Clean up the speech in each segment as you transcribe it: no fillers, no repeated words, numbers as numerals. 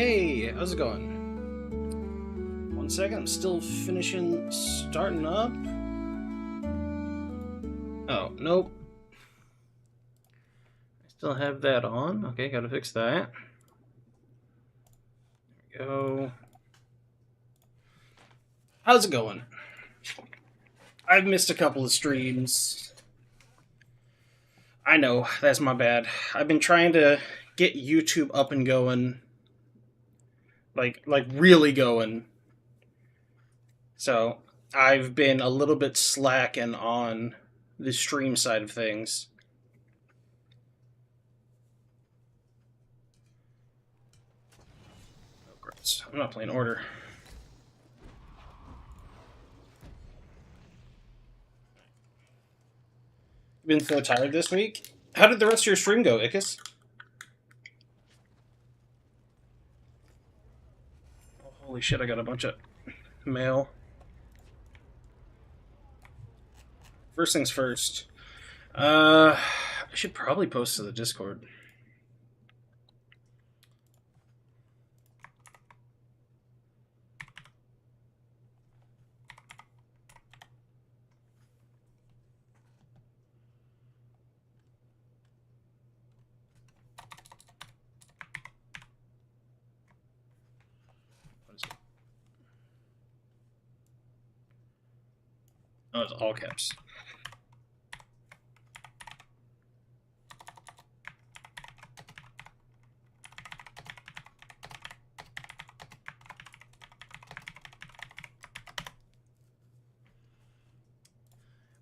Hey, how's it going? One second, I'm still starting up. Oh, nope. I still have that on. Okay, gotta fix that. There we go. How's it going? I've missed a couple of streams. I know, that's my bad. I've been trying to get YouTube up and going. Like really going. So, I've been a little bit slacking on the stream side of things. Oh, great. I'm not playing Order. Been so tired this week. How did the rest of your stream go, Ickis? Oh, holy shit, I got a bunch of mail. First things first. I should probably post to the Discord. What is it? Oh, it's all caps.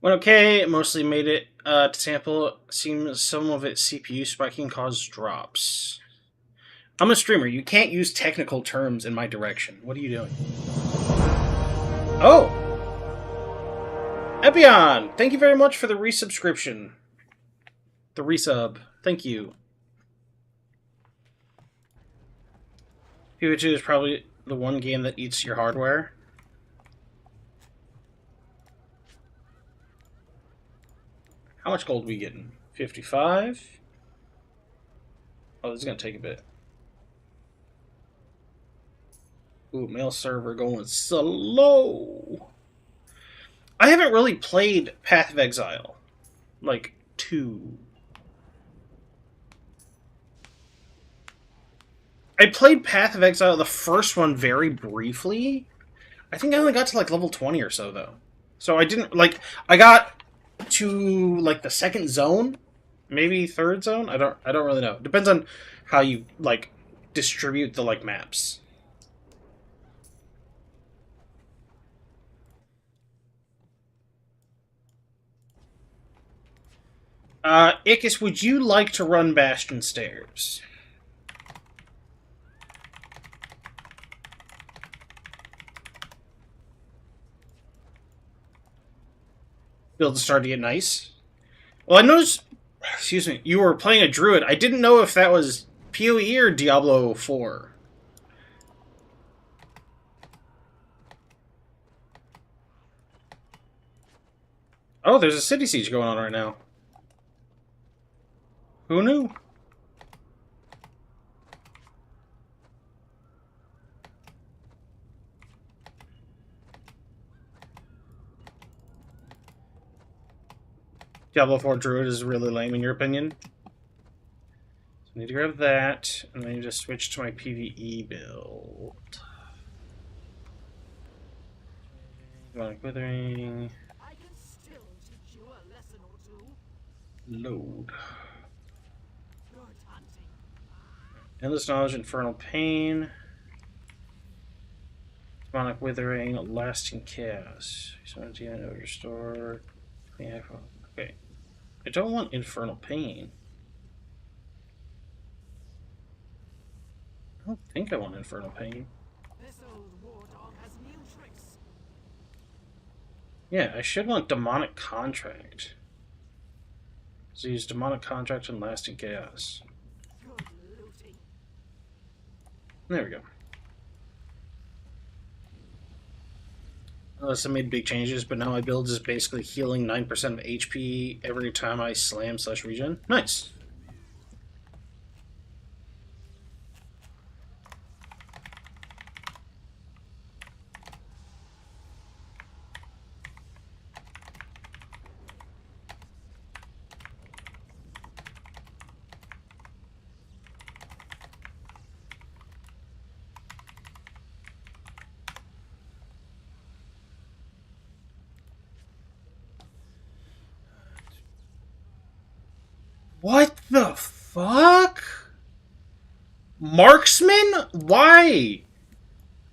Went okay, mostly made it to sample. Seems some of its CPU spiking caused drops. I'm a streamer. You can't use technical terms in my direction. What are you doing? Oh! Epion! Thank you very much for the resubscription. The resub. Thank you. PvP is probably the one game that eats your hardware. How much gold are we getting? 55? Oh, this is going to take a bit. Ooh, mail server going slow. I haven't really played Path of Exile. Like, 2. I played Path of Exile, the first one, very briefly. I think I only got to, like, level 20 or so, though. So I didn't, like, I got to, like, the second zone? Maybe third zone? I don't really know. Depends on how you, like, distribute the, like, maps. Ickis, would you like to run Bastion Stairs? Builds starting to get nice. Well, I noticed, excuse me, you were playing a druid. I didn't know if that was PoE or Diablo 4. Oh, there's a city siege going on right now. Who knew? Diablo 4 Druid is really lame in your opinion? So I need to grab that, and then I need to switch to my PvE build. Demonic Withering. I can still teach you a lesson or two. Load. Good hunting. Endless Knowledge, Infernal Pain. Demonic Withering, Lasting Chaos. 17, Restore. Okay. I don't want Infernal Pain. I don't think I want Infernal Pain. This old war dog has new tricks. Yeah, I should want Demonic Contract. So use Demonic Contract and Lasting Chaos. Good looting. There we go. Unless I made big changes, but now my build is basically healing 9% of HP every time I slam/regen. Nice! What the fuck? Marksman? Why?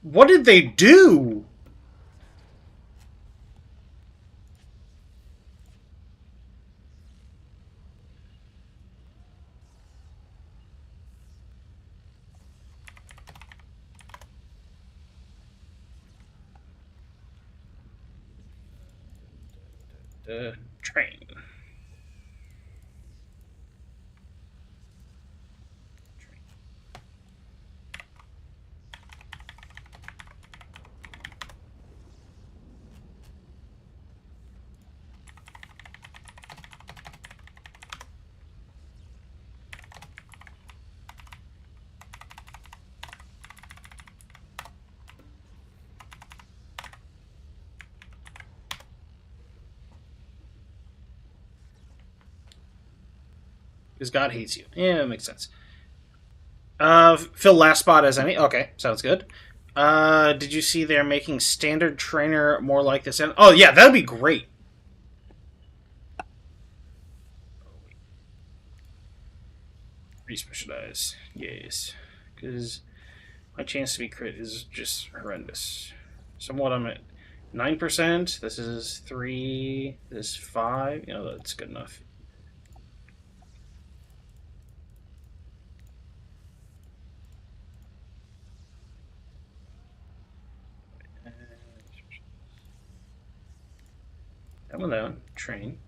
What did they do? Train. Because God hates you. Yeah, that makes sense. Fill last spot as any. Okay, sounds good. Did you see they're making standard trainer more like this? And oh yeah, that'd be great. Respecialize, yes, because my chance to be crit is just horrendous. Somewhat, I'm at 9%. This is 3. This is 5. You know, that's good enough. That one down. Train.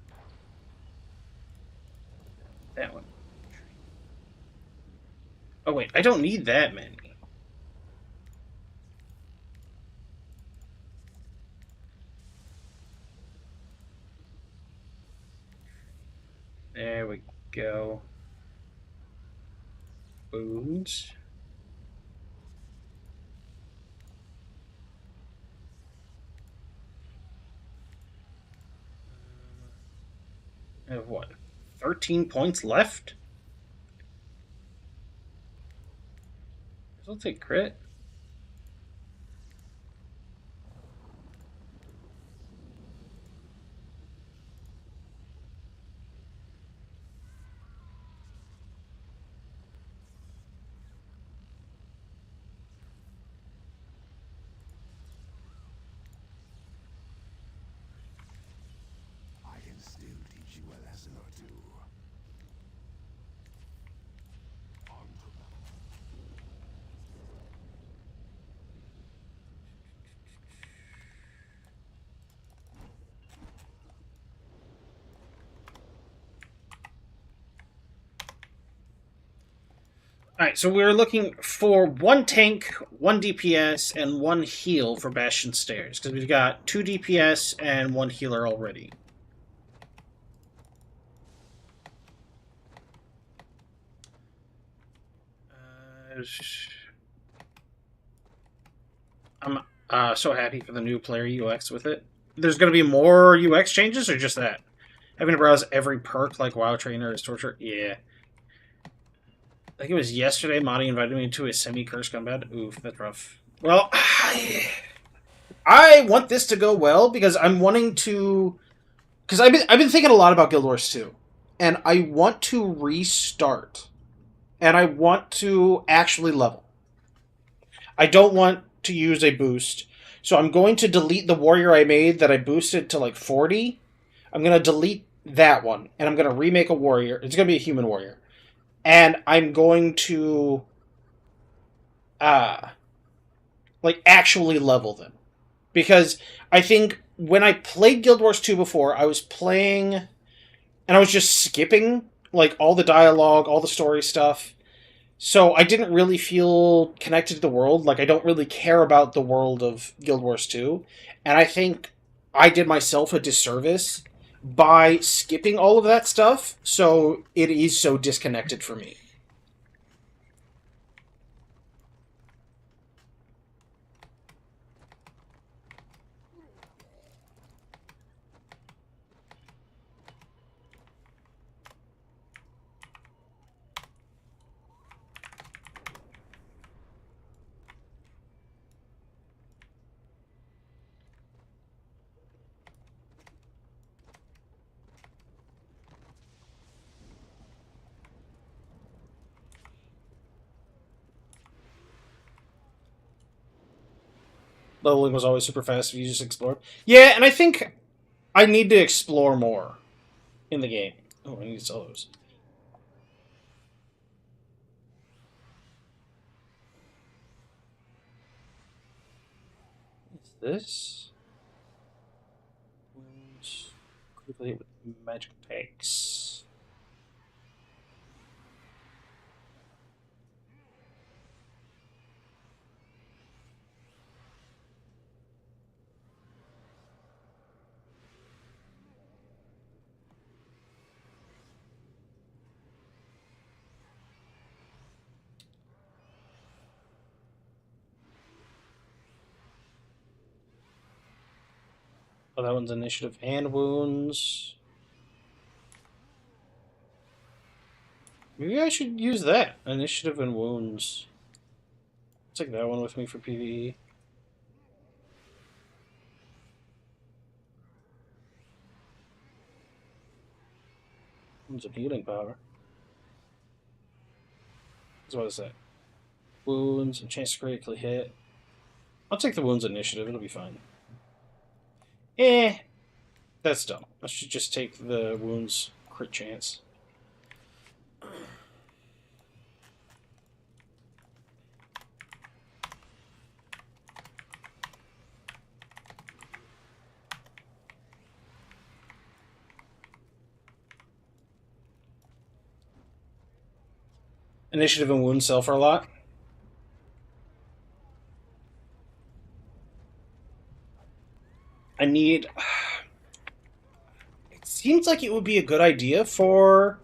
That one. Oh wait, I don't need that many. There we go. Wounds. I have what? 13 points left? I'll take crit. I can still teach you a lesson or two. On to them. Alright, so we're looking for 1 tank, 1 DPS, and 1 heal for Bastion Stairs, because we've got 2 DPS and 1 healer already. I'm so happy for the new player UX with it. There's going to be more UX changes, or just that? Having to browse every perk like WoW Trainer is torture? Yeah. I think it was yesterday Monty invited me to a semi-cursed combat. Oof, that's rough. Well, I want this to go well because I'm wanting to... Because I've been thinking a lot about Guild Wars 2. And I want to restart. And I want to actually level. I don't want to use a boost. So I'm going to delete the warrior I made that I boosted to like 40. I'm going to delete that one. And I'm going to remake a warrior. It's going to be a human warrior. And I'm going to like actually level them. Because I think when I played Guild Wars 2 before, I was playing and I was just skipping like all the dialogue, all the story stuff. So I didn't really feel connected to the world. Like I don't really care about the world of Guild Wars 2. And I think I did myself a disservice by skipping all of that stuff. So it is so disconnected for me. Leveling was always super fast if you just explored. Yeah, and I think I need to explore more in the game. Oh, I need to sell those. What's this? Critically hit with magic pegs. Oh, that one's initiative and wounds. Maybe I should use that. Initiative and wounds. Take that one with me for PvE. Wounds and healing power. So what is that? Wounds and chance to critically hit. I'll take the wounds initiative, it'll be fine. That's dumb. I should just take the wounds crit chance. Initiative and wounds sell for a lot. I need... It seems like it would be a good idea for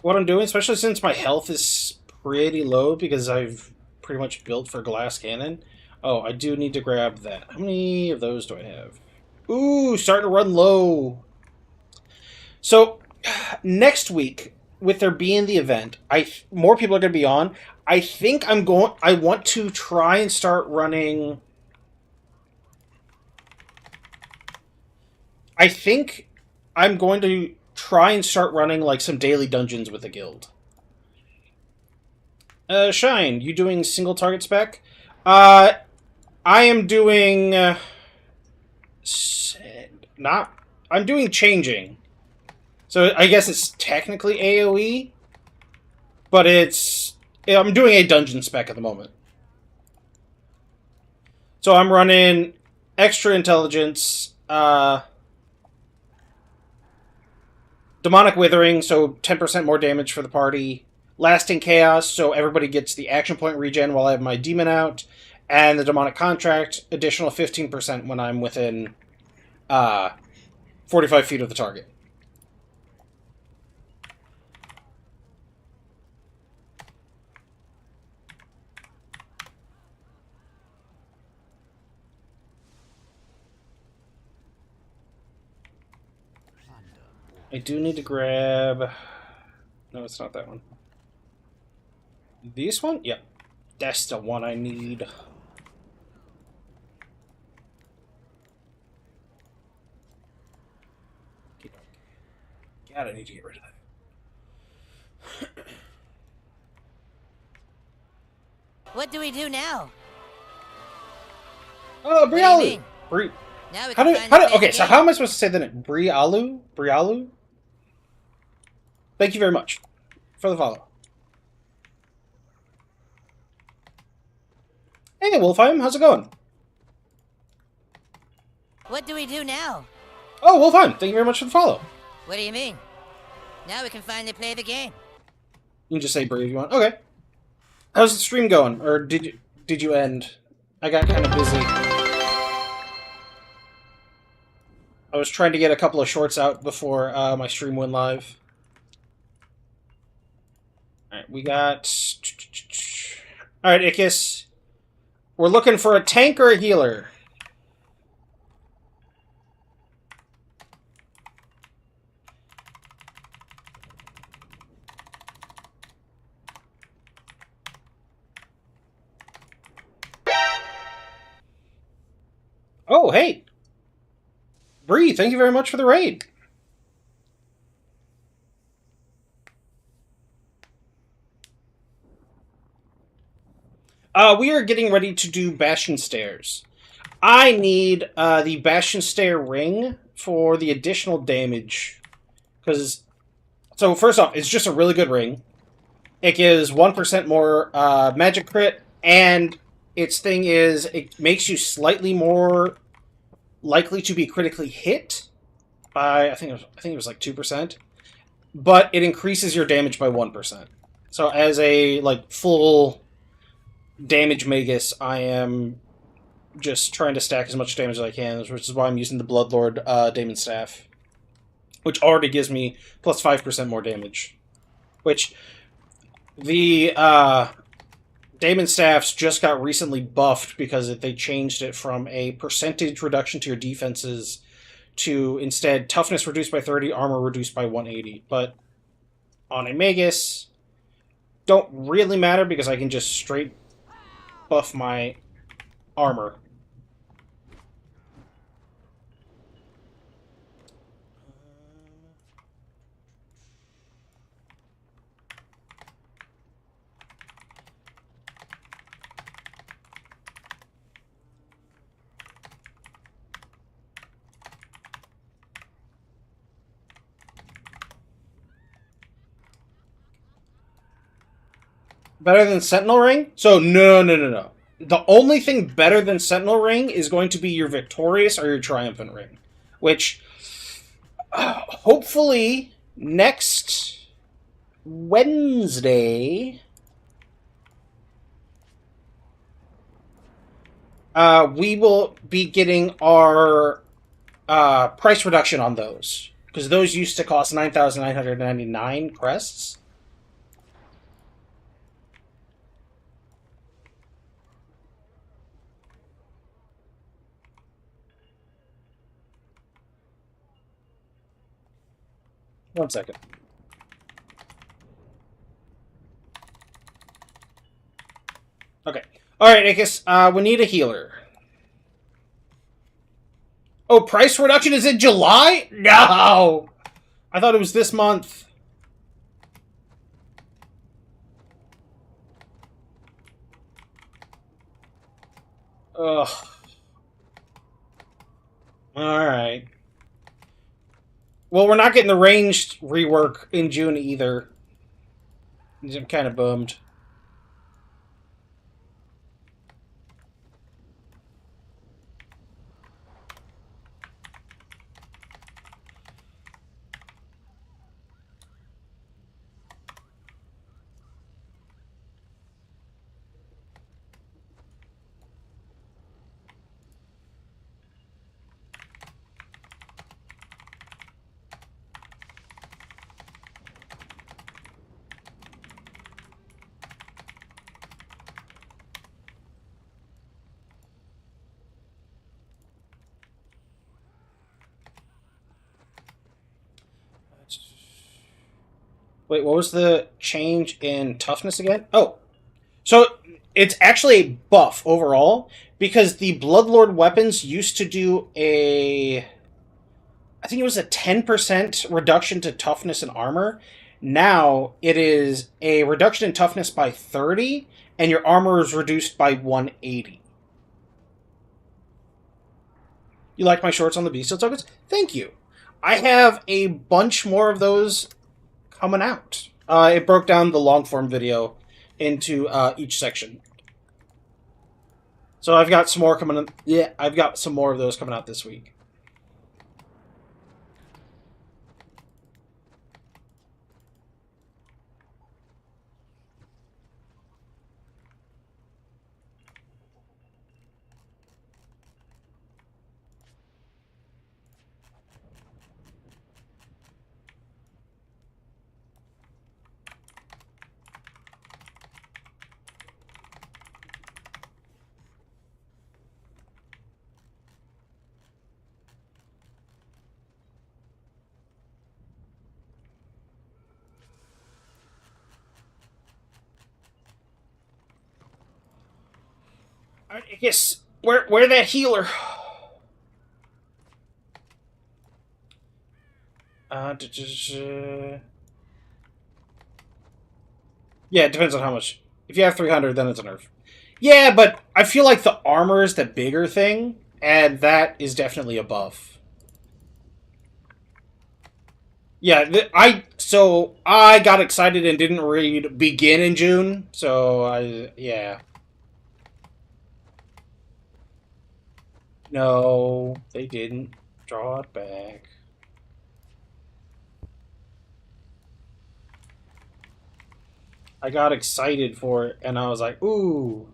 what I'm doing, especially since my health is pretty low because I've pretty much built for glass cannon. Oh, I do need to grab that. How many of those do I have? Ooh, starting to run low. So, next week, with there being the event, more people are going to be on. I think I want to try and start running... I think I'm going to try and start running like some daily dungeons with the guild. Shine, you doing single target spec? I am doing I'm doing changing. So I guess it's technically AoE, but I'm doing a dungeon spec at the moment. So I'm running extra intelligence, demonic withering, so 10% more damage for the party. Lasting chaos, so everybody gets the action point regen while I have my demon out. And the demonic contract, additional 15% when I'm within 45 feet of the target. I do need to grab... No, it's not that one. This one? Yep. That's the one I need. God, I need to get rid of that. What do we do now? Oh, Brialu! Now we How can do... finally play Okay, the so game. how am I supposed to say the name? Brialu? Brialu? Thank you very much for the follow. Hey, Wolfheim, how's it going? What do we do now? Oh, Wolfheim, thank you very much for the follow. What do you mean? Now we can finally play the game. You can just say Brie if you want. Okay. How's the stream going? Or did you end? I got kind of busy. I was trying to get a couple of shorts out before my stream went live. Alright, we got... Alright, Ikis. We're looking for a tank or a healer. Oh, hey! Bree, thank you very much for the raid. We are getting ready to do Bastion Stairs. I need the Bastion Stair ring for the additional damage. Because, so first off, it's just a really good ring. It gives 1% more magic crit, and its thing is it makes you slightly more likely to be critically hit by, I think it was like 2%, but it increases your damage by 1%. So as a like full damage magus, I am just trying to stack as much damage as I can, which is why I'm using the Bloodlord Daemon Staff, which already gives me plus 5% more damage. Which the Daemon Staffs just got recently buffed because they changed it from a percentage reduction to your defenses to instead toughness reduced by 30, armor reduced by 180. But on a Magus, don't really matter because I can just straight buff my armor. Better than Sentinel Ring? So, no. The only thing better than Sentinel Ring is going to be your Victorious or your Triumphant Ring. Which, hopefully, next Wednesday, we will be getting our price reduction on those. Because those used to cost 9,999 crests. One second. Okay. Alright, I guess we need a healer. Oh, price reduction is in July? No! I thought it was this month. Ugh. Alright. Well, we're not getting the ranged rework in June either. I'm kind of bummed. Wait, what was the change in toughness again? Oh, so it's actually a buff overall because the Bloodlord weapons used to do I think it was a 10% reduction to toughness and armor. Now it is a reduction in toughness by 30 and your armor is reduced by 180. You like my shorts on the Bestial tokens? Thank you. I have a bunch more of those coming out. It broke down the long form video into each section. So I've got some more coming in. Yeah, I've got some more of those coming out this week. I guess where that healer? Yeah, it depends on how much. If you have 300, then it's a nerf. Yeah, but I feel like the armor is the bigger thing, and that is definitely a buff. Yeah, I got excited and didn't read Begin in June, so yeah. No, they didn't draw it back. I got excited for it, and I was like, ooh.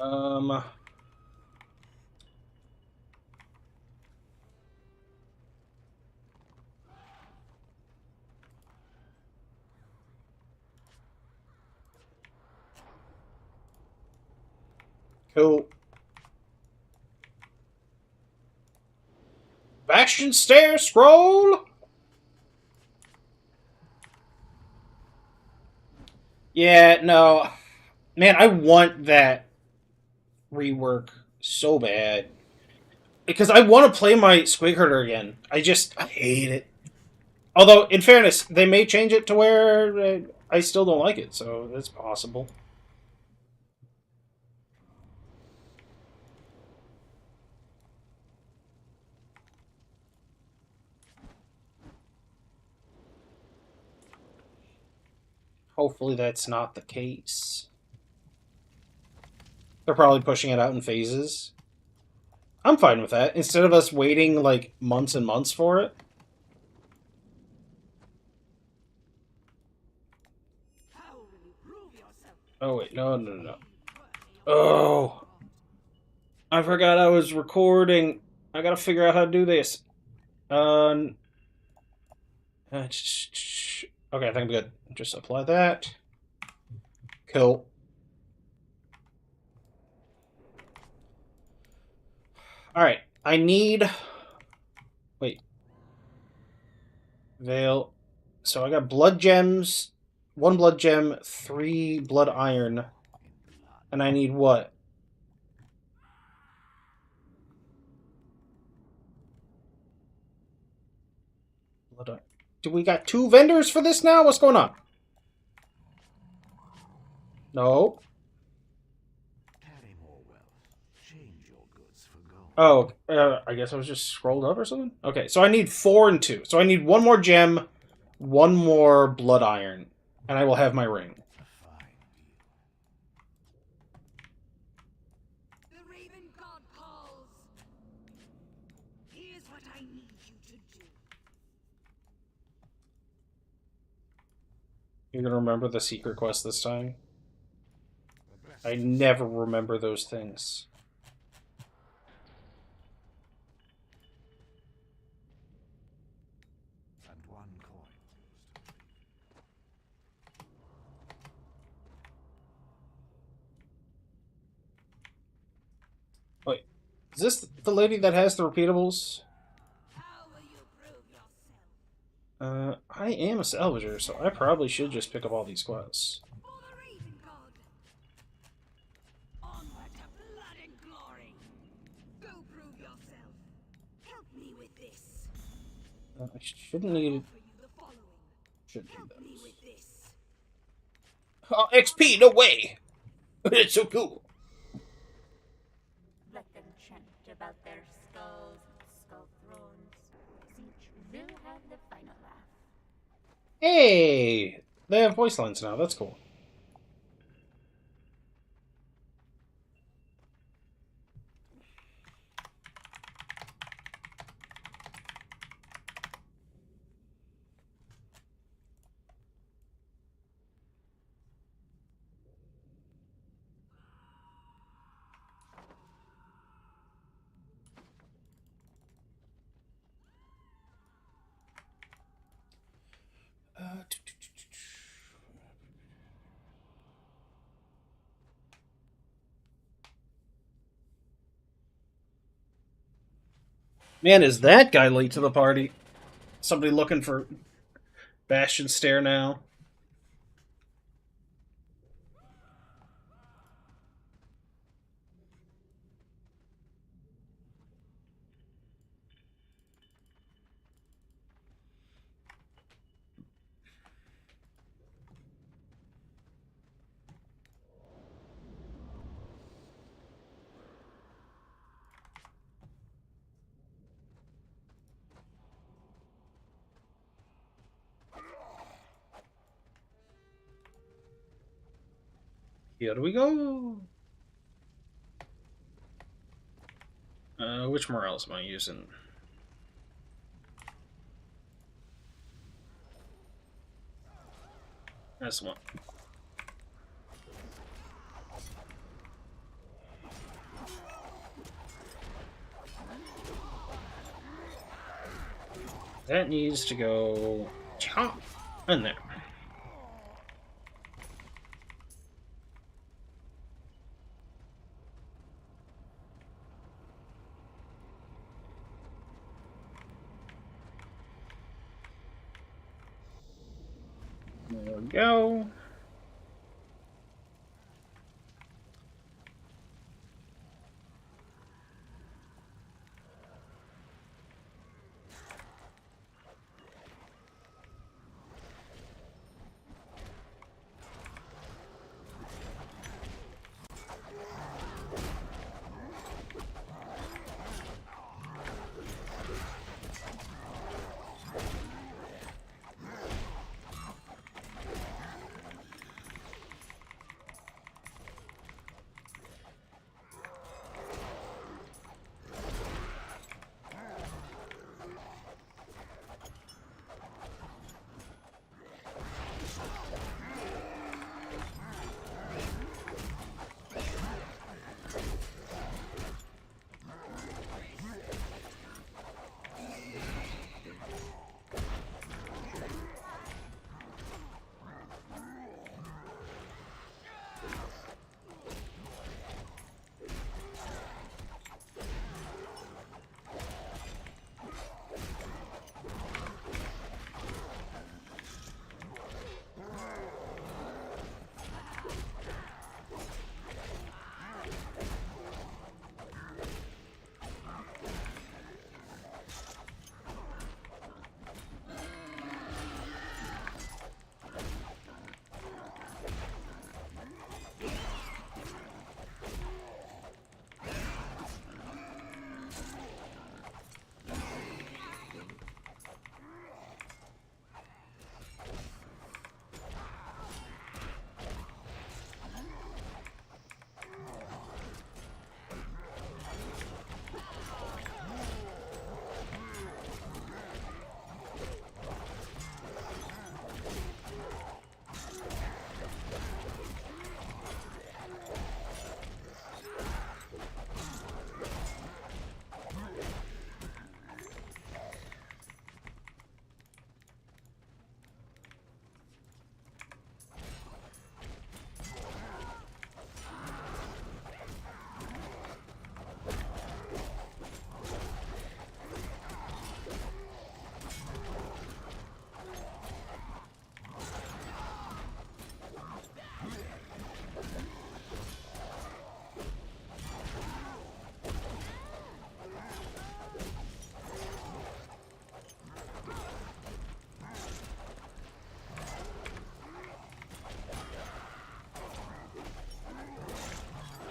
Um, cool. Bastion Stair Scroll? Yeah, no. Man, I want that rework so bad. Because I want to play my Squig Herder again. I hate it. Although, in fairness, they may change it to where I still don't like it, so that's possible. Hopefully that's not the case. They're probably pushing it out in phases. I'm fine with that. Instead of us waiting, like, months and months for it. How will you prove yourself? Oh, wait. No. Oh. I forgot I was recording. I gotta figure out how to do this. Okay, I think I'm good. Just apply that. Cool. Alright, I need... Wait. Veil. So I got blood gems, 1 blood gem, 3 blood iron. And I need what? Blood iron. Do we got 2 vendors for this now? What's going on? No. Carry more wealth. Change your goods for gold. Oh, I guess I was just scrolled up or something? Okay, so I need 4 and 2. So I need 1 more gem, 1 more blood iron, and I will have my ring. A fine deal. The Raven God calls. Here's what I need you to do. You're gonna remember the secret quest this time? The best I never remember those things. and 1 coin. Wait, is this the lady that has the repeatables? How will you prove yourself? I am a salvager, so I probably should just pick up all these quests. For the Raven God. Onward to blood and glory. Go prove yourself. Help me with this. I shouldn't need... Offer you the following. Should do Help me those. with this. Oh, XP, no way! It's so cool. Let them chant about their skulls and skull thrones. Each will have the final laugh. Hey! They have voice lines now, that's cool. Man, is that guy late to the party? Somebody looking for Bastion Stair now? Here we go. Which morels am I using? That's the one. That needs to go chomp in there. There we go.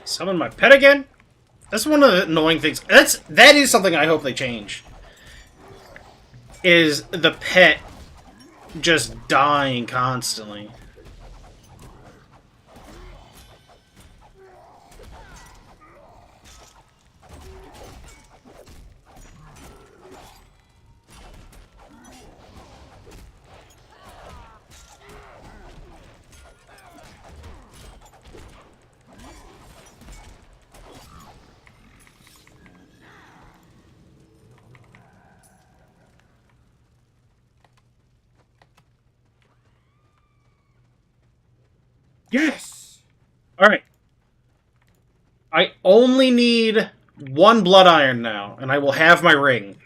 Summon my pet again? That's one of the annoying things. That is something I hope they change. Is the pet just dying constantly. Yes! Alright. I only need one blood iron now, and I will have my ring.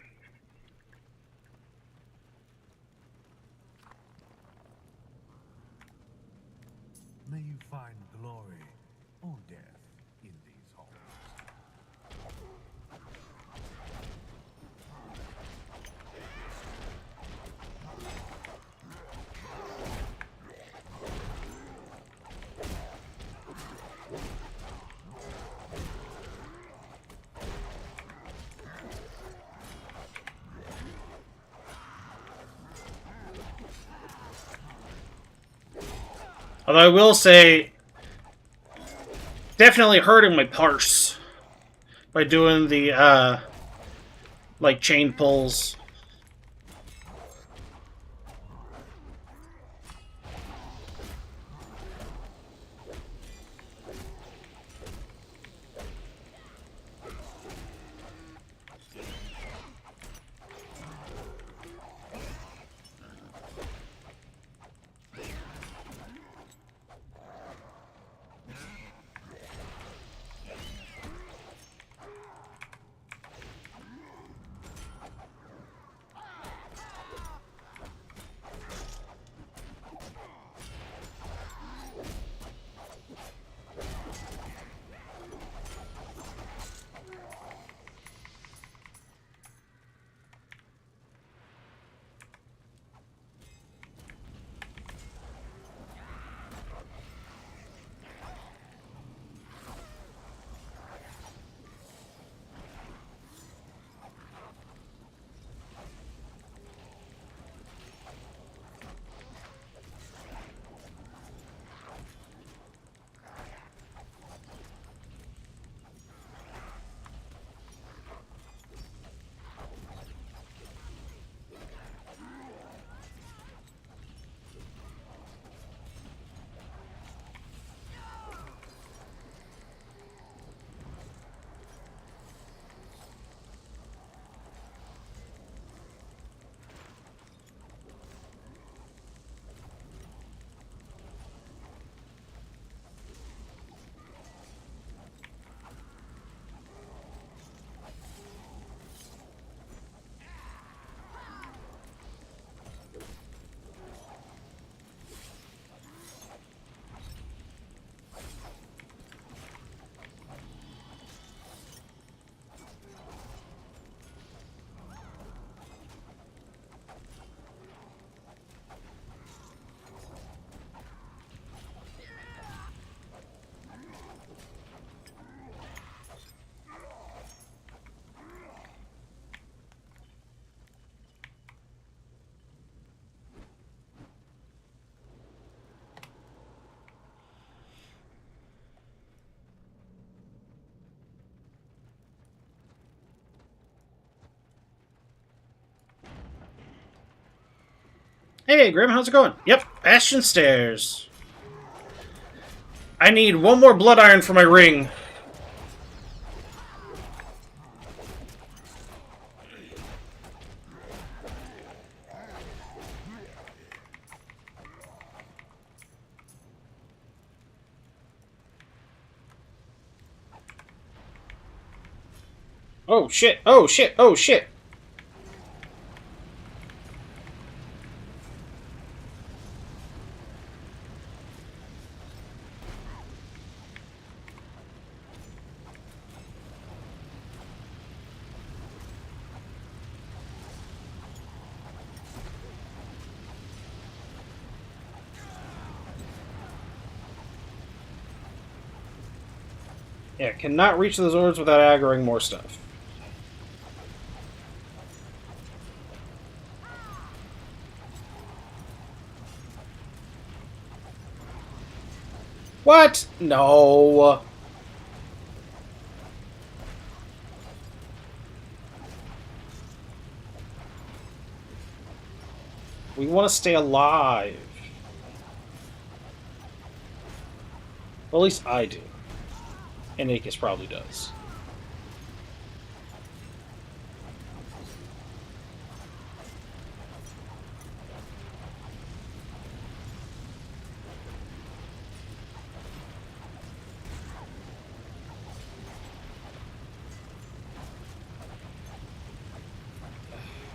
May you find glory or death in these halls. Although I will say, Definitely hurting my purse by doing the, like, chain pulls. Hey, Grim, how's it going? Yep, Bastion Stairs. I need one more blood iron for my ring. Oh shit, oh shit, oh shit. Yeah, cannot reach those orbs without aggroing more stuff. What? No. We want to stay alive. Well, at least I do. And Akis probably does.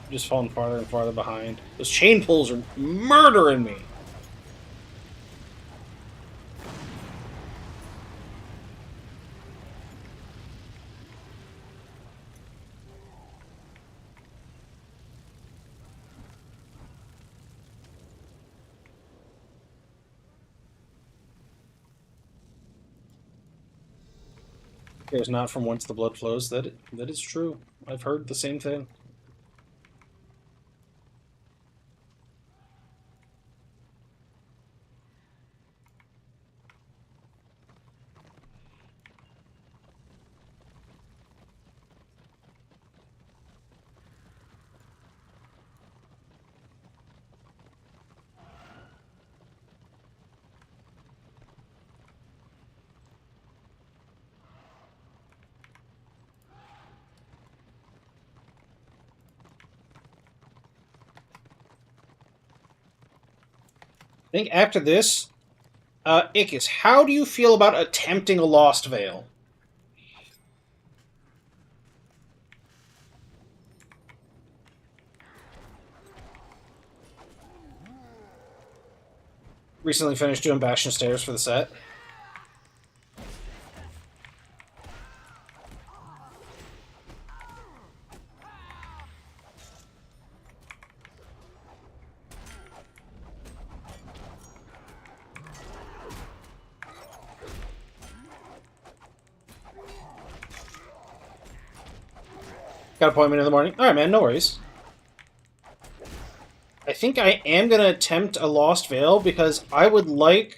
I'm just falling farther and farther behind. Those chain pulls are murdering me. Cares not from whence the blood flows. That is true. I've heard the same thing. think after this, Ickis, how do you feel about attempting a Lost Veil? Recently finished doing Bastion Stairs for the set. Got an appointment in the morning. Alright, man, no worries. I think I am going to attempt a Lost Veil because I would like...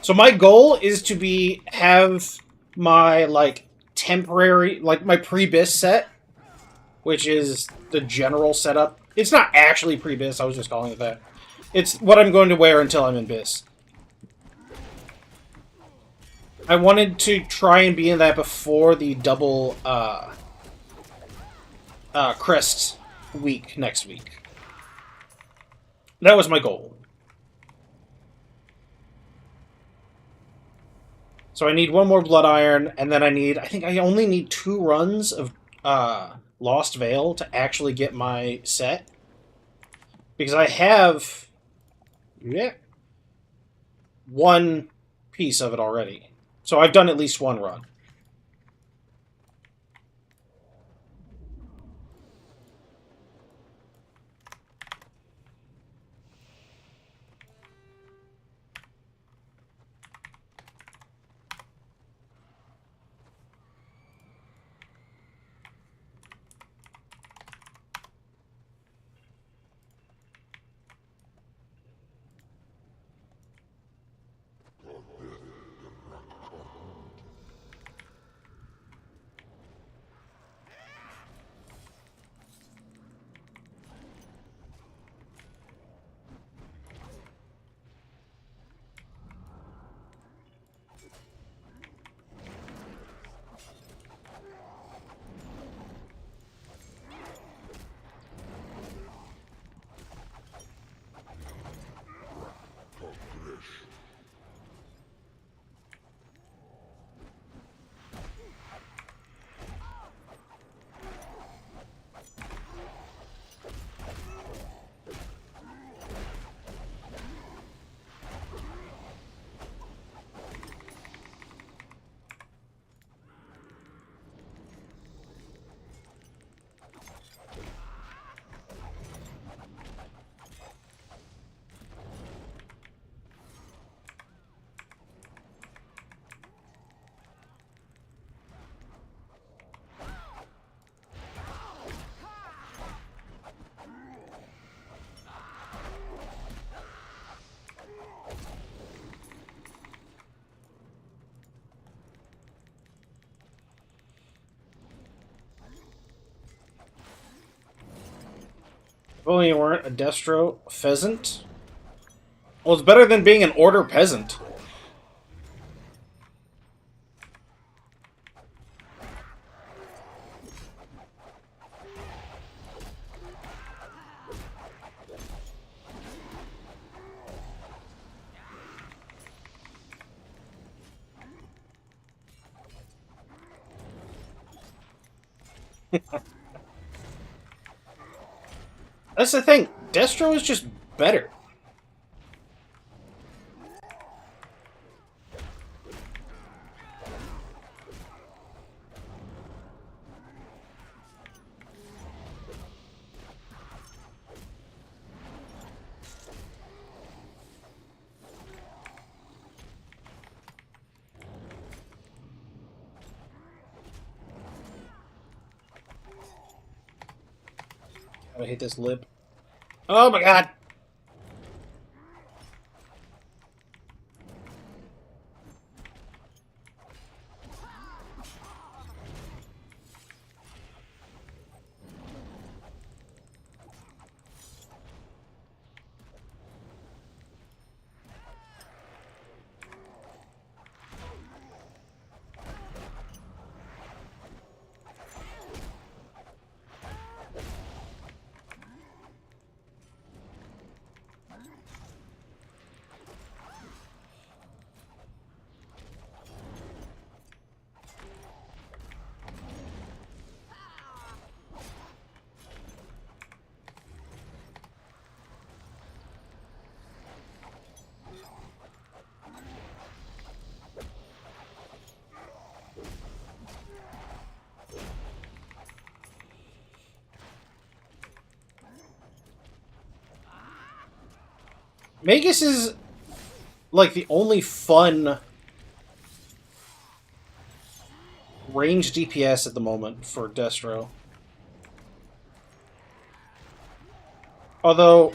So my goal is to have my, like, temporary... Like, my pre-bis set, which is the general setup. It's not actually pre-bis, I was just calling it that. It's what I'm going to wear until I'm in bis. I wanted to try and be in that before the double, crest week next week. That was my goal. So I need one more Blood Iron, and then I think I only need 2 runs of Lost Veil to actually get my set. Because I have... Yeah. 1 piece of it already. So I've done at least 1 run. If only you weren't a Destro Pheasant. Well, it's better than being an Order Peasant. That's the thing. Destro is just better. I hate this lip. Oh my god! Magus is like the only fun ranged DPS at the moment for Destro. Although,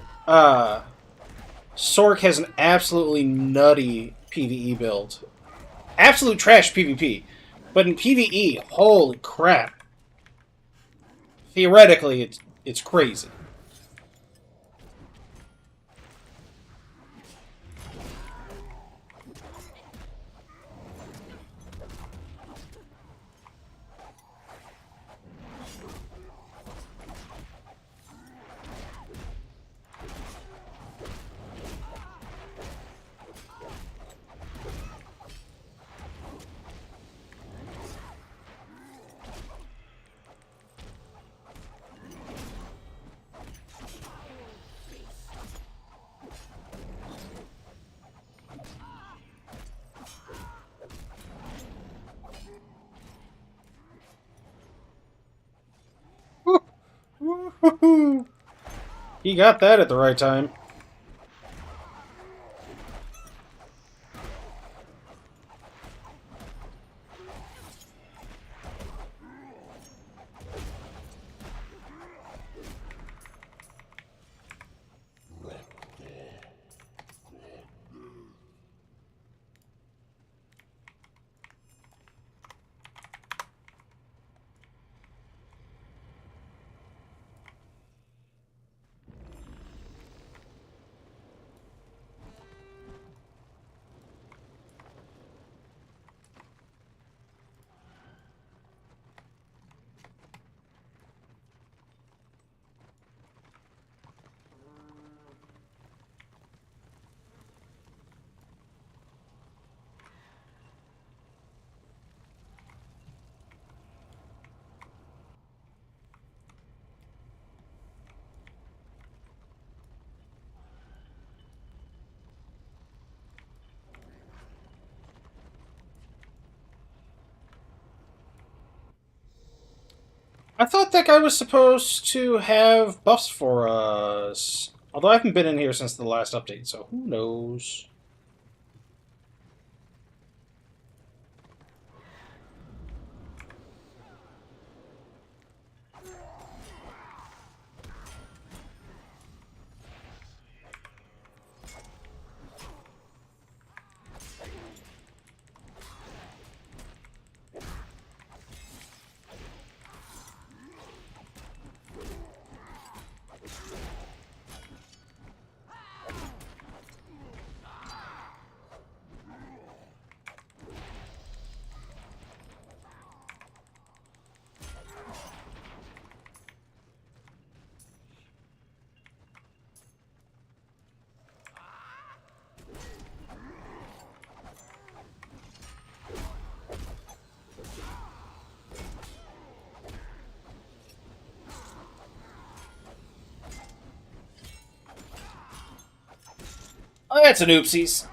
Sork has an absolutely nutty PvE build. Absolute trash PvP. But in PvE, holy crap. Theoretically, it's crazy. He got that at the right time. I thought that guy was supposed to have buffs for us. Although I haven't been in here since the last update, so who knows? Oh, that's an oopsies.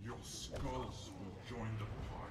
Your skulls will join the pyre.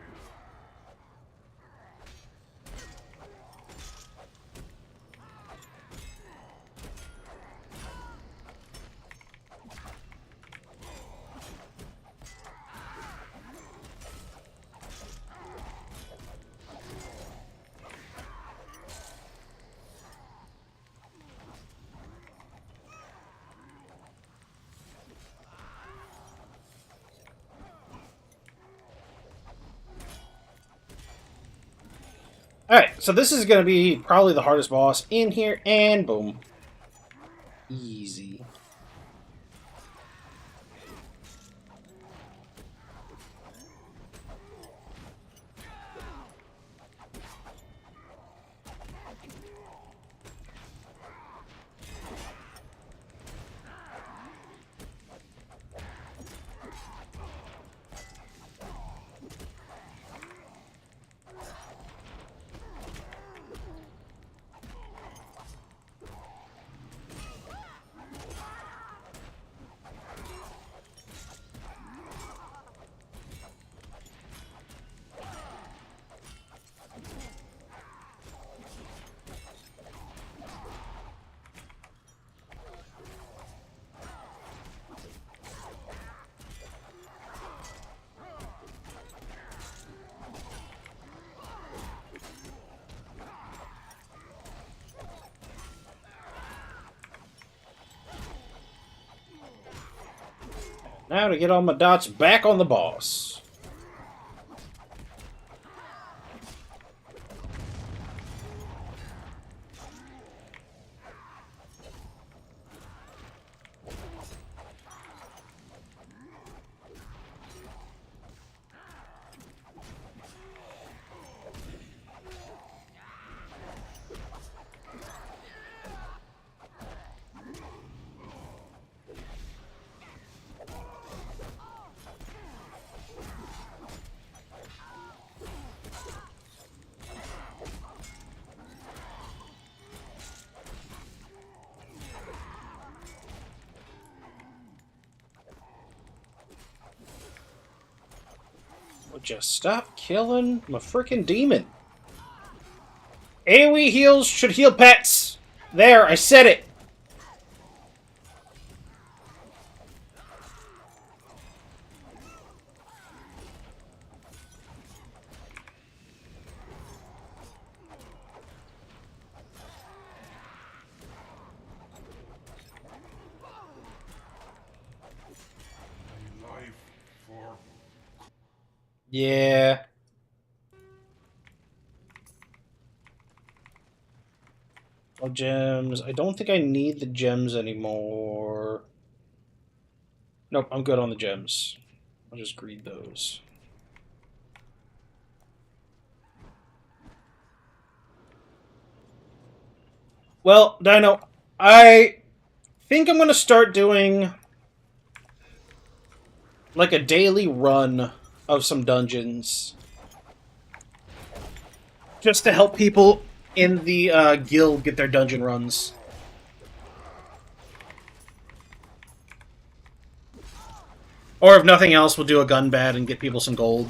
Alright, so this is going to be probably the hardest boss in here, and boom. Easy. Now to get all my dots back on the boss. Would you stop killing my freaking demon? AoE heals should heal pets! There, I said it! Life for Yeah. Oh, gems. I don't think I need the gems anymore. Nope, I'm good on the gems. I'll just greed those. Well, Dino, I think I'm going to start doing like a daily run of some dungeons. Just to help people in the guild get their dungeon runs. Or if nothing else, we'll do a gun bat and get people some gold.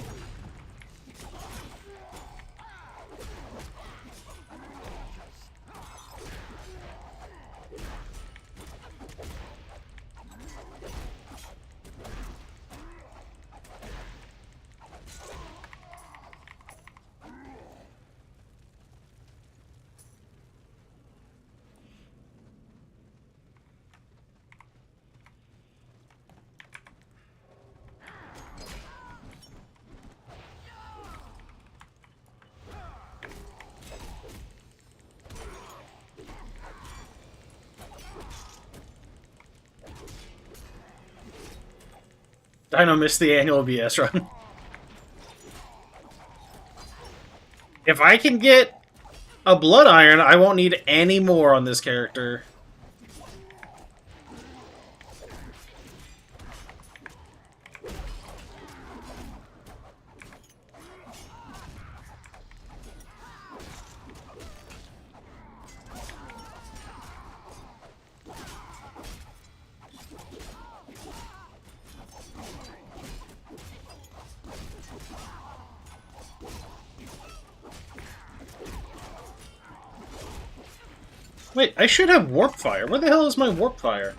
Dino missed the annual BS run. If I can get a Blood Iron, I won't need any more on this character. Wait, I should have Warp Fire. Where the hell is my Warp Fire?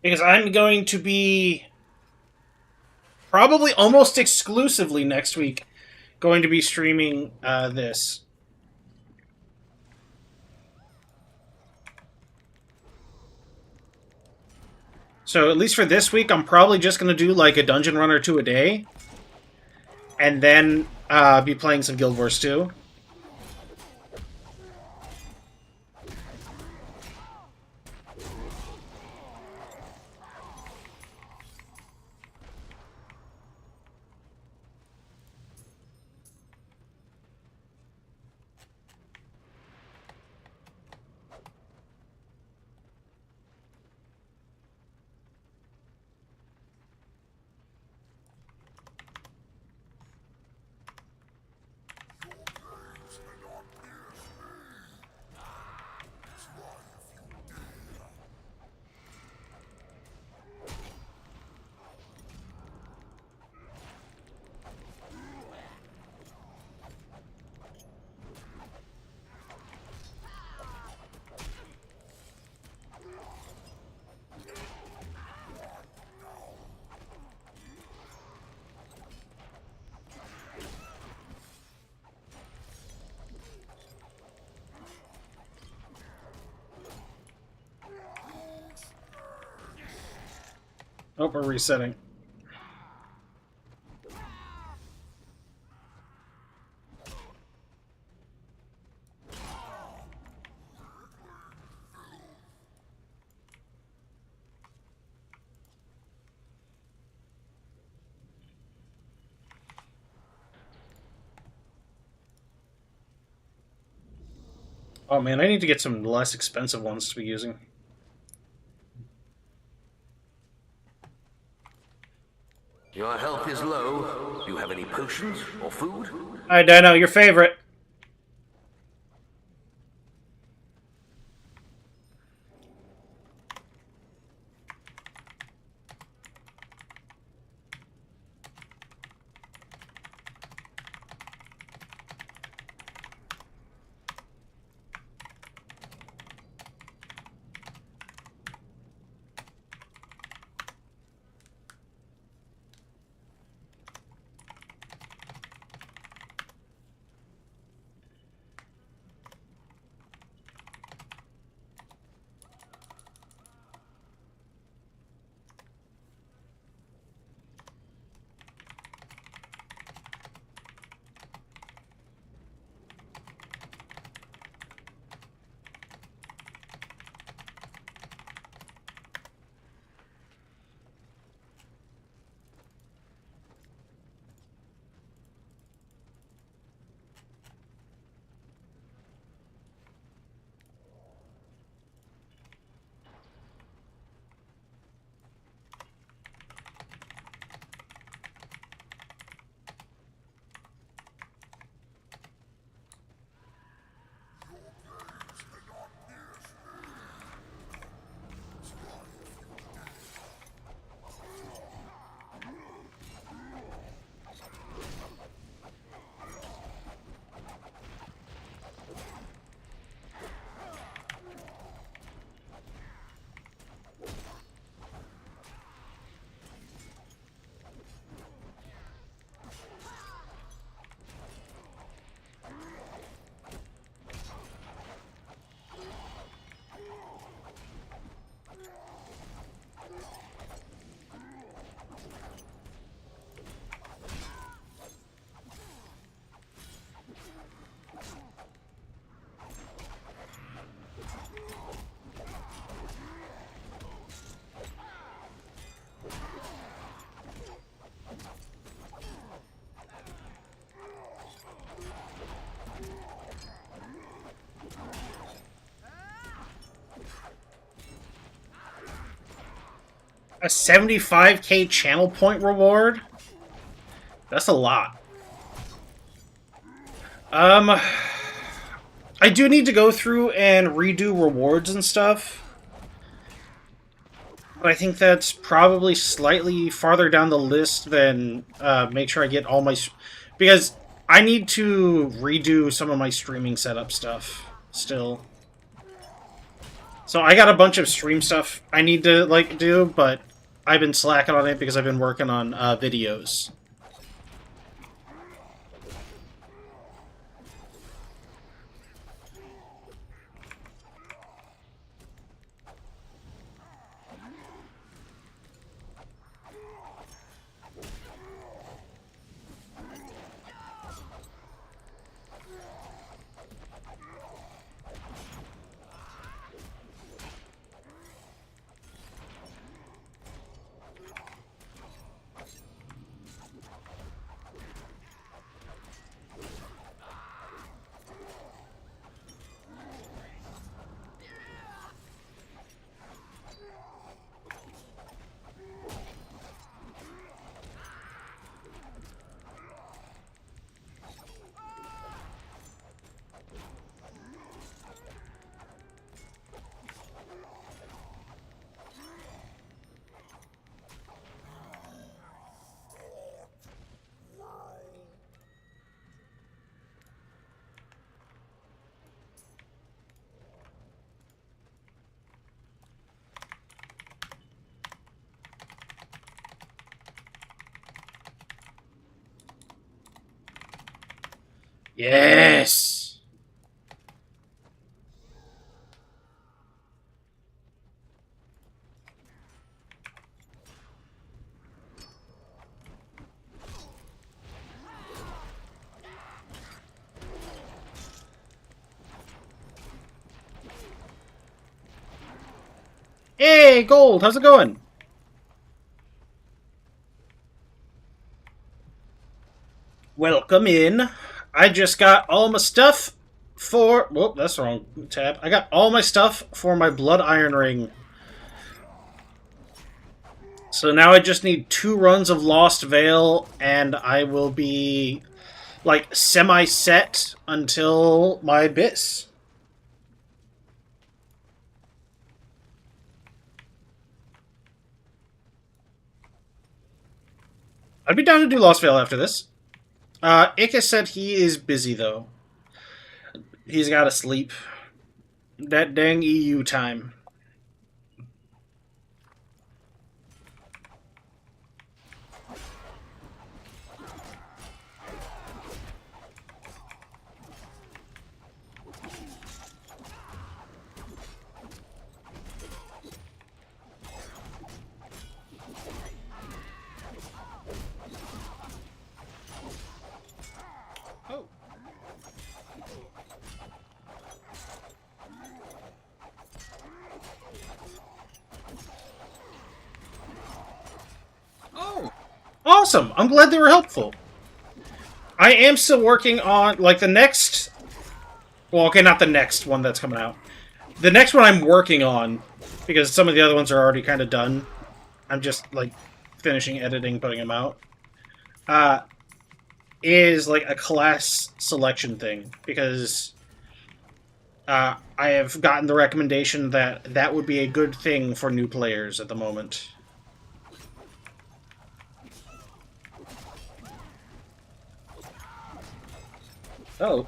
Because I'm going to be probably almost exclusively next week going to be streaming this. So at least for this week, I'm probably just going to do like a dungeon run or two a day. And then be playing some Guild Wars 2. Oh, we're resetting. Oh man, I need to get some less expensive ones to be using. Your health is low. Do you have any potions or food? Hi, Dino, your favorite. A 75k channel point reward? That's a lot. I do need to go through and redo rewards and stuff. But I think that's probably slightly farther down the list than make sure I get all my... Because I need to redo some of my streaming setup stuff still. So I got a bunch of stream stuff I need to like do, but I've been slacking on it because I've been working on videos. Yes! Hey, Gold! How's it going? Welcome in. I just got all my stuff for... Whoop, that's the wrong tab. I got all my stuff for my Blood Iron Ring. So now I just need 2 runs of Lost Veil, and I will be, like, semi-set until my Abyss. I'd be down to do Lost Veil after this. Ica said he is busy, though. He's gotta sleep. That dang EU time. Oh. Oh. Awesome! I'm glad they were helpful. I am still working on, like, the next... Well, okay, not the next one that's coming out. The next one I'm working on, because some of the other ones are already kind of done. I'm just, like, finishing editing, putting them out. Is, like, a class selection thing, because I have gotten the recommendation that that would be a good thing for new players at the moment. Oh.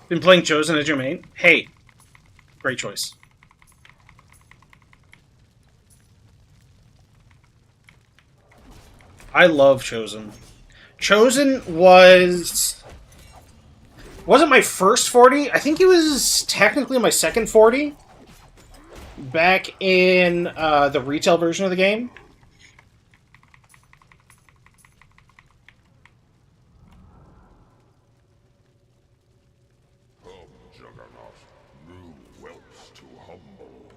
Been playing Chosen as your main? Hey, great choice. I love Chosen. Chosen wasn't my first 40. I think it was technically my second 40 back in the retail version of the game. Come, Juggernaut, new whelps to humble.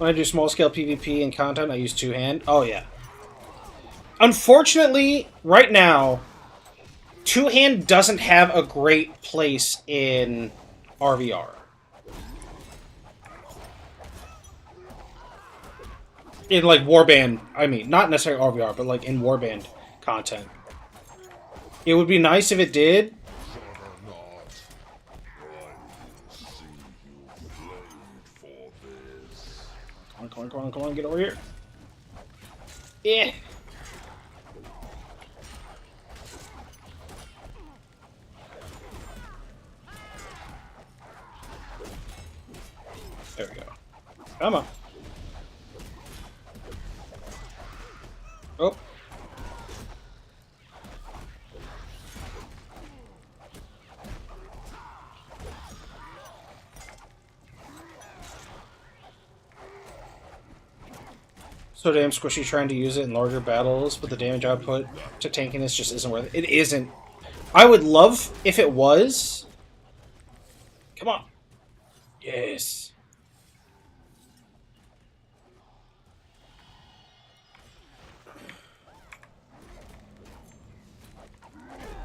When I do small-scale PvP and content, I use two-hand. Oh, yeah. Unfortunately, right now, two-hand doesn't have a great place in RVR. In, like, Warband, I mean, not necessarily RVR, but, like, in Warband content. It would be nice if it did. Come on, get over here. Yeah. There we go. Come on. Oh. So damn squishy trying to use it in larger battles, but the damage output to tankiness just isn't worth it. It isn't. I would love if it was. Come on. Yes.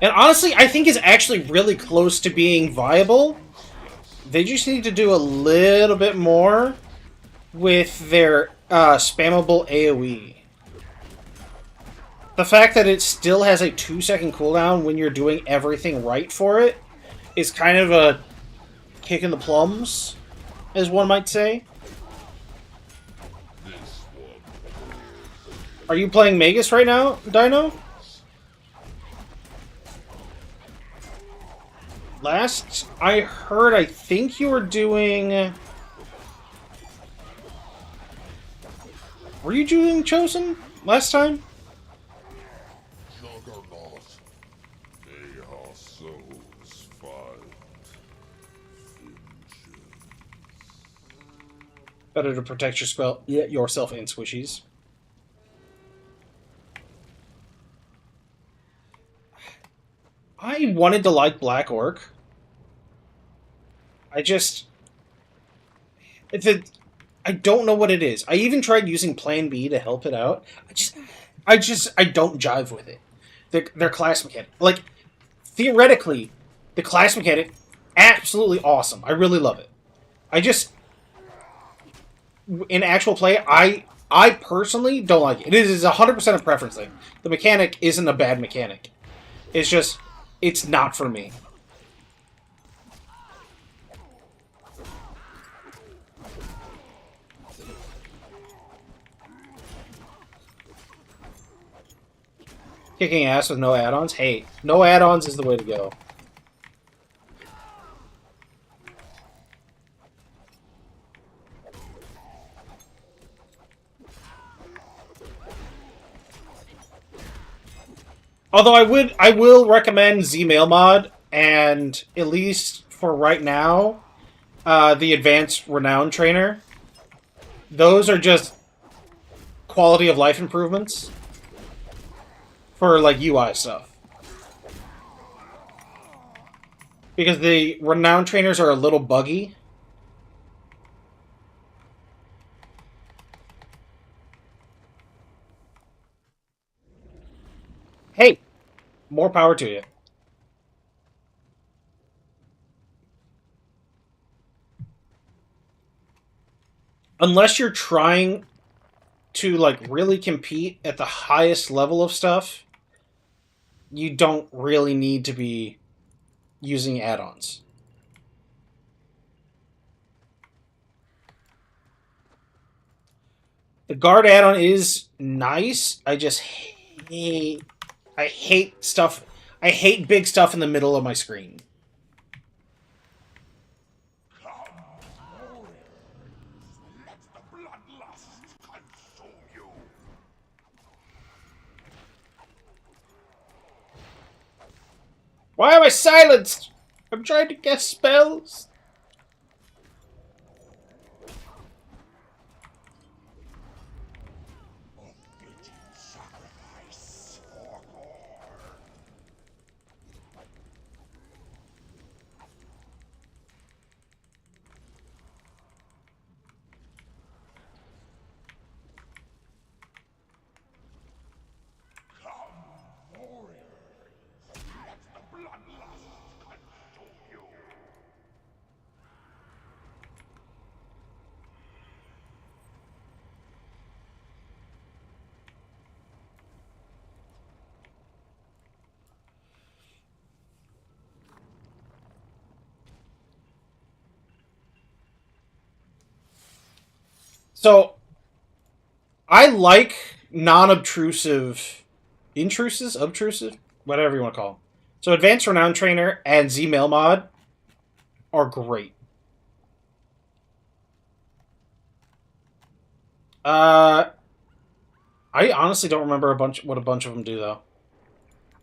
And honestly, I think it's actually really close to being viable. They just need to do a little bit more with their spammable AoE. The fact that it still has a 2-second cooldown when you're doing everything right for it is kind of a kick in the plums, as one might say. Are you playing Magus right now, Dino? Last I heard, I think you were doing... Were you doing Chosen last time? Juggernaut, may our souls find vengeance. Better to protect yourself and squishies. I wanted to like Black Orc. I don't know what it is. I even tried using Plan B to help it out. I don't jive with it. Their class mechanic. Like, theoretically, the class mechanic, absolutely awesome. I really love it. In actual play, I personally don't like it. It is 100% a preference thing. The mechanic isn't a bad mechanic. It's just, it's not for me. Kicking ass with no add-ons? Hey, no add-ons is the way to go. Although I will recommend Z-Mail mod, and at least for right now, the Advanced Renown Trainer. Those are just quality of life improvements for, like, UI stuff. Because the Renown Trainers are a little buggy. Hey, more power to you. Unless you're trying to, like, really compete at the highest level of stuff, you don't really need to be using add-ons. The guard add-on is nice. I hate stuff. I hate big stuff in the middle of my screen. Let the bloodlust consume you. Why am I silenced? I'm trying to cast spells. Sacrifice for gore. So I like non-obtrusive, obtrusive, whatever you want to call them. So Advanced Renown Trainer and Z-Mail mod are great. I honestly don't remember what a bunch of them do though.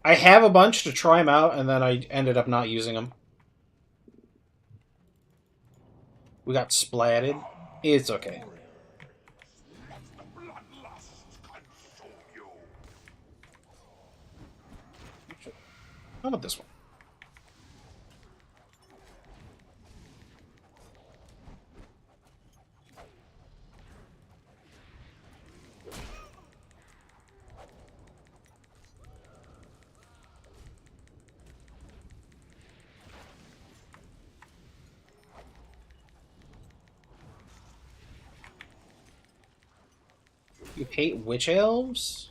I have a bunch to try them out, and then I ended up not using them. We got splatted. It's okay. How about this one? You hate witch elves?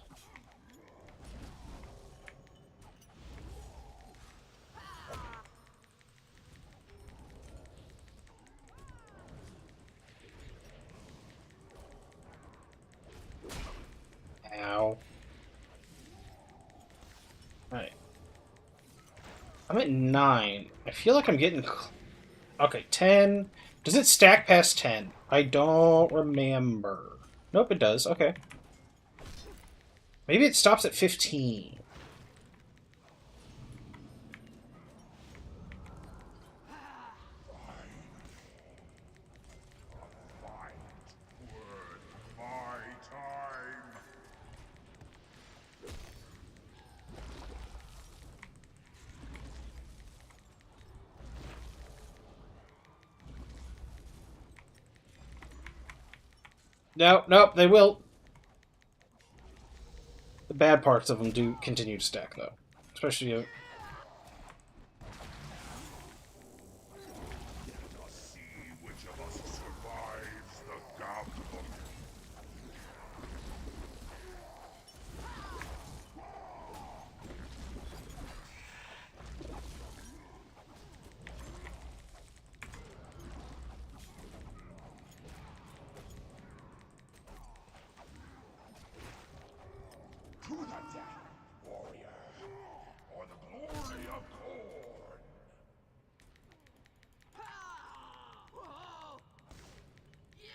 Ow. Alright. I'm at 9. I feel like I'm getting... Okay, 10. Does it stack past 10? I don't remember. Nope, it does. Okay. Maybe it stops at 15. My time. No, nope, they will. The bad parts of them do continue to stack, though. Especially... See which of us survives the gauntlet. To the death, warrior, or the glory of Khorne. Oh, yes!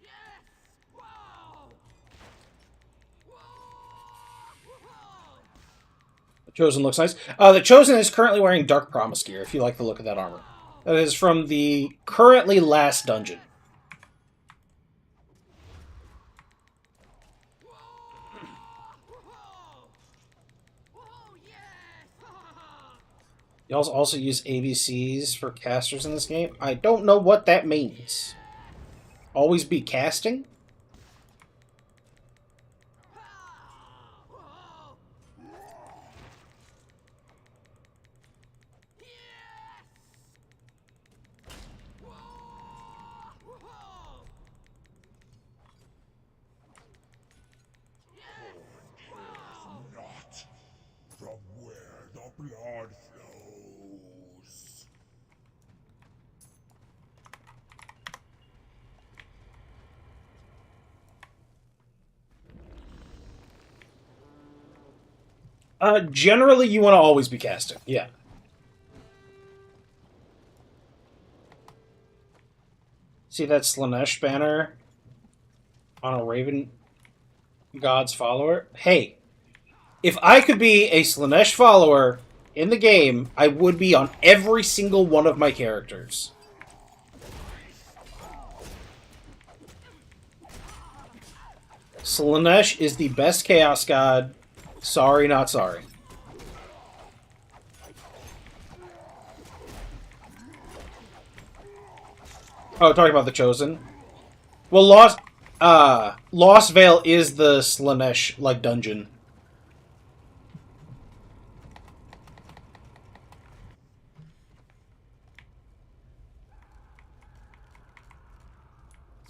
Yes! Wow! The Chosen looks nice. The Chosen is currently wearing Dark Promise gear, if you like the look of that armor. That is from the currently last dungeon. You also use ABCs for casters in this game. I don't know what that means. Always be casting? Not from where the blood flows. Generally, you want to always be casting. Yeah. See that Slanesh banner on a Raven God's follower? Hey, if I could be a Slanesh follower in the game, I would be on every single one of my characters. Slanesh is the best Chaos God. Sorry, not sorry. Oh, talking about the Chosen. Well, Lost Vale is the Slanesh like dungeon.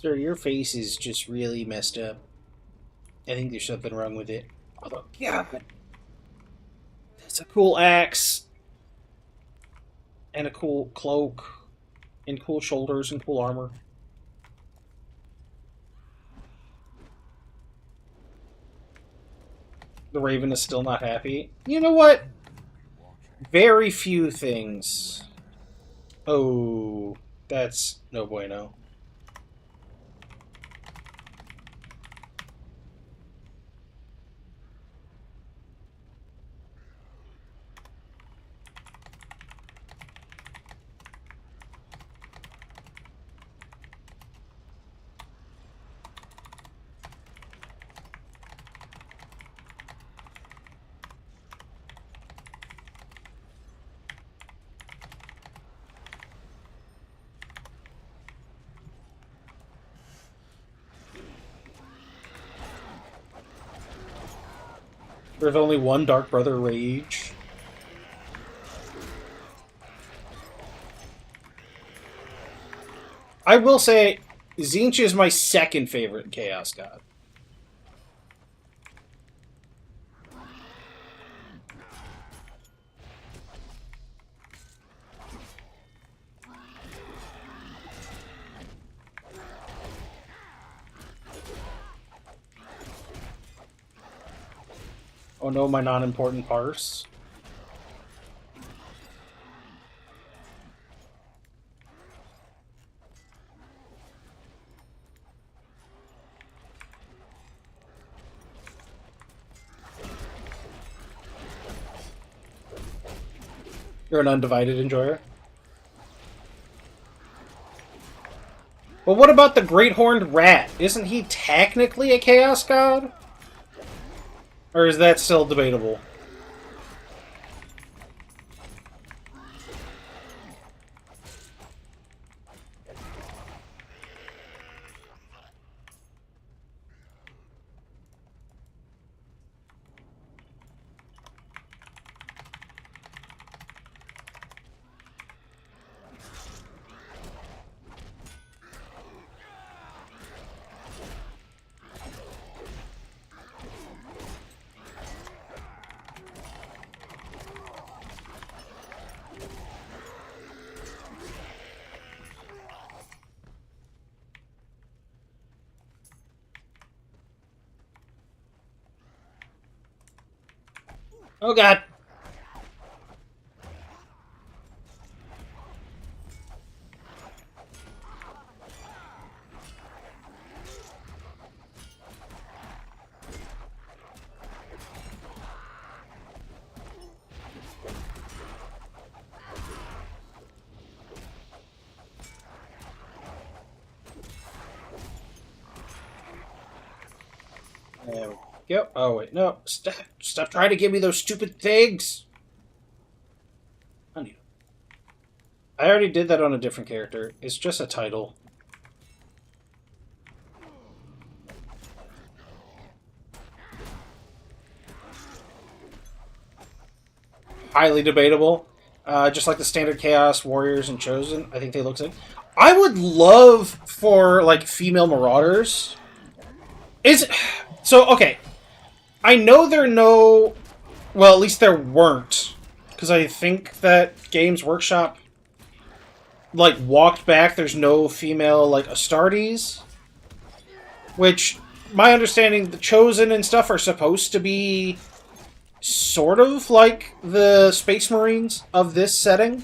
Sir, your face is just really messed up. I think there's something wrong with it. Oh, God. That's a cool axe. And a cool cloak. And cool shoulders and cool armor. The Raven is still not happy. You know what? Very few things. Oh, that's no bueno. There's only one Dark Brother Rage. I will say, Tzeentch is my second favorite Chaos God. Oh no, my non-important parse. You're an undivided enjoyer. Well, what about the Great Horned Rat? Isn't he technically a Chaos God? Or is that still debatable? Oh god. There we go. Oh wait, no. Stop trying to give me those stupid things! Honey. I already did that on a different character. It's just a title. Highly debatable. Just like the standard Chaos, Warriors, and Chosen. I think they look sick. I would love for, like, female Marauders. So, okay. I know there are no... Well, at least there weren't. Because I think that Games Workshop, like, walked back. There's no female, like, Astartes. Which, my understanding, the Chosen and stuff are supposed to be sort of like the Space Marines of this setting.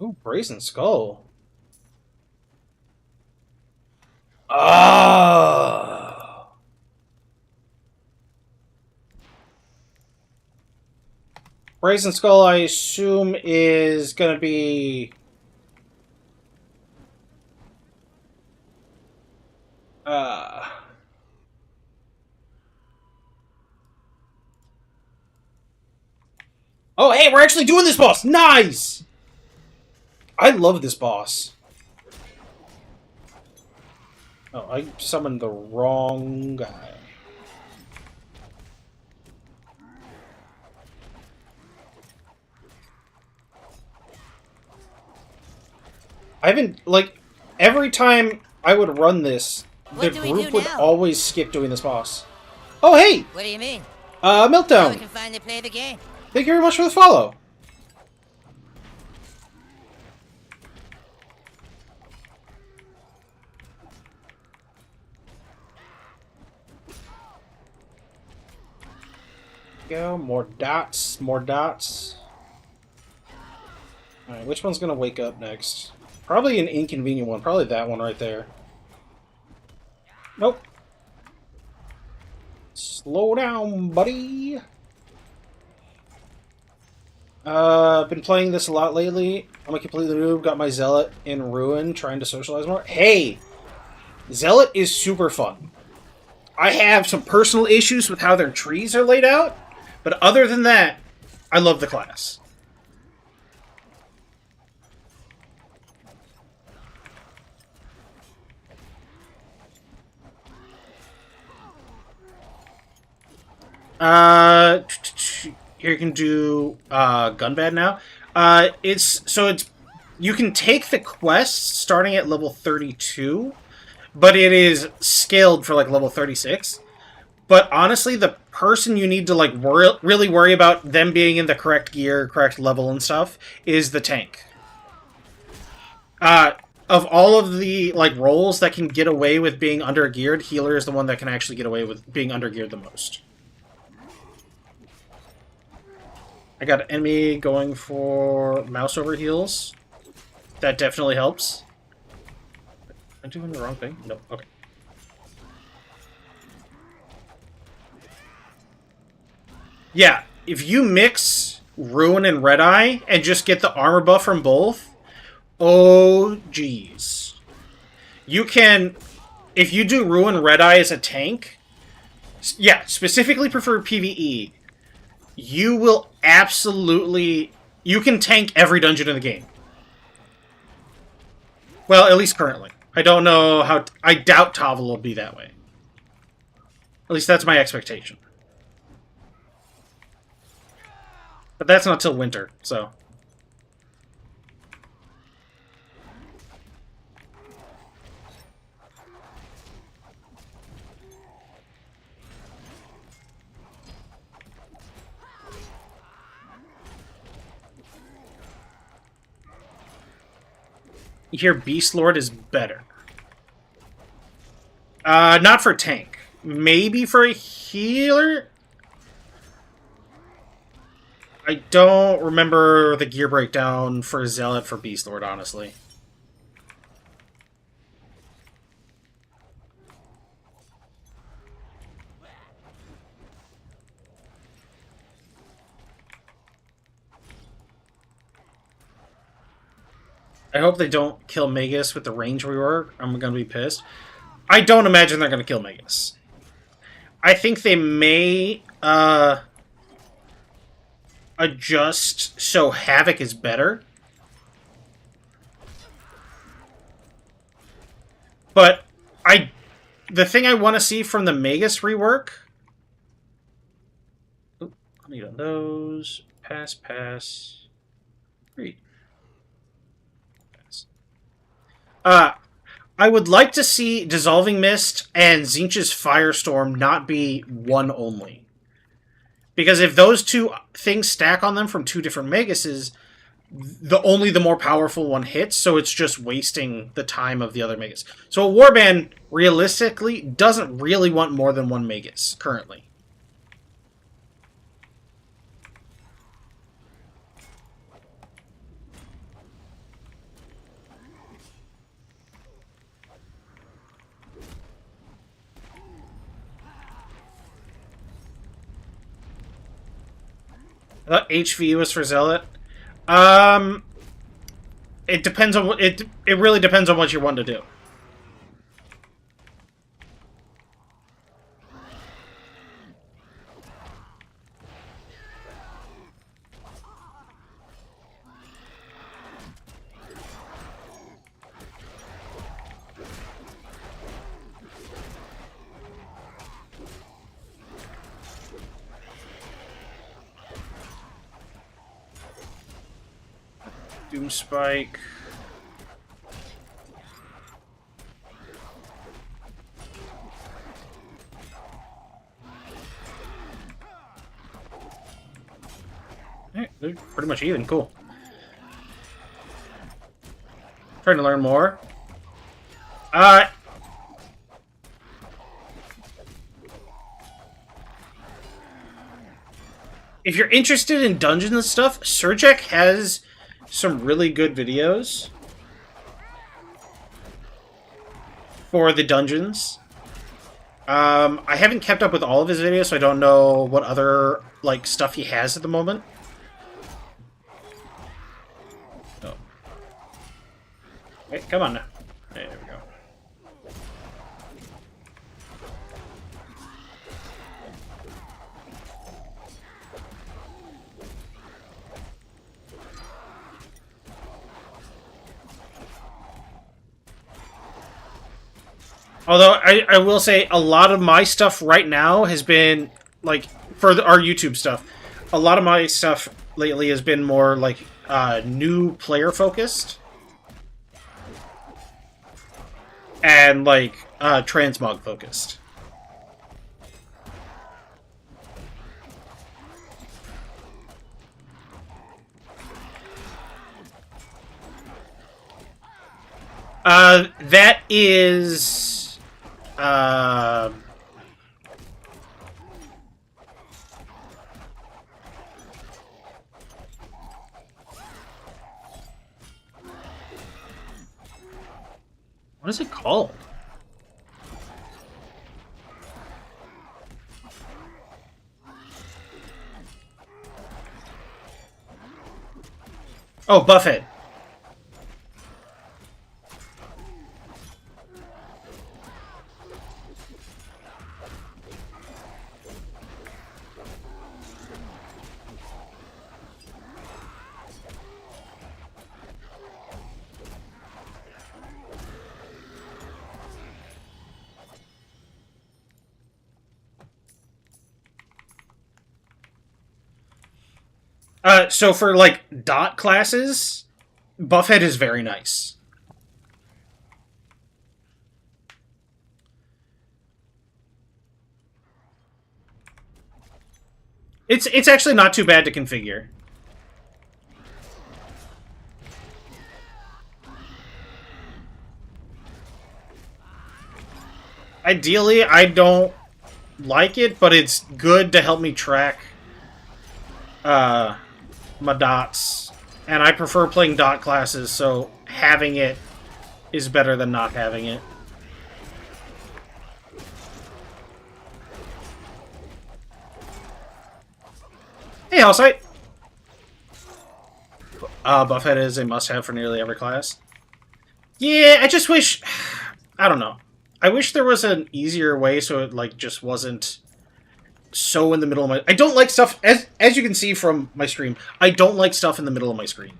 Ooh, Brazen Skull. Ah. Brazen Skull, I assume, is gonna be... Oh, hey, we're actually doing this, boss! Nice! I love this boss. Oh, I summoned the wrong guy. I haven't, like, every time I would run this, the What do we group do would now? always skip doing this boss. Oh, hey! What do you mean? Now we Meltdown! can finally play the game. Thank you very much for the follow. Go, more dots, more dots. Alright, which one's gonna wake up next? Probably an inconvenient one. Probably that one right there. Nope. Slow down, buddy. Been playing this a lot lately. I'm a complete noob. Got my Zealot in Ruin, trying to socialize more. Hey! Zealot is super fun. I have some personal issues with how their trees are laid out, but other than that, I love the class. Here you can do Gunbad now. It's you can take the quest starting at level 32, but it is scaled for like level 36. But honestly, the person you need to like really worry about them being in the correct gear, correct level and stuff is the tank. Of all of the like roles that can get away with being undergeared, healer is the one that can actually get away with being undergeared the most. I got an enemy going for mouse over heals. That definitely helps. Am I doing the wrong thing? No. Okay. Yeah, if you mix Ruin and Red Eye and just get the armor buff from both, oh geez. You can, if you do Ruin Red Eye as a tank, yeah, specifically prefer PvE, you will absolutely... You can tank every dungeon in the game. Well, at least currently. I don't know how... I doubt Tava will be that way. At least that's my expectation. But that's not till winter, so... You hear Beast Lord is better. Not for tank. Maybe for a healer? I don't remember the gear breakdown for Zealot for Beast Lord, honestly. I hope they don't kill Magus with the range rework. I'm gonna be pissed. I don't imagine they're gonna kill Magus. I think they may adjust so Havoc is better. But the thing I want to see from the Magus rework... Oop, I need on those. Pass. Read. I would like to see Dissolving Mist and Tzeentch's Firestorm not be one only. Because if those two things stack on them from two different Maguses, only the more powerful one hits, so it's just wasting the time of the other Magus. So a Warband, realistically, doesn't really want more than one Magus, currently. I thought HV was for Zealot. It depends on what it really depends on what you want to do. Doom Spike. Alright, they're pretty much even. Cool. Trying to learn more. If you're interested in dungeons and stuff, Surjek has some really good videos for the dungeons. I haven't kept up with all of his videos, so I don't know what other like stuff he has at the moment. Oh. Wait, come on now. There we go. Although, I will say, a lot of my stuff right now has been, like, for our YouTube stuff, a lot of my stuff lately has been more, like, new player-focused. And, like, transmog-focused. That is... what is it called? Oh, Buffhead. So for, like, dot classes, Buffhead is very nice. It's actually not too bad to configure. Ideally, I don't like it, but it's good to help me track my dots, and I prefer playing dot classes, so having it is better than not having it. Hey, Hellsight! Buffhead is a must-have for nearly every class. Yeah, I just wish... I don't know. I wish there was an easier way so it, like, just wasn't so in the middle of my... I don't like stuff... As you can see from my stream, I don't like stuff in the middle of my screen.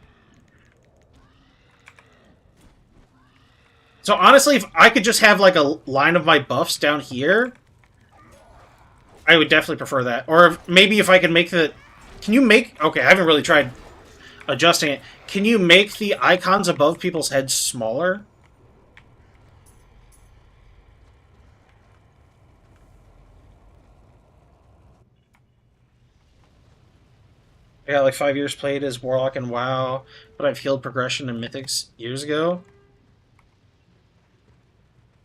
So honestly, if I could just have, like, a line of my buffs down here, I would definitely prefer that. Or maybe if I could make the... Can you make... Okay, I haven't really tried adjusting it. Can you make the icons above people's heads smaller? I got like 5 years played as Warlock and WoW, but I've healed progression in Mythics years ago.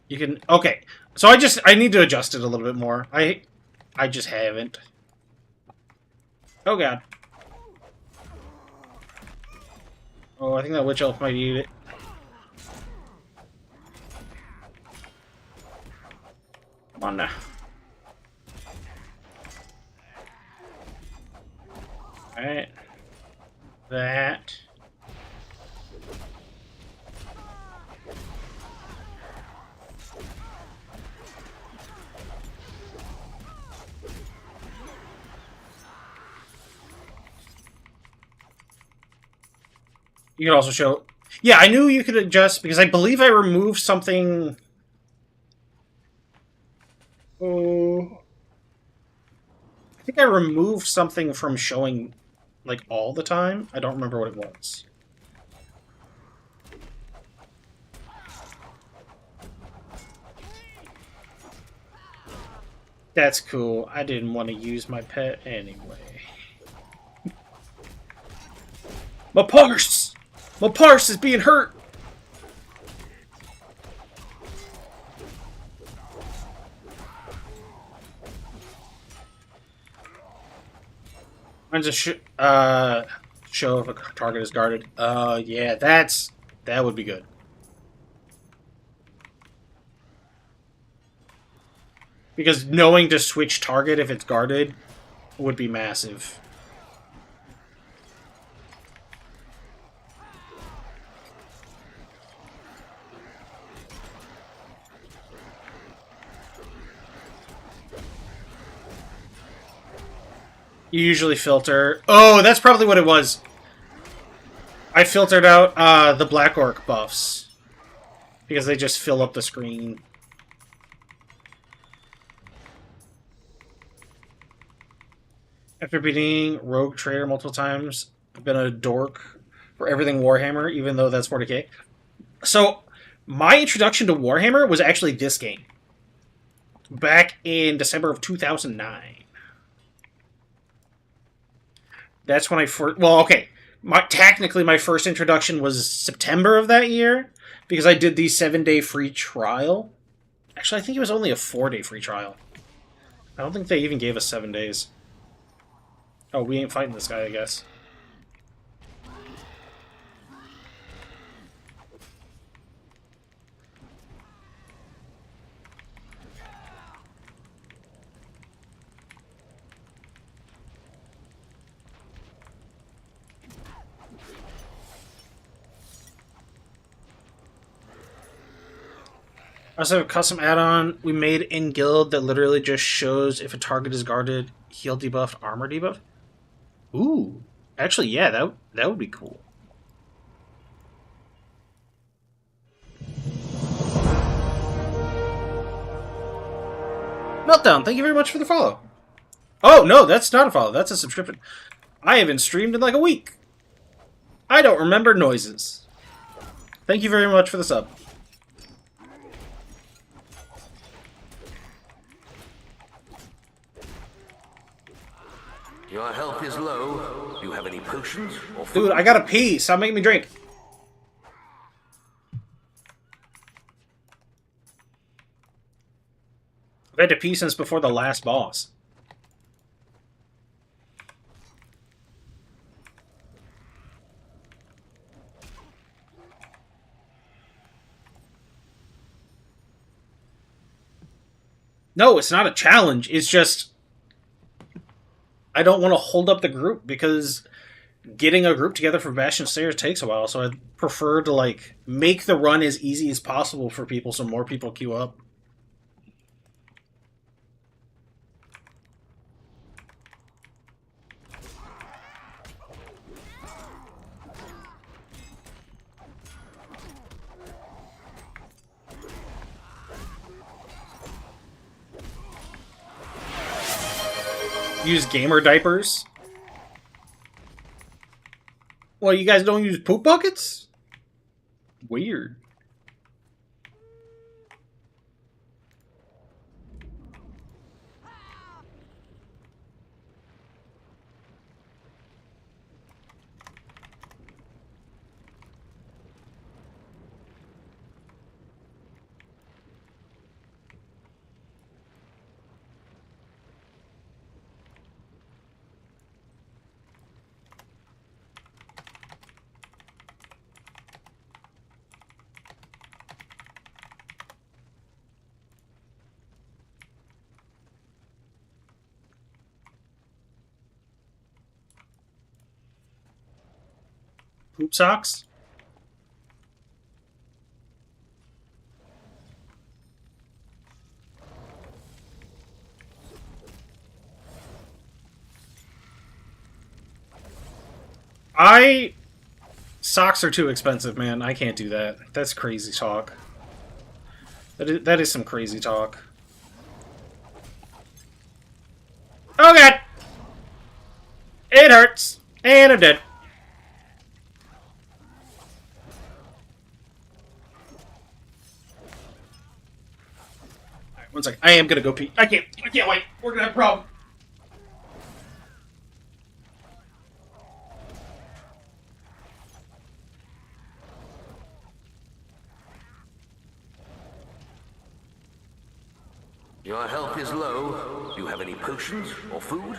You can... Okay, so I need to adjust it a little bit more. I just haven't. Oh god. Oh, I think that Witch Elf might eat it. Come on now. Alright. That. You could also show... Yeah, I knew you could adjust, because I believe I removed something... Oh... I think I removed something from showing, like, all the time. I don't remember what it was. That's cool. I didn't want to use my pet anyway. My parse! My parse is being hurt! Mine's a show if a target is guarded. Yeah, that would be good. Because knowing to switch target if it's guarded would be massive. You usually filter... Oh, that's probably what it was. I filtered out the Black Orc buffs. Because they just fill up the screen. After beating Rogue Trader multiple times, I've been a dork for everything Warhammer, even though that's 40k. So, my introduction to Warhammer was actually this game. Back in December of 2009. That's when I first... Well, okay. Technically, my first introduction was September of that year, because I did the 7-day free trial. Actually, I think it was only a 4-day free trial. I don't think they even gave us 7 days. Oh, we ain't fighting this guy, I guess. I also have a custom add-on we made in guild that literally just shows if a target is guarded, heal debuffed, armor debuff. Ooh, actually, yeah, that would be cool. Meltdown, thank you very much for the follow. Oh no, that's not a follow. That's a subscription. I haven't streamed in like a week. I don't remember noises. Thank you very much for the sub. Your health is low. Do you have any potions or food? Dude, I gotta pee. Stop making me drink. I've had to pee since before the last boss. No, it's not a challenge. It's just... I don't want to hold up the group because getting a group together for Bastion Stairs takes a while, so I'd prefer to, like, make the run as easy as possible for people so more people queue up. Use gamer diapers? Well, you guys don't use poop buckets? Weird. Poop socks? Socks are too expensive, man. I can't do that. That's crazy talk. That is some crazy talk. Oh god! It hurts! And I'm dead. One second. I am gonna go pee. I can't wait. We're gonna have a problem. Your health is low. Do you have any potions or food?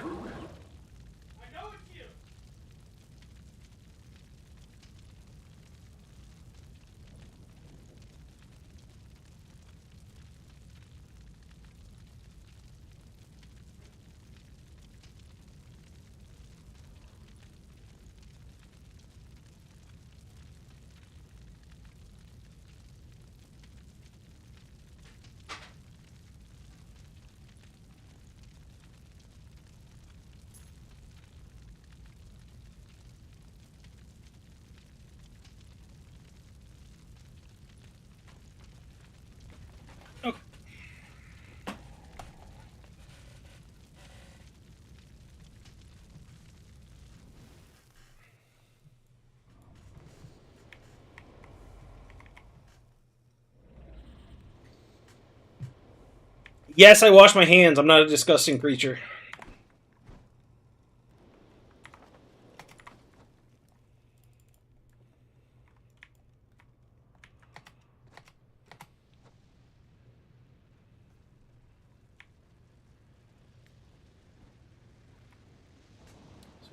Yes, I wash my hands. I'm not a disgusting creature.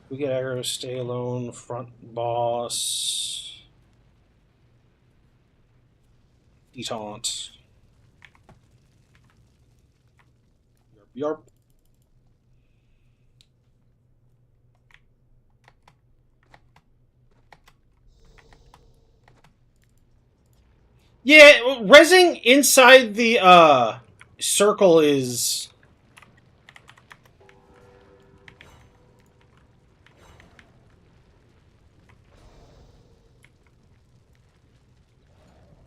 We get aggro, stay alone, front boss. Detaunt. Yarp. Yeah, rezzing inside the circle is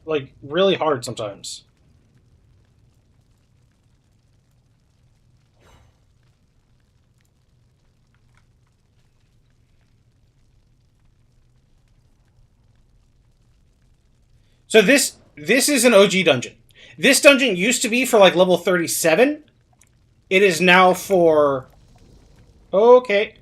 like really hard sometimes. So this is an OG dungeon. This dungeon used to be for like level 37. It is now for okay.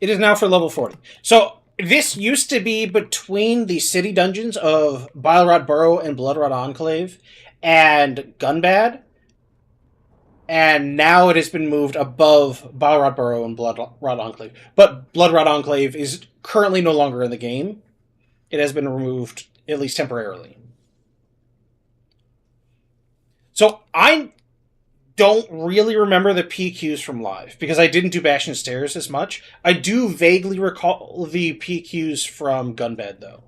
It is now for level 40. So this used to be between the city dungeons of Bilerod Burrow and Bloodrot Enclave and Gunbad. And now it has been moved above Bilerod Burrow and Bloodrot Enclave. But Bloodrot Enclave is currently no longer in the game. It has been removed, at least temporarily. So I don't really remember the PQs from live, because I didn't do Bastion Stairs as much. I do vaguely recall the PQs from Gunbad, though.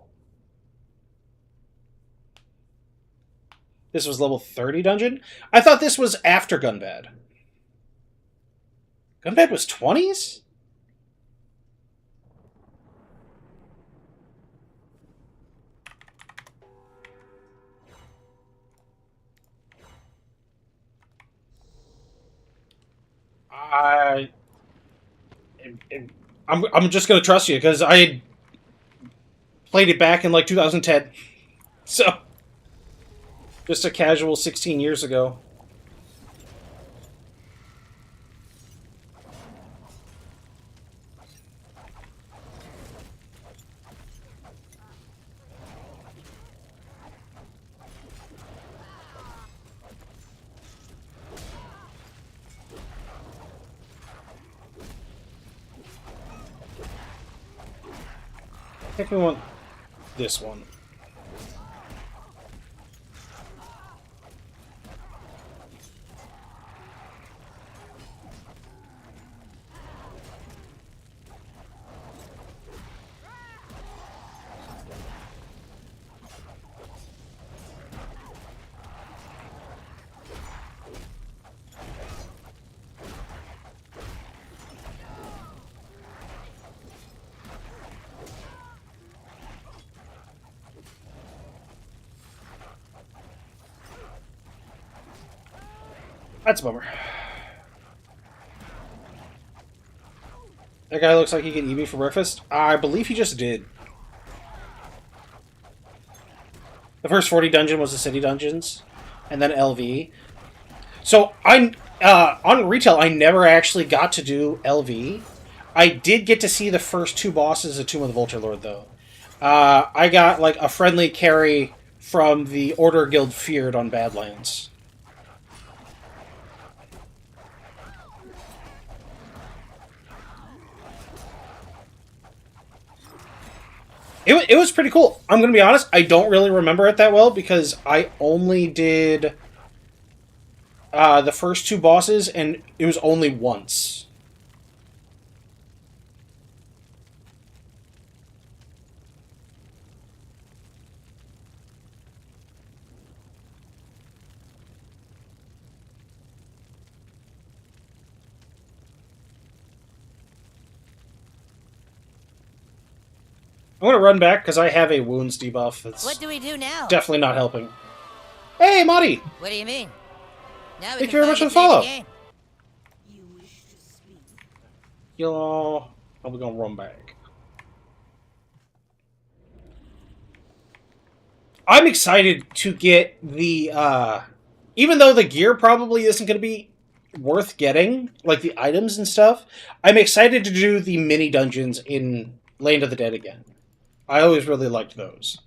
This was level 30 dungeon? I thought this was after Gunbad. Gunbad was 20s? I'm just going to trust you, because I played it back in like 2010. So, just a casual 16 years ago. I think we want this one. That's a bummer. That guy looks like he can eat me for breakfast. I believe he just did. The first 40 dungeon was the city dungeons, and then LV. So on retail, I never actually got to do LV. I did get to see the first 2 bosses of Tomb of the Vulture Lord, though. I got like a friendly carry from the Order Guild Feared on Badlands. It was pretty cool. I'm going to be honest, I don't really remember it that well because I only did the first 2 bosses, and it was only once. I'm going to run back because I have a wounds debuff that's What do we do now? definitely not helping. Hey, Marty! What do you mean? Now we Thank can you very much for finally the play follow. game. You wish to speak. Yo, I'm going to run back. I'm excited to get the, even though the gear probably isn't going to be worth getting, like the items and stuff, I'm excited to do the mini dungeons in Land of the Dead again. I always really liked those.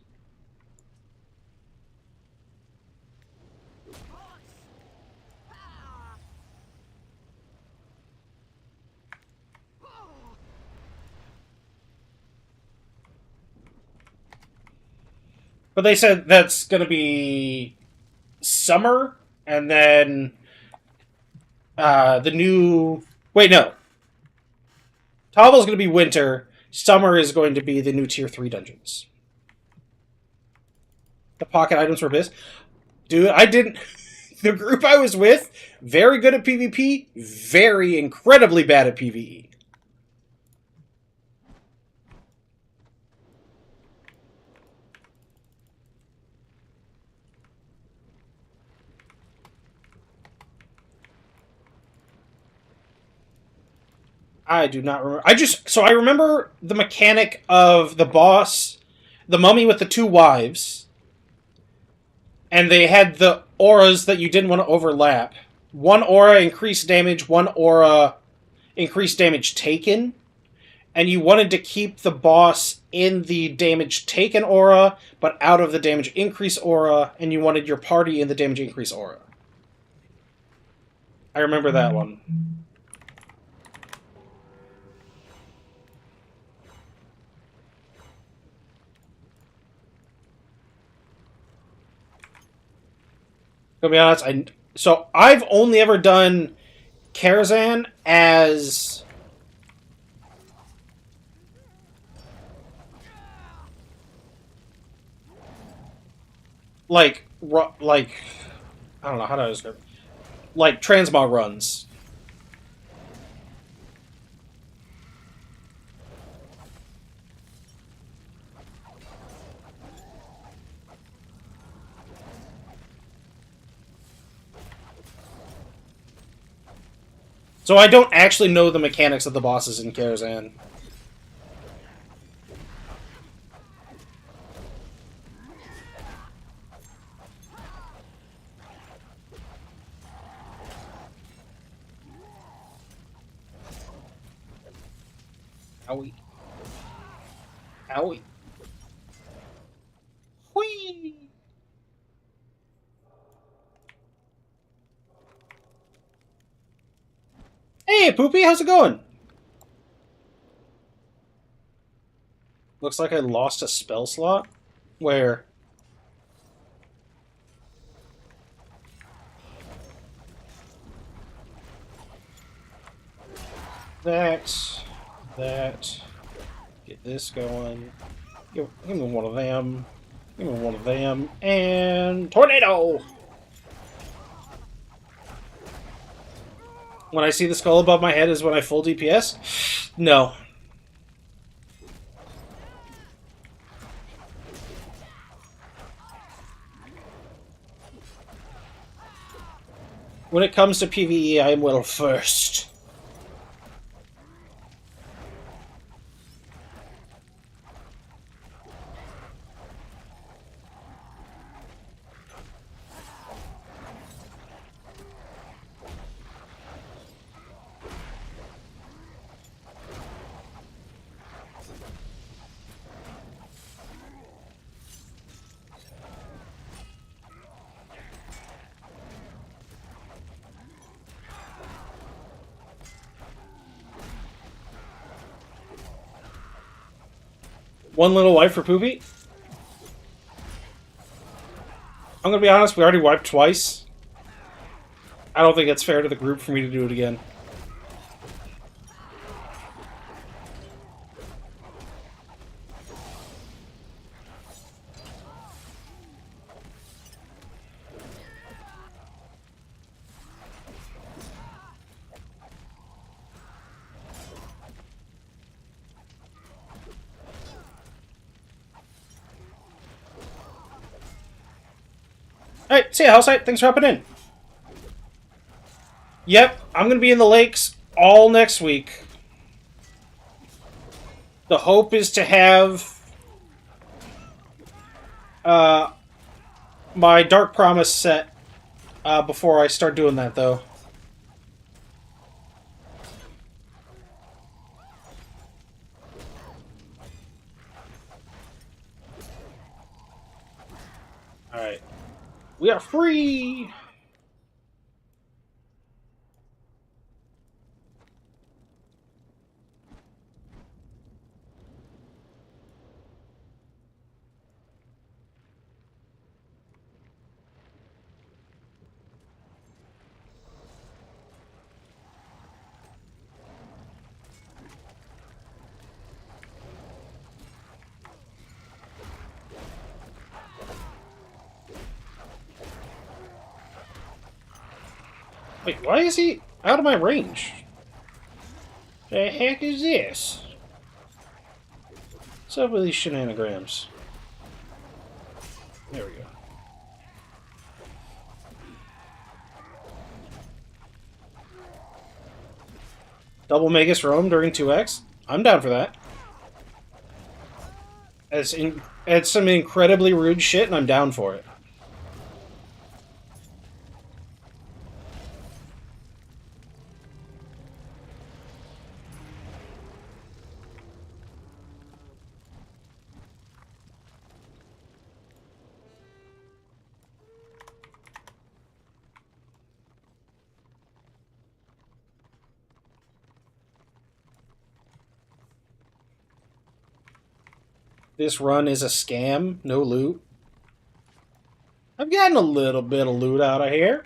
But they said that's going to be summer, and then the new... Wait, no. Toggle's going to be winter. Summer is going to be the new Tier 3 dungeons. The pocket items were this. Dude, I didn't... The group I was with, very good at PvP, very incredibly bad at PvE. I do not remember. I remember the mechanic of the boss, the mummy with the 2 wives, and they had the auras that you didn't want to overlap. 1 aura increased damage, 1 aura increased damage taken, and you wanted to keep the boss in the damage taken aura, but out of the damage increase aura, and you wanted your party in the damage increase aura. I remember that one. To be honest, so I've only ever done Karazhan as like I don't know how to describe it. Like transmog runs. So I don't actually know the mechanics of the bosses in Karazhan. Owie. Owie. Whee! Hey, Poopy, how's it going? Looks like I lost a spell slot. Where? That. Get this going. Give me one of them. Give me one of them. And... Tornado! When I see the skull above my head is when I full DPS? No. When it comes to PvE, I am well first. One little wipe for Poopy. I'm gonna be honest, we already wiped twice. I don't think it's fair to the group for me to do it again. Alright, see ya, Hellsite. Thanks for hopping in. Yep, I'm going to be in the lakes all next week. The hope is to have my Dark Promise set before I start doing that, though. Alright. We are free! Wait, why is he out of my range? The heck is this? What's up with these shenanigans? There we go. Double Magus Roam during 2x? I'm down for that. It's some incredibly rude shit, and I'm down for it. This run is a scam. No loot. I've gotten a little bit of loot out of here.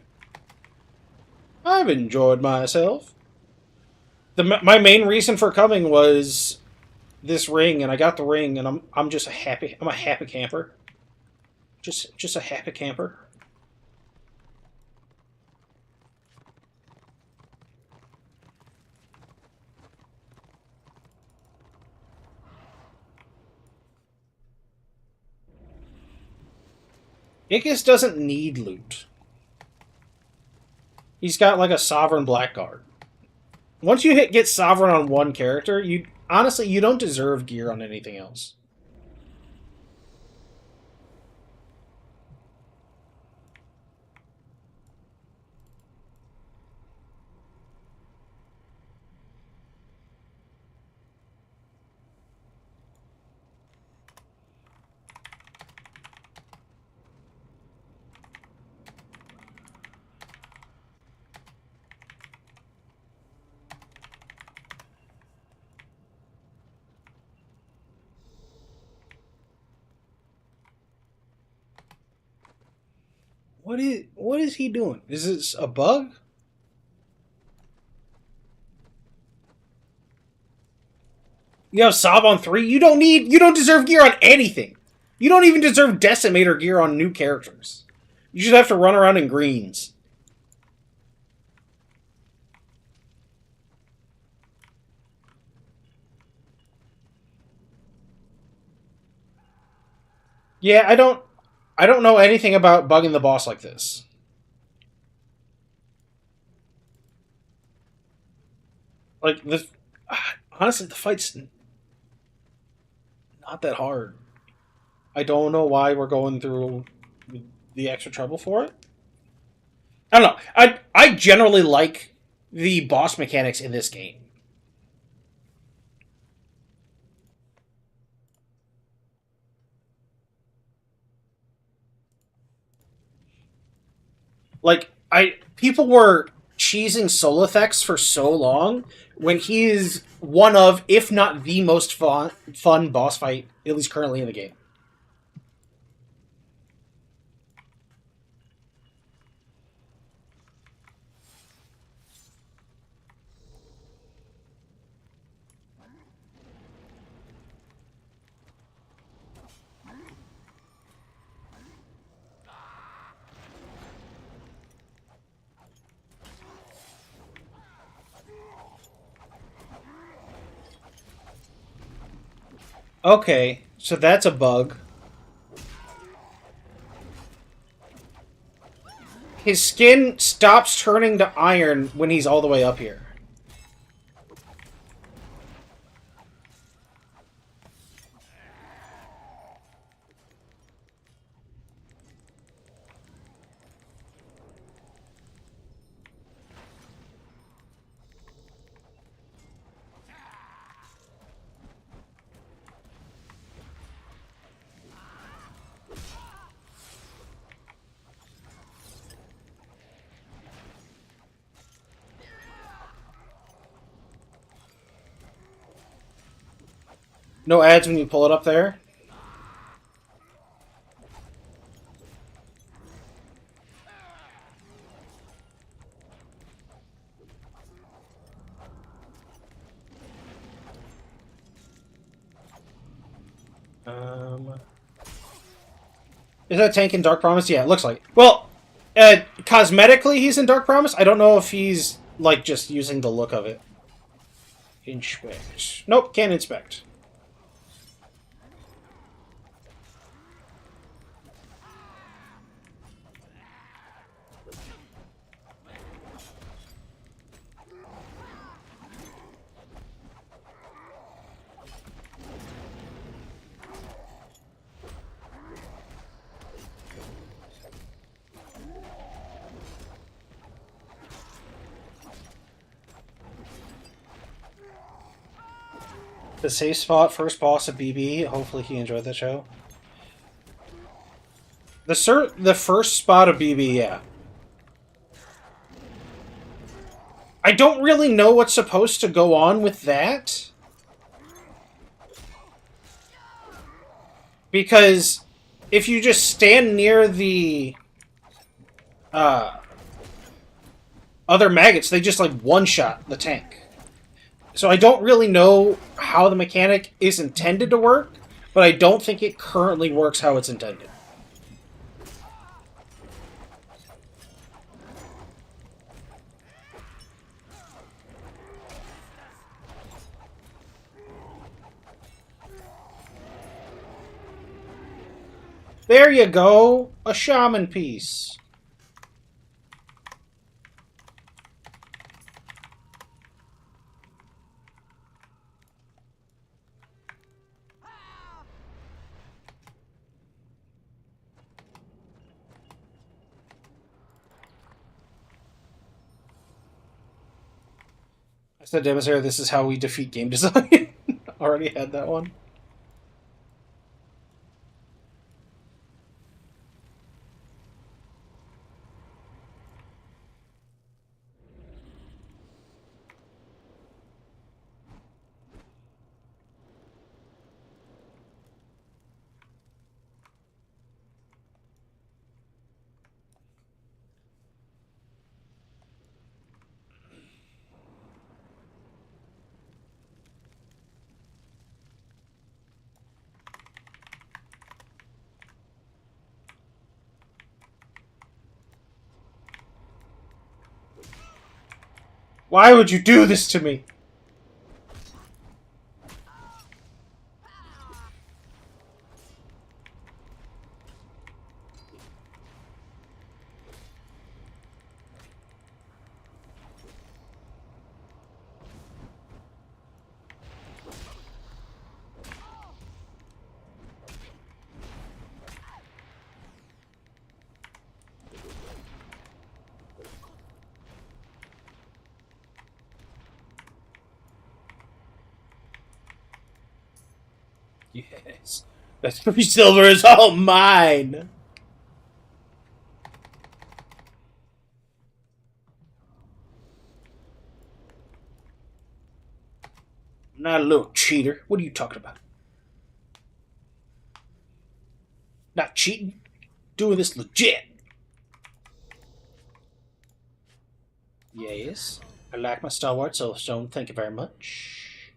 I've enjoyed myself. My main reason for coming was this ring, and I got the ring, and I'm just a happy camper. Just a happy camper. Ickis doesn't need loot. He's got like a Sovereign Blackguard. Once you get Sovereign on one character, honestly, you don't deserve gear on anything else. What is he doing? Is this a bug? You have Sob on 3? You don't deserve gear on anything. You don't even deserve Decimator gear on new characters. You should have to run around in greens. Yeah, I don't know anything about bugging the boss like this. Like, honestly, the fight's not that hard. I don't know why we're going through the extra trouble for it. I don't know. I generally like the boss mechanics in this game. Like, people were cheesing Solitheks for so long when he is one of, if not the most fun boss fight, at least currently in the game. Okay, so that's a bug. His skin stops turning to iron when he's all the way up here. No ads when you pull it up there? Is that tank in Dark Promise? Yeah, it looks like it. Well, cosmetically he's in Dark Promise. I don't know if he's, like, just using the look of it. Inspect. Nope, can't inspect. The safe spot, first boss of BB. Hopefully he enjoyed the show. The first spot of BB, yeah. I don't really know what's supposed to go on with that. Because if you just stand near the other maggots, they just like one-shot the tank. So I don't really know how the mechanic is intended to work, but I don't think it currently works how it's intended. There you go! A shaman piece. I said, Demonstrator, this is how we defeat game design. Already had that one. Why would you do this to me? Yes. That 3 silver is all mine! Not a little cheater. What are you talking about? Not cheating. Doing this legit. Yes. I like my Star Wars Soulstone. Thank you very much.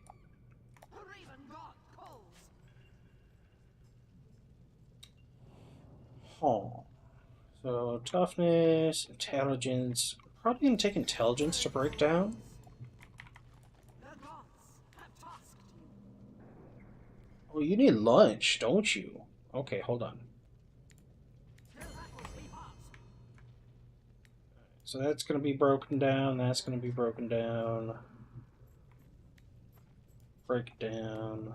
Huh. So, toughness, intelligence. Probably gonna take intelligence to break down. Oh, you need lunch, don't you? Okay, hold on. So that's gonna be broken down, that's gonna be broken down. Break down.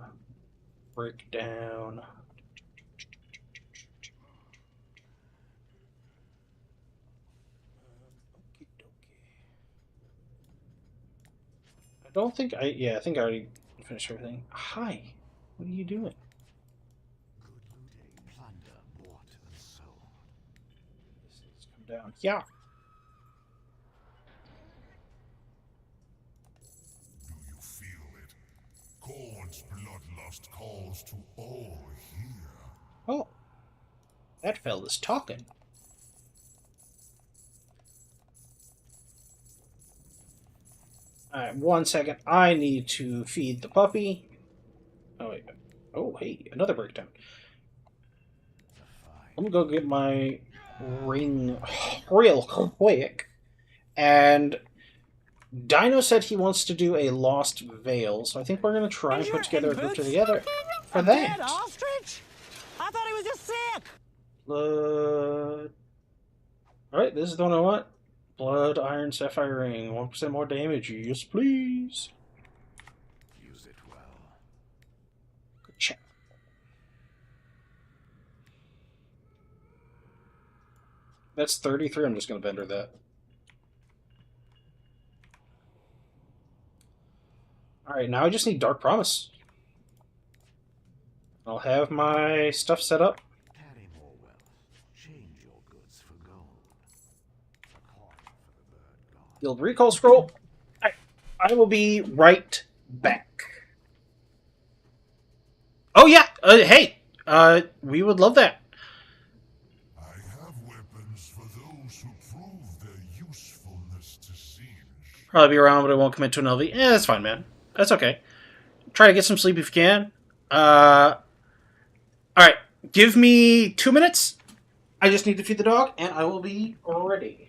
Break down. I don't think I think I already finished everything. Hi. What are you doing? Good looting, plunder, bought and sold. This needs to come down. Yeah. Do you feel it? Khorne's bloodlust calls to all here. Oh. That fella's talking. Alright, 1 second. I need to feed the puppy. Oh, wait. Oh, hey, another breakdown. I'm gonna go get my ring real quick. And Dino said he wants to do a Lost Veil, so I think we're gonna try and put together a group together for that. Ostrich? I thought he was just sick. Blood. Alright, this is the one I want. Blood, iron, sapphire ring. 1% more damage. Yes, please. Use it well. Good check. That's 33. I'm just going to vendor that. Alright, now I just need Dark Promise. I'll have my stuff set up. Carry more wealth. Change your goods for gold. A coin for the bird god. Guild Recall Scroll. I will be right back. Oh, yeah. Hey. We would love that. I have weapons for those who prove their usefulness to Singe. Probably be around, but I won't commit to an LV. Yeah, that's fine, man. That's okay. Try to get some sleep if you can. Alright. Give me 2 minutes. I just need to feed the dog, and I will be ready.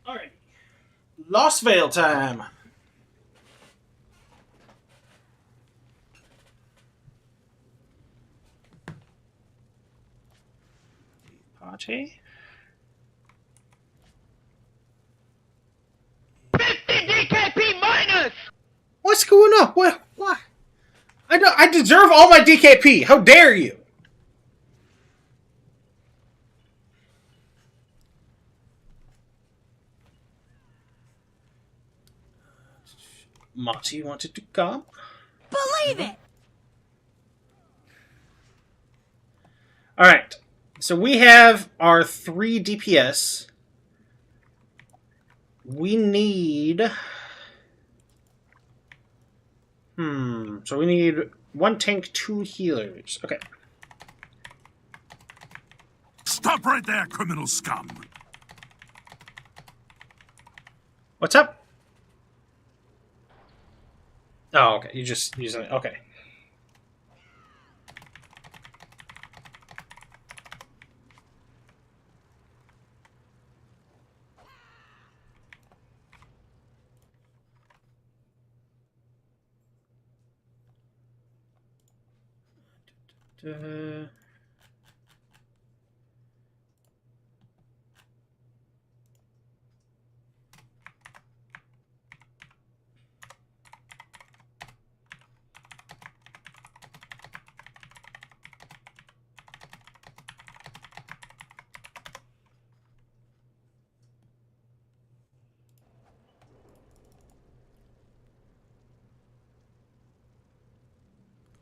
Alright. Lost Veil time. Party. 50 DKP minus! What's going on? What? I deserve all my DKP. How dare you? Monty wanted to come. Believe it! Alright. So we have our 3 DPS. We need... So we need 1 tank, 2 healers. Okay. Stop right there, criminal scum! What's up? Oh, okay. You just using it. Okay.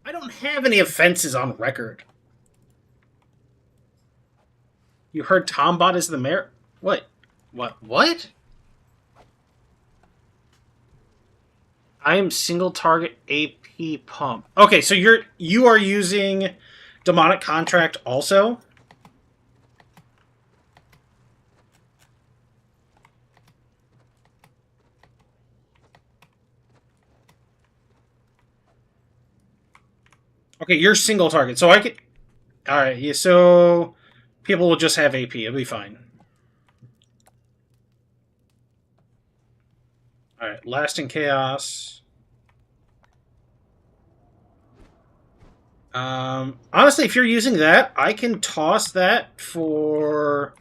I don't have any offenses on record. You heard Tombot is the mayor? What? What? I am single target AP pump. Okay, so you are using demonic contract also? Okay, you're single target, so I could... Alright, yeah, so... People will just have AP, it'll be fine. Alright, Lasting Chaos. Honestly, if you're using that, I can toss that for...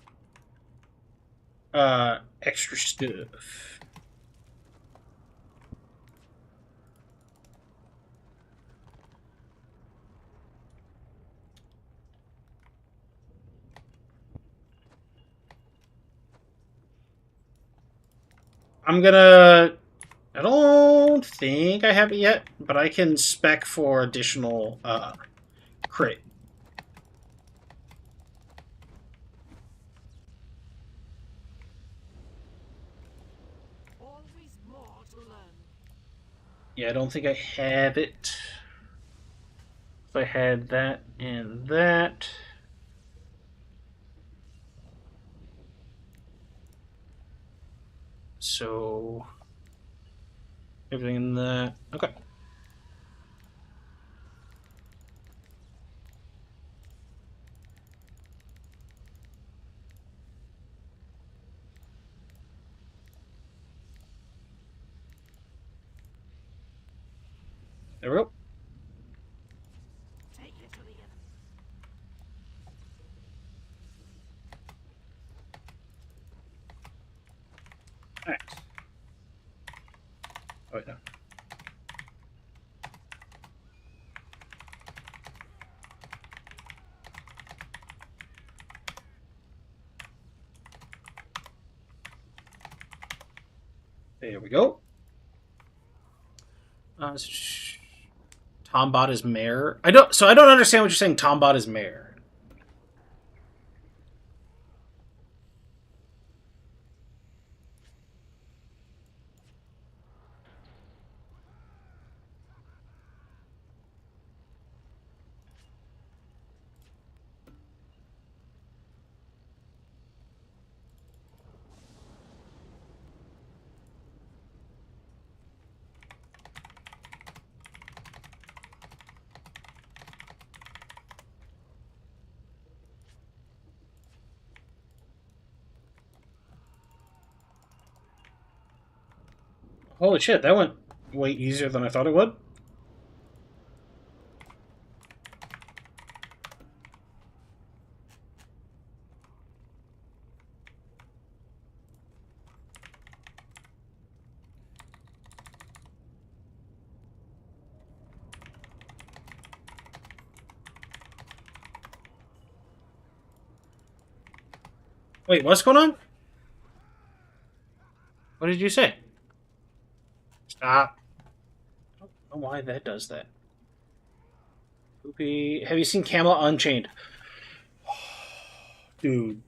extra stuff. I'm gonna... I don't think I have it yet, but I can spec for additional, crit. Always more to learn. Yeah, I don't think I have it. If I had that and that... So... Everything in that... Okay. There we go. Take it to the enemy. Alright. Oh, wait, no. There we go. Tombot is mayor. I don't understand what you're saying. Tombot is mayor. Holy shit, that went way easier than I thought it would. Wait, what's going on? What did you say? Stop. don't know why that does that. Poopy. Have you seen Camelot Unchained? Dude.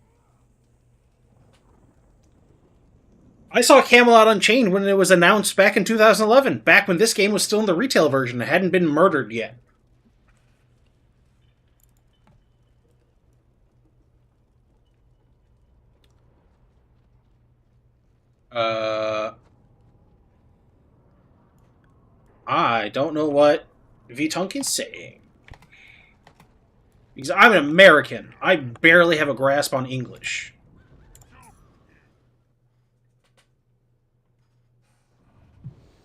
I saw Camelot Unchained when it was announced back in 2011, back when this game was still in the retail version. It hadn't been murdered yet. I don't know what V-Tunk is saying. Because I'm an American. I barely have a grasp on English.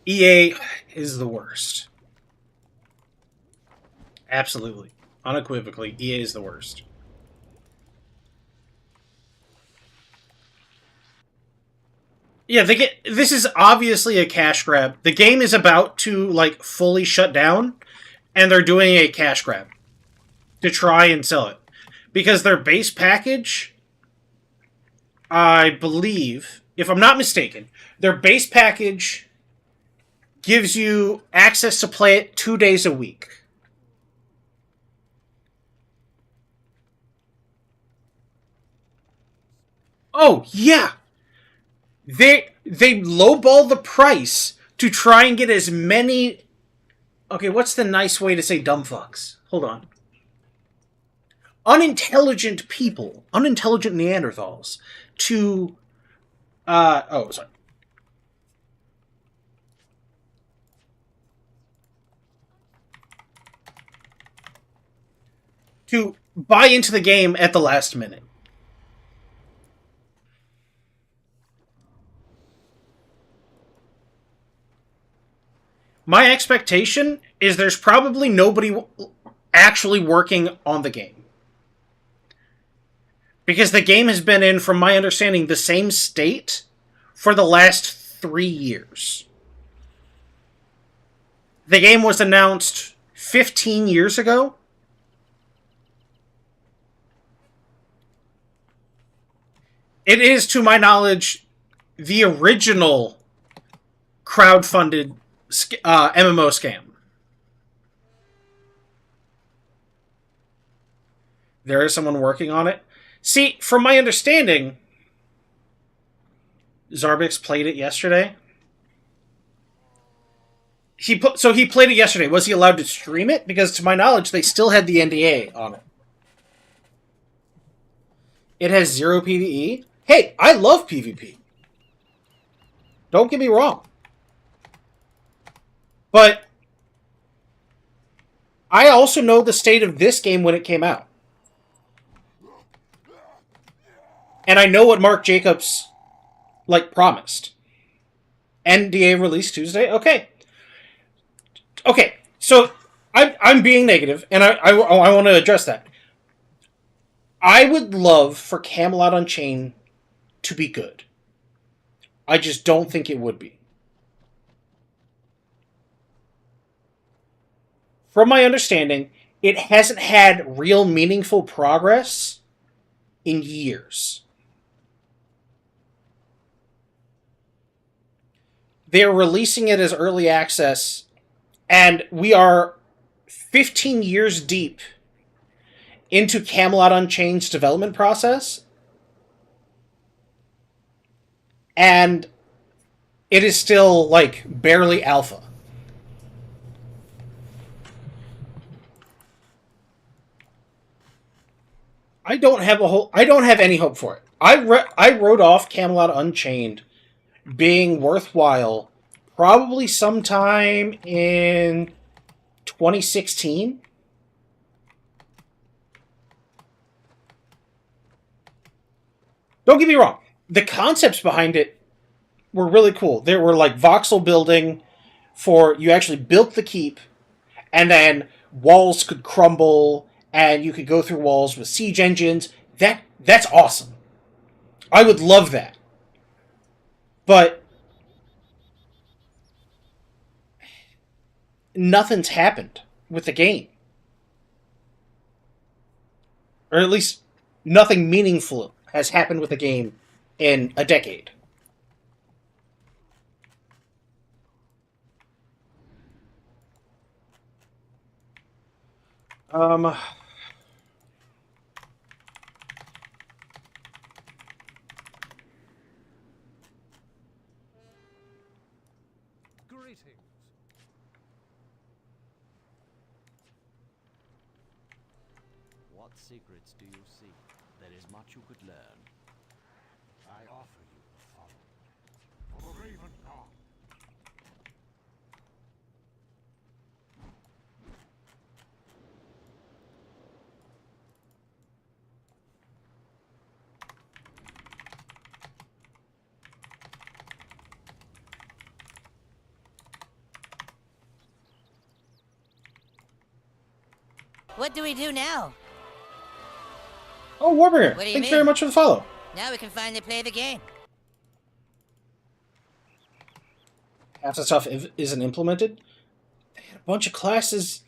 EA is the worst. Absolutely. Unequivocally, EA is the worst. Yeah, this is obviously a cash grab. The game is about to, like, fully shut down, and they're doing a cash grab to try and sell it. Because their base package, I believe, if I'm not mistaken, their base package gives you access to play it 2 days a week. Oh, yeah! They lowball the price to try and get as many... Okay, what's the nice way to say dumb fucks? Hold on. Unintelligent people, unintelligent Neanderthals, to... oh, sorry. To buy into the game at the last minute. My expectation is there's probably nobody actually working on the game. Because the game has been in, from my understanding, the same state for the last 3 years. The game was announced 15 years ago. It is, to my knowledge, the original crowdfunded MMO scam. There is someone working on it. See, from my understanding, Zarbix played it yesterday. He played it yesterday. Was he allowed to stream it? Because to my knowledge, they still had the NDA on it. It has 0 PvE. Hey, I love PvP. Don't get me wrong. But I also know the state of this game when it came out. And I know what Mark Jacobs, like, promised. NDA release Tuesday? Okay. Okay, so I'm being negative, and I want to address that. I would love for Camelot Unchained to be good. I just don't think it would be. From my understanding, it hasn't had real meaningful progress in years. They're releasing it as early access, and we are 15 years deep into Camelot Unchained's development process, and it is still, like, barely alpha. I don't have any hope for it. I wrote off Camelot Unchained being worthwhile probably sometime in 2016. Don't get me wrong. The concepts behind it were really cool. There were, like, voxel building for... You actually built the keep, and then walls could crumble, and you could go through walls with siege engines. That's awesome. I would love that. But nothing's happened with the game. Or at least nothing meaningful has happened with the game in a decade. Um, Greetings. What secrets do you seek? There is much you could learn. I offer you the following. For the Raven God. What do we do now? oh, Warbringer, What do you thanks mean? very much for the follow. Now we can finally play the game. Half the stuff isn't implemented. They had a bunch of classes.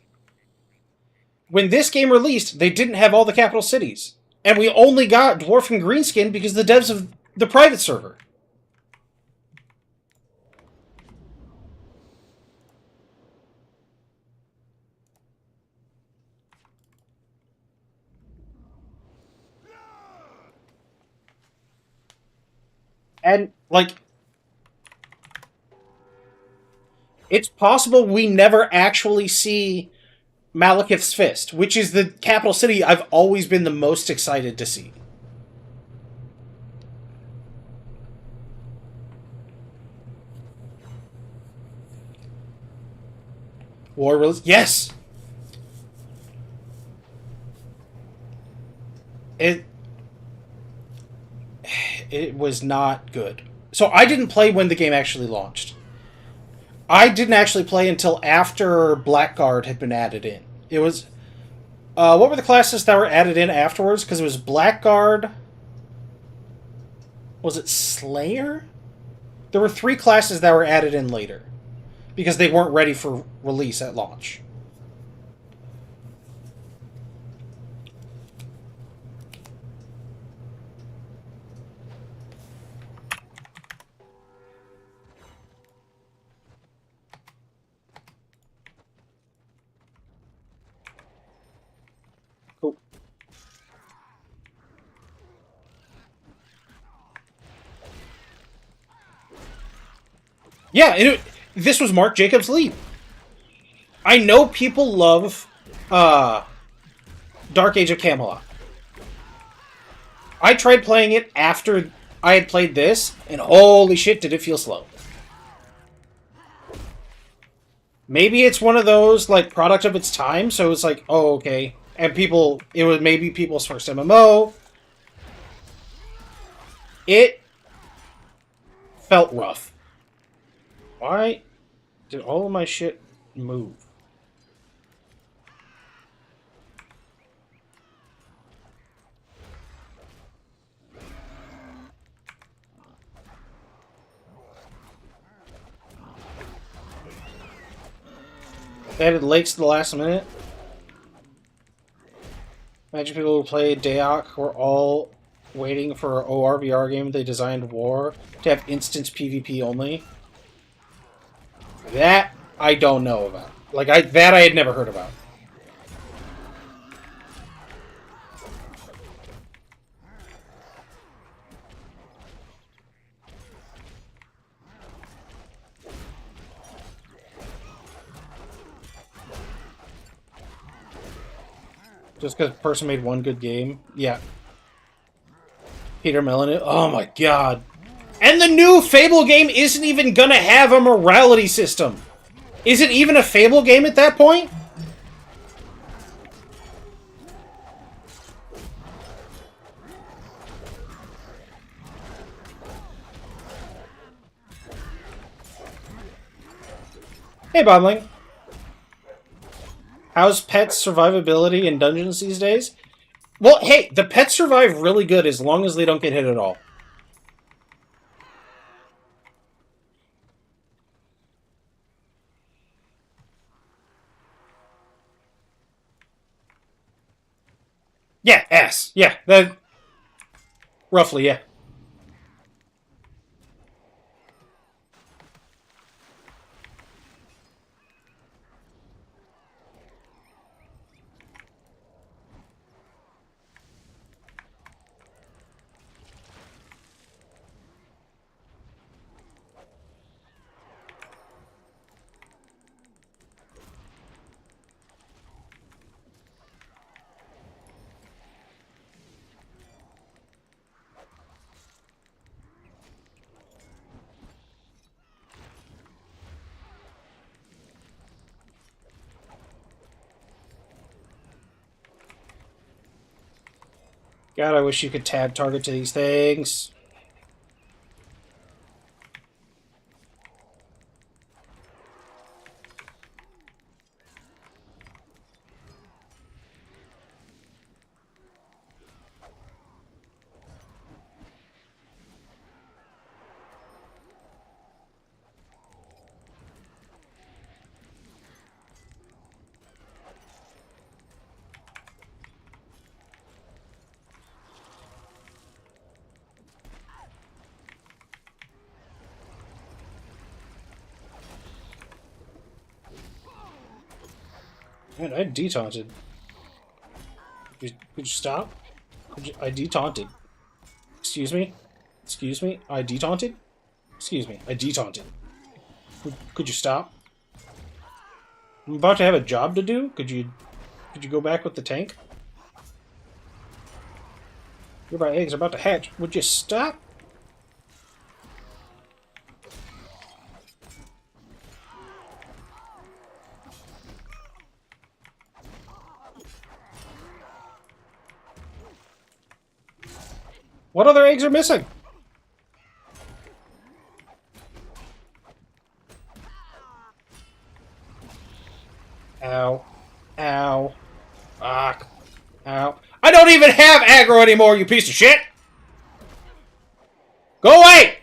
When this game released, they didn't have all the capital cities. And we only got Dwarf and Greenskin because the devs of the private server. And, like, it's possible we never actually see Malekith's Fist, which is the capital city I've always been the most excited to see. War release? Yes! It was not good. So I didn't play when the game actually launched. I didn't actually play until after Blackguard had been added in. It was... what were the classes that were added in afterwards? Because it was Blackguard... Was it Slayer? There were 3 classes that were added in later. Because they weren't ready for release at launch. Cool. Yeah, this was Mark Jacobs' lead. I know people love Dark Age of Camelot. I tried playing it after I had played this, and holy shit, did it feel slow. Maybe it's one of those, like, product of its time, so it's like, oh, okay. And it was maybe people's first MMO. It felt rough. Why did all of my shit move? They added lakes to the last minute. Imagine people who played Daok were all waiting for an ORVR game they designed War to have instance PvP only. That I don't know about. Like, that I had never heard about. Just because a person made one good game? Yeah. Peter Melanie. Oh my god. And the new Fable game isn't even gonna have a morality system. Is it even a Fable game at that point? Hey, Bodling. How's pets survivability in dungeons these days? Well, hey, the pets survive really good as long as they don't get hit at all. Yeah, S. Yeah, that... Roughly, yeah. God, I wish you could tab target to these things. Man, I detaunted. Could you stop? I detaunted. Excuse me? Excuse me? I detaunted? Excuse me, I detaunted. Could you stop? I'm about to have a job to do. Could you go back with the tank? My eggs are about to hatch. Would you stop? What other eggs are missing? Ow. Ow. Fuck. Ow. I don't even have aggro anymore, you piece of shit! Go away!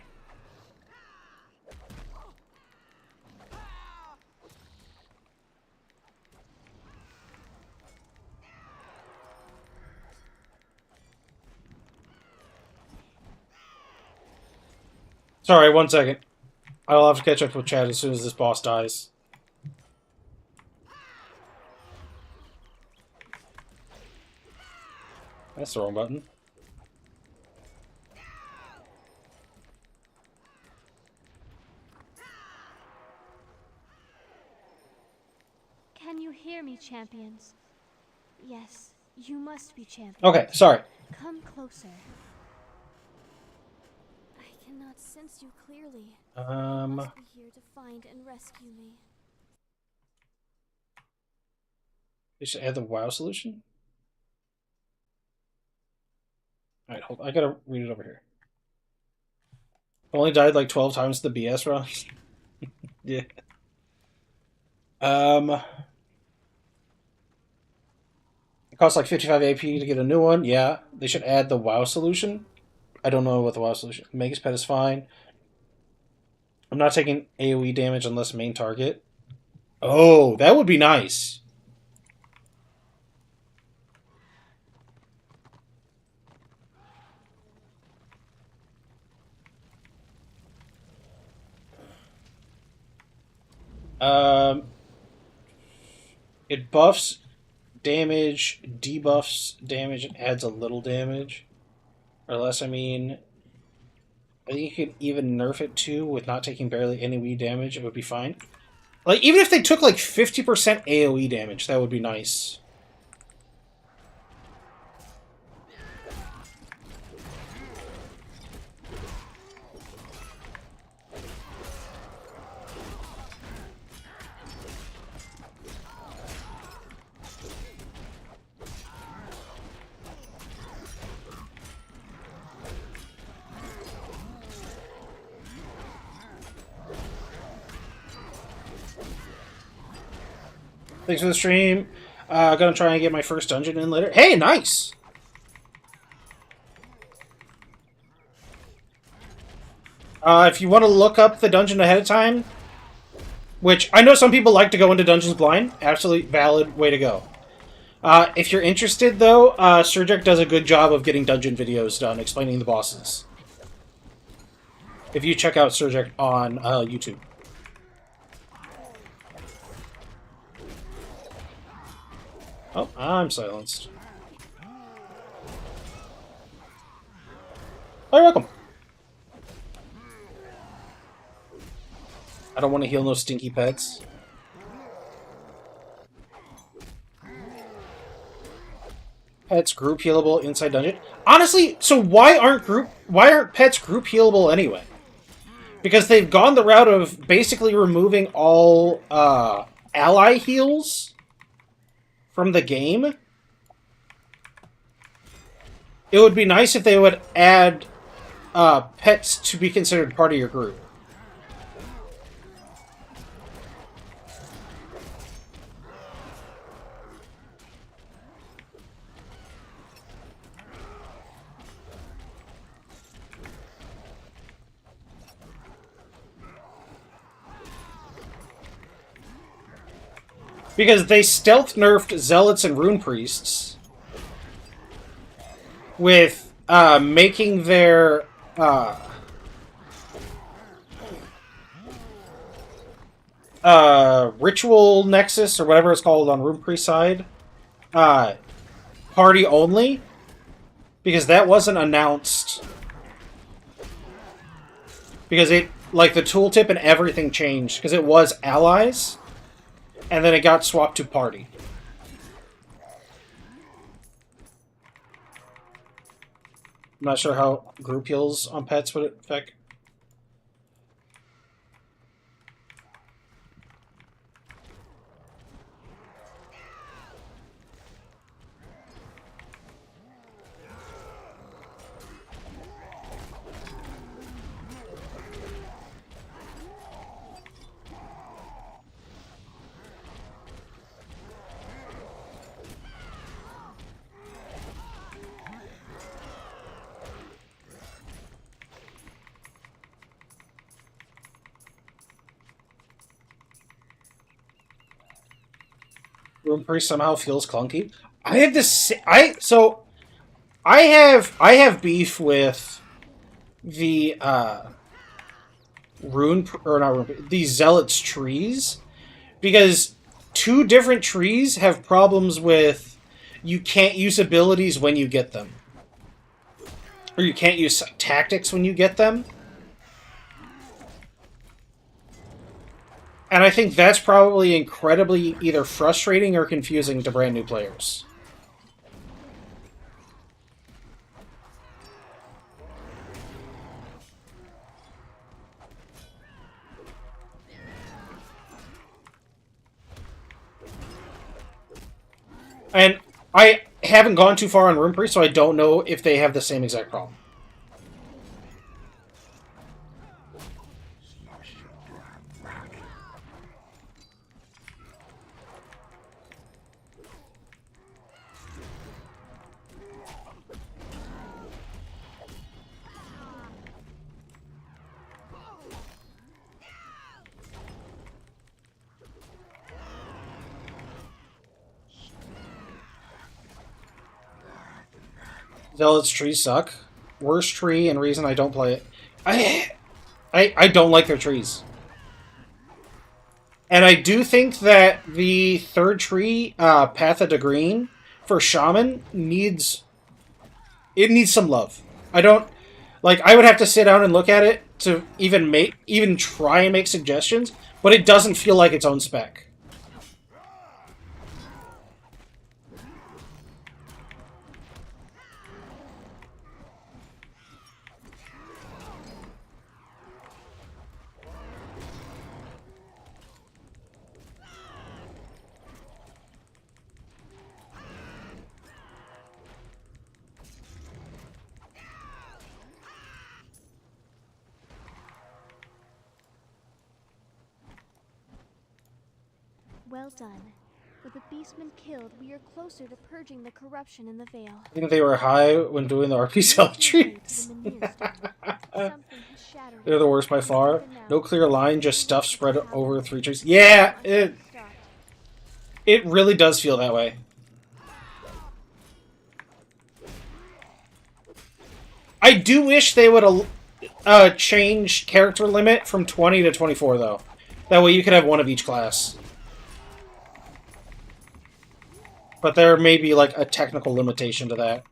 Sorry, 1 second. I'll have to catch up with Chad as soon as this boss dies. That's the wrong button. Can you hear me, champions? Yes, you must be champions. Okay, sorry. Come closer. I cannot sense you clearly. You must be here to find and rescue me. They should add the WoW solution? Alright, hold on. I gotta read it over here. Only died like 12 times the BS run. Yeah. It costs like 55 AP to get a new one. Yeah. They should add the WoW solution. I don't know what the WoW solution. Magus Pet is fine. I'm not taking AoE damage unless main target. Oh, that would be nice. It buffs damage, debuffs damage, and adds a little damage. Or less, I mean... I think you could even nerf it too with not taking barely any AoE damage. It would be fine. Like, even if they took like 50% AoE damage, that would be nice. Thanks for the stream. Gonna try and get my first dungeon in later. Hey, nice! If you want to look up the dungeon ahead of time, which I know some people like to go into dungeons blind, absolutely valid way to go. If you're interested, though, Surjek does a good job of getting dungeon videos done, explaining the bosses. If you check out Surjek on YouTube. Oh, I'm silenced. Oh, you're welcome. I don't want to heal no stinky pets. Pets group healable inside dungeon. Honestly, so why aren't pets group healable anyway? Because they've gone the route of basically removing all ally heals from the game. it would be nice if they would add pets to be considered part of your group. Because they stealth nerfed zealots and rune priests with making their ritual nexus or whatever it's called on rune priest side party only, because that wasn't announced. Because it, like, the tooltip and everything changed because it was allies. And then it got swapped to party. I'm not sure how group heals on pets would affect. Rune Priest somehow feels clunky. I have this. I have beef with the the Zealots trees, because two different trees have problems with you can't use abilities when you get them, or you can't use tactics when you get them. And I think that's probably incredibly either frustrating or confusing to brand new players. And I haven't gone too far on Rune Priest, so I don't know if they have the same exact problem. Zealot's trees suck. Worst tree and reason I don't play it. I don't like their trees. And I do think that the third tree, Path of the Green, for Shaman, needs some love. I don't... Like, I would have to sit down and look at it to even try and make suggestions, but it doesn't feel like its own spec. Well done. With the beastmen killed, we are closer to purging the corruption in the Vale. I think they were high when doing the RP trees. They're the worst by far. No clear line, just stuff spread over 3 trees. Yeah, it really does feel that way. I do wish they would change character limit from 20 to 24, though. That way you could have one of each class. But there may be, like, a technical limitation to that.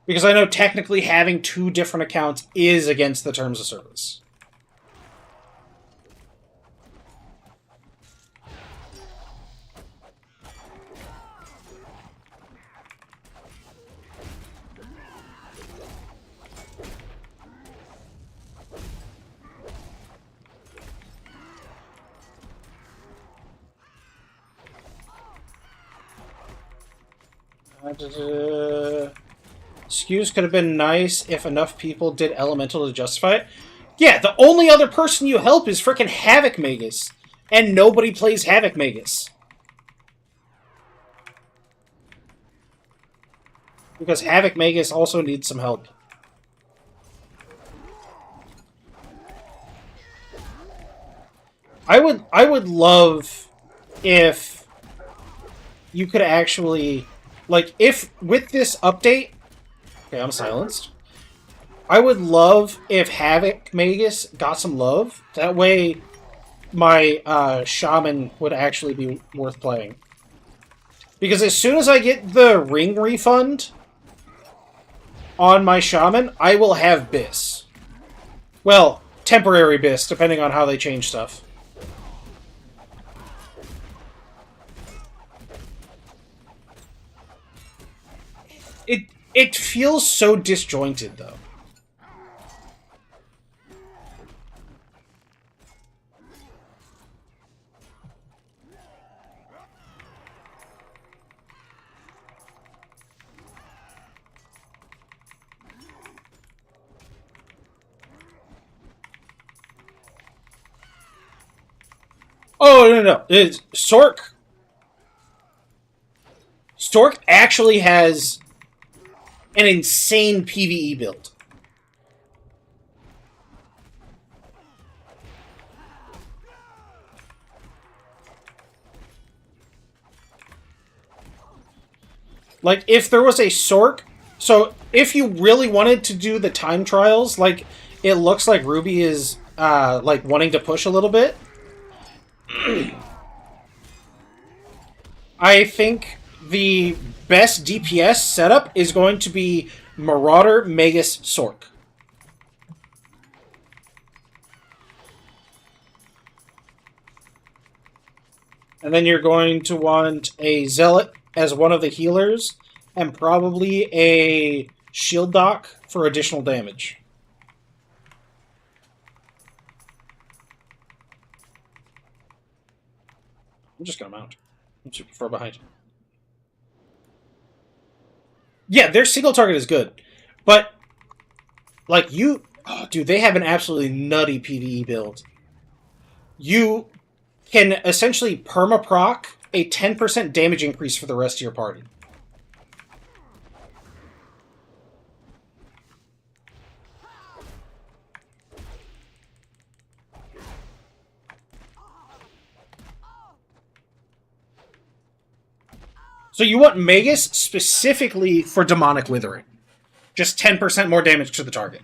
Because I know technically having 2 different accounts is against the terms of service. Skews could have been nice if enough people did elemental to justify it. Yeah, the only other person you help is frickin' Havoc Magus. And nobody plays Havoc Magus. Because Havoc Magus also needs some help. I would love if you could actually, like, if with this update, okay, I'm silenced. I would love if Havoc Magus got some love. That way, my Shaman would actually be worth playing. Because as soon as I get the ring refund on my Shaman, I will have Biss. Well, temporary Biss, depending on how they change stuff. It feels so disjointed, though. Oh, no. It's Stork. Stork actually has an insane PvE build. Like, if there was a Sork... So, if you really wanted to do the time trials, like, it looks like Ruby is, like, wanting to push a little bit. I think the best DPS setup is going to be Marauder, Magus, Sork. And then you're going to want a Zealot as one of the healers, and probably a Shield Doc for additional damage. I'm just gonna mount. I'm super far behind. Yeah, their single target is good. But, like, you... Oh, dude, they have an absolutely nutty PvE build. You can essentially perma-proc a 10% damage increase for the rest of your party. So you want Magus specifically for Demonic Withering. Just 10% more damage to the target.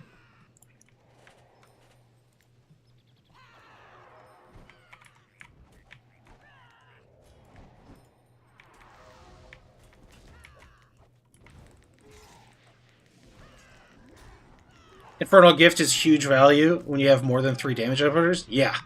Infernal Gift is huge value when you have more than 3 damage outputters? Yeah.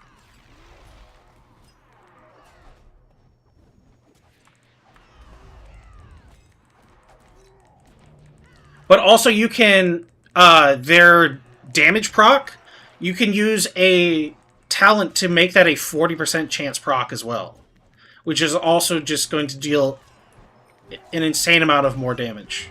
But also you can, their damage proc, you can use a talent to make that a 40% chance proc as well. Which is also just going to deal an insane amount of more damage.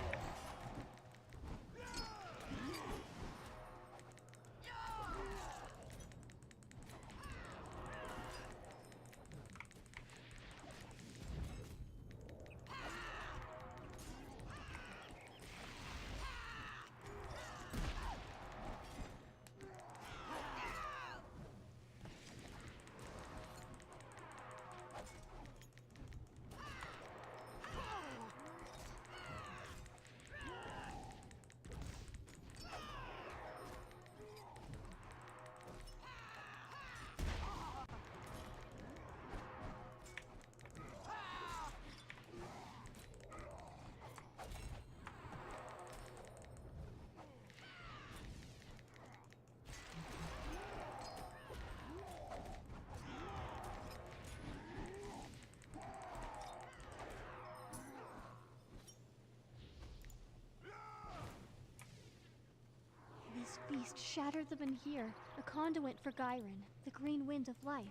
This beast shattered the Menhir, a conduit for Gyron, the green wind of life.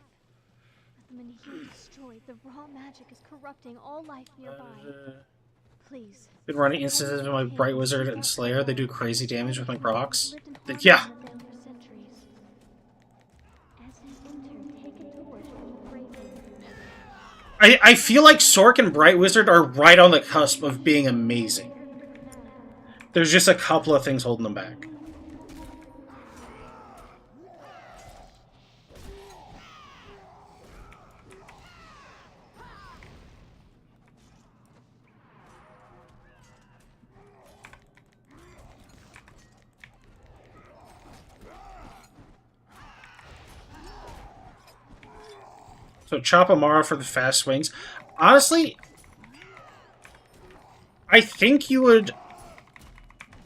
But the Menhir destroyed, the raw magic is corrupting all life nearby. Please. Been running instances with my Bright Wizard and Slayer. They do crazy damage with my procs. Lived in harmony Yeah. in the Vale for centuries. As they enter, take a torch from the brazier. I feel like Sork and Bright Wizard are right on the cusp of being amazing. There's just a couple of things holding them back. So chop Amara for the fast swings. Honestly, I think you would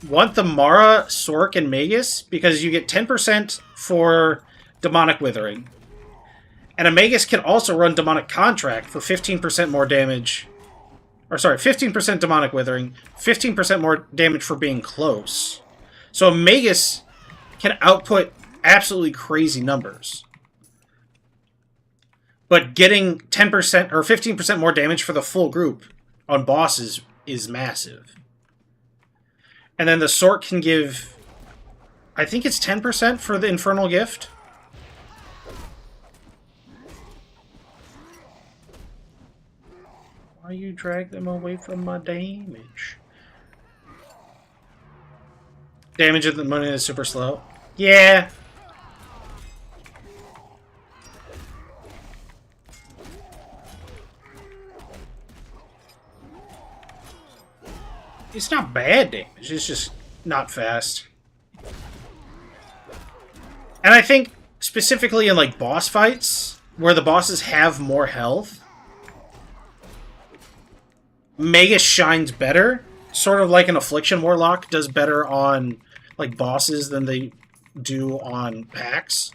want the Mara, Sork, and Magus because you get 10% for Demonic Withering. And a Magus can also run Demonic Contract for 15% more damage. Or sorry, 15% Demonic Withering, 15% more damage for being close. So a Magus can output absolutely crazy numbers. But getting 10% or 15% more damage for the full group on bosses is massive. And then the Sork can give, I think it's 10% for the Infernal Gift. Why you drag them away from my damage? Damage at the money is super slow. Yeah. It's not bad damage, it's just not fast. And I think, specifically in like boss fights, where the bosses have more health, Magus shines better. Sort of like an Affliction Warlock does better on like bosses than they do on packs.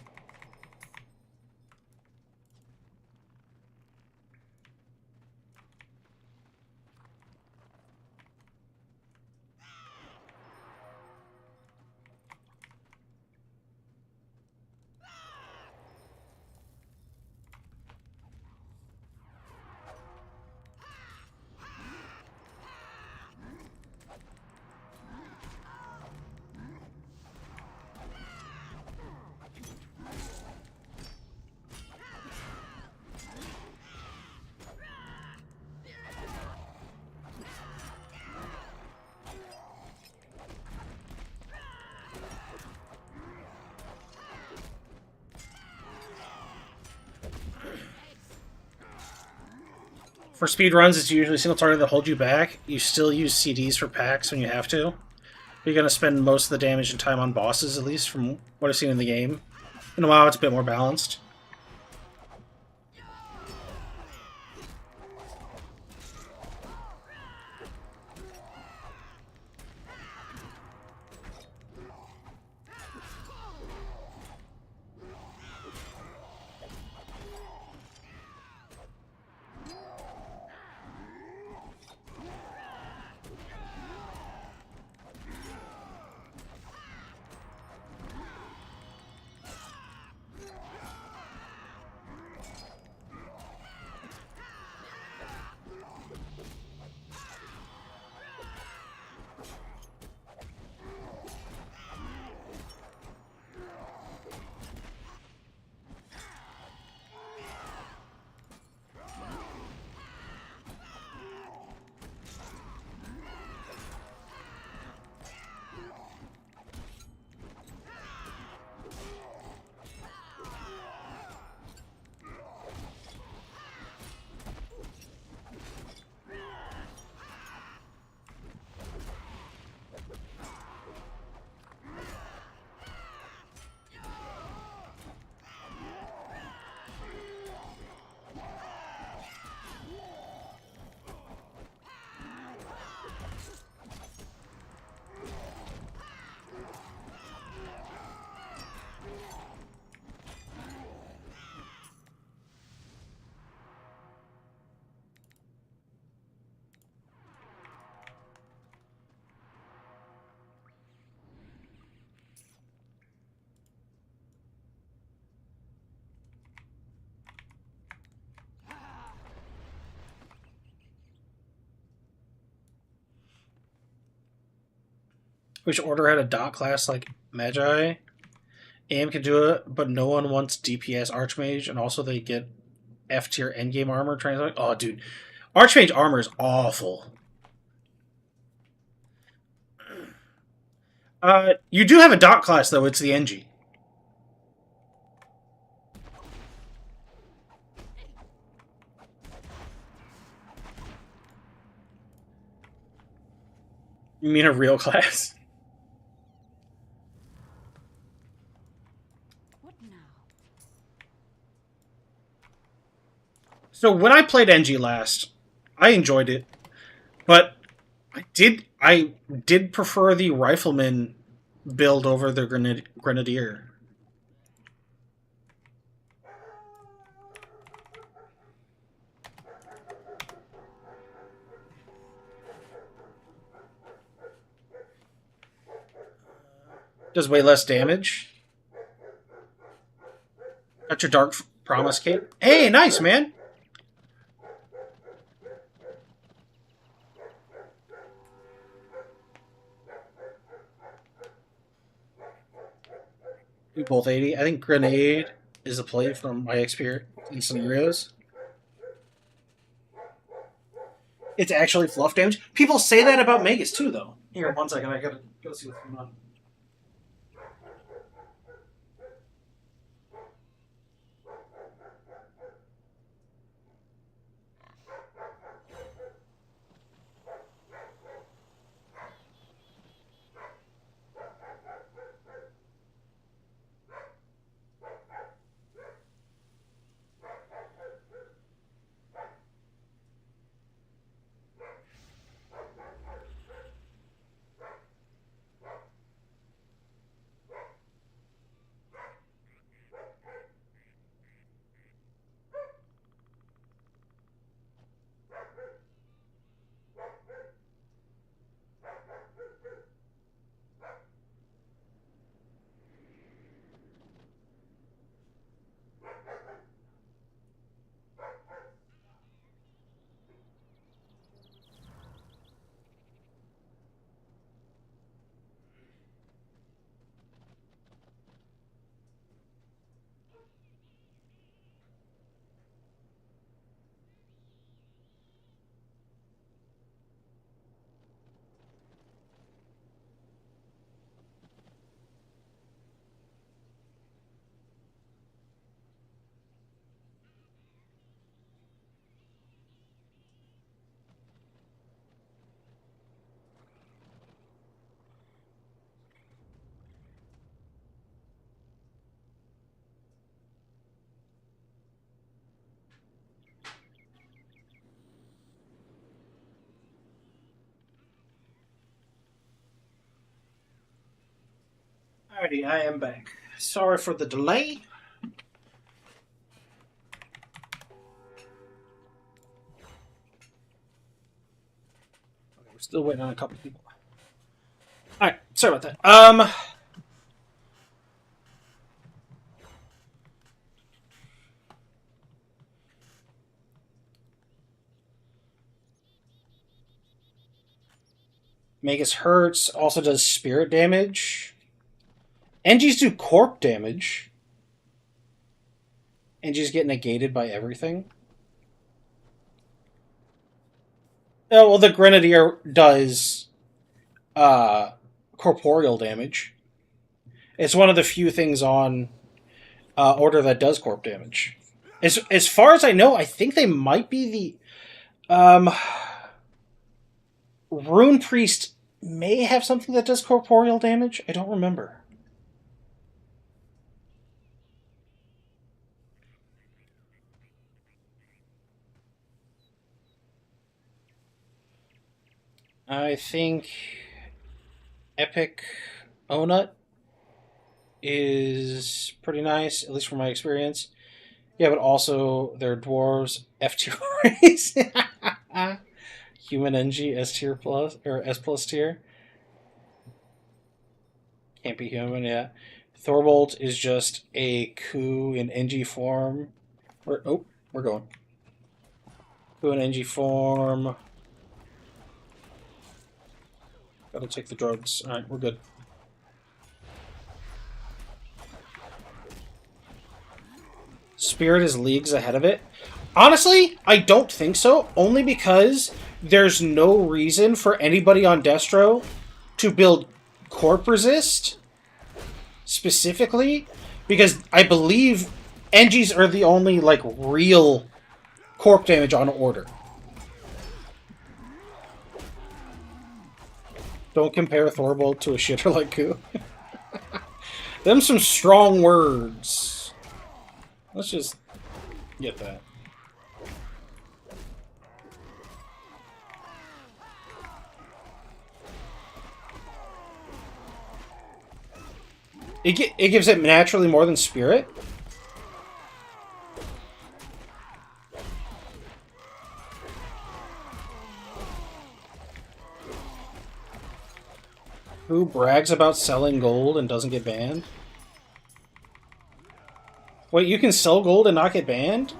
For speedruns, it's usually a single target that holds you back. You still use CDs for packs when you have to. You're going to spend most of the damage and time on bosses, at least from what I've seen in the game. In a while, it's a bit more balanced. Which order had a dot class like Magi? AM can do it, but no one wants DPS Archmage, and also they get F tier endgame armor. Oh, dude, Archmage armor is awful. You do have a dot class though. It's the NG. You mean a real class? So when I played NG last, I enjoyed it, but I did prefer the rifleman build over the grenadier. Does way less damage. Got your Dark Promise cape. Hey, nice, man. We both 80. I think Grenade is a play from my experience in scenarios. It's actually fluff damage. People say that about Magus too, though. Here, 1 second. I gotta go see what's going on. Alrighty, I am back. Sorry for the delay. Okay, we're still waiting on a couple people. Alright, sorry about that. Magus hurts, also does spirit damage. NGs do corp damage. NGs get negated by everything. Oh, well, the Grenadier does corporeal damage. It's one of the few things on Order that does corp damage. As far as I know, I think they might be the... Rune Priest may have something that does corporeal damage. I don't remember. I think Epic Onut is pretty nice, at least from my experience. Yeah, but also they're dwarves, F tier race. Human NG, S tier plus, or S plus tier. Can't be human, yeah. Thorbolt is just a coup in NG form. We're going. Coup in NG form. Gotta take the drugs. Alright, we're good. Spirit is leagues ahead of it. Honestly, I don't think so, only because there's no reason for anybody on Destro to build Corp Resist, specifically, because I believe Engis are the only, like, real Corp damage on order. Don't compare Thorbolt to a shitter like Goo. Them some strong words. Let's just get that. It gives it naturally more than Spirit? Who brags about selling gold and doesn't get banned? Wait, you can sell gold and not get banned?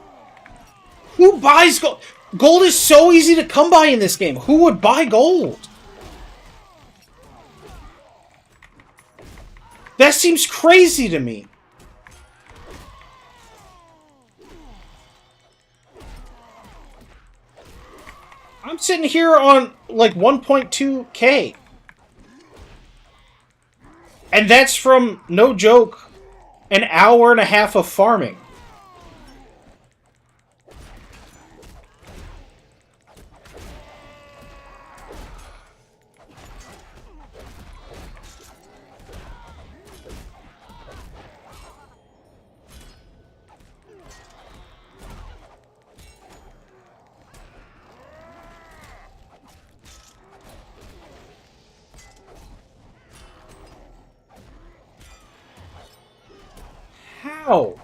Who buys gold? Gold is so easy to come by in this game. Who would buy gold? That seems crazy to me. I'm sitting here on like 1.2k. And that's from, no joke, an hour and a half of farming. How?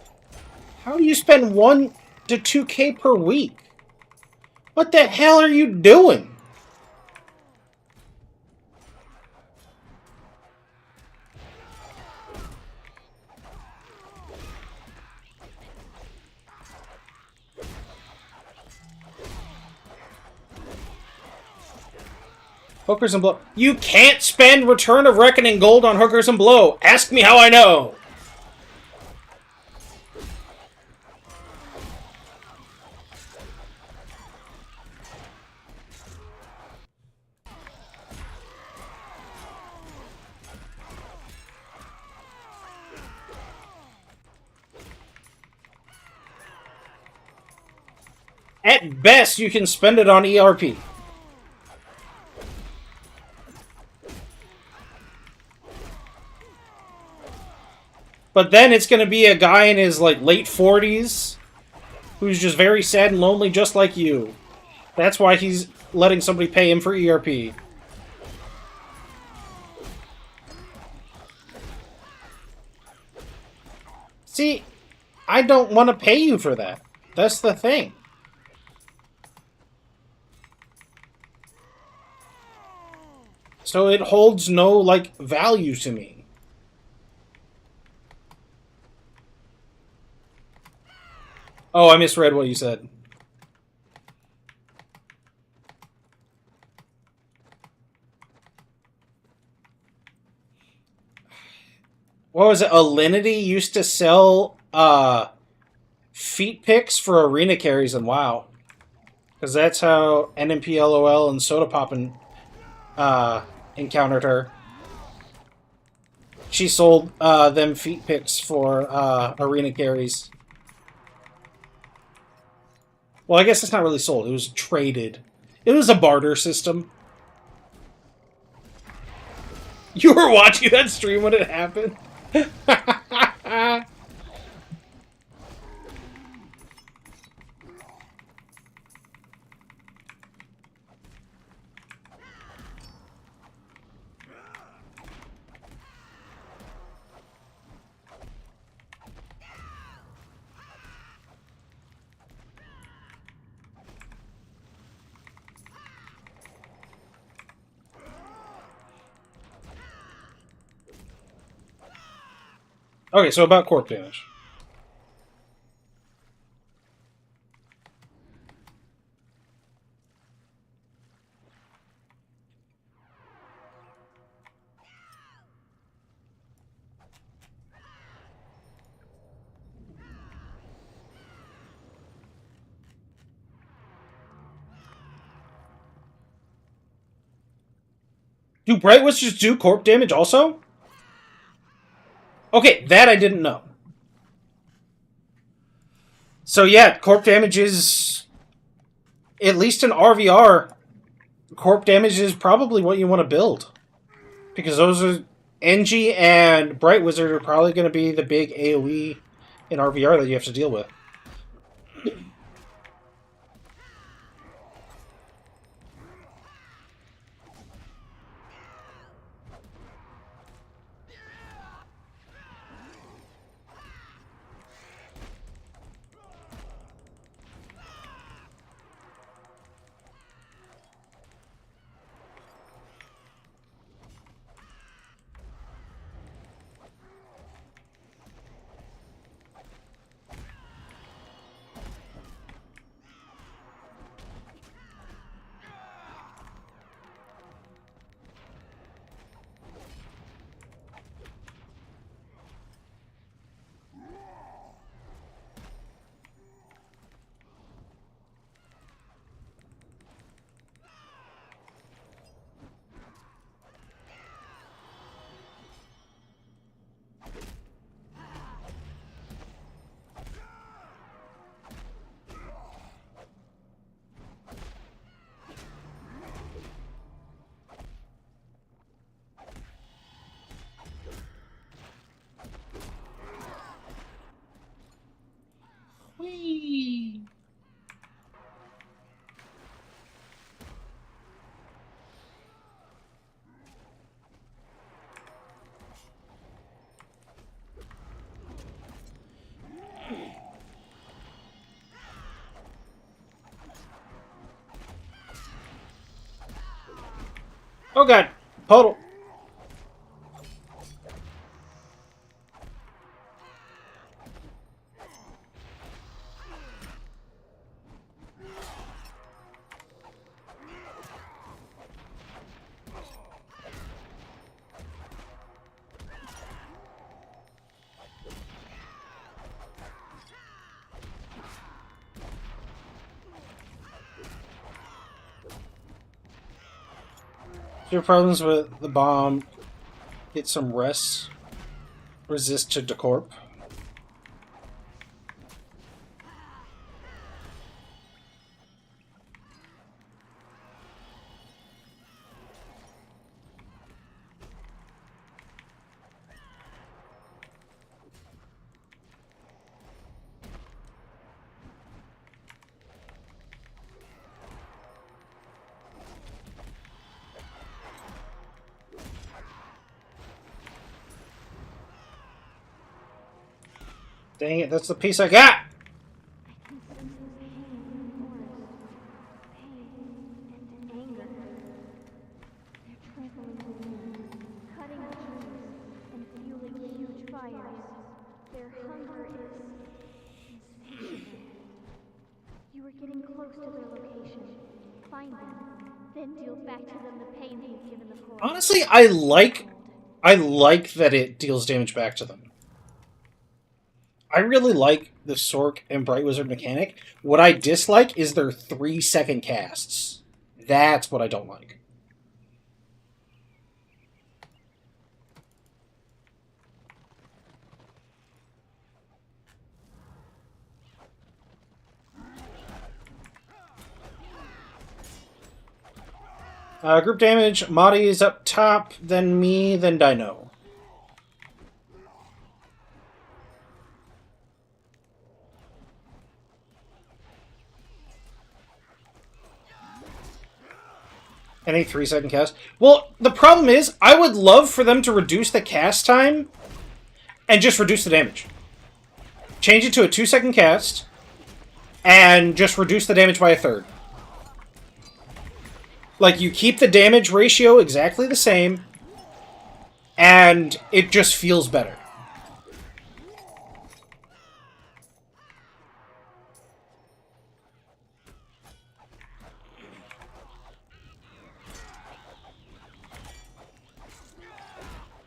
How do you spend 1 to 2k per week? What the hell are you doing? Hookers and Blow. You can't spend Return of Reckoning gold on Hookers and Blow. Ask me how I know. At best, you can spend it on ERP. But then it's going to be a guy in his like late 40s who's just very sad and lonely just like you. That's why he's letting somebody pay him for ERP. See, I don't want to pay you for that. That's the thing. So it holds no, like, value to me. Oh, I misread what you said. What was it? Alinity used to sell feet picks for arena carries in WoW. Because that's how NMP LOL and Soda Poppin' encountered her. She sold them feet picks for arena carries. Well, I guess it's not really sold. It was traded. It was a barter system. You were watching that stream when it happened? Okay, so about corp damage. Do Bright Wizards do corp damage also? Okay, that I didn't know. So yeah, corp damage is, at least in RVR, corp damage is probably what you want to build. Because those are, NG and Bright Wizard are probably going to be the big AoE in RVR that you have to deal with. Whee! Oh god, Puddle. Your problems with the bomb. Get some rest. Resist to decorp. Dang it, that's the piece I got! You are getting close to their location. Find them, then deal back to them the pain you've given the Horde. Honestly, I like that it deals damage back to them. I really like the Sork and Bright Wizard mechanic. What I dislike is their 3-second casts. That's what I don't like. Group damage, Madi is up top, then me, then Dino. Any 3-second cast? Well, the problem is, I would love for them to reduce the cast time and just reduce the damage. Change it to a 2-second cast and just reduce the damage by 1/3. Like, you keep the damage ratio exactly the same, and it just feels better.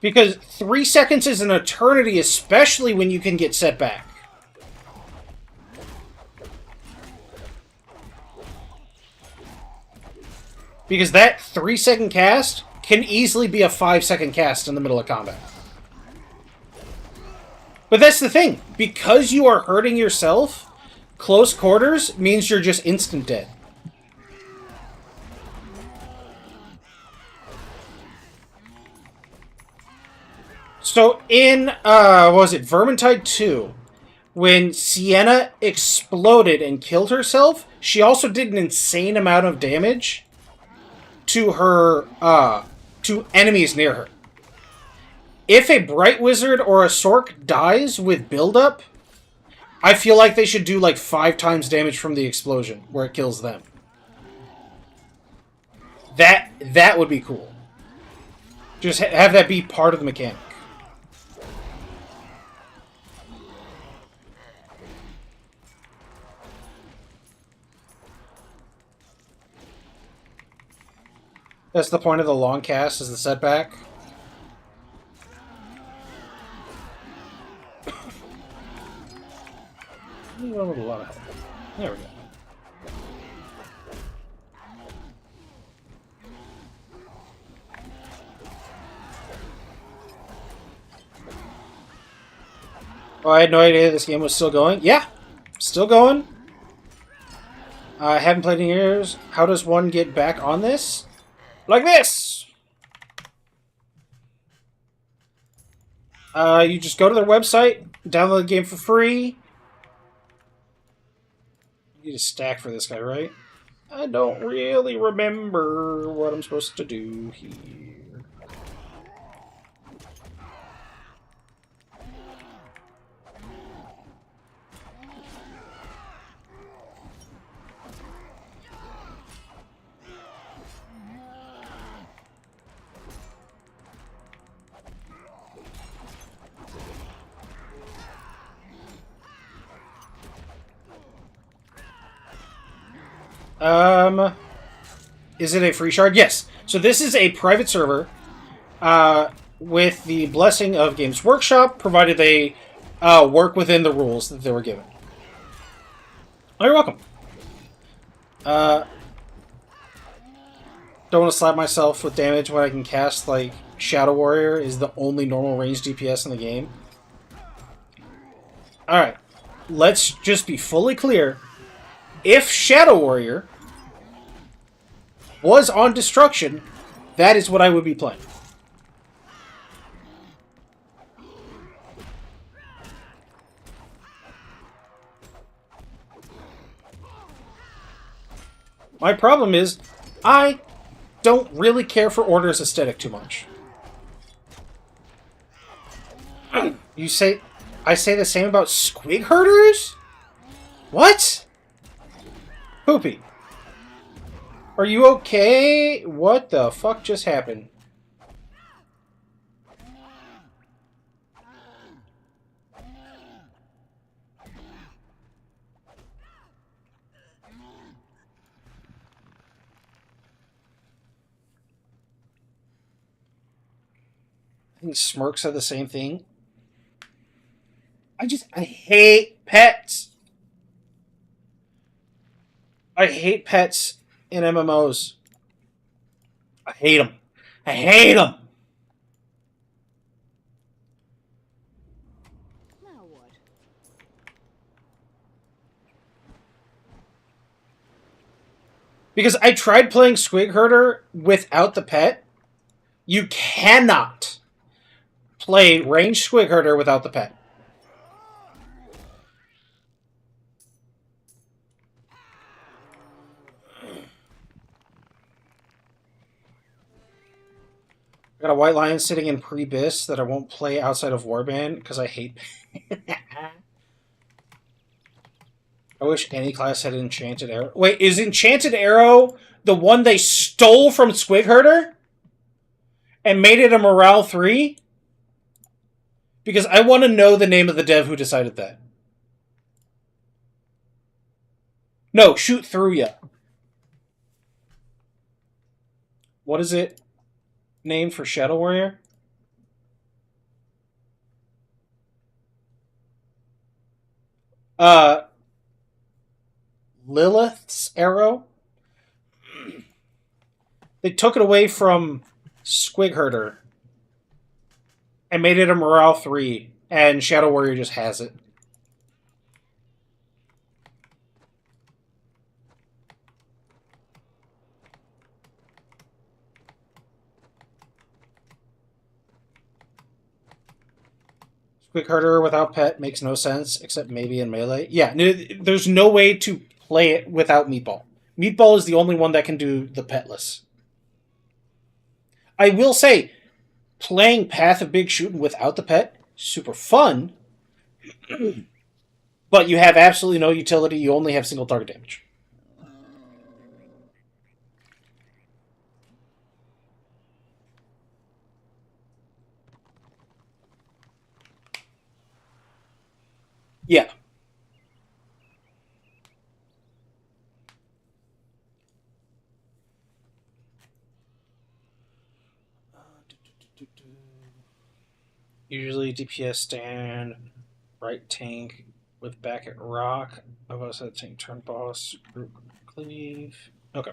Because 3 seconds is an eternity, especially when you can get set back. Because that 3-second cast can easily be a 5-second cast in the middle of combat. But that's the thing. Because you are hurting yourself, close quarters means you're just instant dead. So in, what was it, Vermintide 2, when Sienna exploded and killed herself, she also did an insane amount of damage to her, to enemies near her. If a Bright Wizard or a Sork dies with buildup, I feel like they should do like 5 times damage from the explosion, where it kills them. That would be cool. Just have that be part of the mechanic. That's the point of the long cast, is the setback. A lot of help. There we go. Oh, I had no idea this game was still going. Yeah, still going. I haven't played in years. How does one get back on this? Like this! You just go to their website, download the game for free. I need a stack for this guy, right? I don't really remember what I'm supposed to do here. Is it a free shard? Yes. So this is a private server, with the blessing of Games Workshop, provided they work within the rules that they were given. Oh, you're welcome. Don't want to slap myself with damage when I can cast, like, Shadow Warrior is the only normal range DPS in the game. Alright. Let's just be fully clear. If Shadow Warrior was on Destruction, that is what I would be playing. My problem is, I don't really care for Order's aesthetic too much. You say... I say the same about Squig Herders? What? Poopy. Are you okay? What the fuck just happened? I think Smirk said the same thing. I hate pets. I hate pets in MMOs. I hate them. I hate them. Now what? Because I tried playing Squig Herder without the pet. You cannot play ranged Squig Herder without the pet. I got a White Lion sitting in Pre-Bis that I won't play outside of Warband because I hate. I wish any class had Enchanted Arrow. Wait, is Enchanted Arrow the one they stole from Squig Herder and made it a Morale 3? Because I want to know the name of the dev who decided that. No, shoot through ya. What is it? Name for Shadow Warrior? Lilith's Arrow? They took it away from Squig Herder. And made it a Morale 3. And Shadow Warrior just has it. Squig Herder without pet makes no sense, except maybe in melee. Yeah, there's no way to play it without Meatball. Meatball is the only one that can do the petless. I will say, playing Path of Big Shootin' without the pet, super fun, but you have absolutely no utility, you only have single target damage. Yeah. Usually DPS stand, right tank with back at rock. Of us at tank turn boss, group cleave. Okay.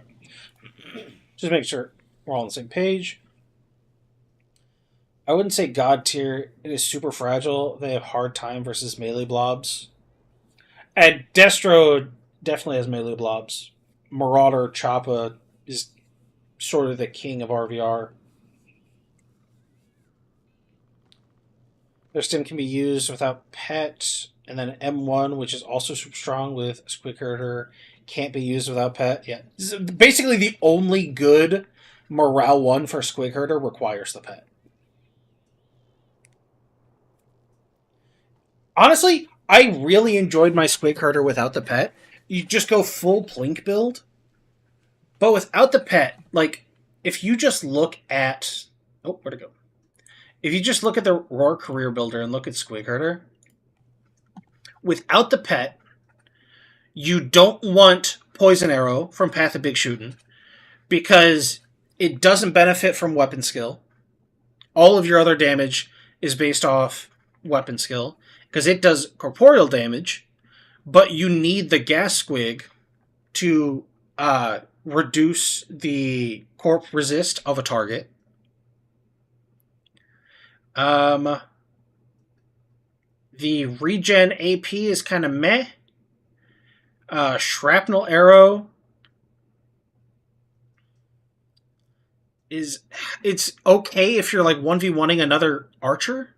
Just make sure we're all on the same page. I wouldn't say God tier. It is super fragile. They have hard time versus melee blobs. And Destro definitely has melee blobs. Marauder Choppa is sort of the king of RVR. Their stim can be used without pet, and then M1, which is also super strong with Squig Herder, can't be used without pet. Yeah, basically the only good morale 1 for Squig Herder requires the pet. Honestly, I really enjoyed my Squig Herder without the pet. You just go full Plink build, but without the pet, like, if you just look at... Oh, where'd it go? If you just look at the Roar Career Builder and look at Squig Herder, without the pet, you don't want Poison Arrow from Path of Big Shootin' because it doesn't benefit from weapon skill. All of your other damage is based off weapon skill because it does corporeal damage, but you need the gas squig to reduce the corp resist of a target. The regen AP is kind of meh. Shrapnel Arrow it's okay if you're like 1v1ing another archer,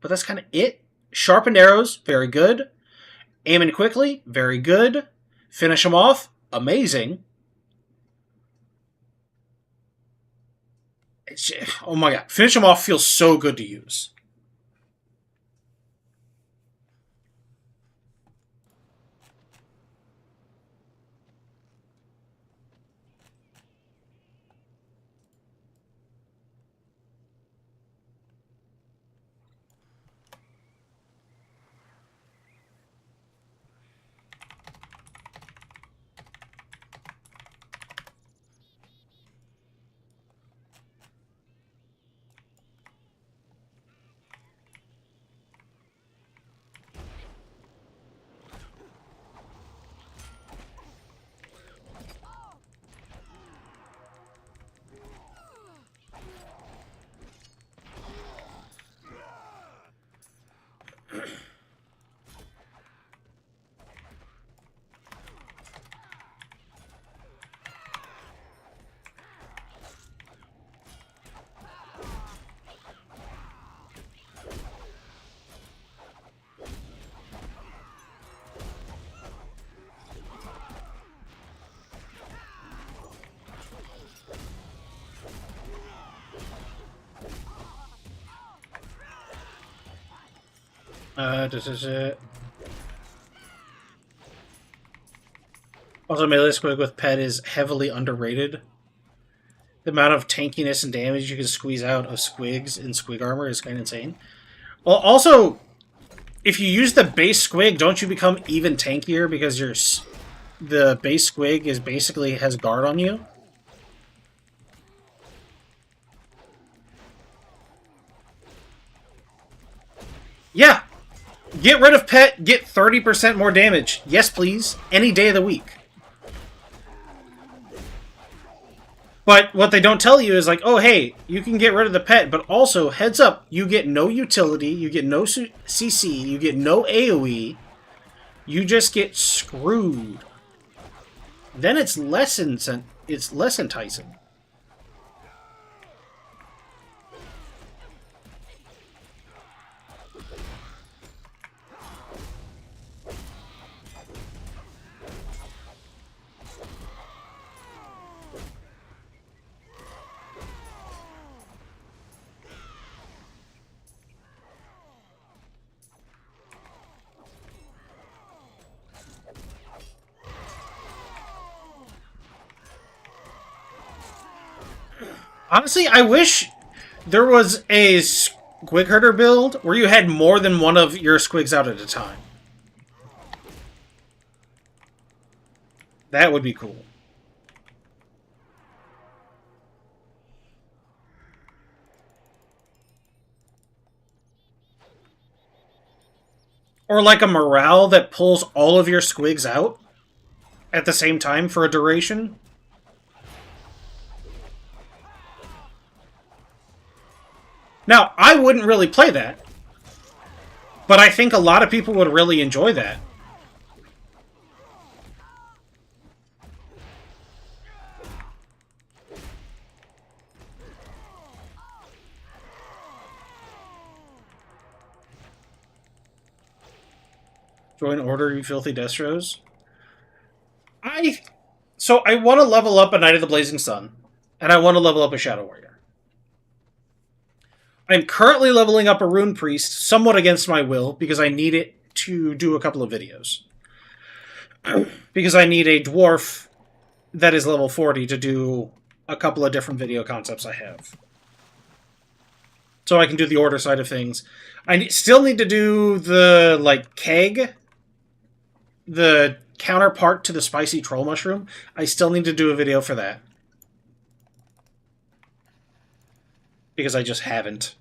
but that's kind of it. Sharpened Arrows, very good. Aiming quickly, very good. Finish them off, amazing. Oh my god, finish them off feels so good to use. Also, melee squig with pet is heavily underrated. The amount of tankiness and damage you can squeeze out of squigs in squig armor is kind of insane. Well, also, if you use the base squig, don't you become even tankier because the base squig is basically has guard on you? Yeah! Get rid of pet, get 30% more damage. Yes, please. Any day of the week. But what they don't tell you is like, oh, hey, you can get rid of the pet, but also, heads up, you get no utility, you get no CC, you get no AoE, you just get screwed. Then it's less enticing. Honestly, I wish there was a squig herder build where you had more than one of your squigs out at a time. That would be cool. Or like a morale that pulls all of your squigs out at the same time for a duration. Now, I wouldn't really play that, but I think a lot of people would really enjoy that. Join Order, you filthy Destros. So I want to level up a Knight of the Blazing Sun, and I want to level up a Shadow Warrior. I'm currently leveling up a Rune Priest, somewhat against my will, because I need it to do a couple of videos. Because I need a Dwarf that is level 40 to do a couple of different video concepts I have. So I can do the Order side of things. I still need to do the, like, keg, the counterpart to the spicy troll mushroom. I still need to do a video for that. Because I just haven't.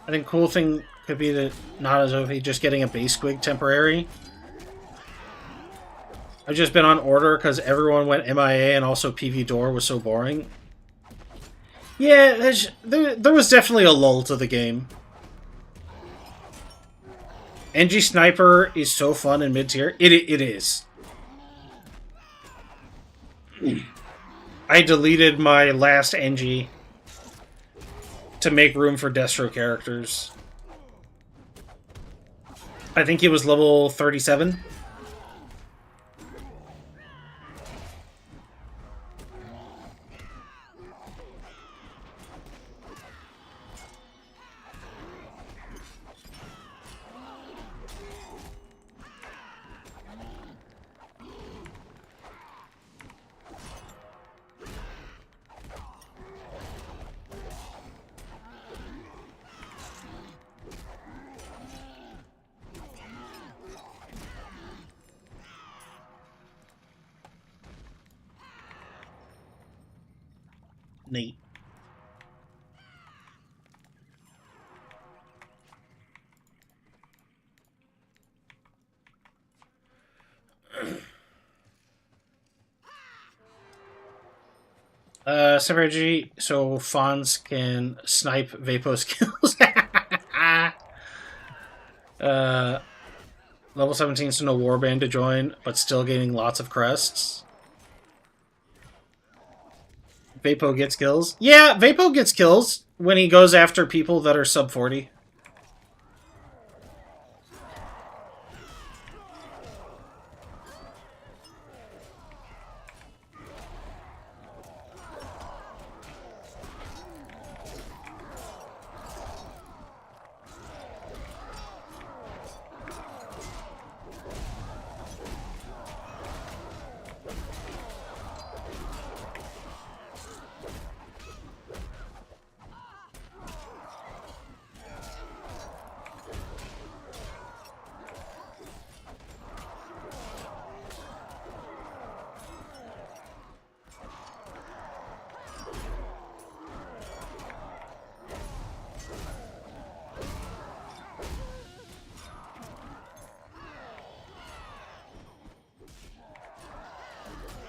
I think cool thing could be that not as OP, just getting a base squig temporary. I've just been on Order because everyone went MIA and also PV Door was so boring. Yeah, there was definitely a lull to the game. NG Sniper is so fun in mid-tier. It is. I deleted my last NG to make room for Destro characters. I think he was level 37. Neat. Synergy, so Fawns can snipe Vapo skills. Level 17 is no warband to join, but still getting lots of crests. Vapo gets kills. Yeah, Vapo gets kills when he goes after people that are sub 40.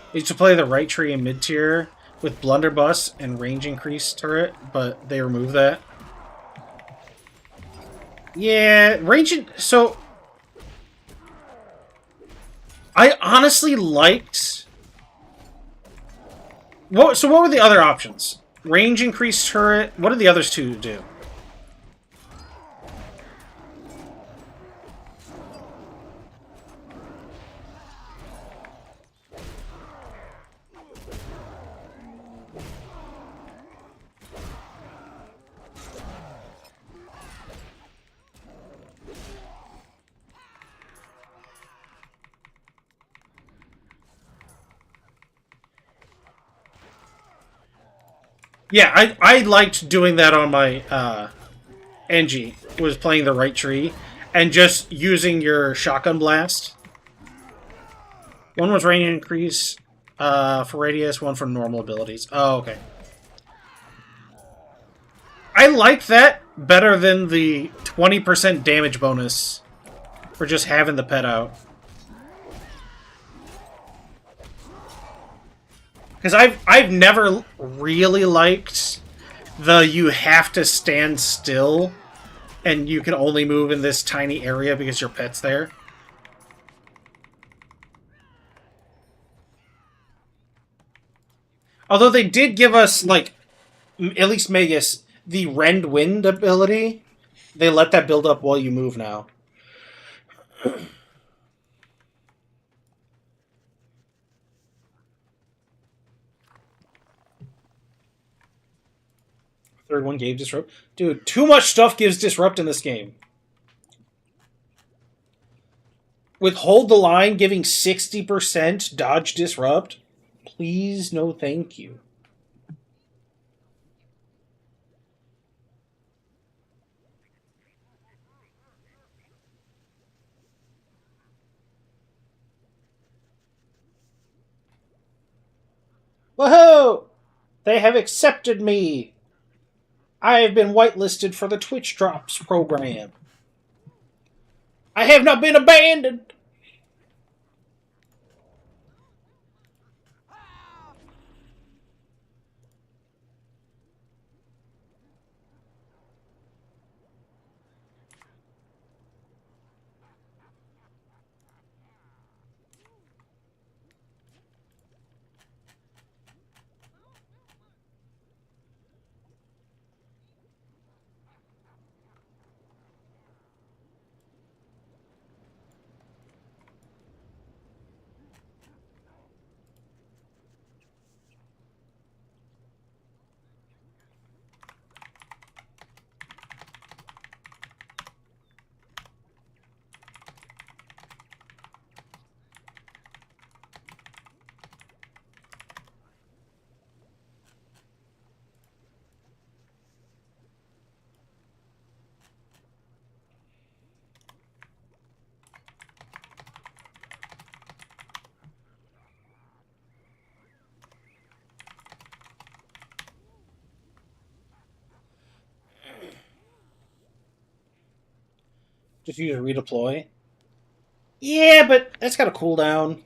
I used to play the right tree in mid-tier with blunderbuss and range increase turret, but they removed that. Yeah, so I honestly liked... what were the other options? Range increase turret. What did the others two do? Yeah, I liked doing that on my NG, was playing the right tree, and just using your shotgun blast. One was range increase for radius, one for normal abilities. Oh, okay. I like that better than the 20% damage bonus for just having the pet out. Because I've never really liked the you have to stand still and you can only move in this tiny area because your pet's there. Although they did give us, like, at least Magus, the Rend Wind ability. They let that build up while you move now. Third one gave Disrupt. Dude, too much stuff gives Disrupt in this game. With Hold the Line giving 60% dodge Disrupt? Please, no thank you. Woohoo! They have accepted me! I have been whitelisted for the Twitch Drops program. I have not been abandoned! Just use a redeploy. Yeah, but that's got a cooldown.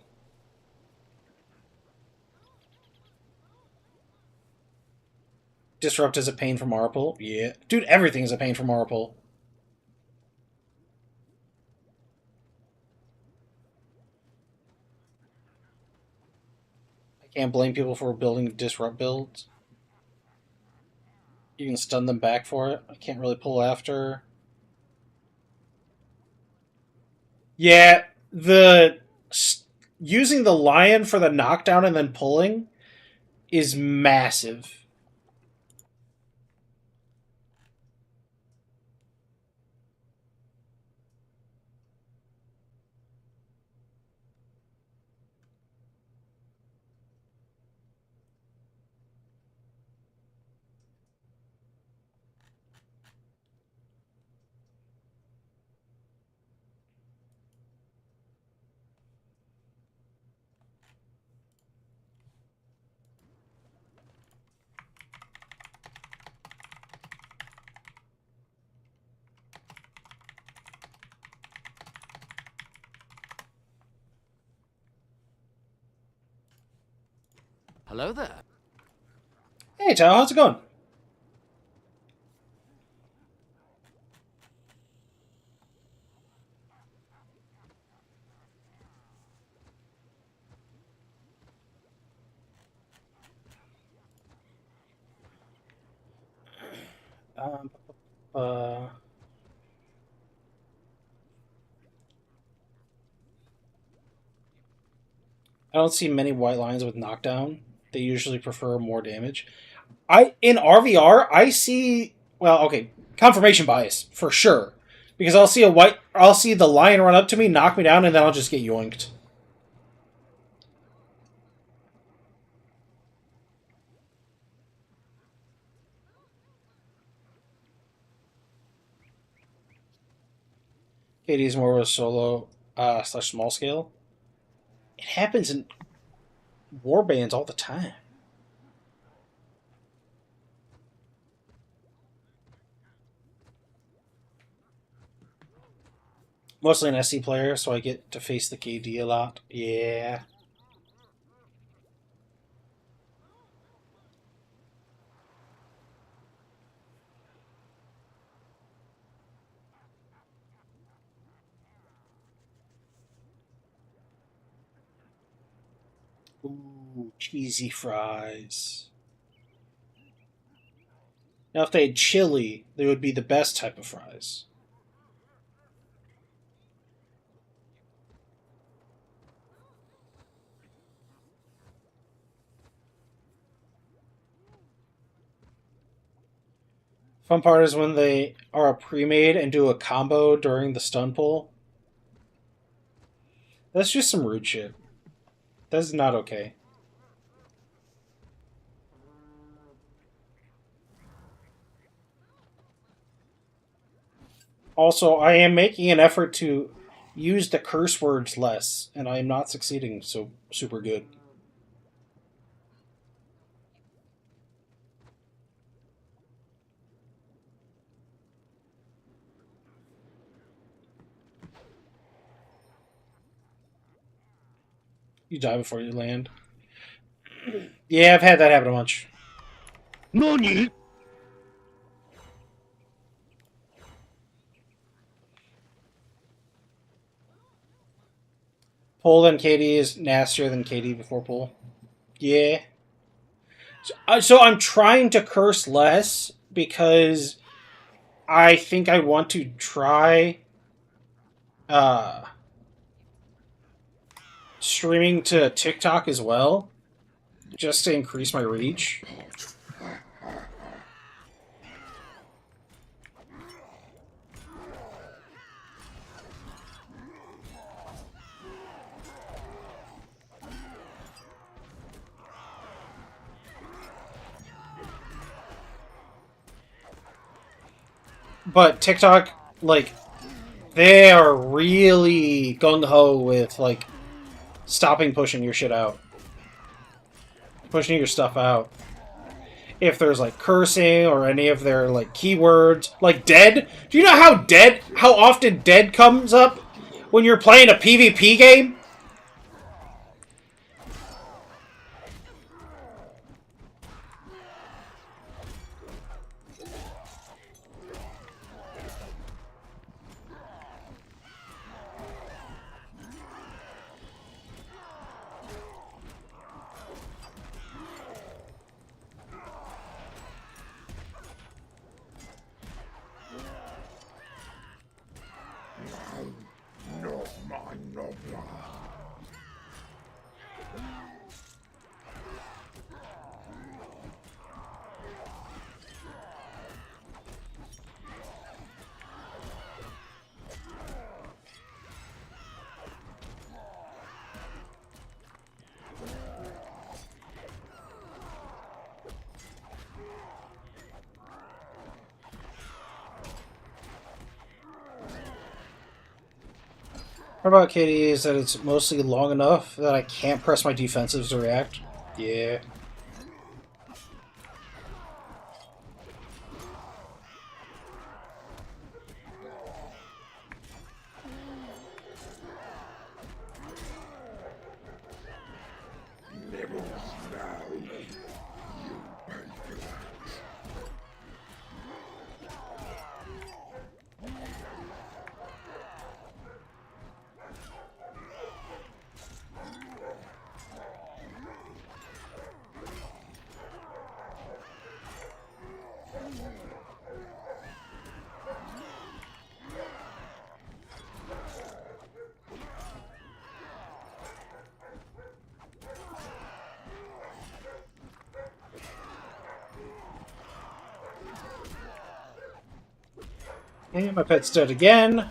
Disrupt is a pain for Marple. Yeah. Dude, everything is a pain for Marple. Can't blame people for building disrupt builds. You can stun them back for it. I can't really pull after. Yeah, using the lion for the knockdown and then pulling is massive. Hello there. Hey, Tal, how's it going? Um, uh, I don't see many white lines with knockdown. They usually prefer more damage. In RVR, I see, well, okay, confirmation bias for sure, because I'll see the lion run up to me, knock me down, and then I'll just get yoinked. KD's more of a solo / small scale. It happens in warbands all the time. Mostly an SC player, so I get to face the KD a lot. Yeah. Ooh, cheesy fries. Now, if they had chili, they would be the best type of fries. Fun part is when they are a pre-made and do a combo during the stun pull. That's just some rude shit. That's not okay. Also, I am making an effort to use the curse words less, and I am not succeeding so super good. You die before you land. Yeah, I've had that happen a bunch. NANI?! Pull then KD is nastier than KD before pull. Yeah. So I'm trying to curse less because I think I want to try streaming to TikTok as well, just to increase my reach. But TikTok, like, they are really gung-ho with, like, stopping pushing your shit out. Pushing your stuff out. If there's, like, cursing or any of their, like, keywords. Like, dead. Do you know how often dead comes up when you're playing a PvP game? What about Katie is that it's mostly long enough that I can't press my defensives to react? Yeah. And my pet's dead again.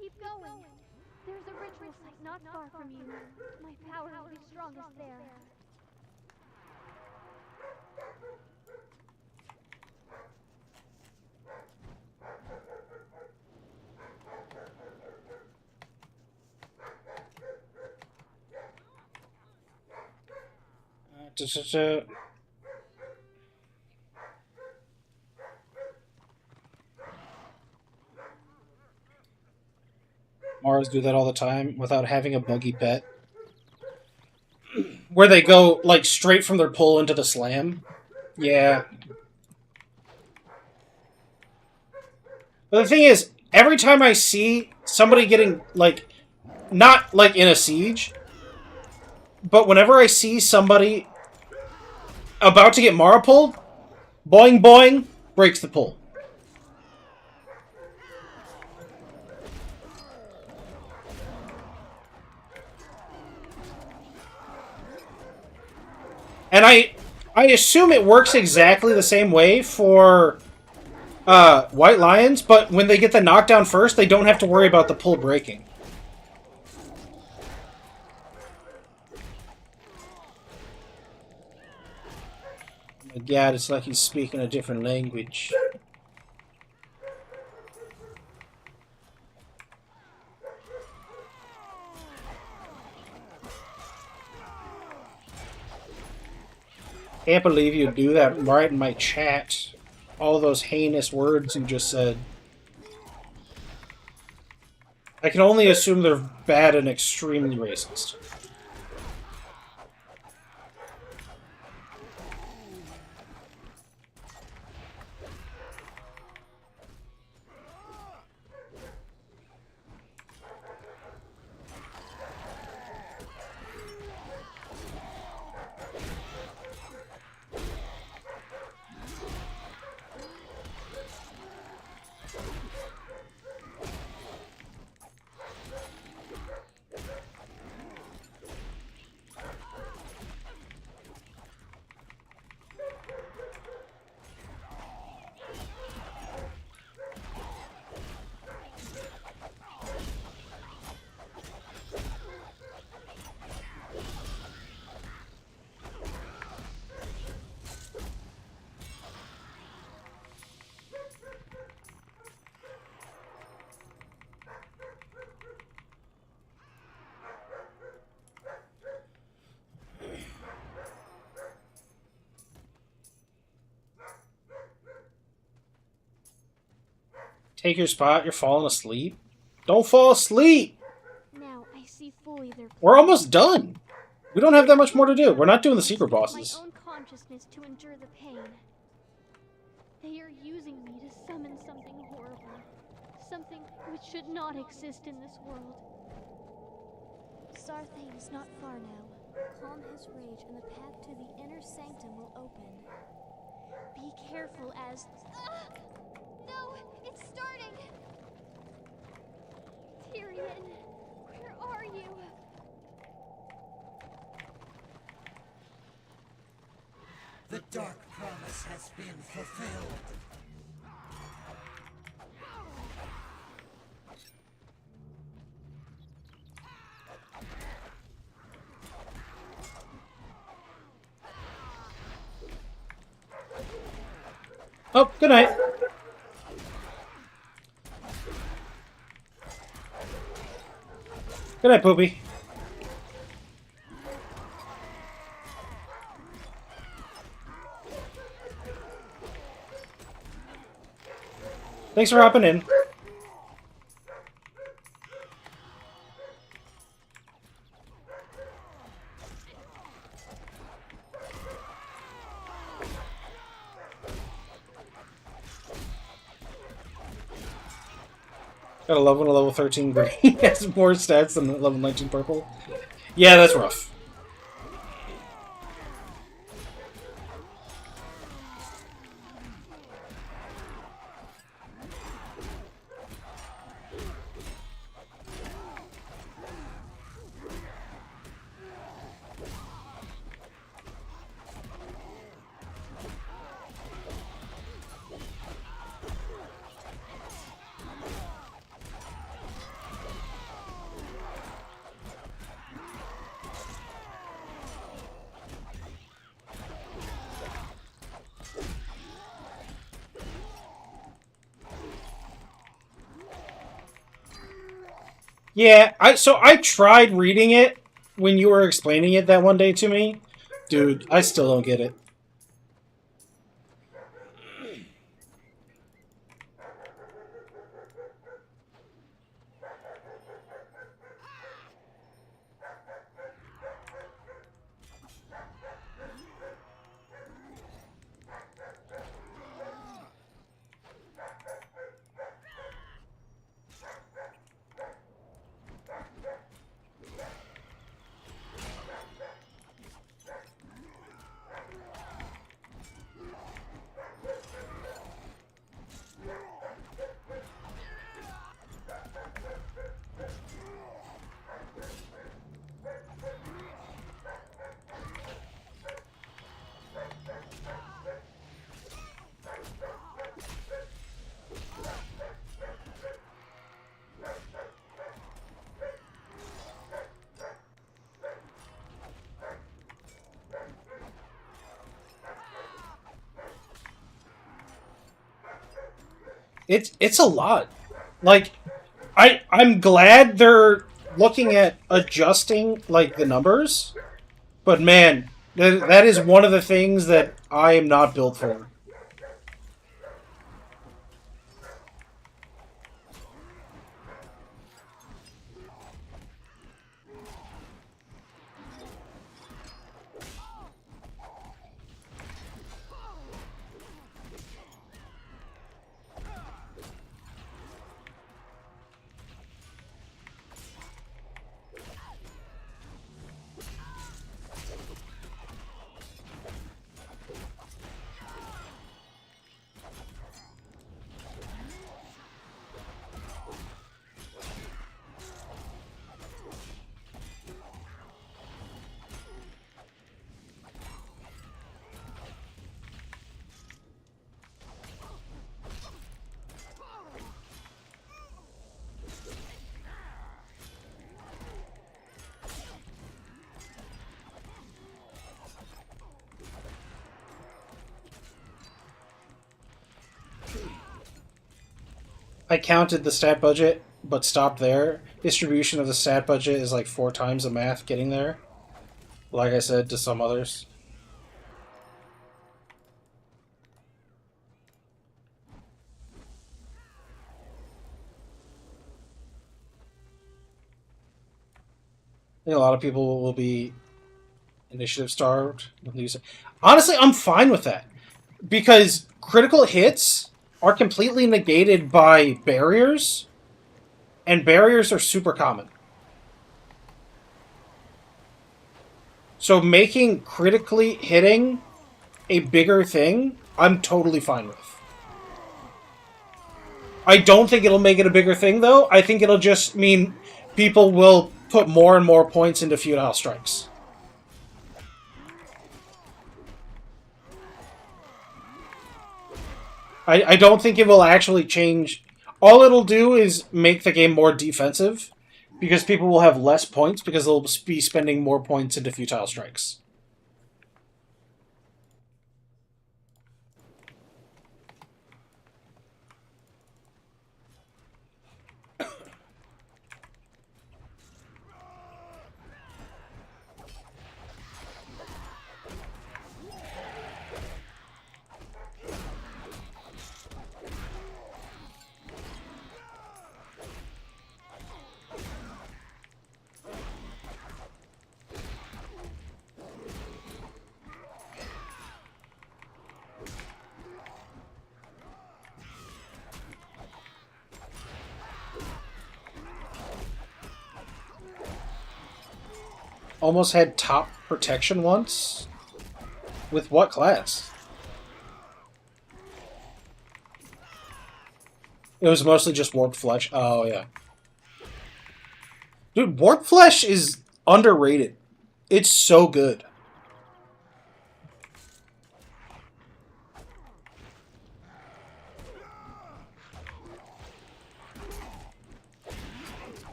Keep going. There's a ritual site not far from you. My power will be strongest there. Mars do that all the time without having a buggy pet. Where they go, like, straight from their pull into the slam. Yeah. But the thing is, every time I see somebody getting, like, not, like, in a siege, but whenever I see somebody about to get Mara pulled, boing boing, breaks the pull. And I assume it works exactly the same way for White Lions, but when they get the knockdown first, they don't have to worry about the pull breaking. Oh my god, it's like he's speaking a different language. Can't believe you do that right in my chat. All those heinous words you just said. I can only assume they're bad and extremely racist. Take your spot, you're falling asleep? Don't fall asleep! Now I see fully their We're almost done! We don't have that much more to do. We're not doing the secret bosses. my own consciousness to endure the pain. They are using me to summon something horrible. Something which should not exist in this world. Sarthane is not far now. Calm his rage and the path to the inner sanctum will open. Be careful as... No! It's starting! Tyrion, where are you? The dark promise has been fulfilled. Oh, good night. Good night, Poopy. Thanks for hopping in. Gotta love when a level 13 green has more stats than level 19 purple. Yeah, that's rough. Yeah, I tried reading it when you were explaining it that one day to me. Dude, I still don't get it. It's a lot. Like, I'm glad they're looking at adjusting like the numbers, but man, that is one of the things that I am not built for. I counted the stat budget, but stopped there. Distribution of the stat budget is like 4 times the math getting there. Like I said to some others. I think a lot of people will be initiative starved. Honestly, I'm fine with that. Because critical hits are completely negated by barriers, and barriers are super common. So making critically hitting a bigger thing, I'm totally fine with. I don't think it'll make it a bigger thing, though. I think it'll just mean people will put more and more points into futile strikes. I don't think it will actually change. All it'll do is make the game more defensive, because people will have less points because they'll be spending more points into futile strikes. Almost had top protection once. With what class? It was mostly just warped flesh. Oh yeah. Dude, warped flesh is underrated. It's so good.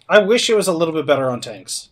I wish it was a little bit better on tanks.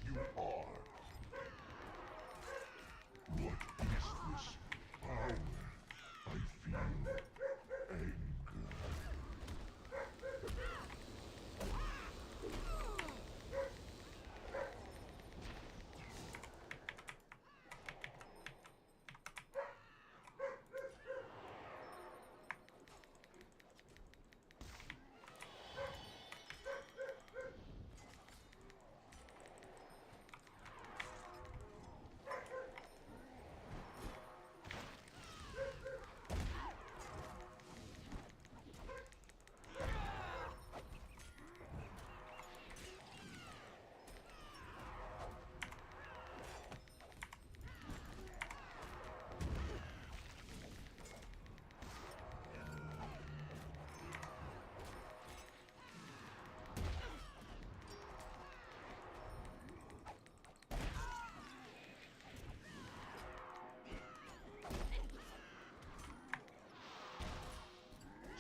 You are. What is this power? I feel anger.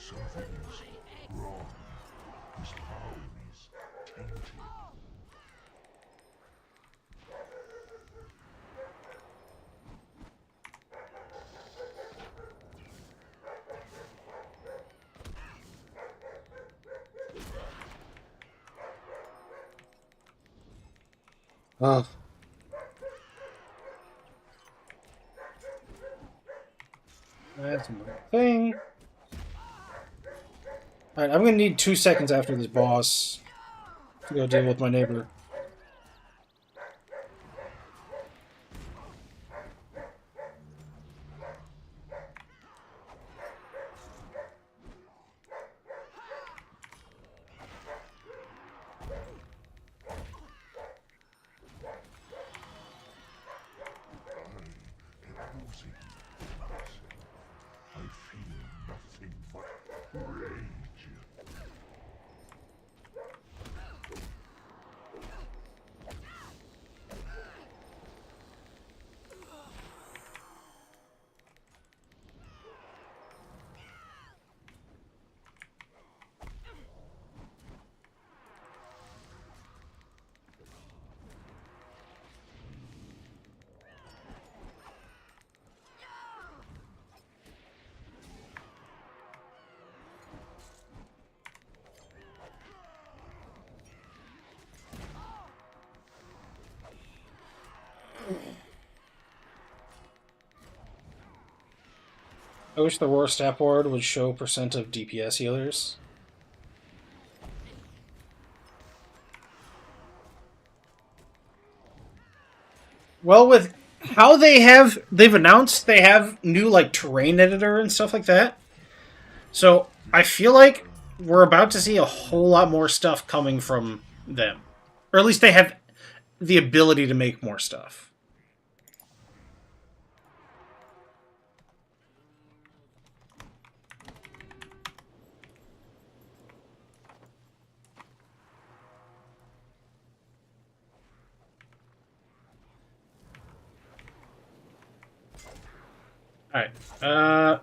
Something is wrong. His power is tainted. Oh. That's my thing. Alright, I'm gonna need 2 seconds after this boss to go deal with my neighbor. I feel nothing but rage. I wish the War Stat board would show percent of DPS healers. Well, with how they've announced they have new like terrain editor and stuff like that. So I feel like we're about to see a whole lot more stuff coming from them. Or at least they have the ability to make more stuff. Alright. Alright,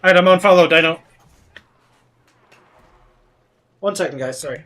I'm on follow, Dino. 1 second, guys, sorry.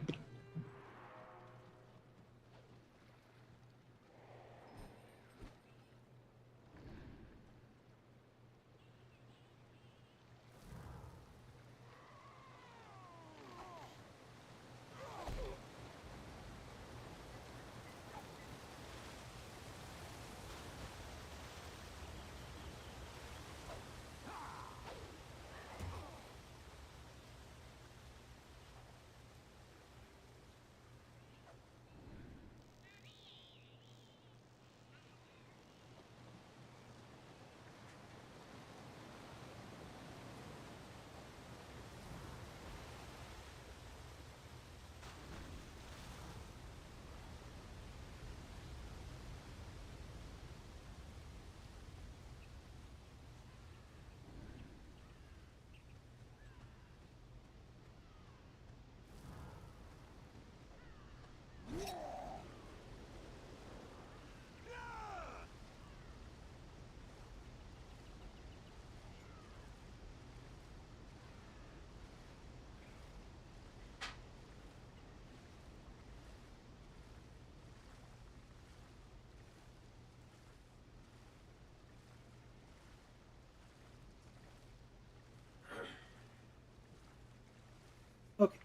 Okay.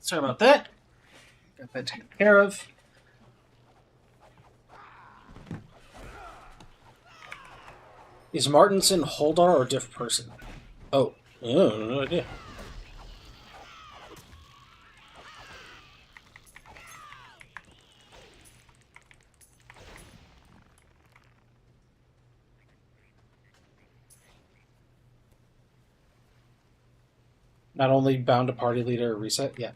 Sorry about that. Got that taken care of. Is Martinson Holdar or a different person? Oh, no idea. Not only bound to party leader reset, yeah.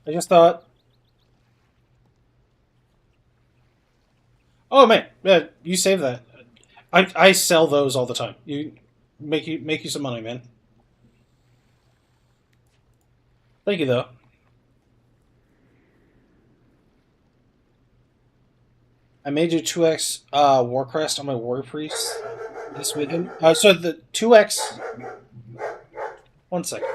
I just thought... Oh man, yeah, you save that. I sell those all the time. You make you some money, man. Thank you though. I made you 2x Warcrest on my Warrior Priest this weekend. So the 2x. One second.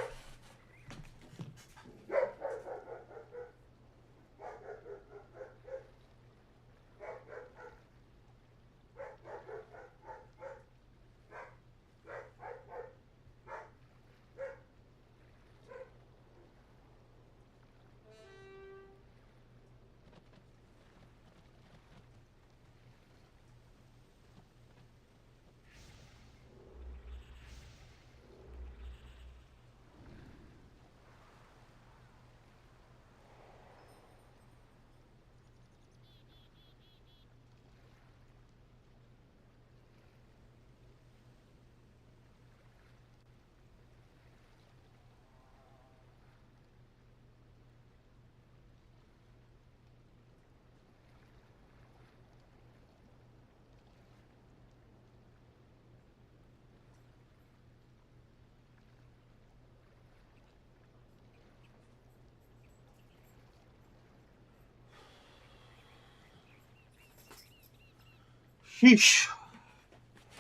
Sheesh.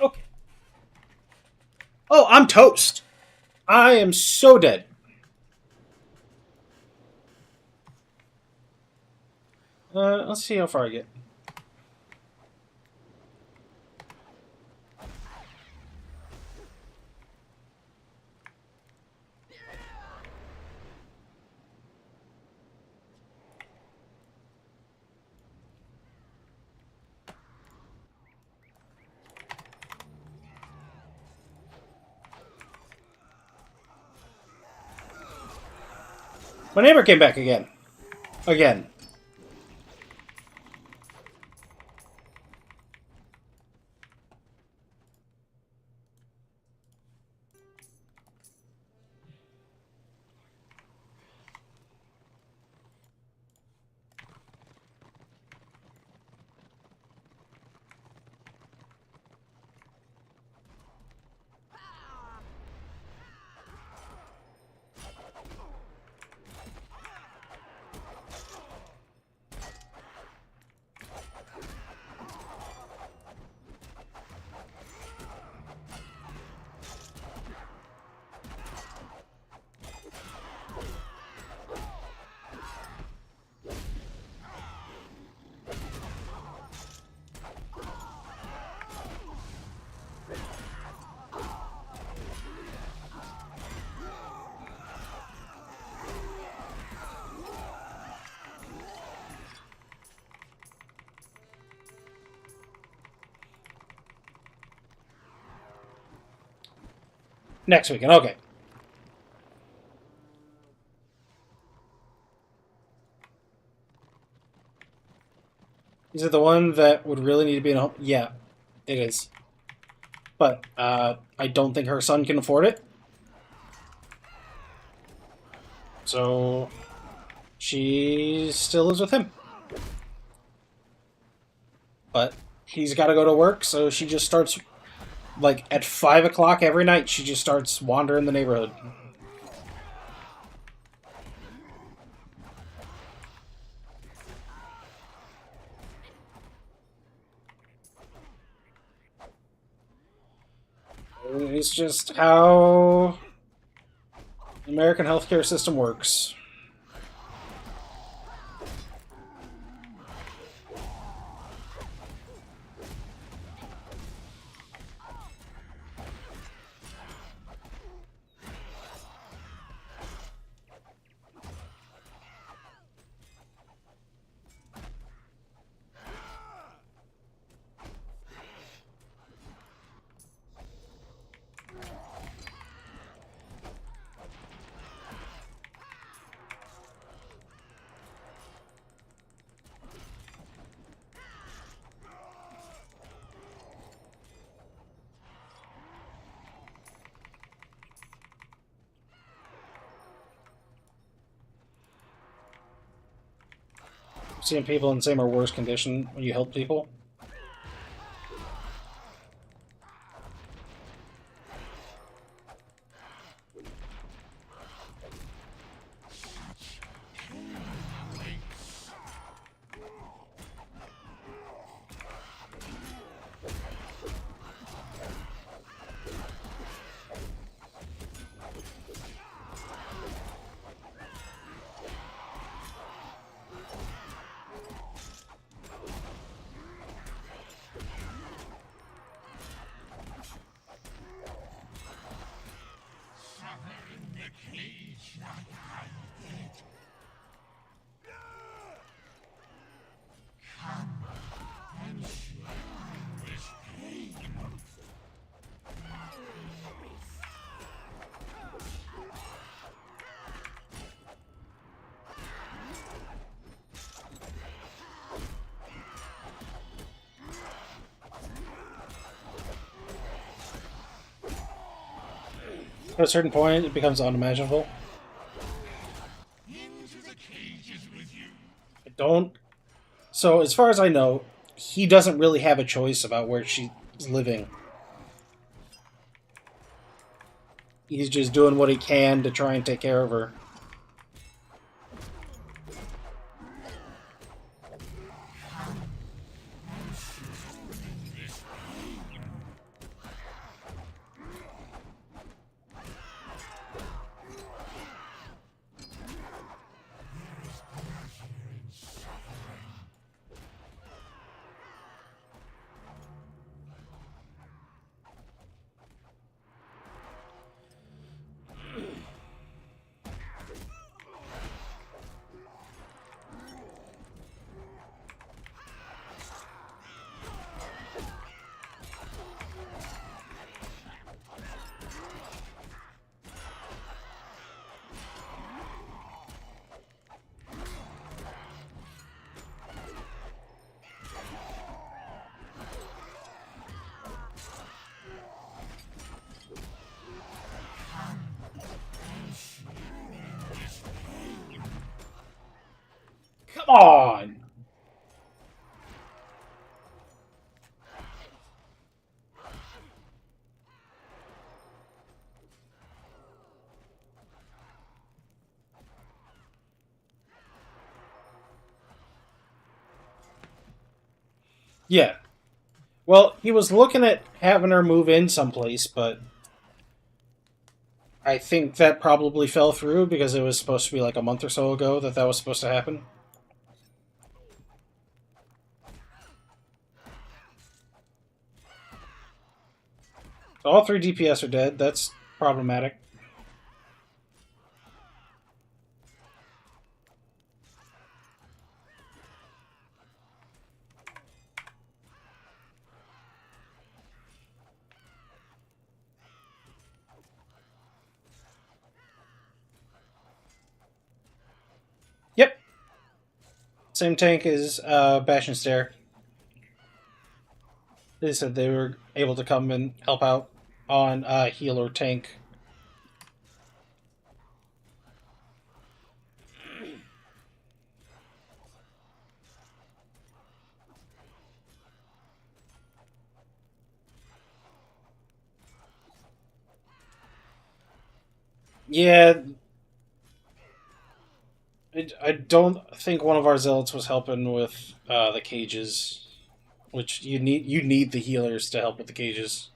Okay. Oh, I'm toast. I am so dead. Let's see how far I get. My neighbor came back again. Again. Next weekend, okay. Is it the one that would really need to be in a home? Yeah, it is. But I don't think her son can afford it. So she still lives with him. But he's got to go to work, so she just starts, like, at 5 o'clock every night, she just starts wandering the neighborhood. It's just how the American healthcare system works. Seeing people in the same or worse condition when you help people. At a certain point, it becomes unimaginable. I don't. So, as far as I know, he doesn't really have a choice about where she's living. He's just doing what he can to try and take care of her. Come on! Yeah. Well, he was looking at having her move in someplace, but I think that probably fell through because it was supposed to be like a month or so ago that was supposed to happen. So all 3 DPS are dead. That's problematic. Yep. Same tank as Bash and Stare. They said they were able to come and help out on heal or tank. Yeah, I don't think one of our zealots was helping with the cages, which you need the healers to help with the cages.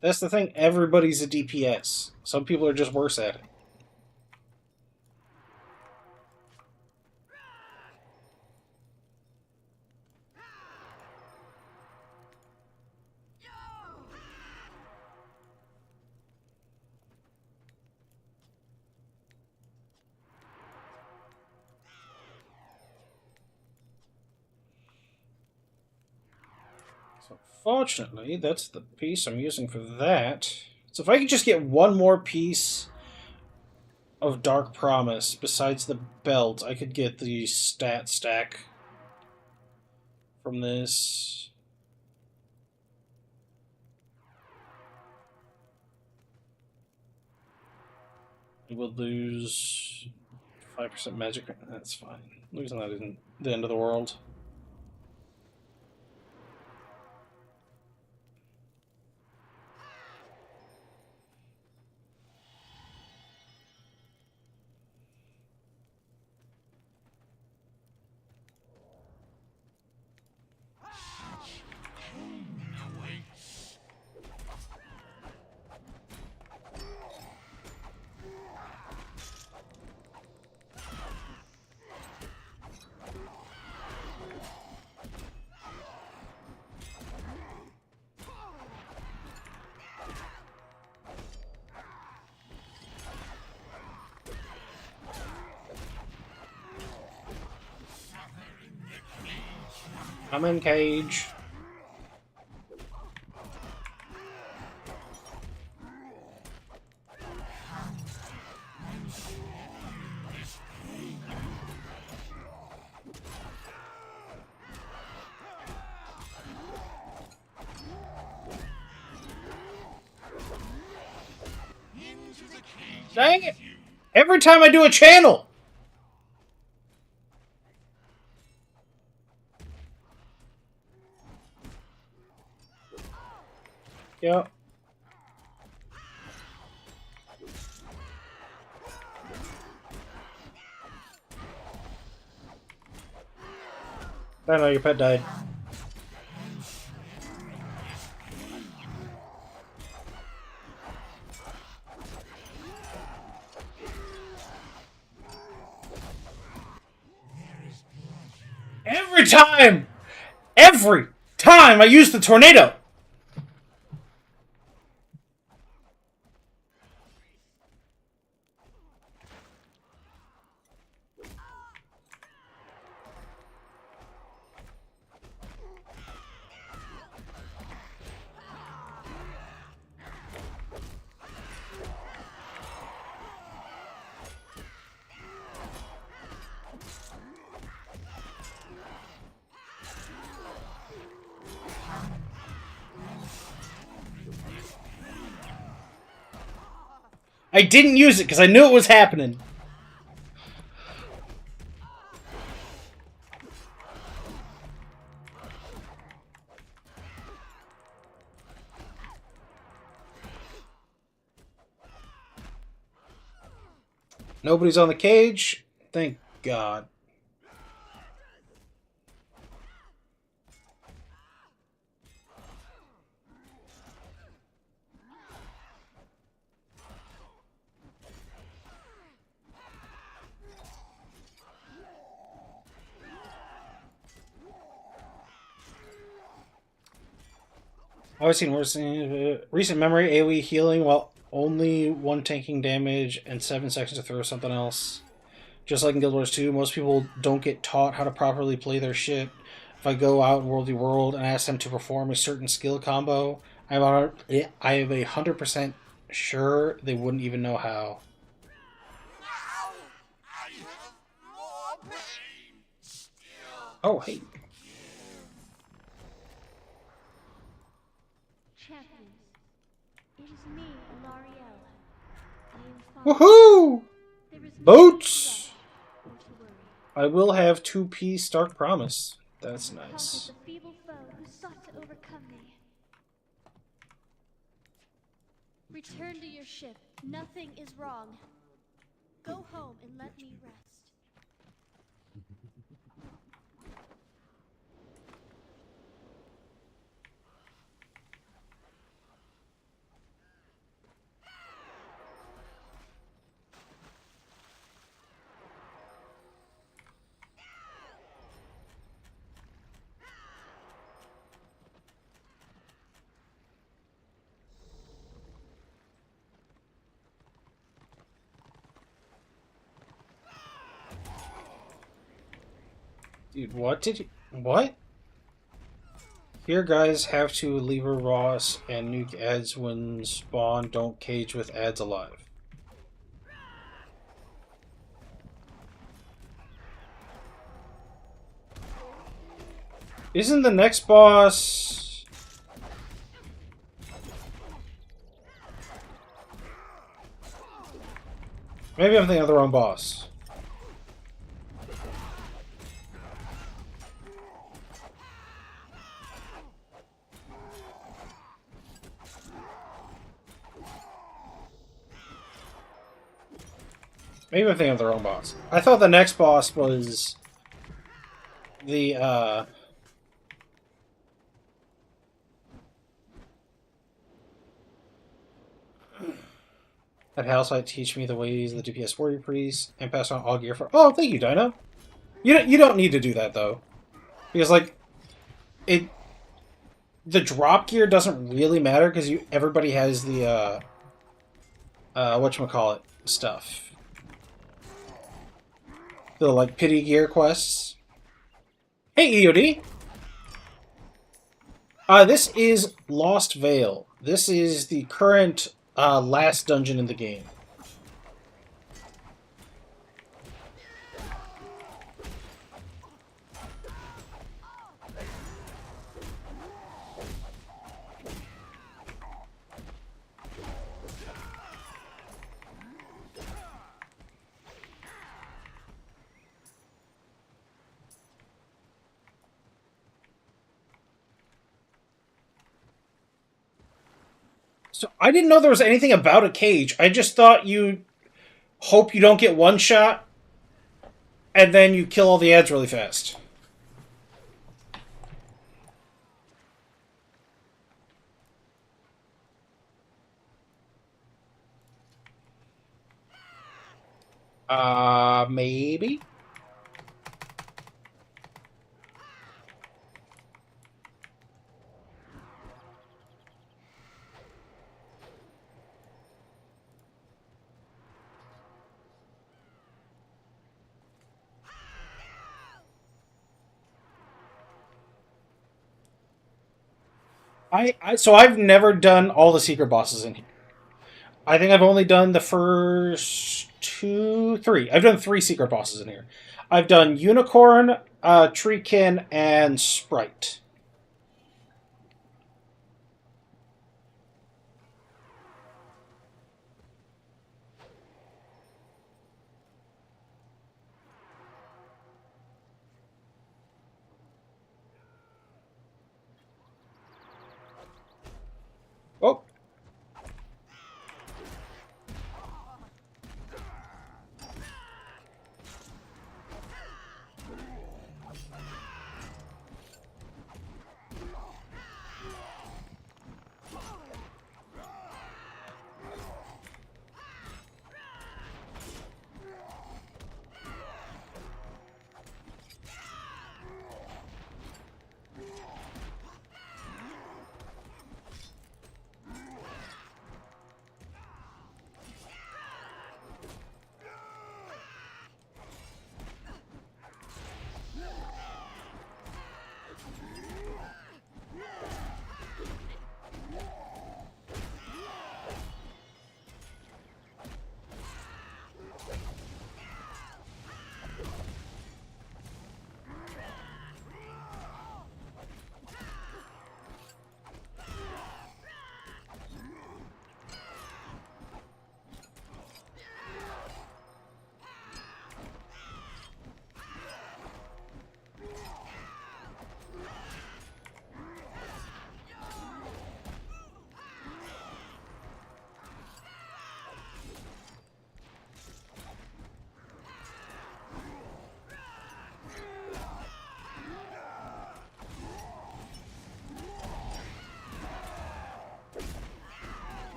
That's the thing. Everybody's a DPS. Some people are just worse at it. So fortunately, that's the piece I'm using for that. So if I could just get one more piece of Dark Promise besides the belt, I could get the stat stack from this. We will lose 5% magic. That's fine. Losing that isn't the end of the world. I'm in cage. Dang it! Every time I do a channel! Yep. I know your pet died. Every time I use the tornado! I didn't use it because I knew it was happening. Nobody's on the cage. Thank God. I've seen worse. Recent memory, AoE healing while only one tanking damage and 7 seconds to throw something else. Just like in Guild Wars 2, most people don't get taught how to properly play their shit. If I go out in Worldy World and ask them to perform a certain skill combo, I am 100% sure they wouldn't even know how. Oh, hey. Woohoo! Boats! I will have 2P Stark Promise. That's nice. Return to your ship. Nothing is wrong. Go home and let me rest. Dude, what did you... What? Here guys have to lever Ross and nuke ads when spawn. Don't cage with ads alive. Isn't the next boss... Maybe I'm thinking of the wrong boss. Maybe I'm thinking of the wrong boss. I thought the next boss was the, At house, I teach me the ways of the DPS warrior priest and pass on all gear for... Oh, thank you, Dino. You don't need to do that, though. Because, like, the drop gear doesn't really matter because everybody has the, whatchamacallit stuff. The, like, pity gear quests. Hey, EOD! This is Lost Vale. This is the current last dungeon in the game. So I didn't know there was anything about a cage. I just thought you hope you don't get one shot, and then you kill all the ads really fast. Maybe? So I've never done all the secret bosses in here. I think I've only done the first three. I've done 3 secret bosses in here. I've done Unicorn, Treekin, and Sprite. Oh.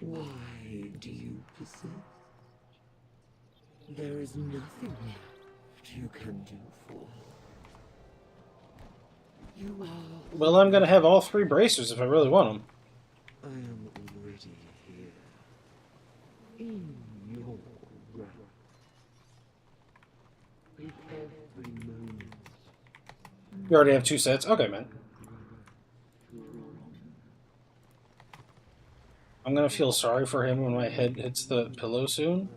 Why do you persist? There is nothing left you can do for her. You are... Well, I'm gonna have all 3 bracers if I really want them. I am already here. In your wrath. With every moment. You already have 2 sets? Okay, man. I'm gonna feel sorry for him when my head hits the pillow soon.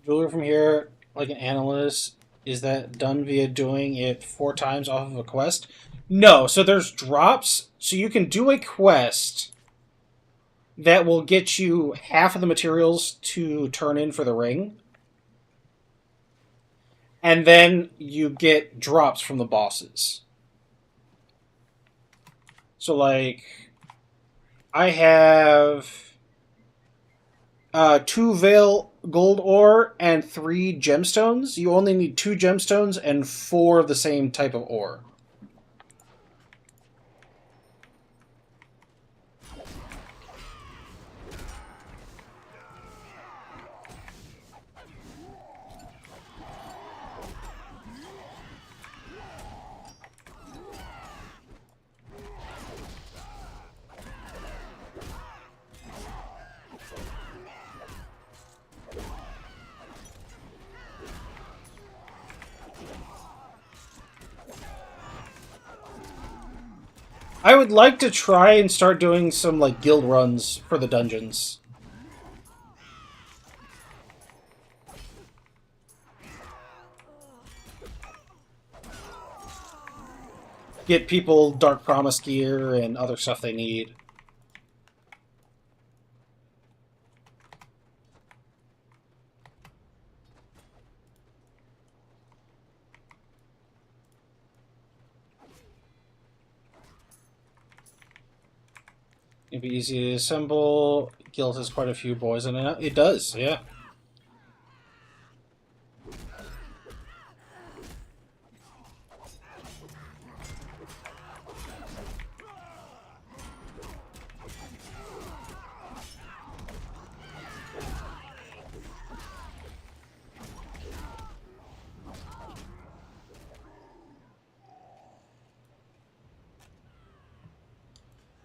Jeweler from here, like an analyst, is that done via doing it 4 times off of a quest? No, so there's drops, so you can do a quest that will get you half of the materials to turn in for the ring. And then you get drops from the bosses. So, like, I have 2 Veil gold ore and 3 gemstones. You only need 2 gemstones and 4 of the same type of ore. I would like to try and start doing some, like, guild runs for the dungeons. Get people Dark Promise gear and other stuff they need. It'd be easy to assemble. Guild has quite a few boys in it. It does, yeah.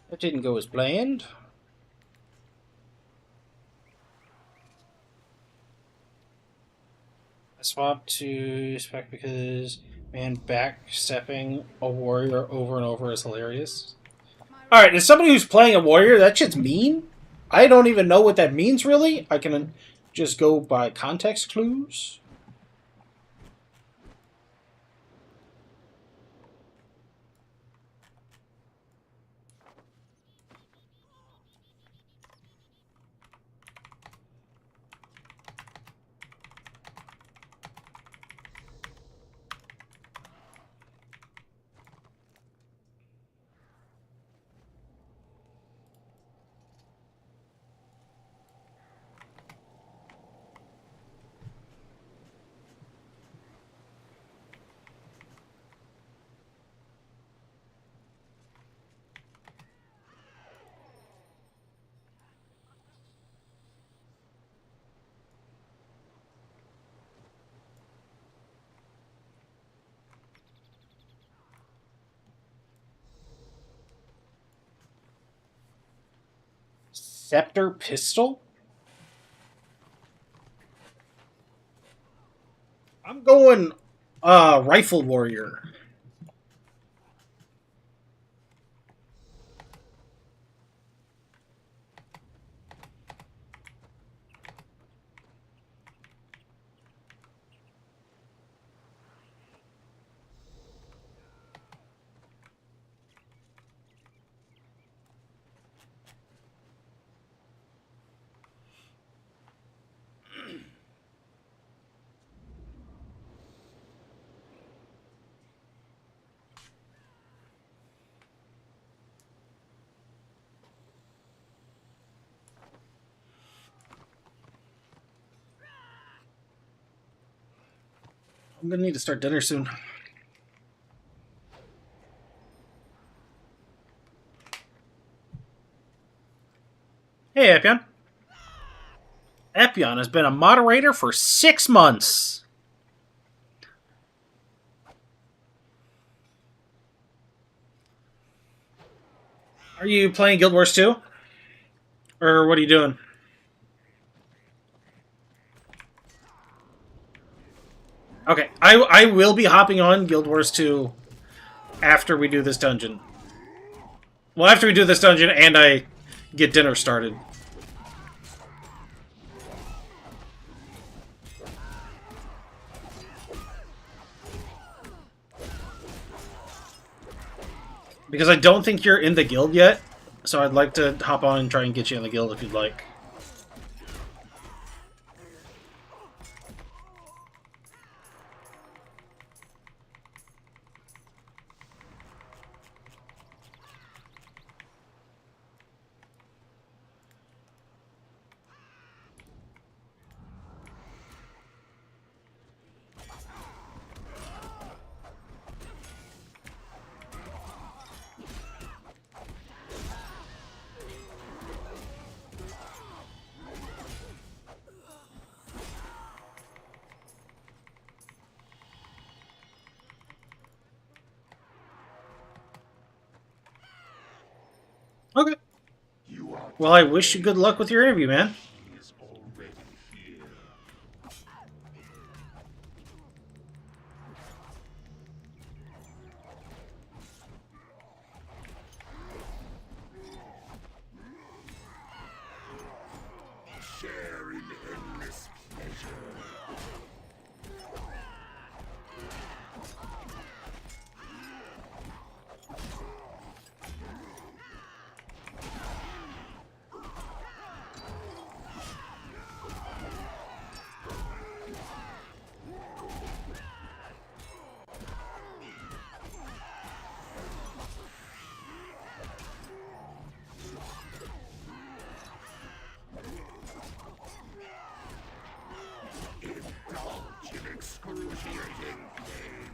That didn't go as planned. I swapped to spec because, man, backstepping a warrior over and over is hilarious. Alright, as somebody who's playing a warrior, that shit's mean. I don't even know what that means, really. I can just go by context clues. Scepter pistol? I'm going rifle warrior. I'm gonna need to start dinner soon. Hey, Epion. Epion has been a moderator for 6 months. Are you playing Guild Wars 2? Or what are you doing? Okay, I will be hopping on Guild Wars 2 after we do this dungeon. Well, after we do this dungeon and I get dinner started. Because I don't think you're in the guild yet, so I'd like to hop on and try and get you in the guild if you'd like. Okay. Well, I wish you good luck with your interview, man. Share in endless pleasure. Indulge in excruciating pain.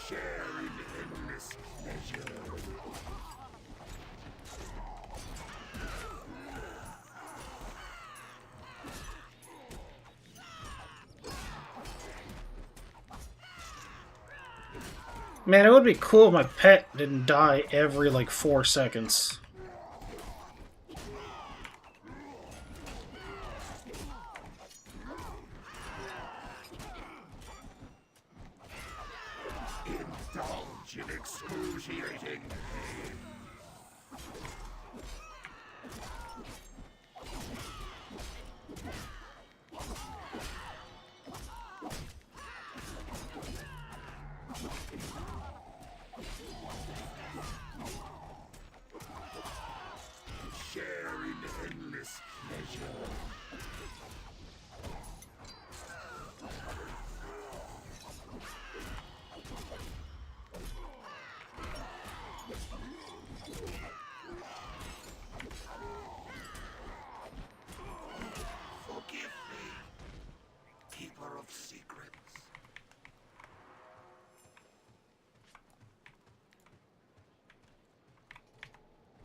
Share in endless pleasure. Man, it would be cool if my pet didn't die every, like, 4 seconds. Indulge in excruciating pain. Share in endless pleasure. Forgive me, keeper of secrets.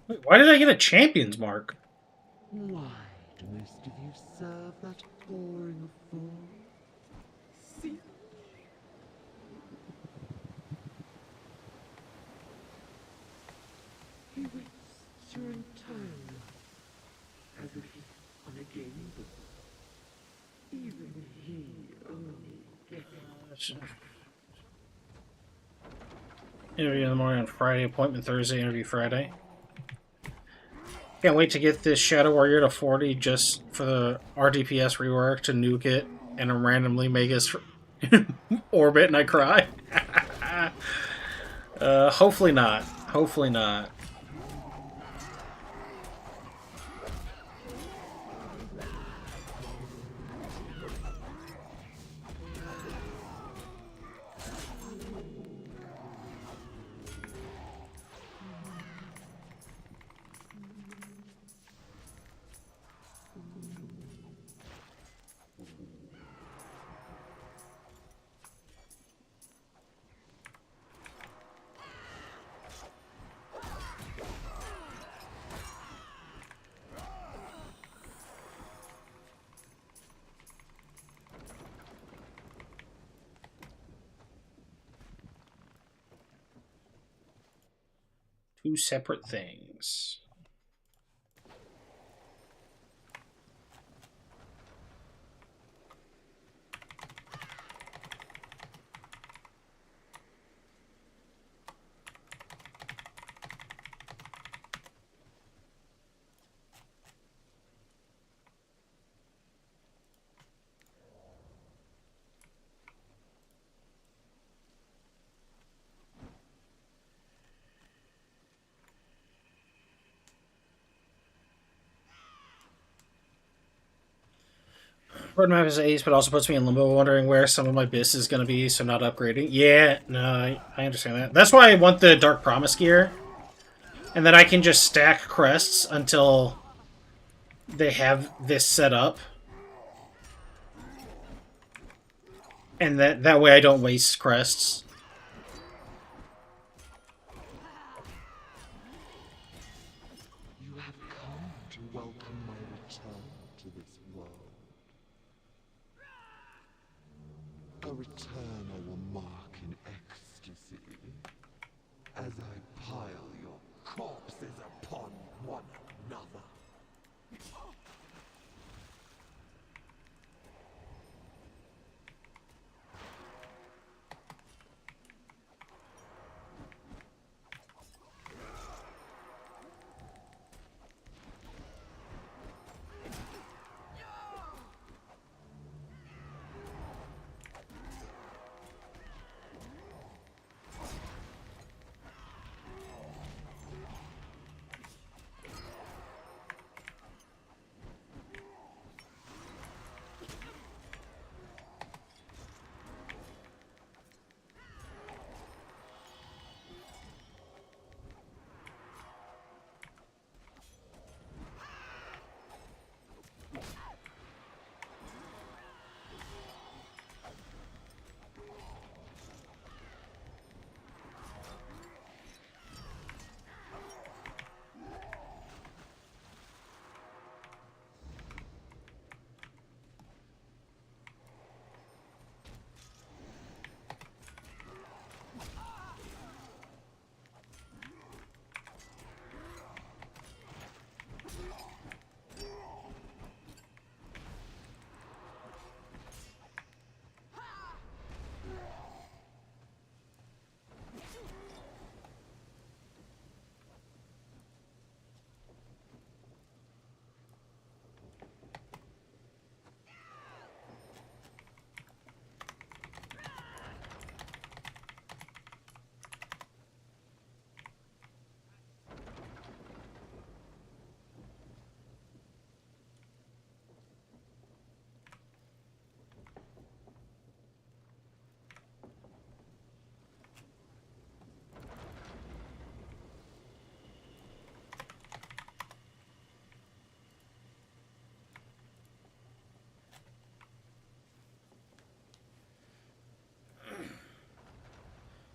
Wait, why did I get a champion's mark? Why do most of you serve that boring fool? See? He wastes your entire life as if he's on a game board. Even he only gets Interview in the morning on Friday, appointment Thursday, interview Friday. Can't wait to get this Shadow Warrior to 40 just for the RDPS rework to nuke it and randomly make us orbit and I cry. Hopefully not. Hopefully not. two separate things. Roadmap is ace, but also puts me in limbo, wondering where some of my bis is going to be, so not upgrading. Yeah, no, I understand that. That's why I want the Dark Promise gear. And then I can just stack crests until they have this set up. And that way I don't waste crests. You have come to welcome my return to this world. A return I will mark in ecstasy as I pile your corpses upon one another.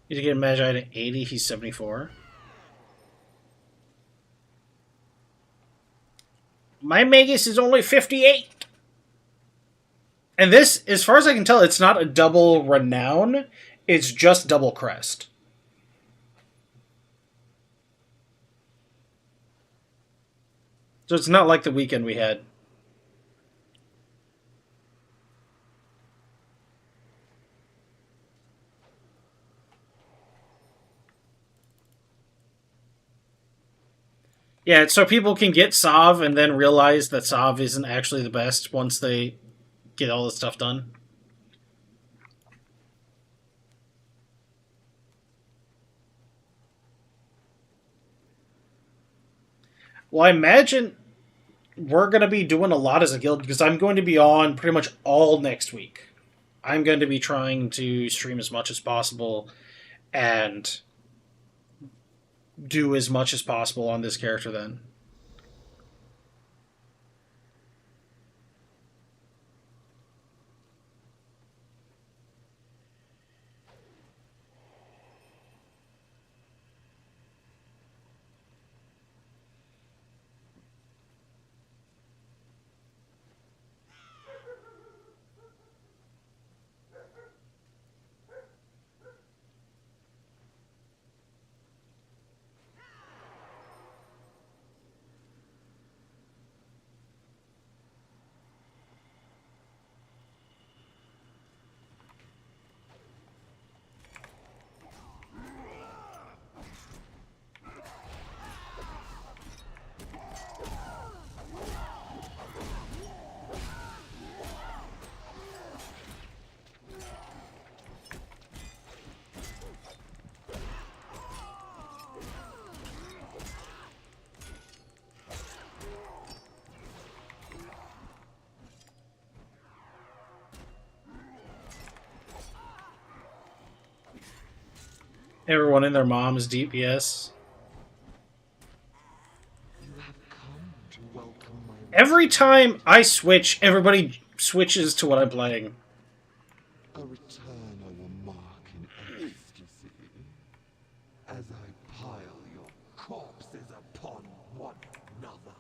You to get Magi to 80, he's 74. My Magus is only 58. And this, as far as I can tell, it's not a double renown. It's just double crest. So it's not like the weekend we had. Yeah, so people can get Sav and then realize that Sav isn't actually the best once they get all this stuff done. Well, I imagine we're going to be doing a lot as a guild because I'm going to be on pretty much all next week. I'm going to be trying to stream as much as possible and do as much as possible on this character then. Everyone and their mom is DPS. Every time I switch, everybody switches to what I'm playing. A return I will mark in ecstasy as I pile your corpses upon one another.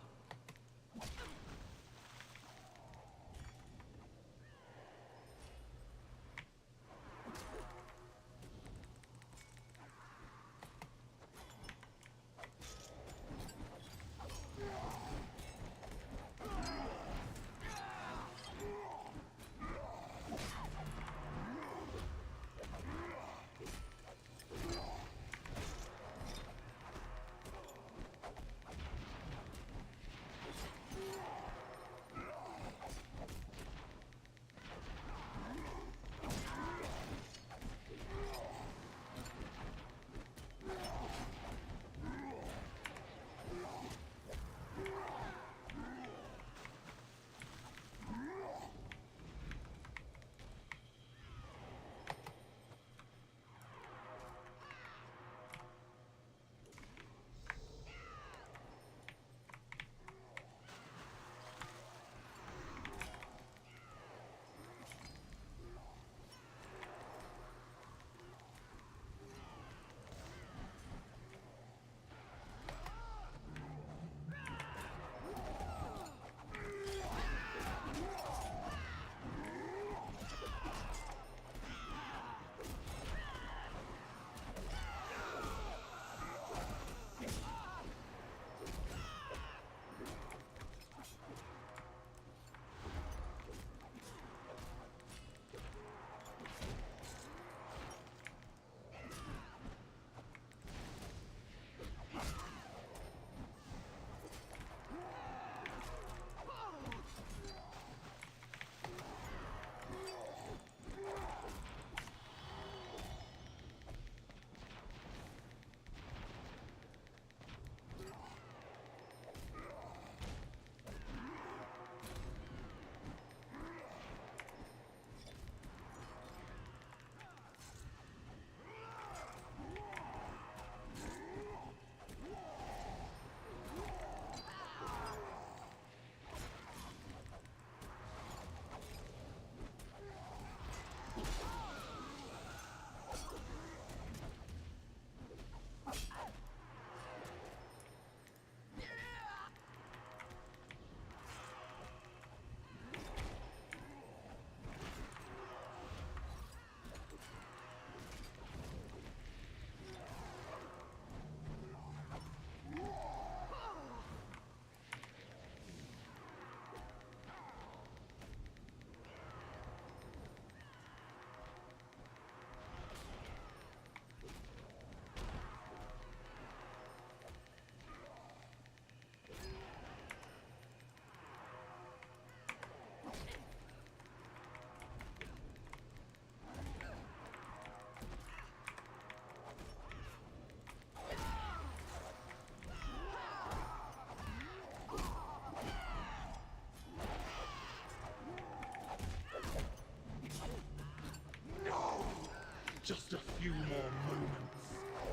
Just a few more moments,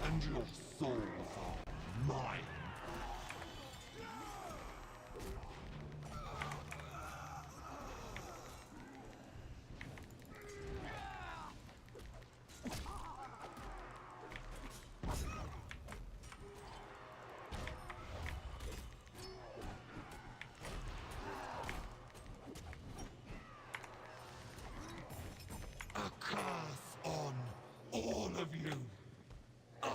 and your souls are mine. A curse on all of you. I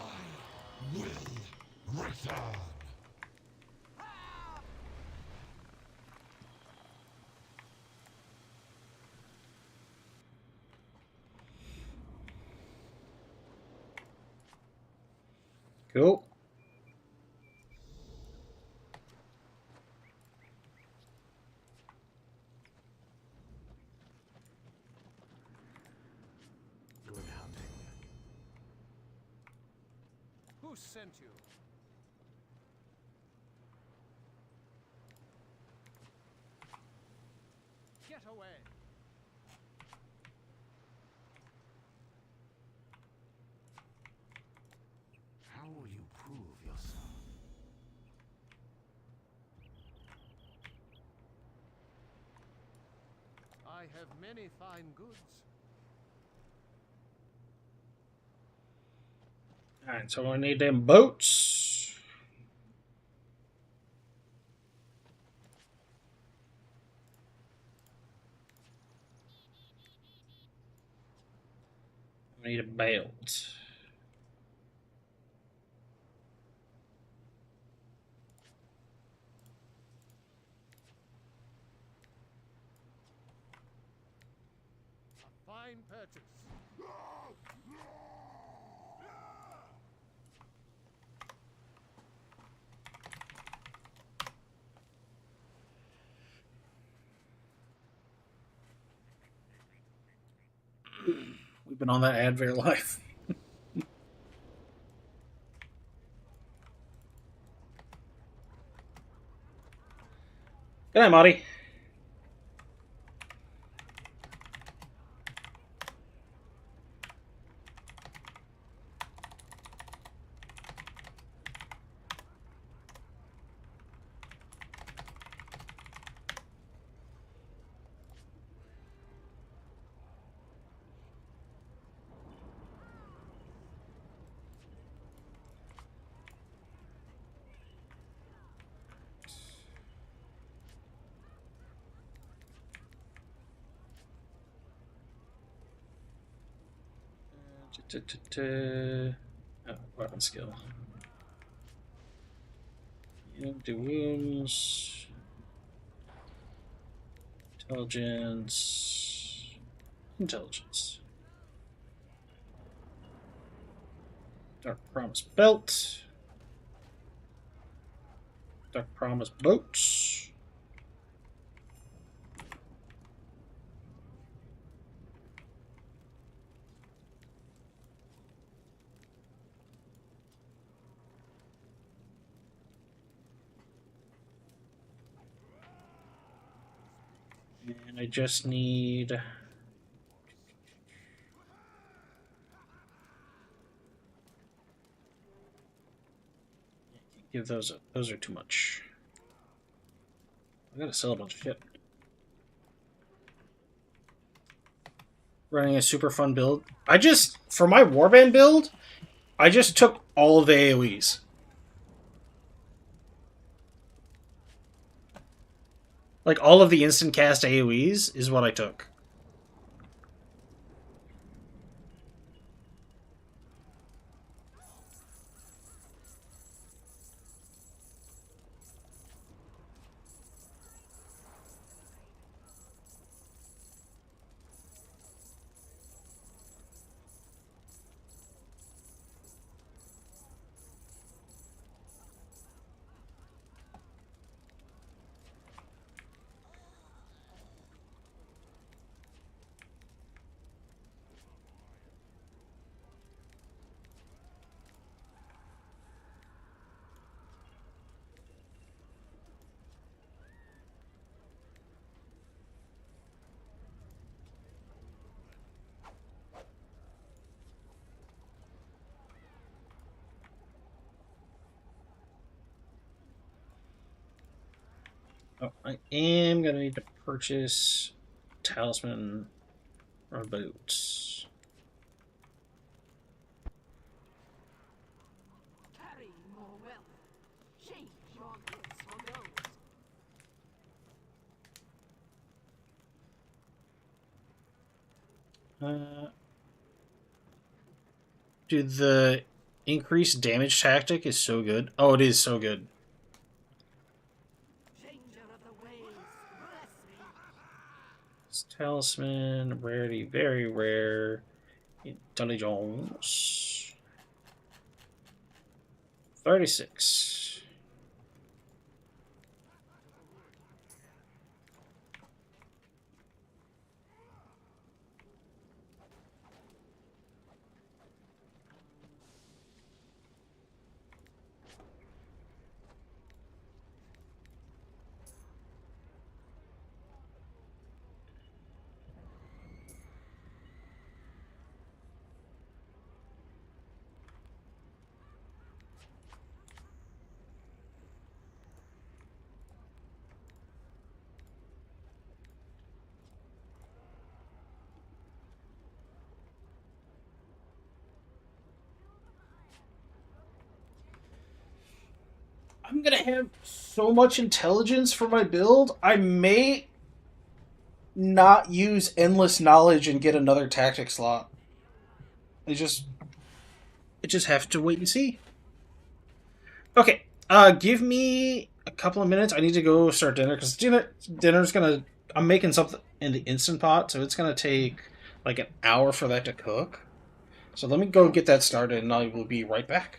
will return. Cool. Good hunting. Who sent you? Get away! yourself. I have many fine goods. Alright, so I need them boats. I need a belt. A fine purchase. We've been on that ad for your life. Good night, Marty. Oh, weapon skill. Do wounds. Intelligence. Intelligence. Dark Promise belt. Dark Promise boats. And I just need... Give those up. Those are too much. I gotta sell a bunch of shit. Running a super fun build. For my warband build, I just took all of the AoEs. Like, all of the instant cast AoEs is what I took. Oh, I am gonna need to purchase talisman or boots. Carry more wealth. Change your goods for gold. Dude, the increased damage tactic is so good. Oh, it is so good. Talisman, rarity, very rare. Dunny Jones. 36. I'm gonna have so much intelligence for my build, I may not use endless knowledge and get another tactic slot. I just have to wait and see. Okay, give me a couple of minutes. I need to go start dinner because dinner's gonna. I'm making something in the Instant Pot, so it's gonna take like an hour for that to cook. So let me go get that started, and I will be right back.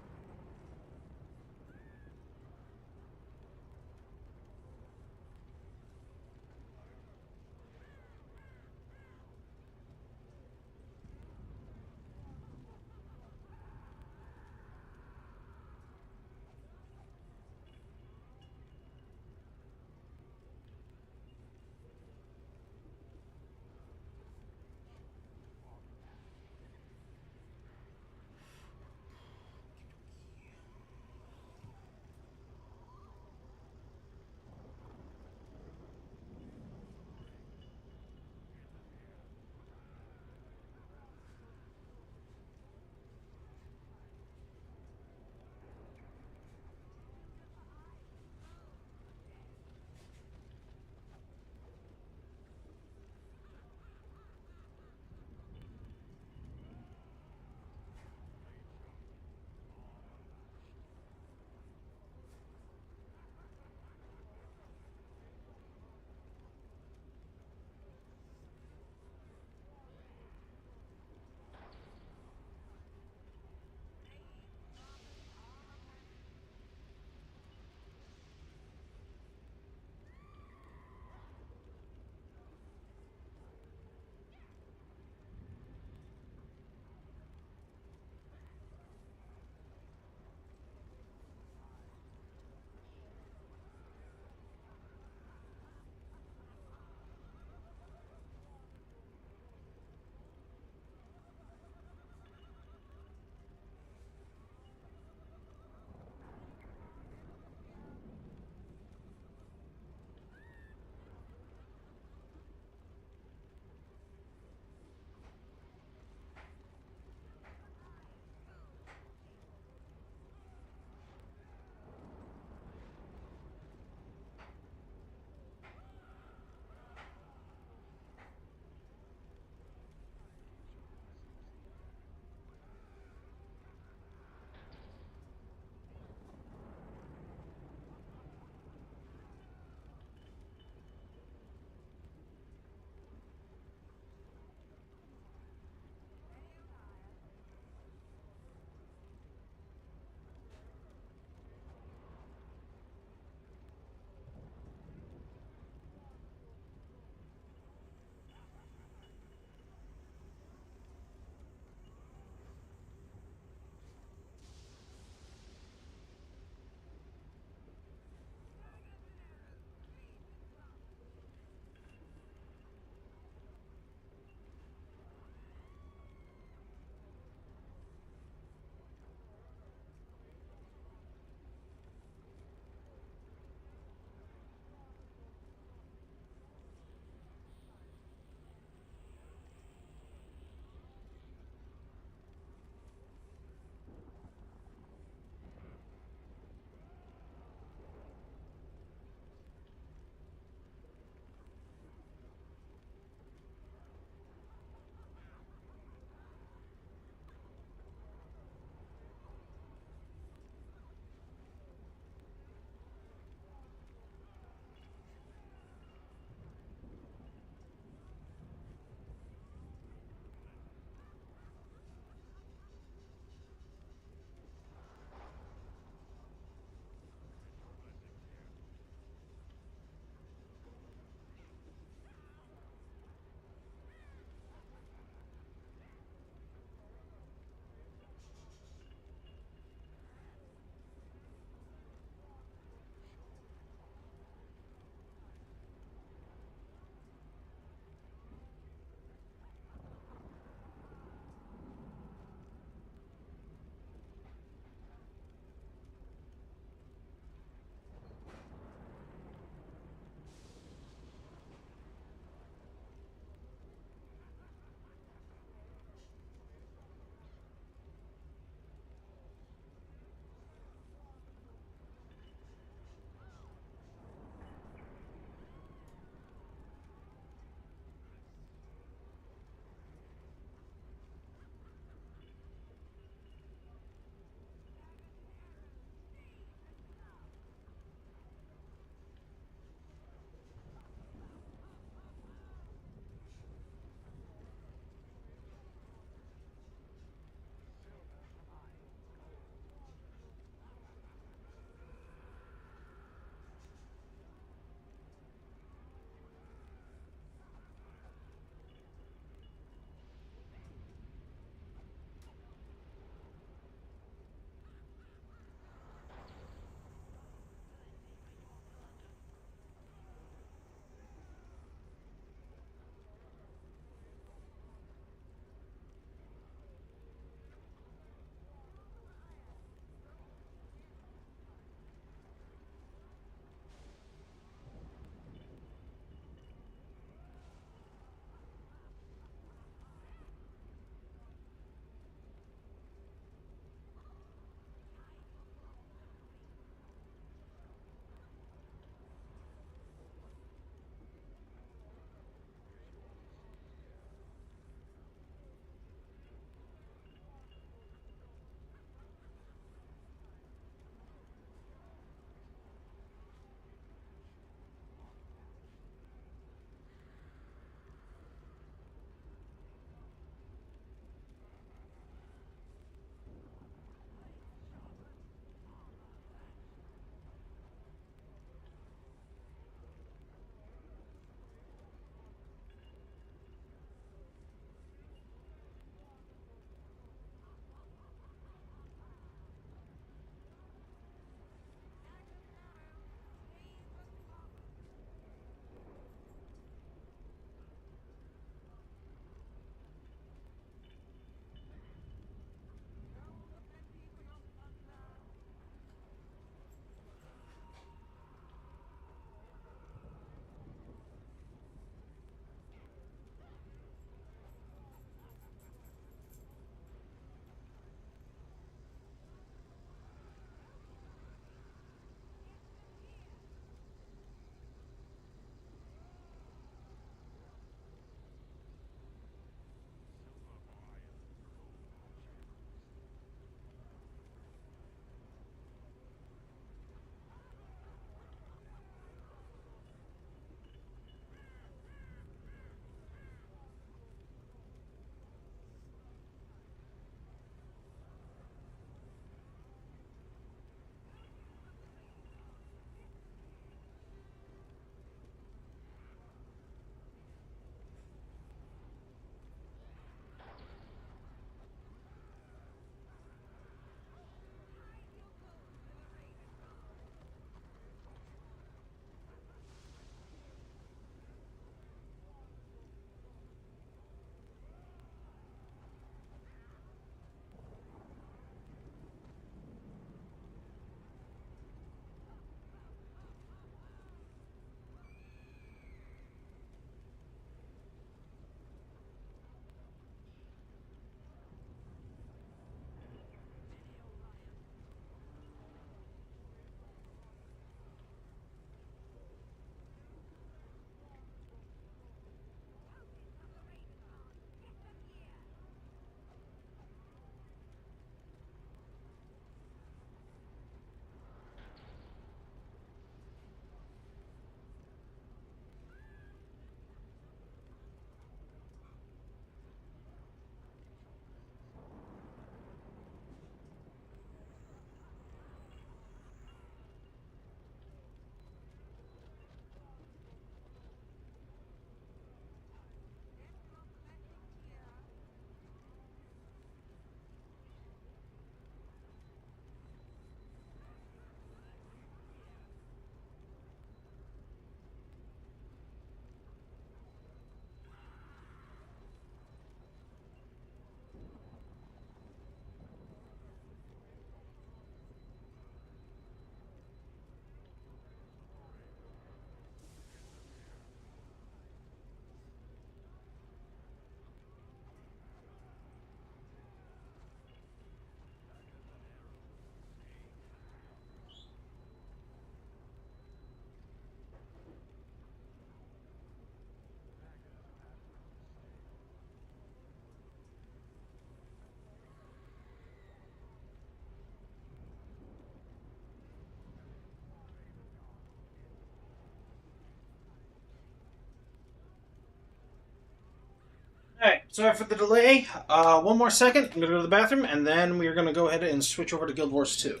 Alright, sorry for the delay. One more second. I'm going to go to the bathroom, and then we're going to go ahead and switch over to Guild Wars 2.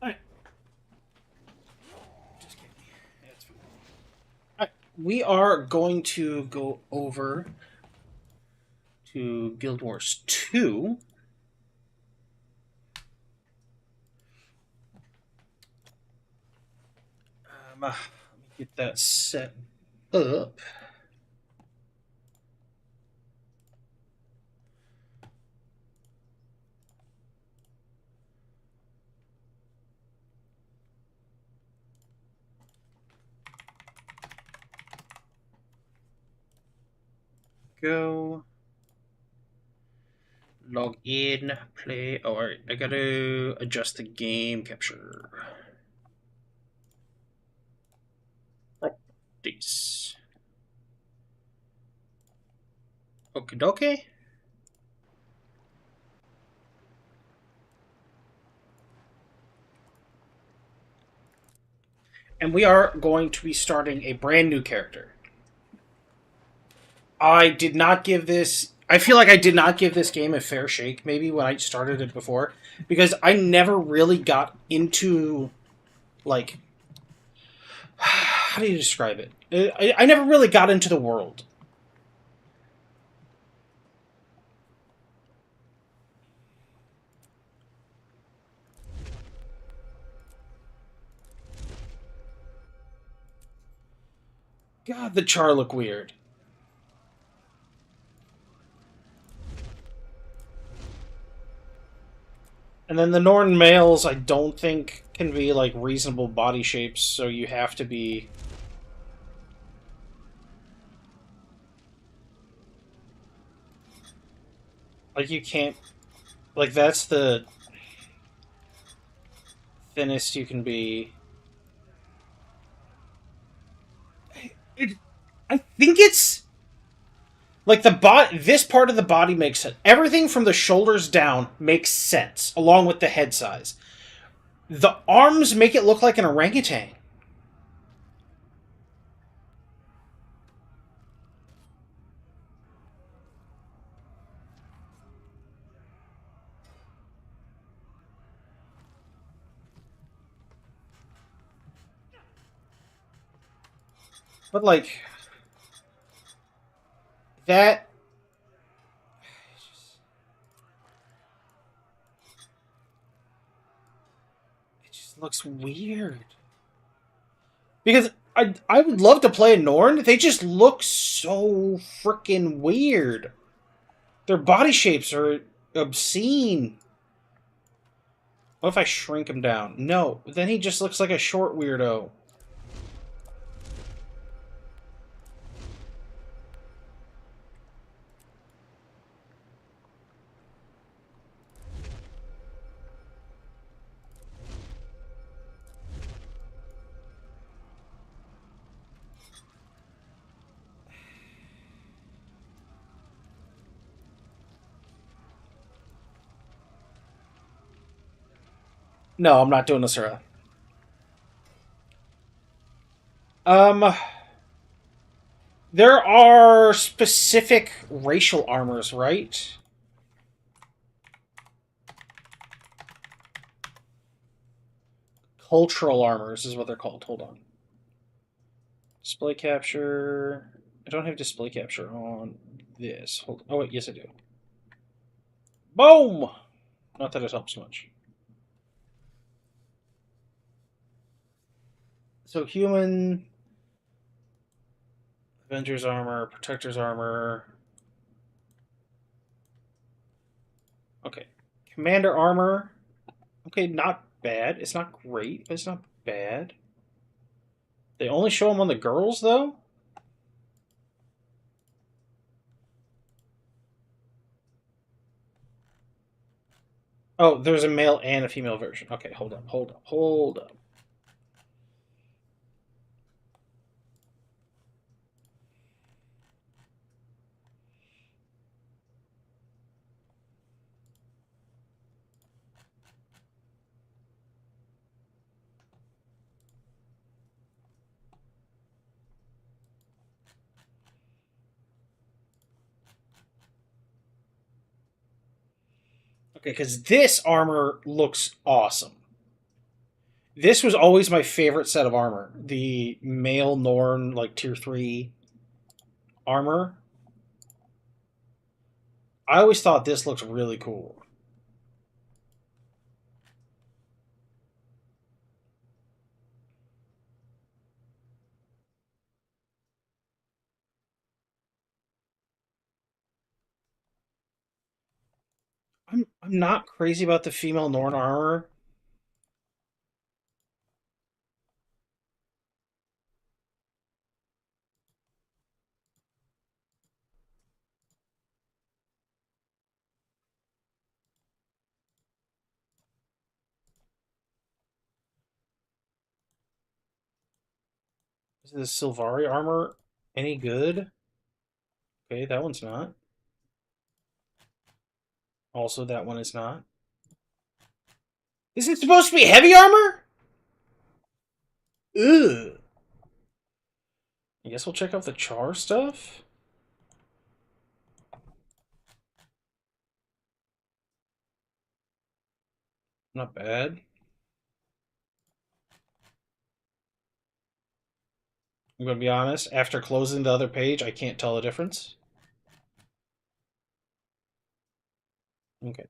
Alright. Just kidding. Yeah, it's fine. Alright, we are going to go over to Guild Wars 2. Let me get that set up. Go. Log in, play. Oh, alright. I gotta adjust the game capture. Properties. Okie dokie. And we are going to be starting a brand new character. I did not give this... I feel like I did not give this game a fair shake, maybe, when I started it before. Because I never really got into, like... How do you describe it? I never really got into the world. God, the char look weird. And then the Norn males, I don't think, can be, like, reasonable body shapes, so you have to be... Like, you can't... Like, that's the thinnest you can be. I think it's... Like, this part of the body makes sense. Everything from the shoulders down makes sense, along with the head size. The arms make it look like an orangutan. But, like... That... It just looks weird. Because I would love to play a Norn. They just look so freaking weird. Their body shapes are obscene. What if I shrink him down? No, then he just looks like a short weirdo. No, I'm not doing this era. There are specific racial armors, right? Cultural armors is what they're called. Hold on. Display capture. I don't have display capture on this. Hold. Oh, wait, yes, I do. Boom! Not that it helps much. So human, Avengers armor, Protector's armor. Okay. Commander armor. Okay, not bad. It's not great, but it's not bad. They only show them on the girls, though? Oh, there's a male and a female version. Okay, hold up, hold up, hold up. Okay, because this armor looks awesome. This was always my favorite set of armor. The male Norn, like, tier 3 armor. I always thought this looks really cool. I'm not crazy about the female Norn armor. Is the Sylvari armor any good? Okay, that one's not. Also, that one is not. Is it supposed to be heavy armor? Ugh. I guess we'll check out the char stuff. Not bad. I'm going to be honest. After closing the other page, I can't tell the difference. Okay.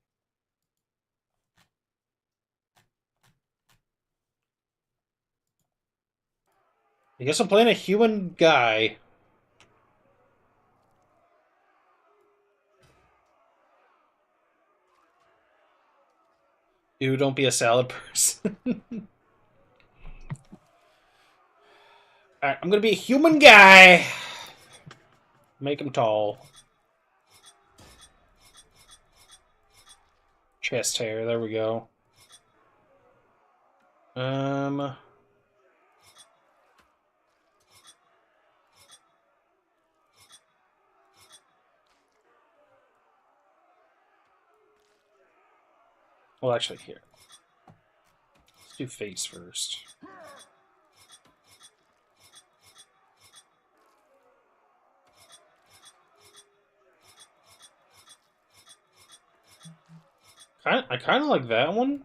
I guess I'm playing a human guy. Ew, don't be a salad person. Alright, I'm gonna be a human guy. Make him tall. Chest hair, there we go. Well, actually, here. Let's do face first. I kind of like that one.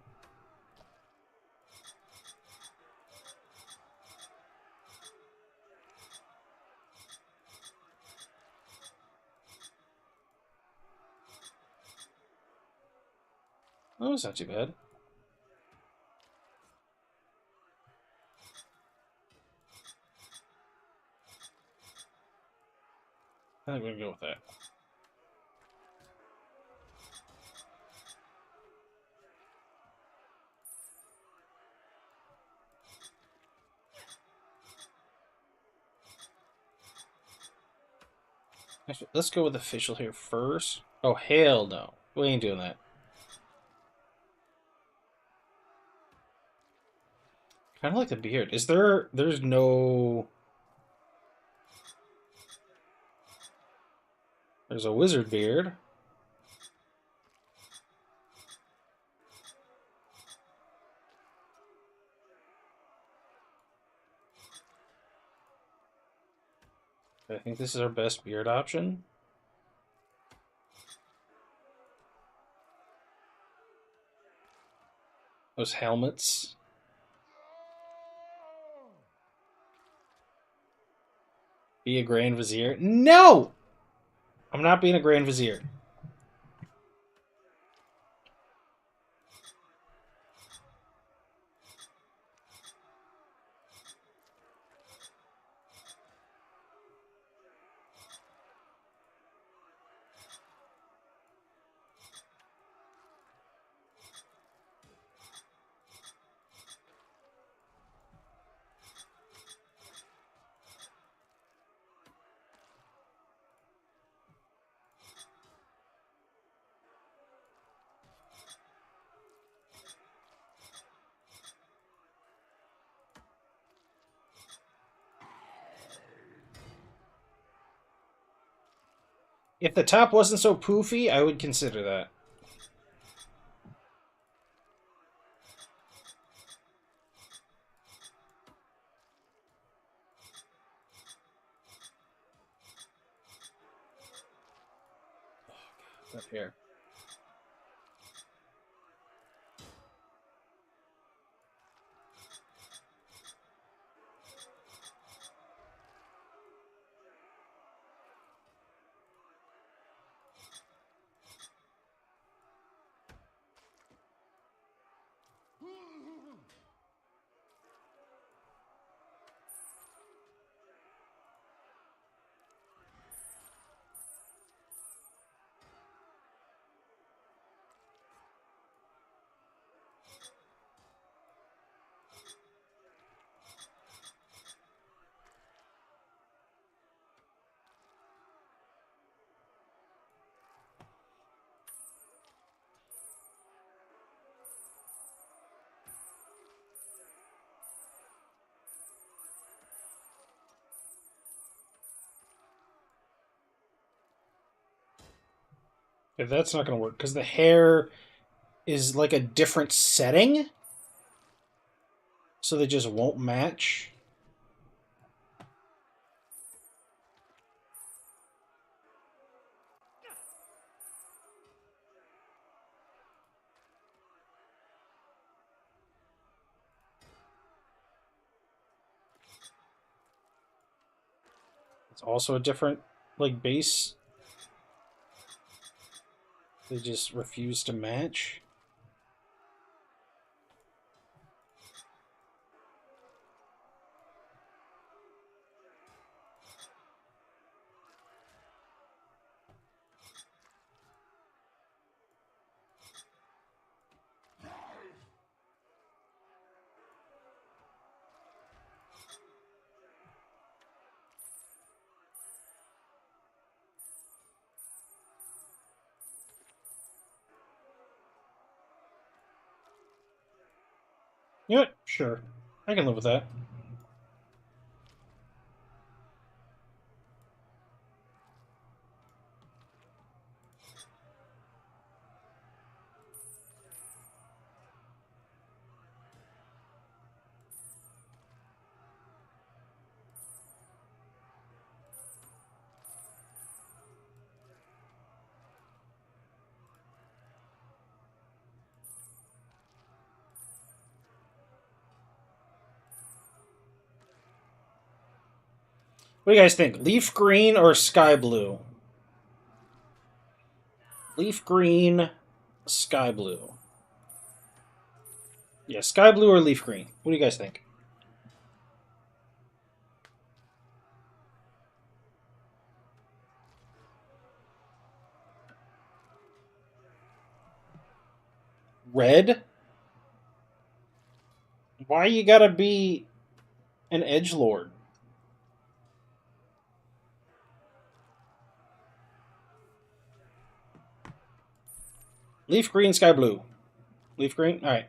Oh, that's not too bad. I think we're gonna go with that. Actually, let's go with official here first. Oh, hell no. We ain't doing that. Kind of like the beard. Is there... There's no... There's a wizard beard. I think this is our best beard option. Those helmets. Be a Grand Vizier. No! I'm not being a Grand Vizier. If the top wasn't so poofy, I would consider that. Up here. If that's not going to work, because the hair is like a different setting, so they just won't match. It's also a different, like, base. They just refuse to match. You know what? Sure. I can live with that. What do you guys think? Leaf green or sky blue? Leaf green, sky blue. Yeah, sky blue or leaf green? What do you guys think? Red? Why you gotta be an edgelord? Leaf green, sky blue. Leaf green? Alright.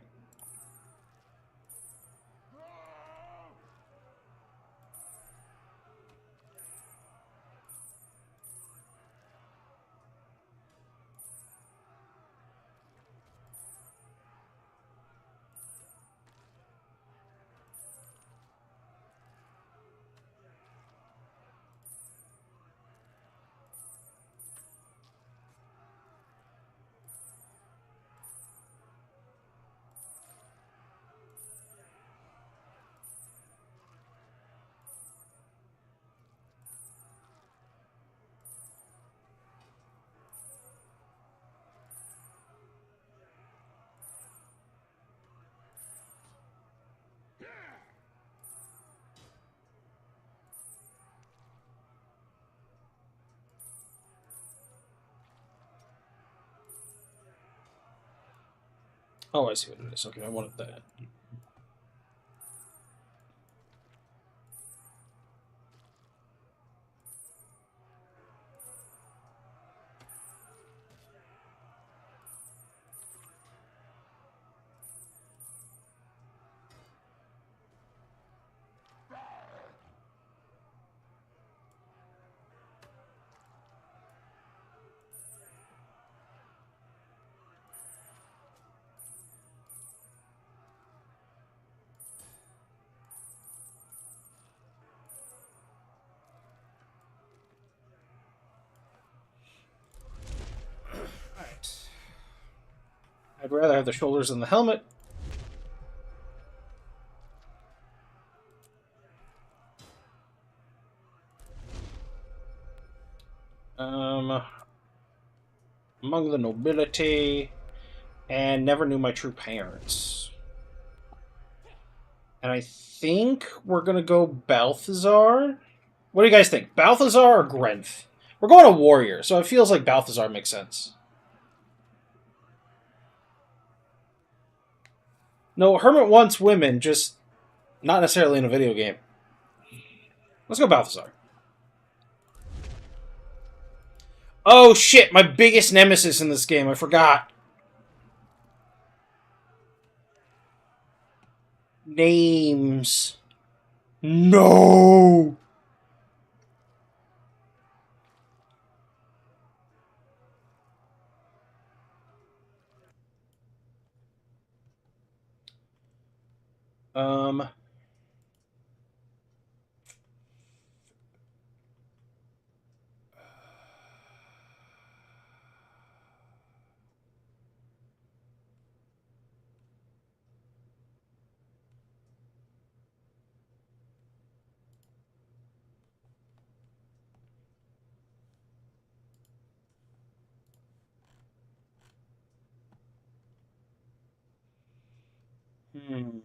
Oh, I see what it is. Okay, I wanted that. I'd rather have the shoulders than the helmet. Among the nobility, and never knew my true parents. And I think we're gonna go Balthazar. What do you guys think? Balthazar or Grenth? We're going to warrior, so it feels like Balthazar makes sense. No, Hermit wants women, just not necessarily in a video game. Let's go Balthazar. Oh shit, my biggest nemesis in this game, I forgot. Names. No! Um... Hmm.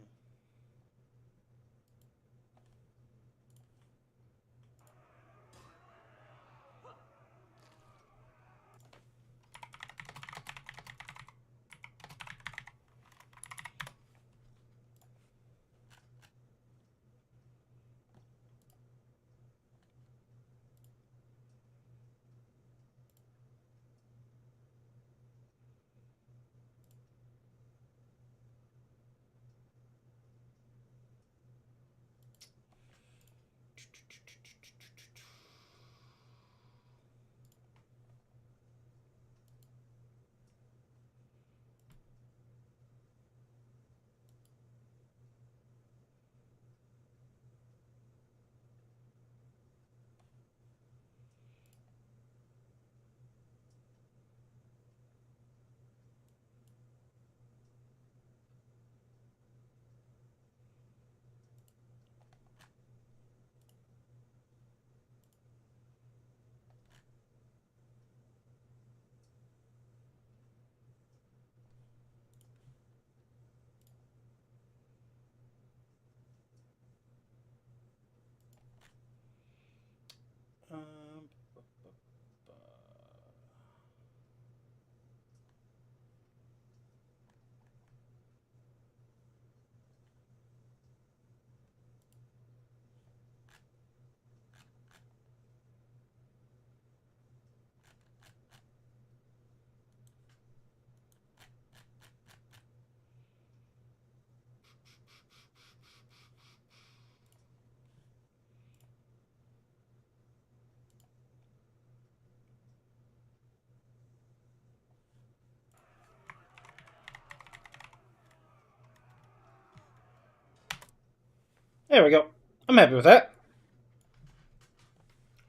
There we go. I'm happy with that.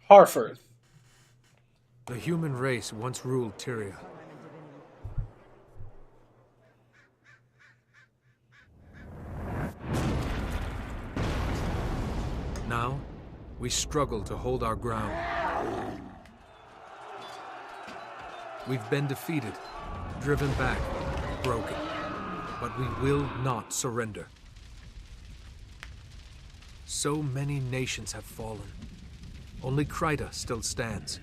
Harford. The human race once ruled Tyria. Now, we struggle to hold our ground. We've been defeated, driven back, broken. But we will not surrender. So many nations have fallen. Only Kryta still stands.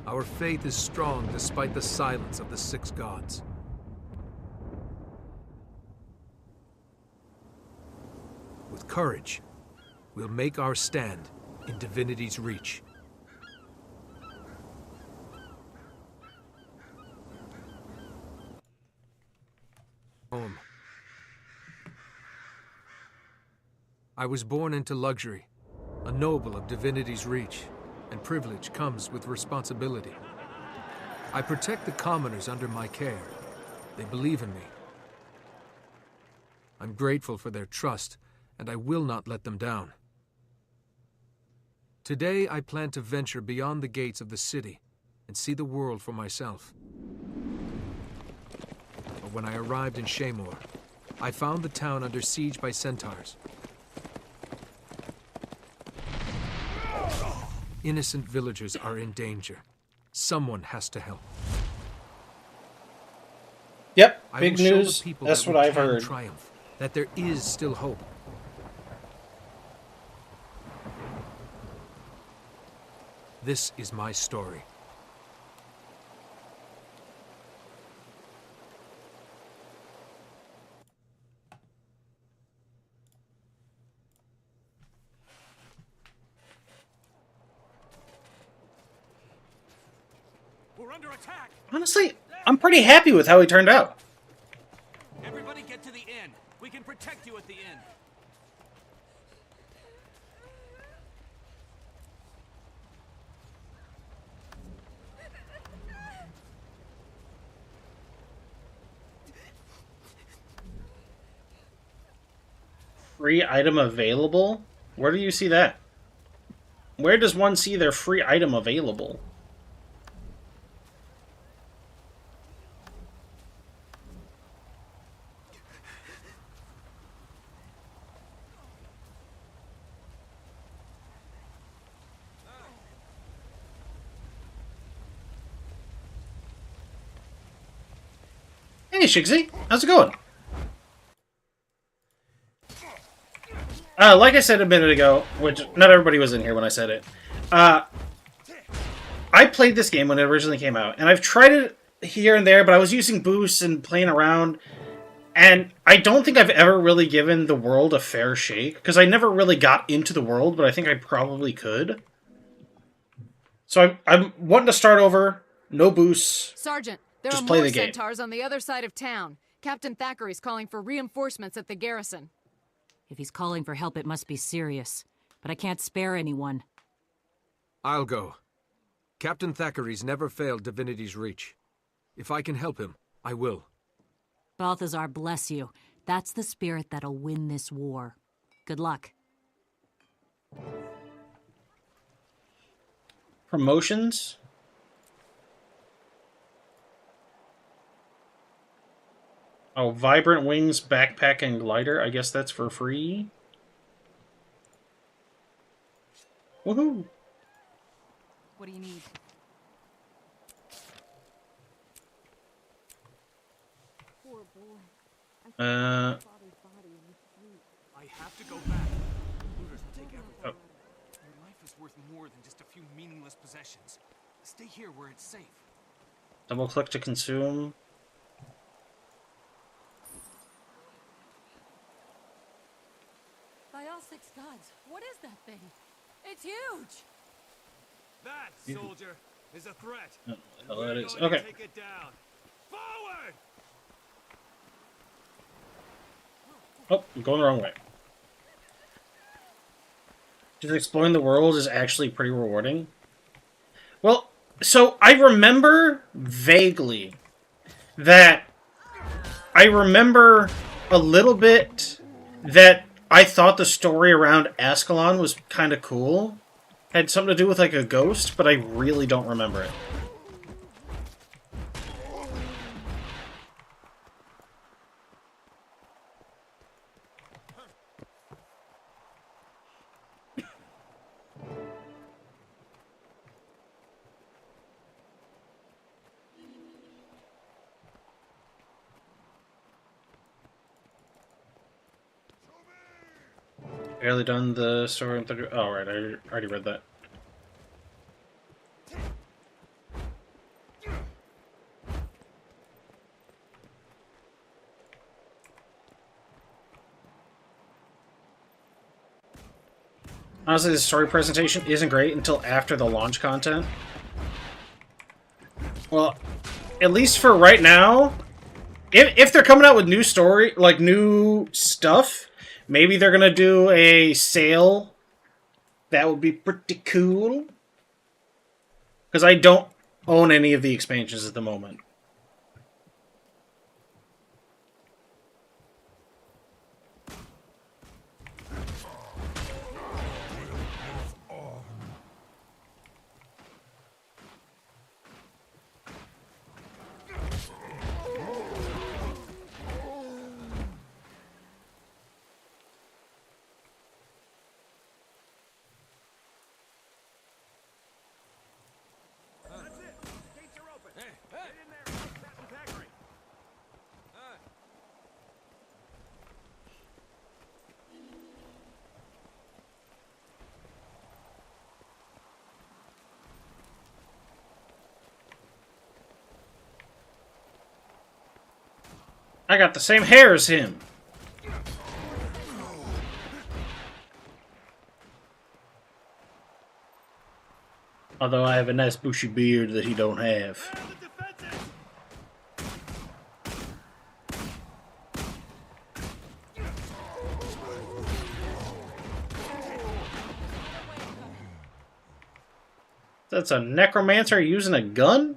Our faith is strong despite the silence of the six gods. With courage, we'll make our stand in divinity's reach. Home. I was born into luxury, a noble of divinity's reach, and privilege comes with responsibility. I protect the commoners under my care. They believe in me. I'm grateful for their trust, and I will not let them down. Today, I plan to venture beyond the gates of the city and see the world for myself. when I arrived in Shamor. I found the town under siege by centaurs. Innocent villagers are in danger. Someone has to help. Yep, I big will show news. the people That's that what we I've can heard. triumph, that there is still hope. This is my story. We're under attack. Honestly, I'm pretty happy with how he turned out. Everybody get to the inn. We can protect you at the inn. Free item available? Where do you see that? Where does one see their free item available? Hey, Shigsy. How's it going? Like I said a minute ago, which not everybody was in here when I said it, I played this game when it originally came out, and I've tried it here and there, but I was using boosts and playing around, and I don't think I've ever really given the world a fair shake, because I never really got into the world, but I think I probably could. So I'm wanting to start over, no boosts. Sergeant, there just are play more the game. centaurs on the other side of town. Captain Thackeray's calling for reinforcements at the garrison. If he's calling for help, it must be serious. But I can't spare anyone. I'll go. Captain Thackeray's never failed Divinity's Reach. If I can help him, I will. Balthazar, bless you. That's the spirit that'll win this war. Good luck. Promotions? Oh, Vibrant Wings, Backpack, and Glider. I guess that's for free. Woohoo! What do you need? Poor boy. I have to go back. Looters will take everything. Oh. Your life is worth more than just a few meaningless possessions. Stay here where it's safe. Double click to consume. By all six gods, what is that thing? It's huge! That, soldier, is a threat. Oh, the hell that is. We're going to Okay. take it down. Forward! Oh, I'm going the wrong way. Just exploring the world is actually pretty rewarding. Well, so I remember vaguely that I remember a little bit that I thought the story around Ascalon was kind of cool. Had something to do with like a ghost, but I really don't remember it. Barely done the story in 30... Oh, right, I already read that. Honestly, the story presentation isn't great until after the launch content. Well, at least for right now, if they're coming out with new story, like new stuff, maybe they're gonna do a sale. That would be pretty cool. Because I don't own any of the expansions at the moment. I got the same hair as him. Although I have a nice bushy beard that he don't have. That's a necromancer using a gun?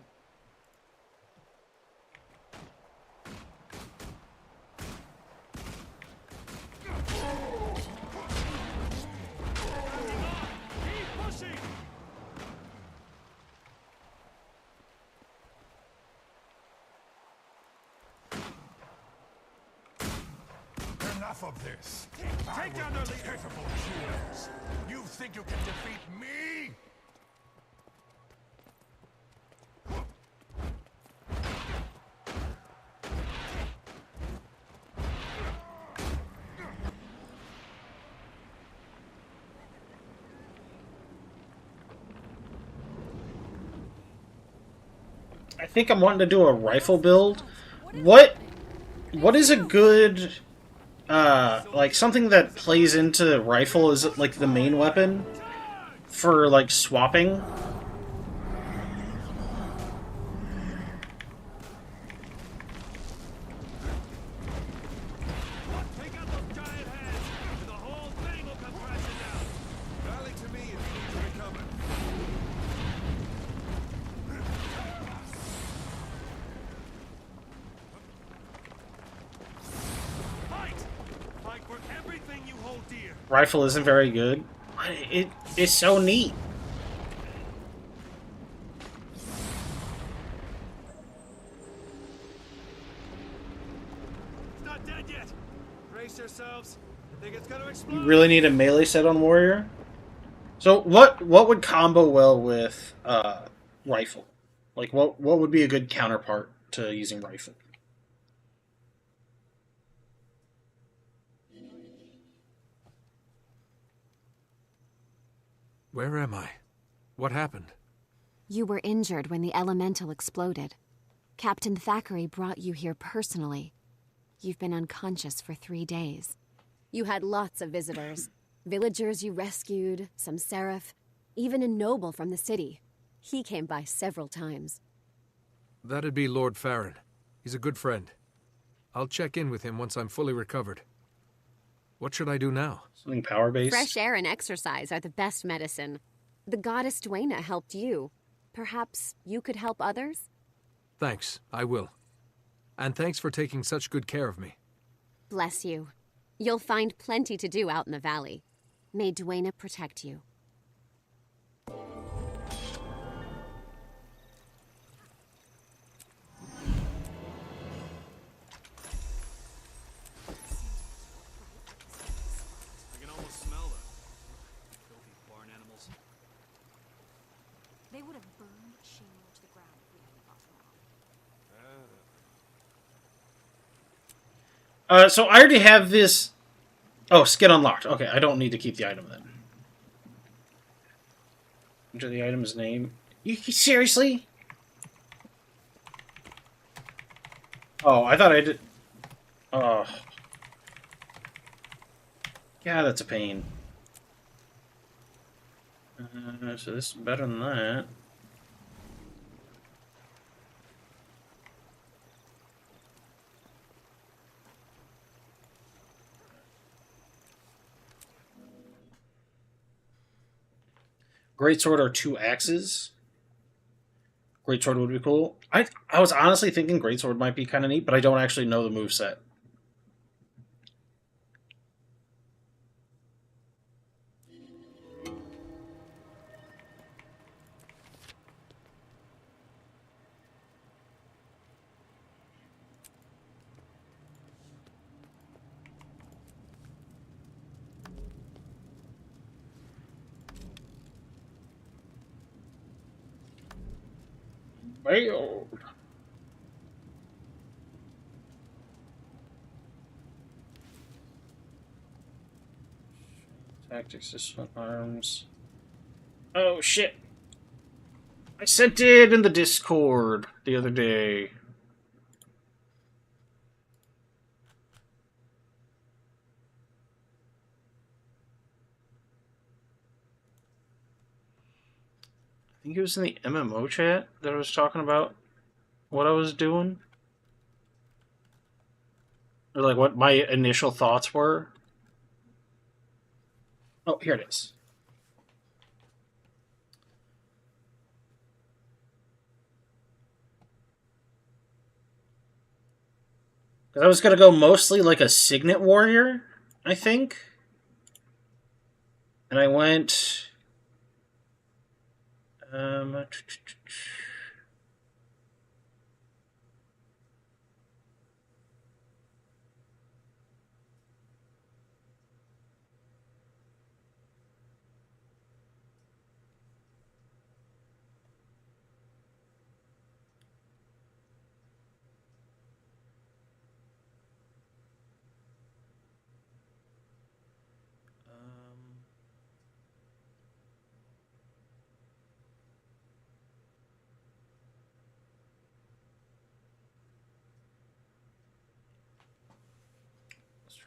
Enough of this. Take down their capable humans. You think you can defeat me? I think I'm wanting to do a rifle build. What is a good like something that plays into the rifle? Is it like the main weapon for like swapping? Rifle isn't very good. It's so neat. It's not dead yet. Brace yourselves. I think it's gonna explode. You really need a melee set on warrior. So what would combo well with rifle? Like what would be a good counterpart to using rifle? Where am I? What happened? You were injured when the elemental exploded. Captain Thackeray brought you here personally. You've been unconscious for 3 days. You had lots of visitors. Villagers you rescued, some seraph, even a noble from the city. He came by several times. That'd be Lord Farron. He's a good friend. I'll check in with him once I'm fully recovered. What should I do now? Something power-based? Fresh air and exercise are the best medicine. The goddess Duena helped you. Perhaps you could help others? Thanks, I will. And thanks for taking such good care of me. Bless you. You'll find plenty to do out in the valley. May Duena protect you. They would have burned Shane to the ground if we hadn't gotten off. So I already have this. Oh, skin unlocked. Okay, I don't need to keep the item then. Enter the item's name. You seriously? Oh, I thought I did. Oh. Yeah, that's a pain. So this is better than that. Greatsword or 2 axes. Greatsword would be cool. I was honestly thinking Greatsword might be kind of neat, but I don't actually know the moveset. Bailed. Tactics, discipline, arms. Oh shit! I sent it in the Discord the other day. think it was in the MMO chat that I was talking about what I was doing. Or like what my initial thoughts were. Oh, here it is. Because I was going to go mostly like a Signet Warrior, I think. And I went...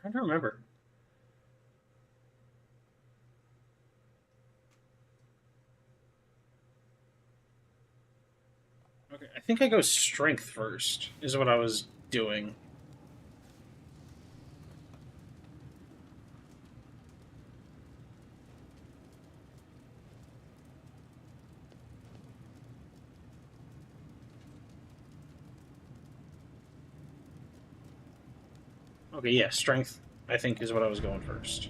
trying to remember. Okay, I think I go strength first, is what I was doing. Okay, yeah, strength, I think, is what I was going first.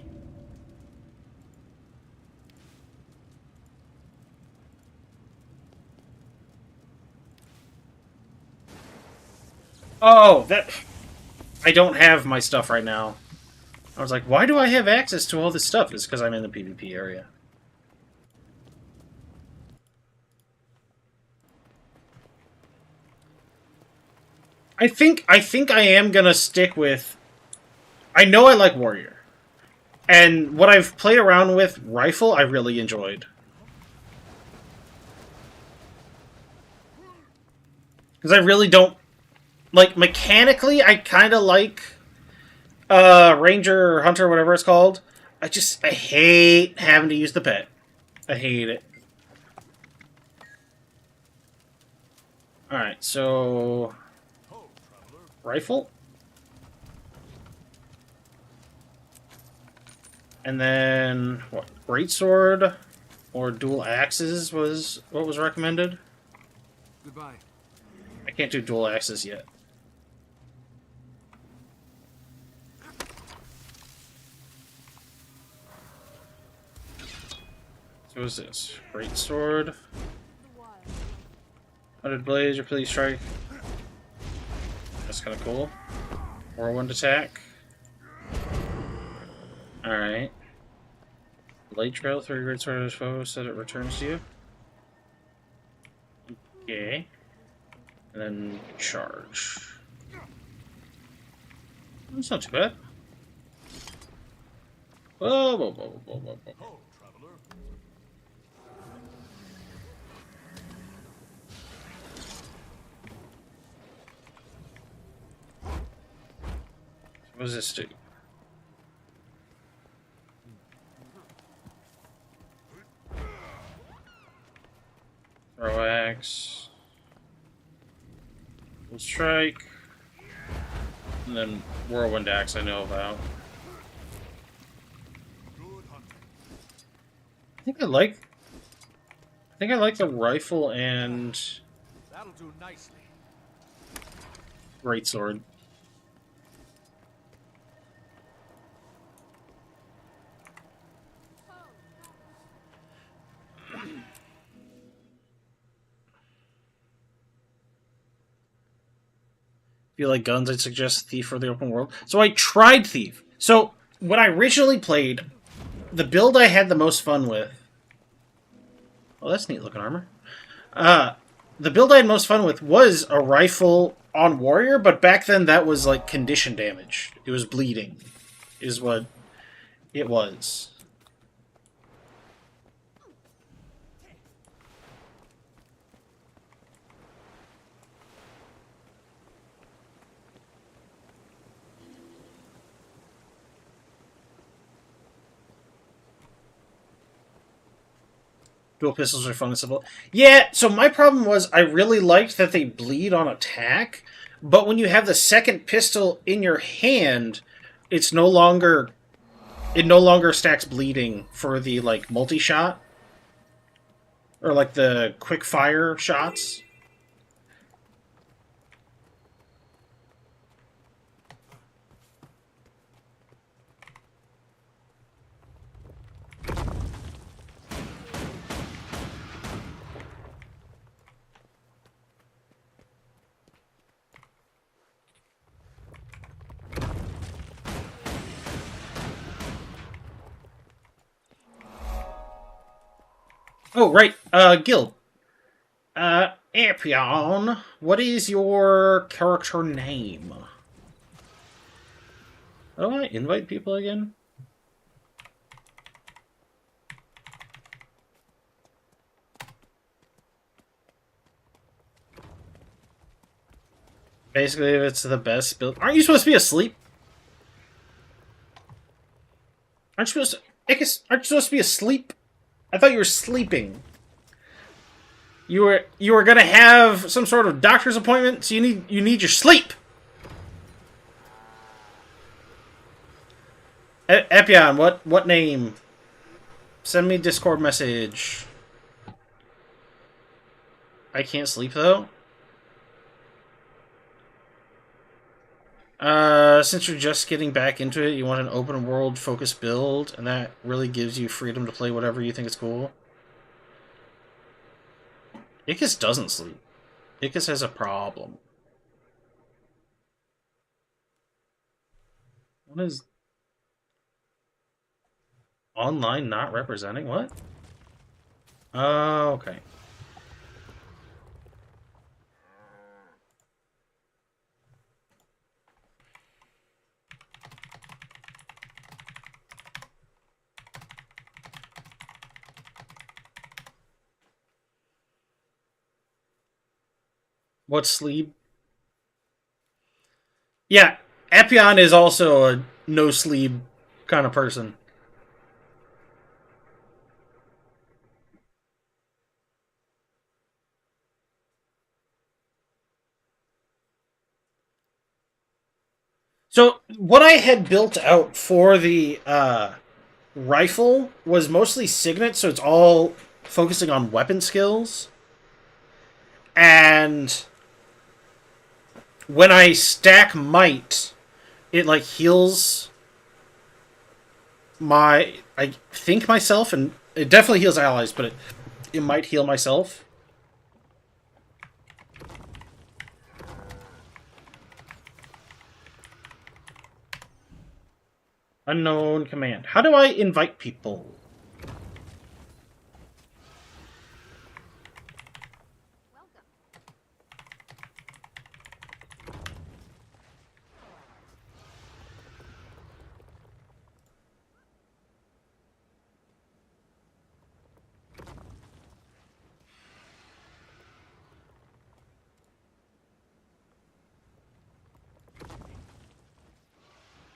Oh, that... I don't have my stuff right now. I was like, why do I have access to all this stuff? It's because I'm in the PvP area. I think I am gonna stick with... I know I like Warrior. And what I've played around with, Rifle, I really enjoyed. Because I really don't... Like, mechanically, I kind of like... Ranger or Hunter, whatever it's called. I hate having to use the pet. I hate it. Alright, so... Rifle? And then, what? Greatsword or dual axes was what was recommended? Goodbye. I can't do dual axes yet. So what is this? Greatsword. 100 blades, repeat strike. That's kind of cool. Whirlwind attack. Alright. Blade trail, 3 greatsword as foe, so that it returns to you. Okay. And then charge. That's not too bad. Whoa, whoa, whoa, whoa, whoa, whoa. What does this do? Throw axe. Full strike. And then whirlwind axe I know about. I think I like the rifle and That'll do nicely. greatsword. If you like guns, I'd suggest Thief for the open world. So I tried Thief. So when I originally played, the build I had the most fun with... Oh, that's neat looking armor. The build I had most fun with was a rifle on Warrior, but back then that was like condition damage. It was bleeding, is what it was. Dual pistols are fun and simple. Yeah, so my problem was I really liked that they bleed on attack, but when you have the second pistol in your hand, it's no longer... It no longer stacks bleeding for the, like, multi-shot. Or, like, the quick-fire shots. Oh, right. Guild. Apion, what is your character name? How do I invite people again? Basically, if it's the best build... Aren't you supposed to be asleep? Aren't you supposed to... Ickis, aren't you supposed to be asleep? I thought you were sleeping. You were gonna have some sort of doctor's appointment, so you need your sleep. Epion, what name? Send me a Discord message. I can't sleep though. Since you're just getting back into it, you want an open world focused build, and that really gives you freedom to play whatever you think is cool. Ickis doesn't sleep. Ickis has a problem. What is... Online not representing? What? Oh, okay. What's sleep? Yeah, Epion is also a no sleep kind of person. So, what I had built out for the rifle was mostly Signet, so it's all focusing on weapon skills. And when I stack Might, it, like, heals I think myself, and it definitely heals allies, but it might heal myself. Unknown command. How do I invite people?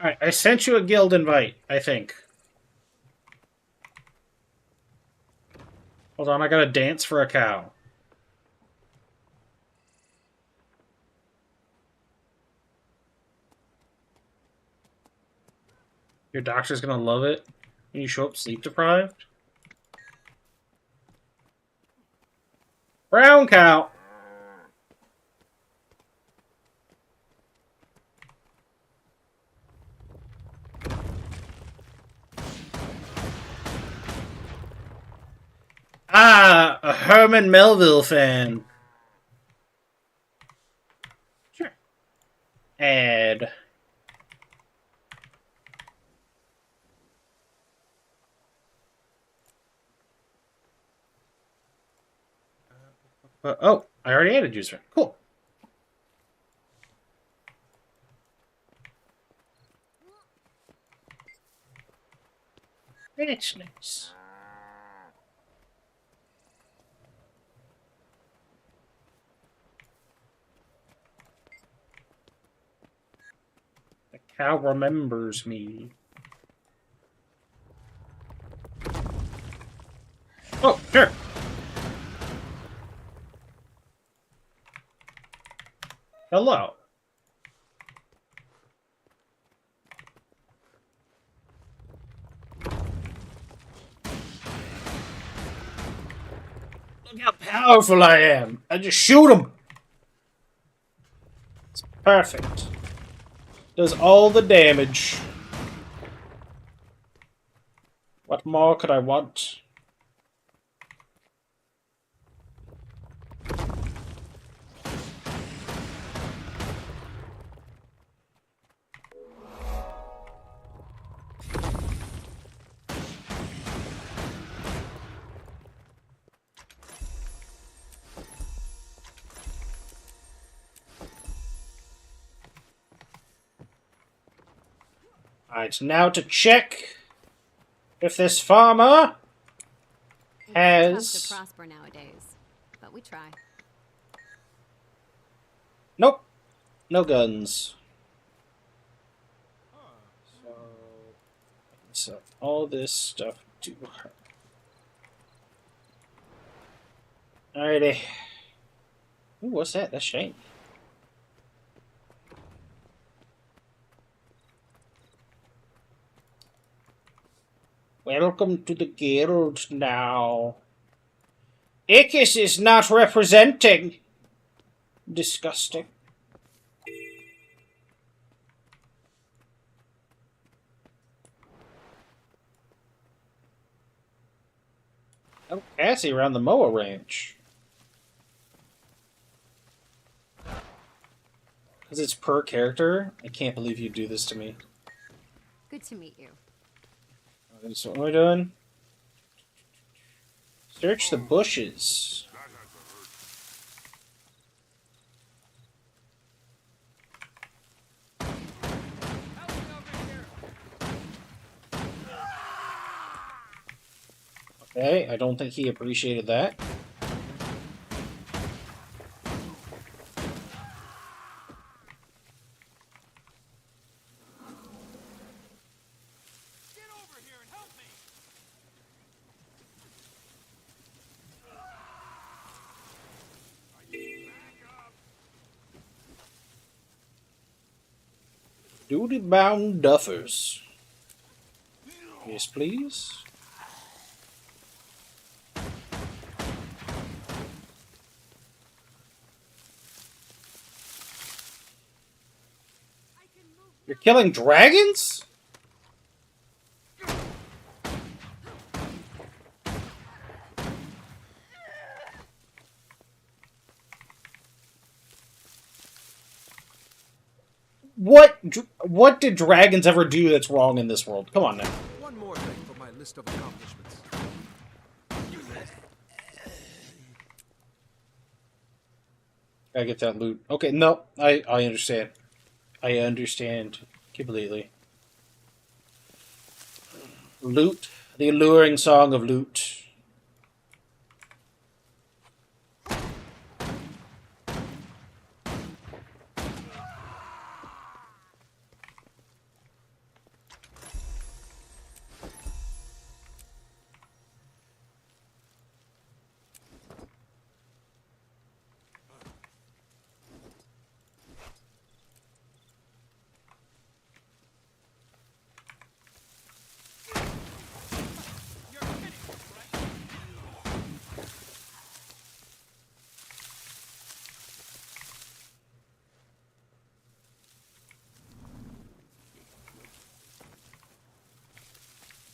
Alright, I sent you a guild invite, I think. Hold on, I gotta dance for a cow. Your doctor's gonna love it when you show up sleep deprived. Brown cow! Ah, a Herman Melville fan. Sure. Add. Oh, I already added user. Cool. That's nice. The cow remembers me. Oh, sure. Hello. Look how powerful I am. I just shoot him. It's perfect. Does all the damage. What more could I want? Alright, now to check if this farmer has... It's tough to prosper nowadays, but we try. Nope. No guns. So all this stuff to her. Alrighty. Ooh, what's that? That's shame. Welcome to the guild now. Ickis is not representing. Disgusting. Oh, Cassie around the Moa Ranch. Because it's per character? I can't believe you do this to me. Good to meet you. So what am I doing? Search the bushes. Okay, I don't think he appreciated that. Duty-bound duffers. Yes, please. You're killing dragons? What did dragons ever do that's wrong in this world? Come on now. One more thing for my list of accomplishments. Gotta get that loot. Okay, no, I understand. I understand completely. Loot. The alluring song of loot.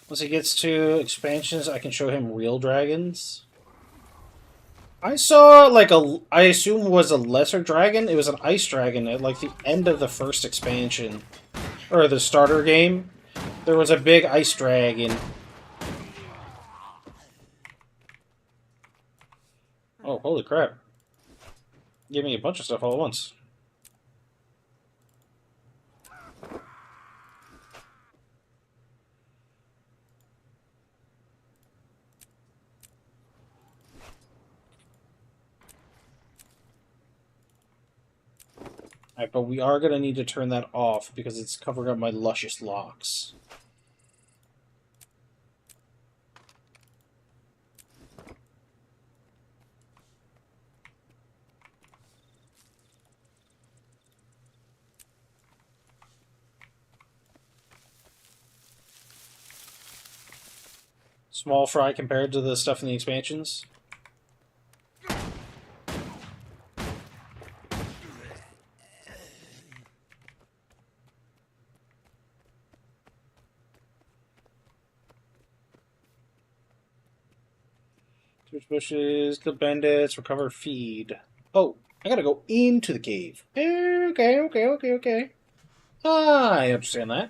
Once he gets to expansions, I can show him real dragons. I saw, like, I assume was a lesser dragon. It was an ice dragon at, like, the end of the first expansion. Or the starter game. There was a big ice dragon. Oh, holy crap. Give me a bunch of stuff all at once. Alright, but we are going to need to turn that off because it's covering up my luscious locks. Small fry compared to the stuff in the expansions. Switch bushes, kill bandits, recover feed. Oh, I gotta go into the cave. Okay. I understand that.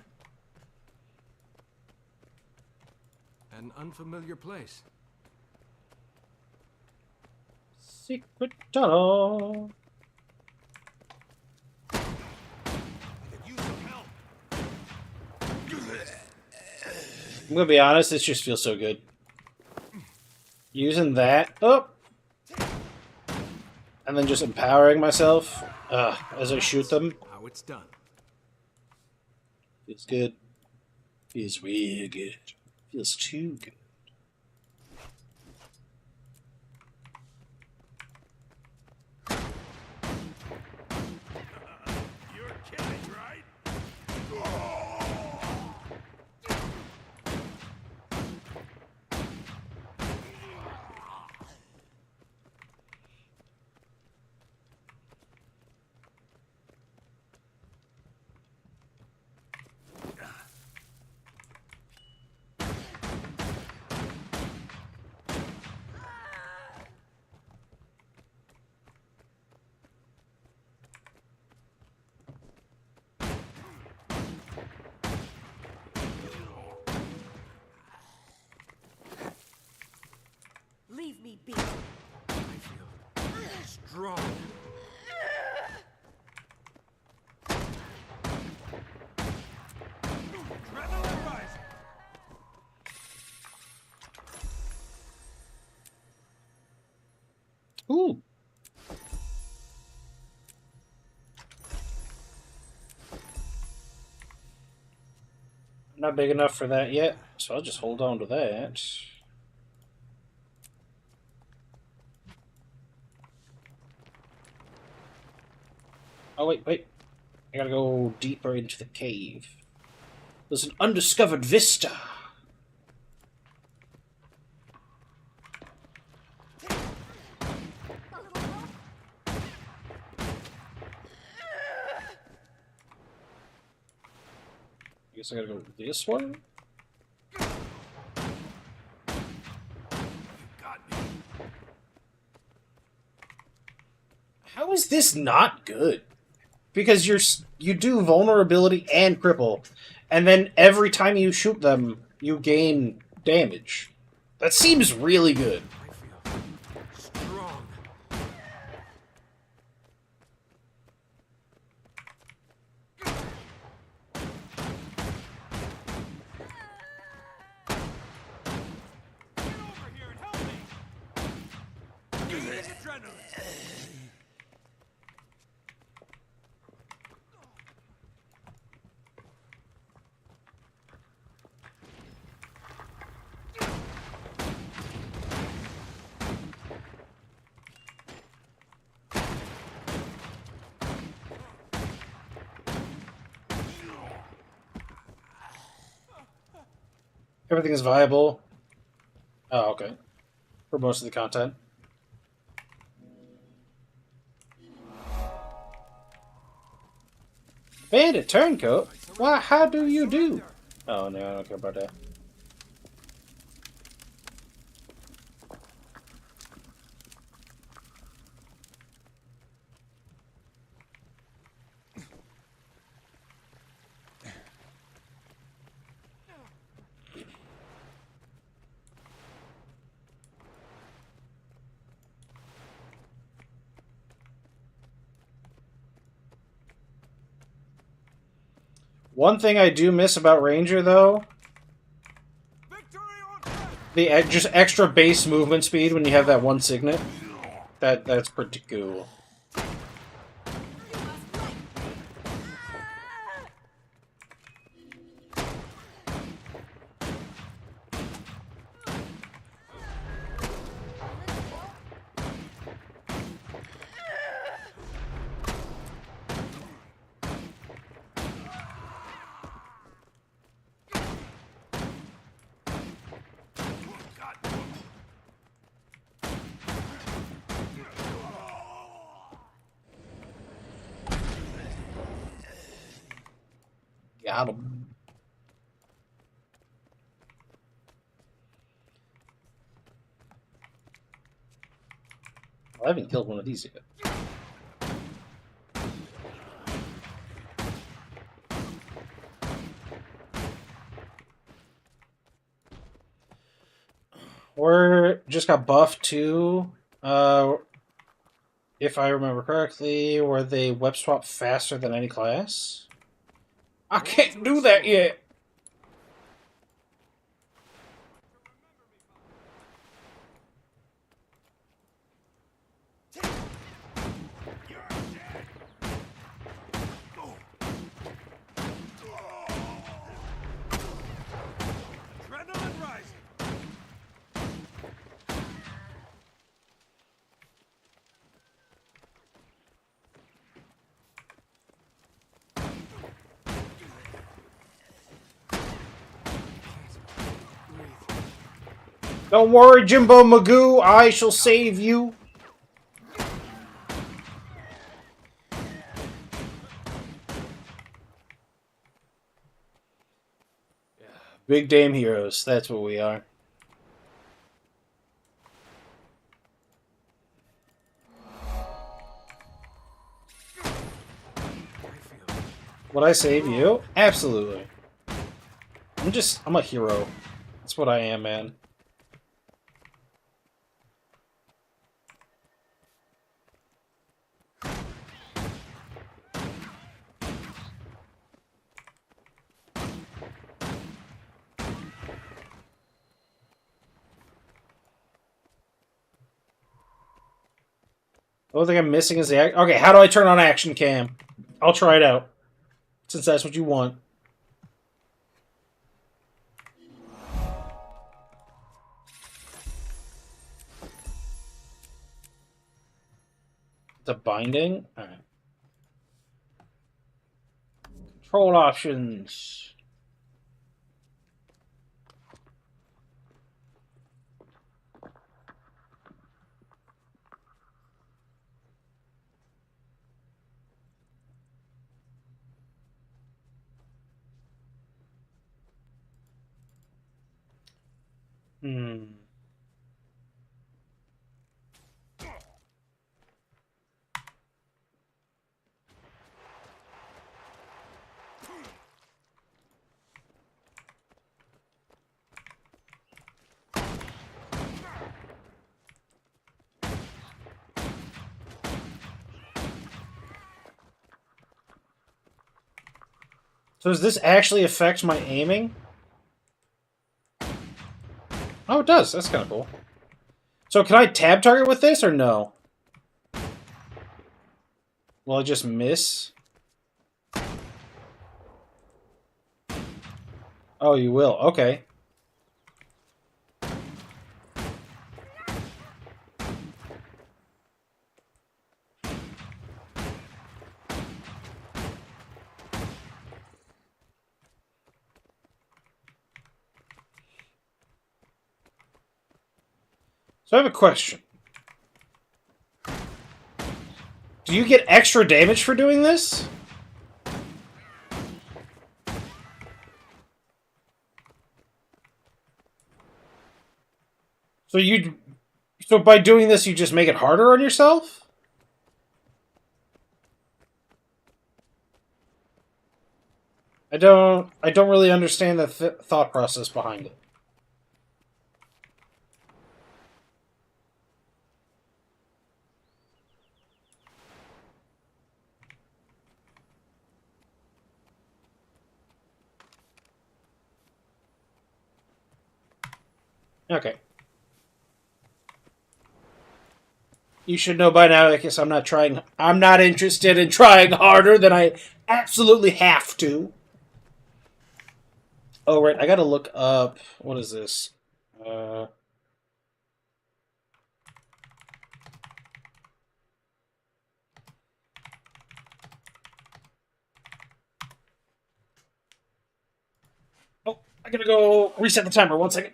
An unfamiliar place. Secret tunnel. I'm gonna be honest, this just feels so good. Using that up, and then just empowering myself as I shoot them. How it's done. Feels good. Feels real good. Feels too good. You're kidding, right? Leave me be. I feel strong. Ooh. I'm not big enough for that yet, so I'll just hold on to that. Oh, wait. I gotta go deeper into the cave. There's an undiscovered vista. I guess I gotta go this one? How is this not good? Because you do vulnerability and cripple, and then every time you shoot them, you gain damage. That seems really good. I feel strong. Everything is viable. Oh, okay. For most of the content. Bandit turncoat? Why, how do you do? Oh, no, I don't care about that. One thing I do miss about Ranger, though, the just extra base movement speed when you have that one signet. That's pretty cool. Got him. I haven't killed one of these yet. Or just got buffed too. If I remember correctly, were they web swap faster than any class? I can't do that yet. Adrenaline rising. Don't worry, Jimbo Magoo, I shall save you. Big damn heroes, that's what we are. Would I save you? Absolutely. I'm a hero. That's what I am, man. The only thing I'm missing is the... Okay, how do I turn on action cam? I'll try it out. Since that's what you want. The binding? Alright. Control options. So does this actually affect my aiming? Oh, it does. That's kind of cool. So can I tab target with this or no? Will I just miss? Oh, you will. Okay. So I have a question. Do you get extra damage for doing this? So by doing this, you just make it harder on yourself? I don't really understand the thought process behind it. Okay. You should know by now, I guess I'm not interested in trying harder than I absolutely have to. Oh, right, I gotta look up... What is this? Oh, I gotta go reset the timer. 1 second.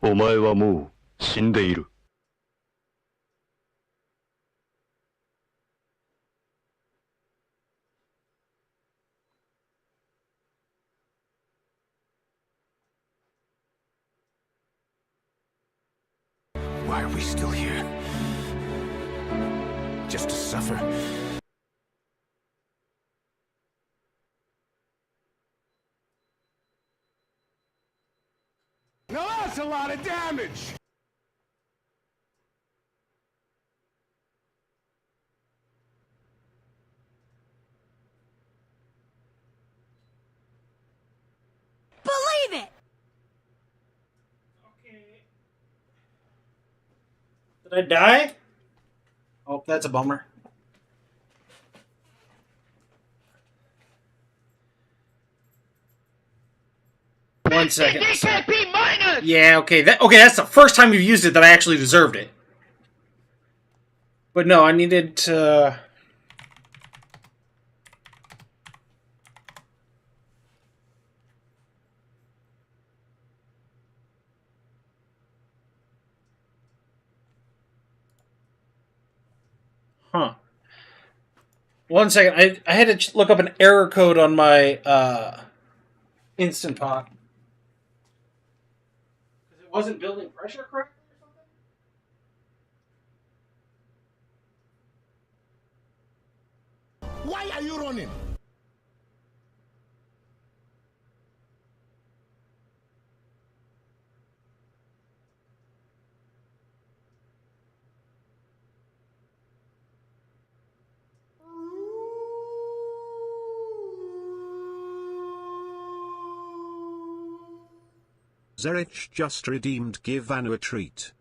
お前はもう死んでいる。Why are we still here? Just to suffer? Now that's a lot of damage! Believe it! Did I die? Oh, that's a bummer. One second. Yeah, okay. That's the first time you've used it that I actually deserved it. But no, I needed to... Huh. One second. I had to look up an error code on my Instant Pot. Because it wasn't building pressure correctly? Why are you running? Zerich just redeemed Give Anu a treat.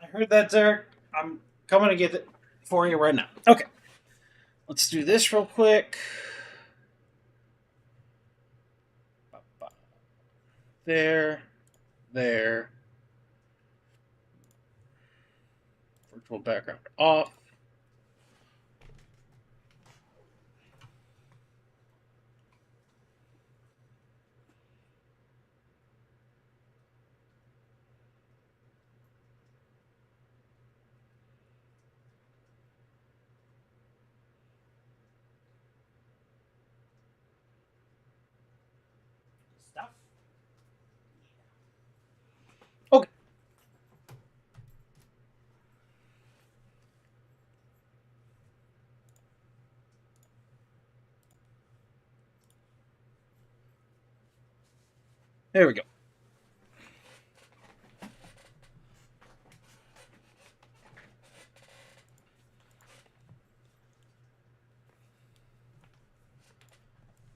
I heard that, Zerk. I'm coming to get it for you right now. Okay. Let's do this real quick. There. There. Virtual background off. Stuff. Okay. There we go.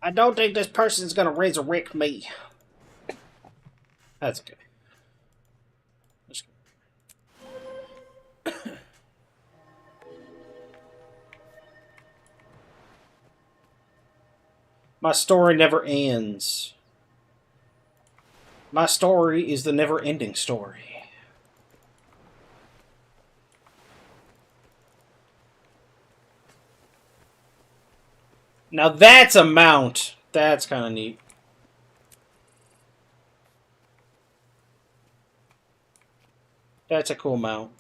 I don't think this person's gonna resurrect me. That's okay. My story never ends. My story is the never-ending story. Now that's a mount. That's kind of neat. That's a cool mount.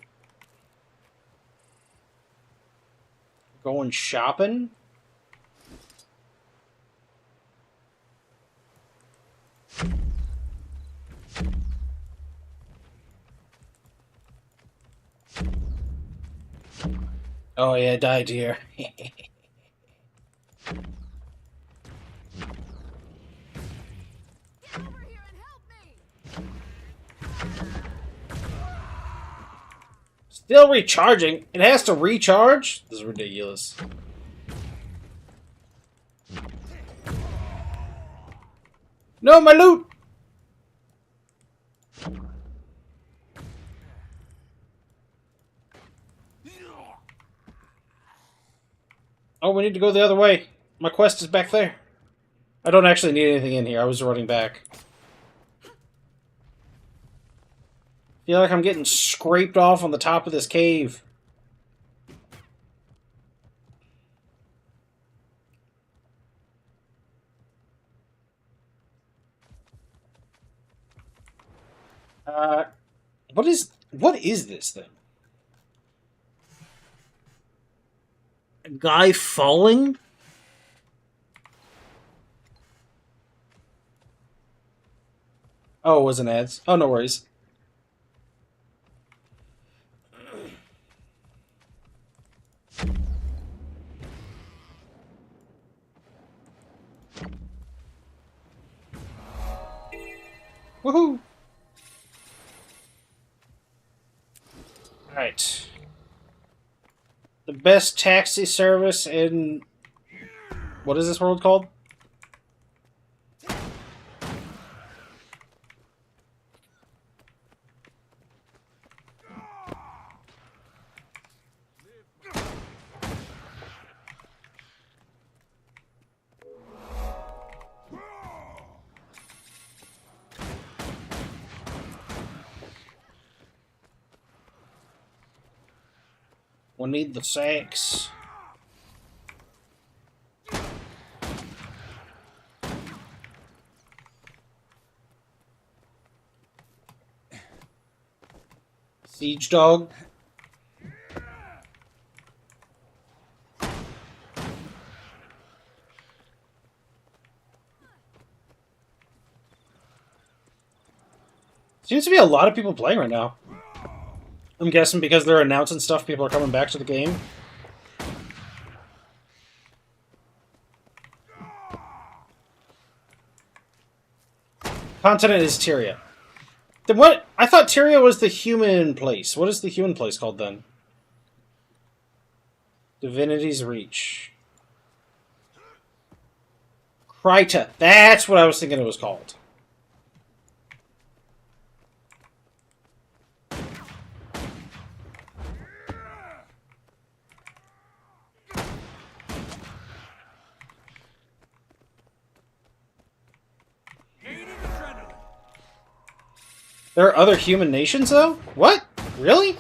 Going shopping? Oh yeah, died here. Still recharging. It has to recharge? This is ridiculous. No, my loot! Oh, we need to go the other way. My quest is back there. I don't actually need anything in here. I was running back. Feel like I'm getting scraped off on the top of this cave. What is this then? A guy falling? Oh, it wasn't ads. Oh, no worries. Woohoo! Alright. The best taxi service in... What is this world called? We need the sacks. Siege dog. Seems to be a lot of people playing right now. I'm guessing because they're announcing stuff, people are coming back to the game. Continent is Tyria. Then what? I thought Tyria was the human place. What is the human place called then? Divinity's Reach. Kryta. That's what I was thinking it was called. There are other human nations, though? What? Really?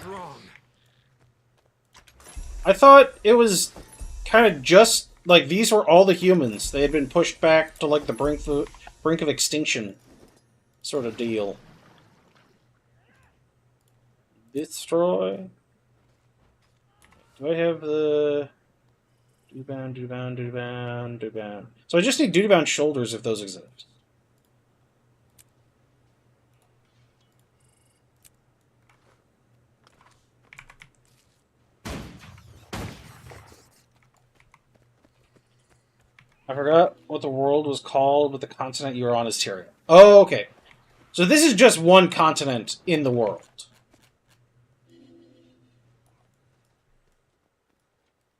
I thought it was kind of just, like, these were all the humans. They had been pushed back to, like, the brink of extinction sort of deal. Destroy. Do I have the... Duty-bound, duty-bound, duty-bound, duty-bound. So I just need duty-bound shoulders if those exist. I forgot what the world was called, but the continent you were on is Tyria. Oh, okay. So this is just one continent in the world.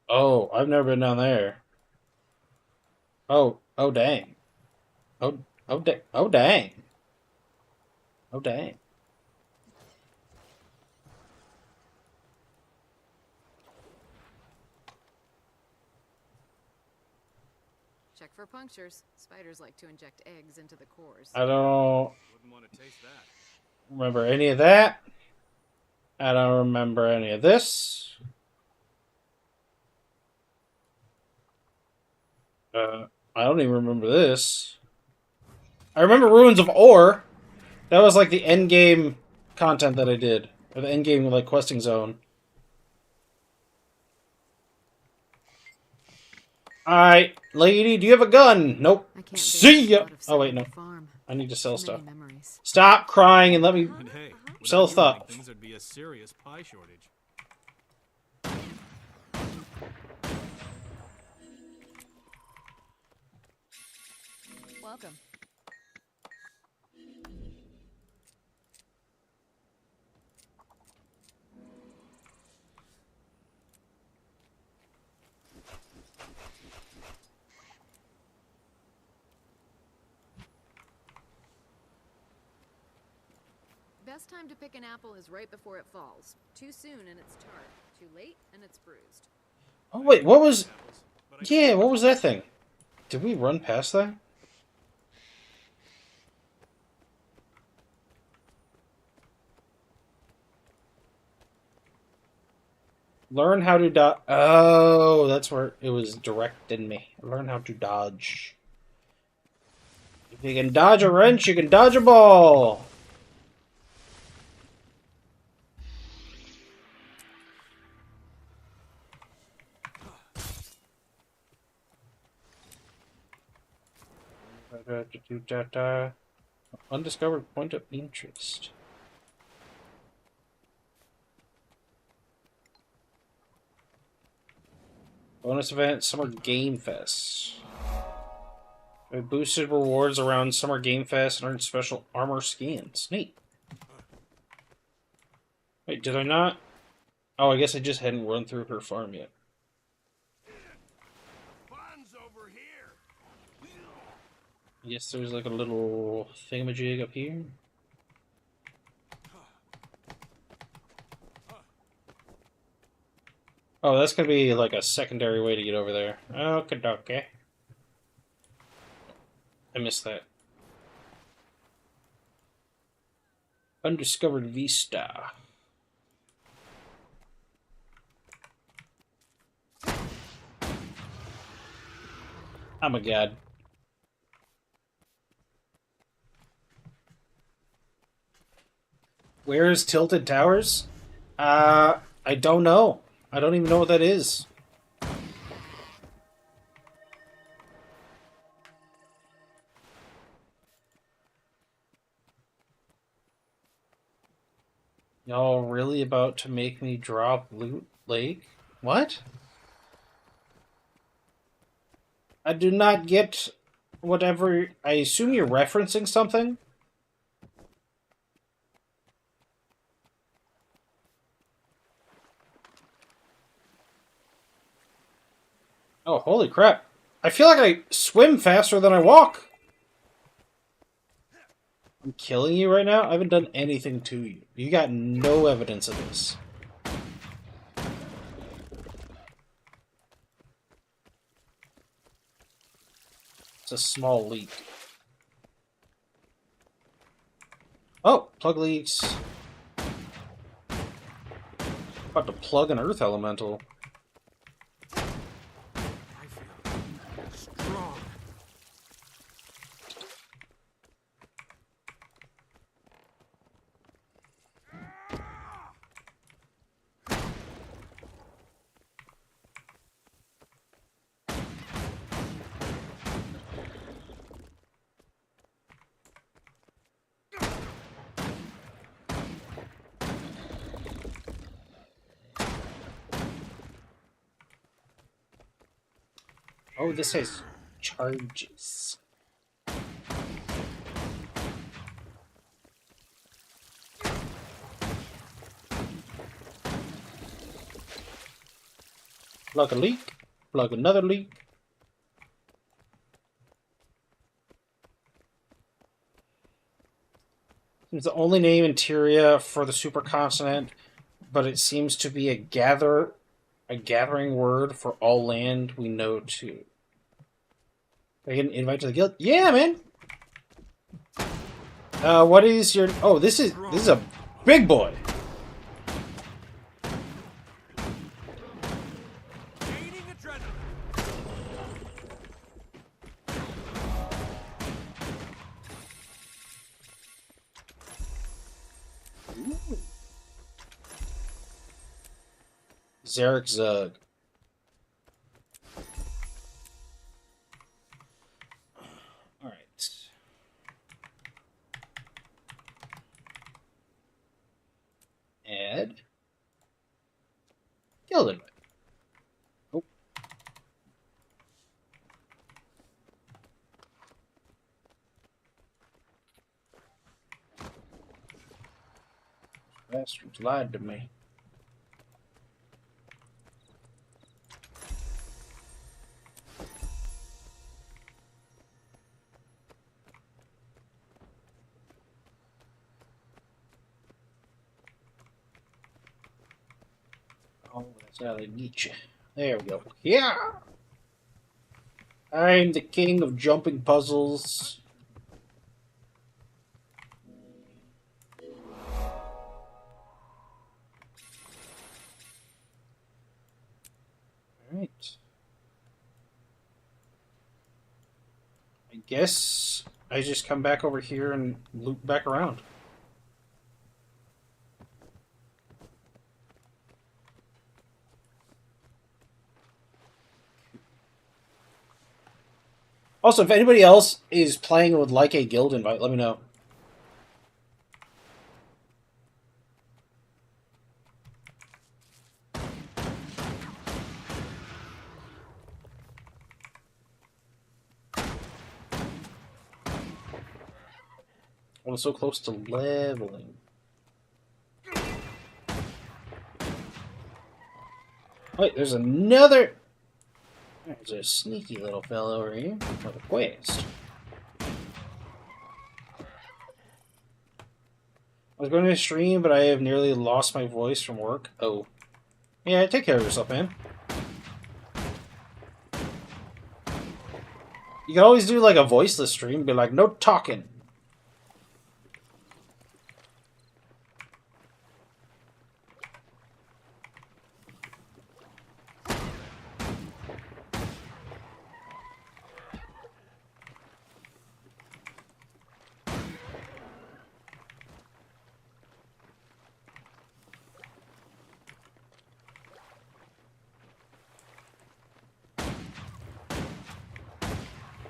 Oh, I've never been down there. Oh dang. Oh dang. Oh dang. Oh dang. Check for punctures. Spiders like to inject eggs into the cores. I don't Wouldn't want to taste that. remember any of that. I don't remember any of this. I don't even remember this. I remember Ruins of Ore. That was like the end game content that I did. Or the end game, like, questing zone. Alright, lady, do you have a gun? Nope. See ya! Oh, wait, no. I need to sell stuff. Stop crying and let me sell stuff. Things would be a serious pie shortage. Welcome. Best time to pick an apple is right before it falls. Too soon and it's tart. Too late and it's bruised. Oh wait, what was? Yeah, what was that thing? Did we run past that? Learn how to dodge. Oh, that's where it was directing me. Learn how to dodge. If you can dodge a wrench, you can dodge a ball. Undiscovered point of interest. Bonus event, Summer Game Fest. Boosted rewards around Summer Game Fest and earn special armor skins. Neat. Wait, did I not? Oh, I guess I just hadn't run through her farm yet. I guess there's like a little thingamajig up here. Oh, that's gonna be like a secondary way to get over there. Okay. I missed that. Undiscovered Vista. Oh my god. Where is Tilted Towers? I don't know. I don't even know what that is. Y'all really about to make me drop Loot Lake? What? I do not get whatever. I assume you're referencing something? Oh, holy crap. I feel like I swim faster than I walk. I'm killing you right now? I haven't done anything to you. You got no evidence of this. It's a small leak. Oh, plug leaks. About to plug an earth elemental. Strong. Oh, this has charges. Plug a leak. Plug another leak. It's the only name in Tyria for the supercontinent, but it seems to be a gathering word for all land we know too. I get an invite to the guild? Yeah, man. What is your? Oh, this is a big boy. Zarek Zug. Alright. Add. Guild invite. Oh. Bastards lied to me. Oh, that's how they get you. There we go. Yeah! I'm the king of jumping puzzles. Alright. I guess I just come back over here and loop back around. Also, if anybody else is playing and would like a guild invite, let me know. I was so close to leveling. Wait, there's another... There's a sneaky little fellow over here with a quest. I was going to stream, but I have nearly lost my voice from work. Oh. Yeah, take care of yourself, man. You can always do like a voiceless stream, be like, no talking.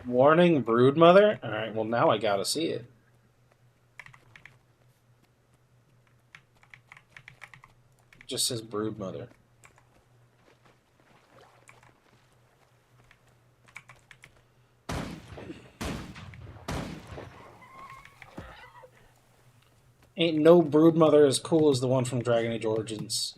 Warning, Broodmother? Alright, well now I gotta see it. It just says Broodmother. Ain't no Broodmother as cool as the one from Dragon Age Origins.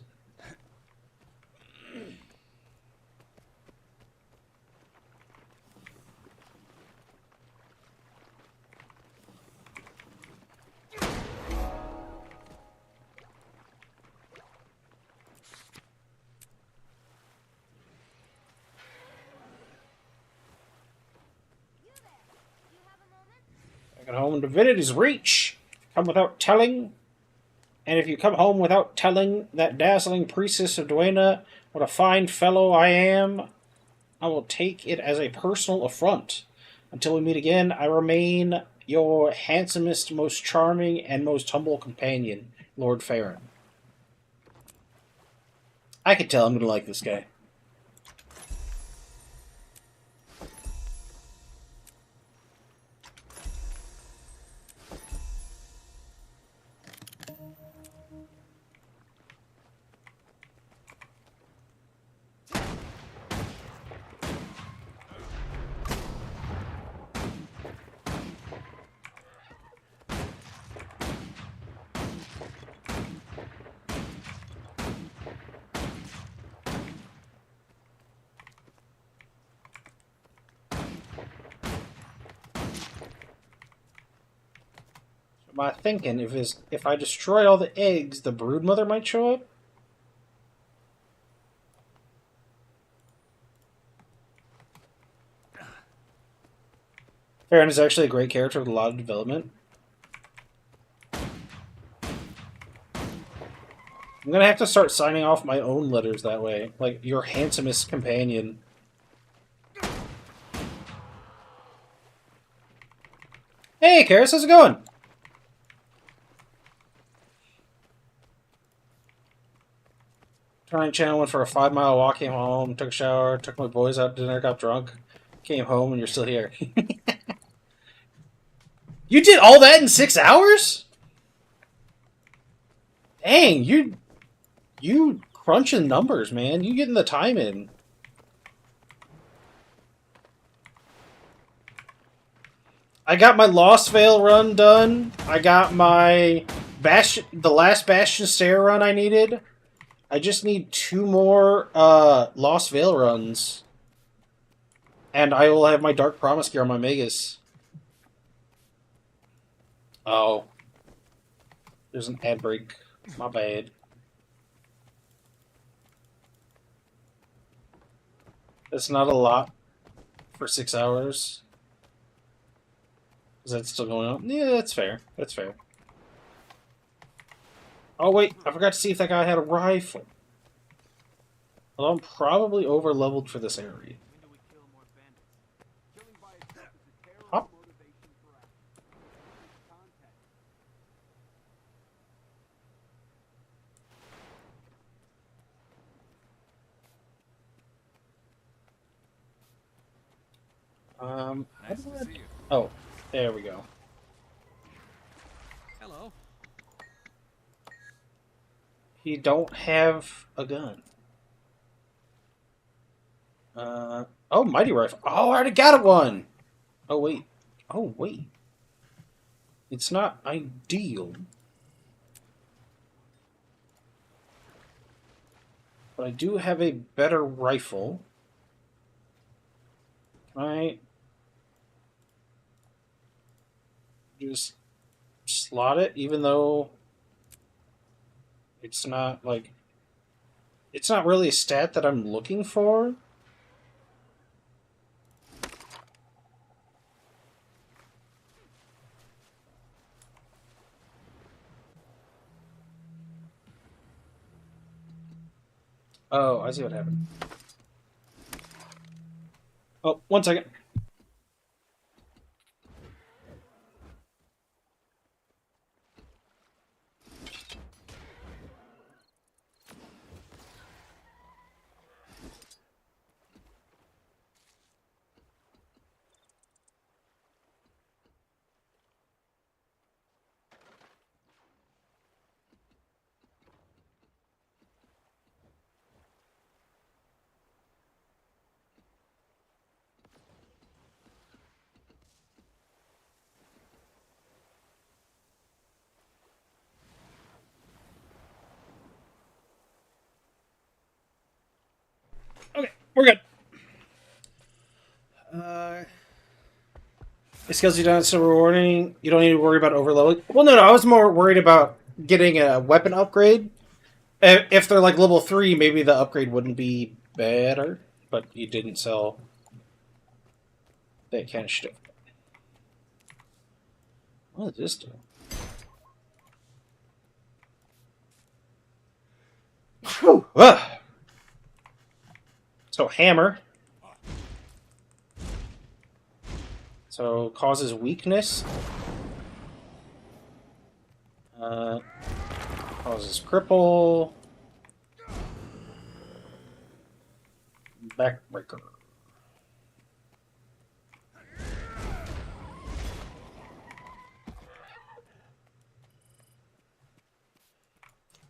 Back at home in Divinity's Reach. Come without telling. And if you come home without telling that dazzling priestess of Duena what a fine fellow I am, I will take it as a personal affront. Until we meet again, I remain your handsomest, most charming, and most humble companion, Lord Farron. I can tell I'm going to like this guy. My thinking, if I destroy all the eggs, the Broodmother might show up? Farron is actually a great character with a lot of development. I'm gonna have to start signing off my own letters that way. Like, your handsomest companion. Hey, Karis, how's it going? Turning channel, went for a 5-mile walk, came home, took a shower, took my boys out to dinner, got drunk, came home, and you're still here. You did all that in 6 hours? Dang, you crunching numbers, man. You getting the time in. I got my Lost Vale run done. I got my the last Bastion Stair run I needed. I just need 2 more Lost Veil runs. And I will have my Dark Promise gear on my Magus. Oh. There's an ad break. My bad. That's not a lot for 6 hours. Is that still going on? Yeah, that's fair. That's fair. Oh, wait. I forgot to see if that guy had a rifle. Well, I'm probably over-leveled for this area. Hop. Nice to see you. Oh, there we go. Hello. He don't have a gun. Oh, Mighty Rifle. Oh, I already got one! Oh, wait. Oh, wait. It's not ideal. But I do have a better rifle. Can I just slot it, even though it's not, like... It's not really a stat that I'm looking for? Oh, I see what happened. Oh, 1 second. Okay, we're good. The skills you don't so rewarding. You don't need to worry about overloading. Well, no, I was more worried about getting a weapon upgrade. If they're like level 3, maybe the upgrade wouldn't be better. But you didn't sell that kind of shit. What does this do? Whew. So hammer. So causes weakness. Causes cripple. Backbreaker.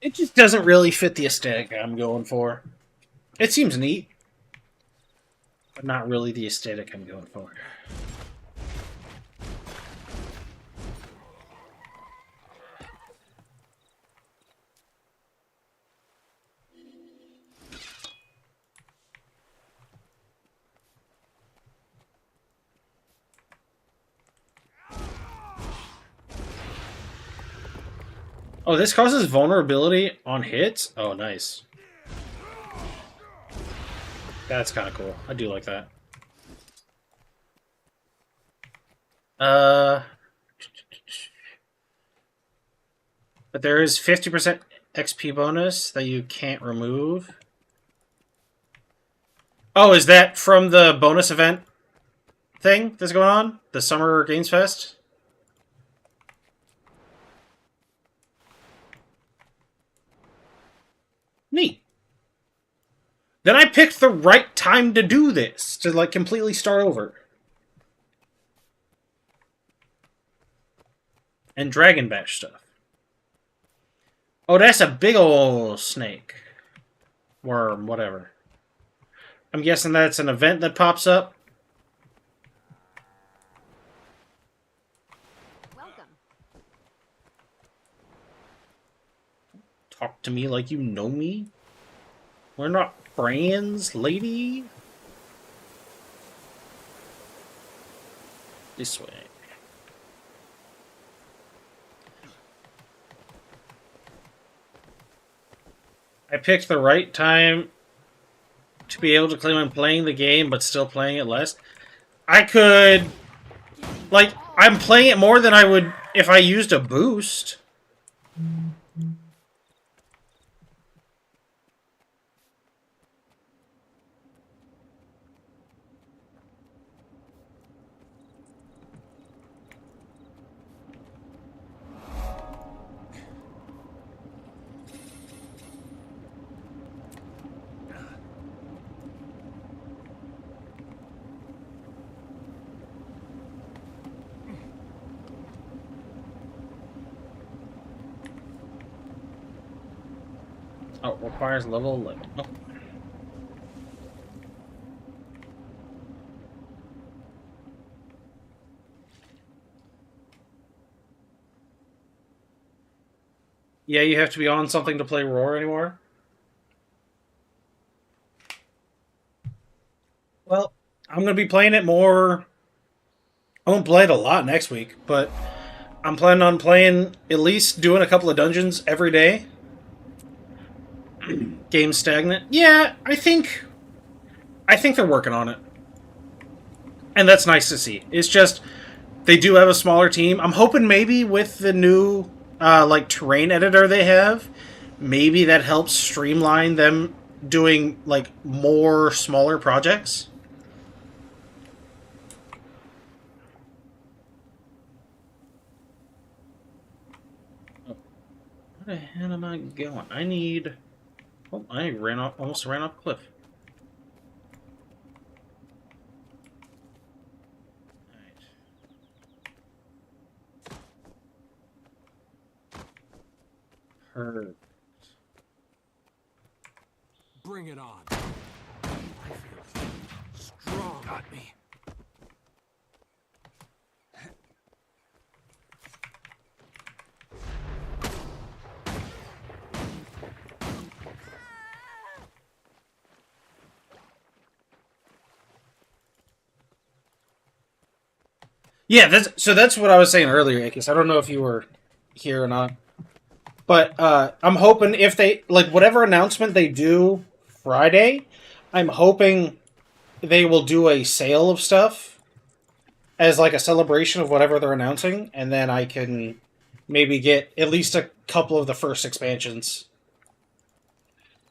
It just doesn't really fit the aesthetic I'm going for. It seems neat, but not really the aesthetic I'm going for. Oh, this causes vulnerability on hits? Oh, nice. That's kind of cool. I do like that. But there is 50% XP bonus that you can't remove. Oh, is that from the bonus event thing that's going on? The Summer Games Fest? Neat. Then I picked the right time to do this, to like completely start over. And Dragon Bash stuff. Oh, that's a big ol' snake. Worm, whatever. I'm guessing that's an event that pops up. Welcome. Talk to me like you know me. We're not friends, lady. This way. I picked the right time to be able to claim I'm playing the game, but still playing it less. I could... Like, I'm playing it more than I would if I used a boost. Oh, requires level 11. Oh. Yeah, you have to be on something to play Roar anymore? Well, I'm going to be playing it more... I won't play it a lot next week, but I'm planning on playing, at least doing a couple of dungeons every day. Game stagnant. Yeah, I think they're working on it. And that's nice to see. It's just, they do have a smaller team. I'm hoping maybe with the new, like, terrain editor they have, maybe that helps streamline them doing, like, more smaller projects. Where the hell am I going? I need... Oh, I almost ran off a cliff. Alright. Bring it on. I feel strong. Got me. Yeah, that's what I was saying earlier, Akis. I don't know if you were here or not. But I'm hoping if they, like, whatever announcement they do Friday, I'm hoping they will do a sale of stuff as, like, a celebration of whatever they're announcing, and then I can maybe get at least a couple of the first expansions.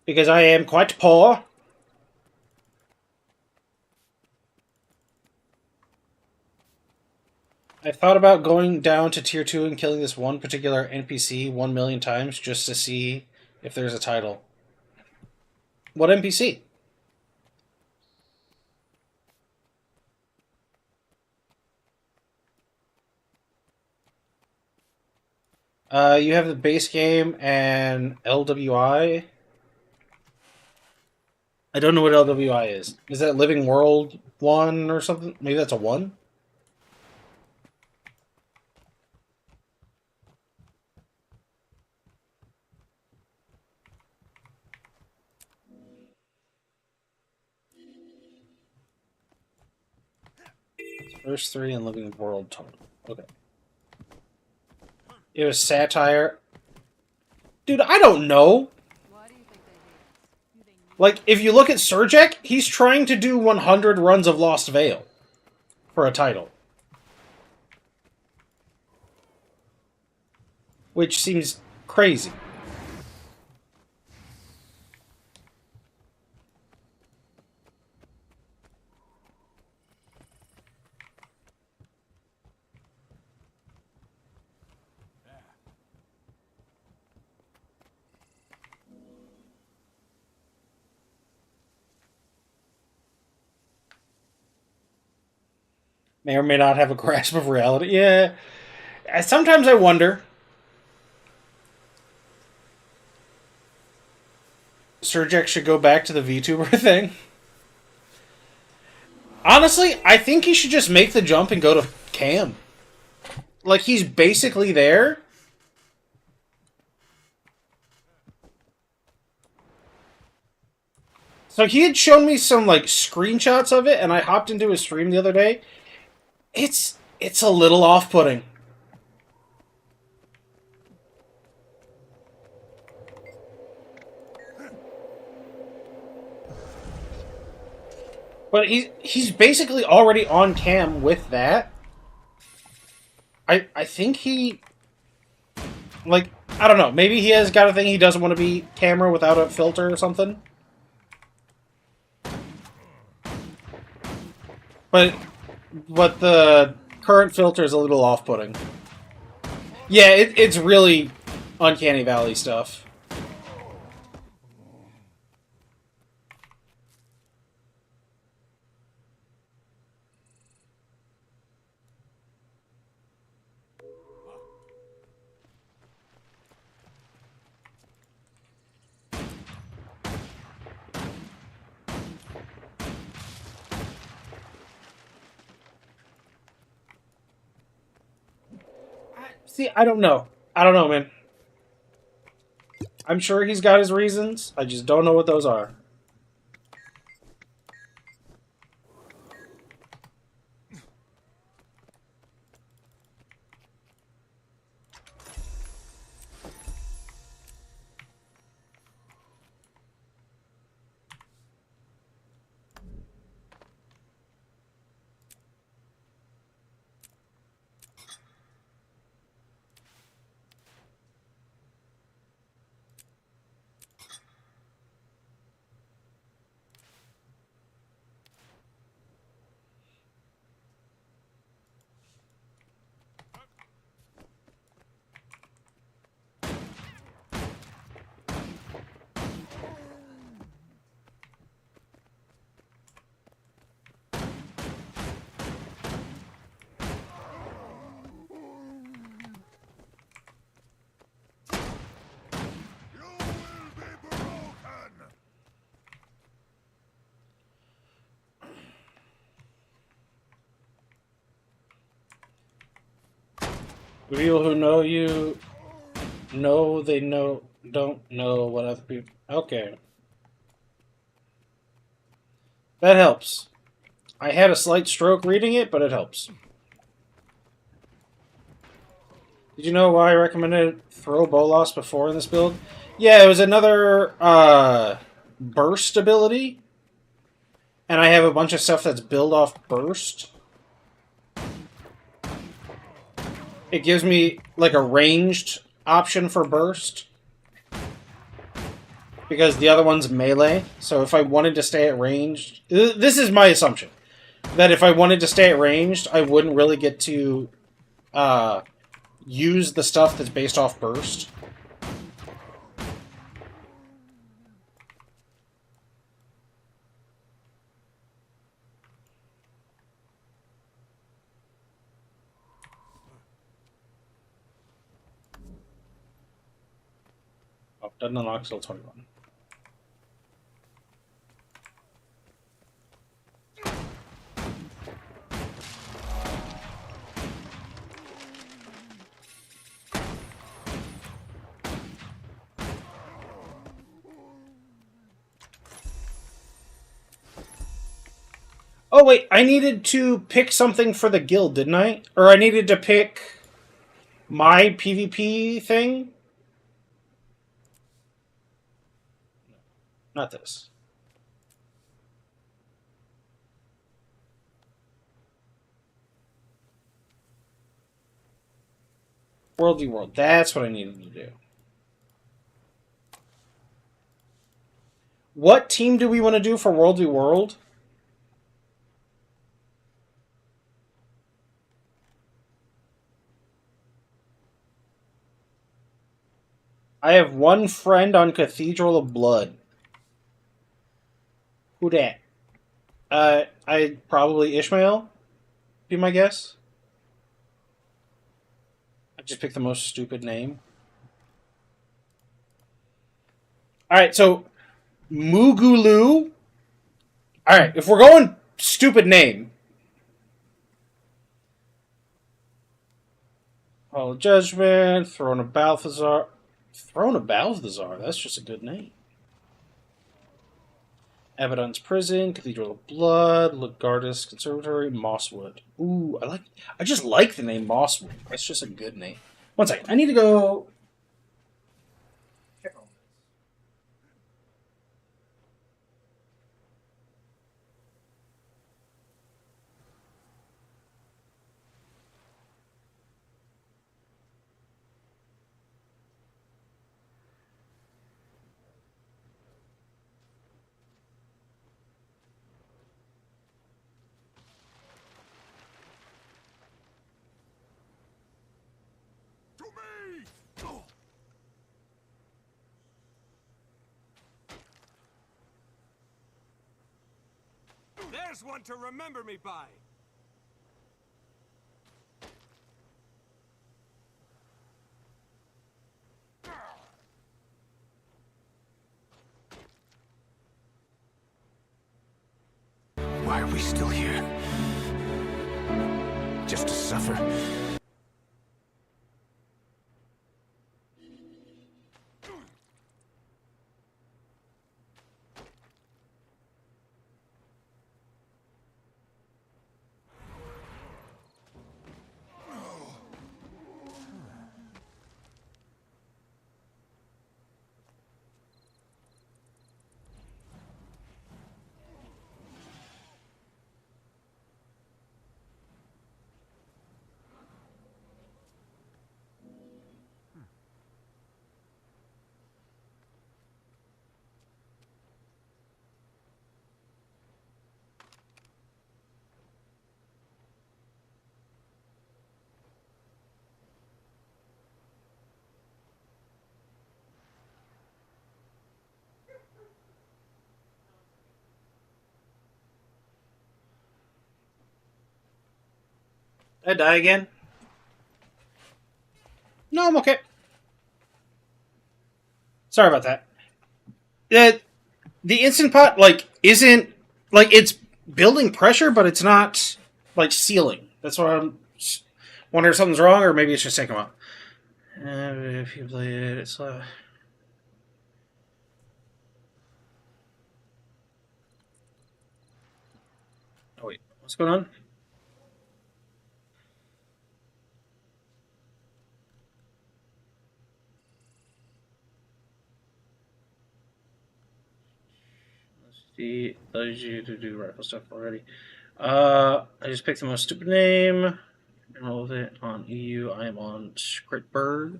Because I am quite poor. I thought about going down to tier 2 and killing this one particular NPC 1 million times just to see if there's a title. What NPC? You have the base game and LWI. I don't know what LWI is. Is that Living World 1 or something? Maybe that's a 1? First 3 in Living World total. Okay. It was satire. Dude, I don't know. Like, if you look at Surjek, he's trying to do 100 runs of Lost Veil for a title. Which seems crazy. May or may not have a grasp of reality. Yeah. Sometimes I wonder. Surjek should go back to the VTuber thing. Honestly, I think he should just make the jump and go to Cam. Like, he's basically there. So he had shown me some like screenshots of it, and I hopped into his stream the other day. It's a little off-putting. But he's basically already on cam with that. I think he, like, I don't know, maybe he has got a thing he doesn't want to be camera without a filter or something. But the current filter is a little off-putting. Yeah, it's really Uncanny Valley stuff. See, I don't know. I don't know, man. I'm sure he's got his reasons. I just don't know what those are. The people who know you know they don't know what other people... Okay. That helps. I had a slight stroke reading it, but it helps. Did you know why I recommended throw Bolas before in this build? Yeah, it was another burst ability. And I have a bunch of stuff that's build off burst. It gives me like a ranged option for burst. Because the other one's melee. So if I wanted to stay at ranged... This is my assumption. That if I wanted to stay at ranged, I wouldn't really get to use the stuff that's based off burst. Oh, doesn't unlock till 21. Oh, wait, I needed to pick something for the guild, didn't I? Or I needed to pick my PvP thing? Not this. Worldy World. That's what I needed to do. What team do we want to do for Worldy World? I have one friend on Cathedral of Blood. Who dat? I probably Ishmael. Be my guess. I just picked the most stupid name. Alright, so Mugulu. Alright, if we're going stupid name. Hall of Judgment, Throne of Balthazar. Throne of Balthazar, that's just a good name. Abaddon's Prison, Cathedral of Blood, Lagardus Conservatory, Mosswood. Ooh, I just like the name Mosswood. That's just a good name. One second, I need to go check on this. There's one to remember me by. Why are we still here? Just to suffer? Did I die again? No, I'm okay. Sorry about that. The instant pot, like, isn't... Like, it's building pressure, but it's not, like, sealing. That's why I'm wondering if something's wrong, or maybe it's just taking a while. If you play it, it's... Oh, wait. What's going on? It allows you to do rifle stuff already. I just picked the most stupid name. Roll with it on EU. I am on Scriptbird.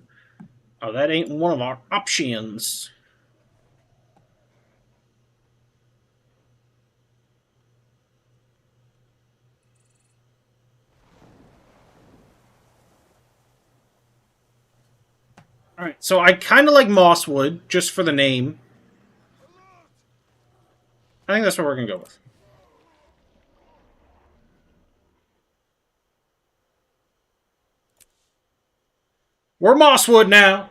Oh, that ain't one of our options. Alright, so I kind of like Mosswood, just for the name. I think that's what we're going to go with. We're Mosswood now!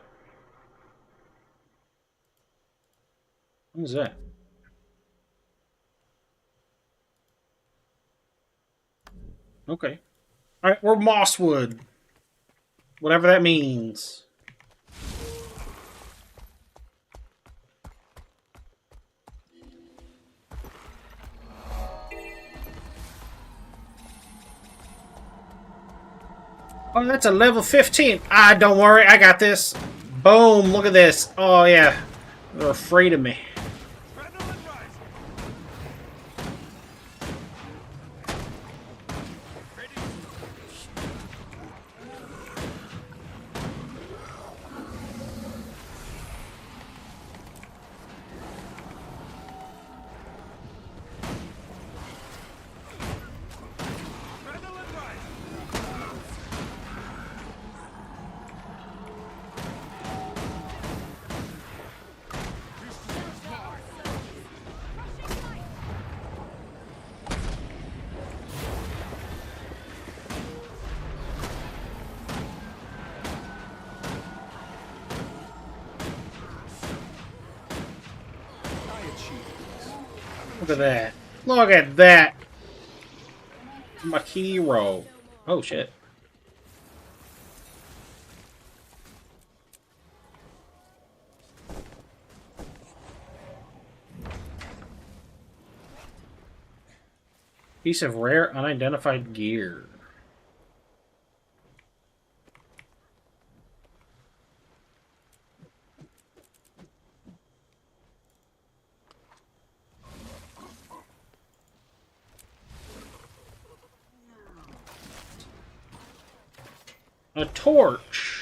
What is that? Okay. Alright, we're Mosswood. Whatever that means. Oh, that's a level 15. Ah, don't worry, I got this. Boom, look at this. Oh, yeah. They're afraid of me. Look at that. Look at that. My hero. Oh, shit. Piece of rare unidentified gear. A torch.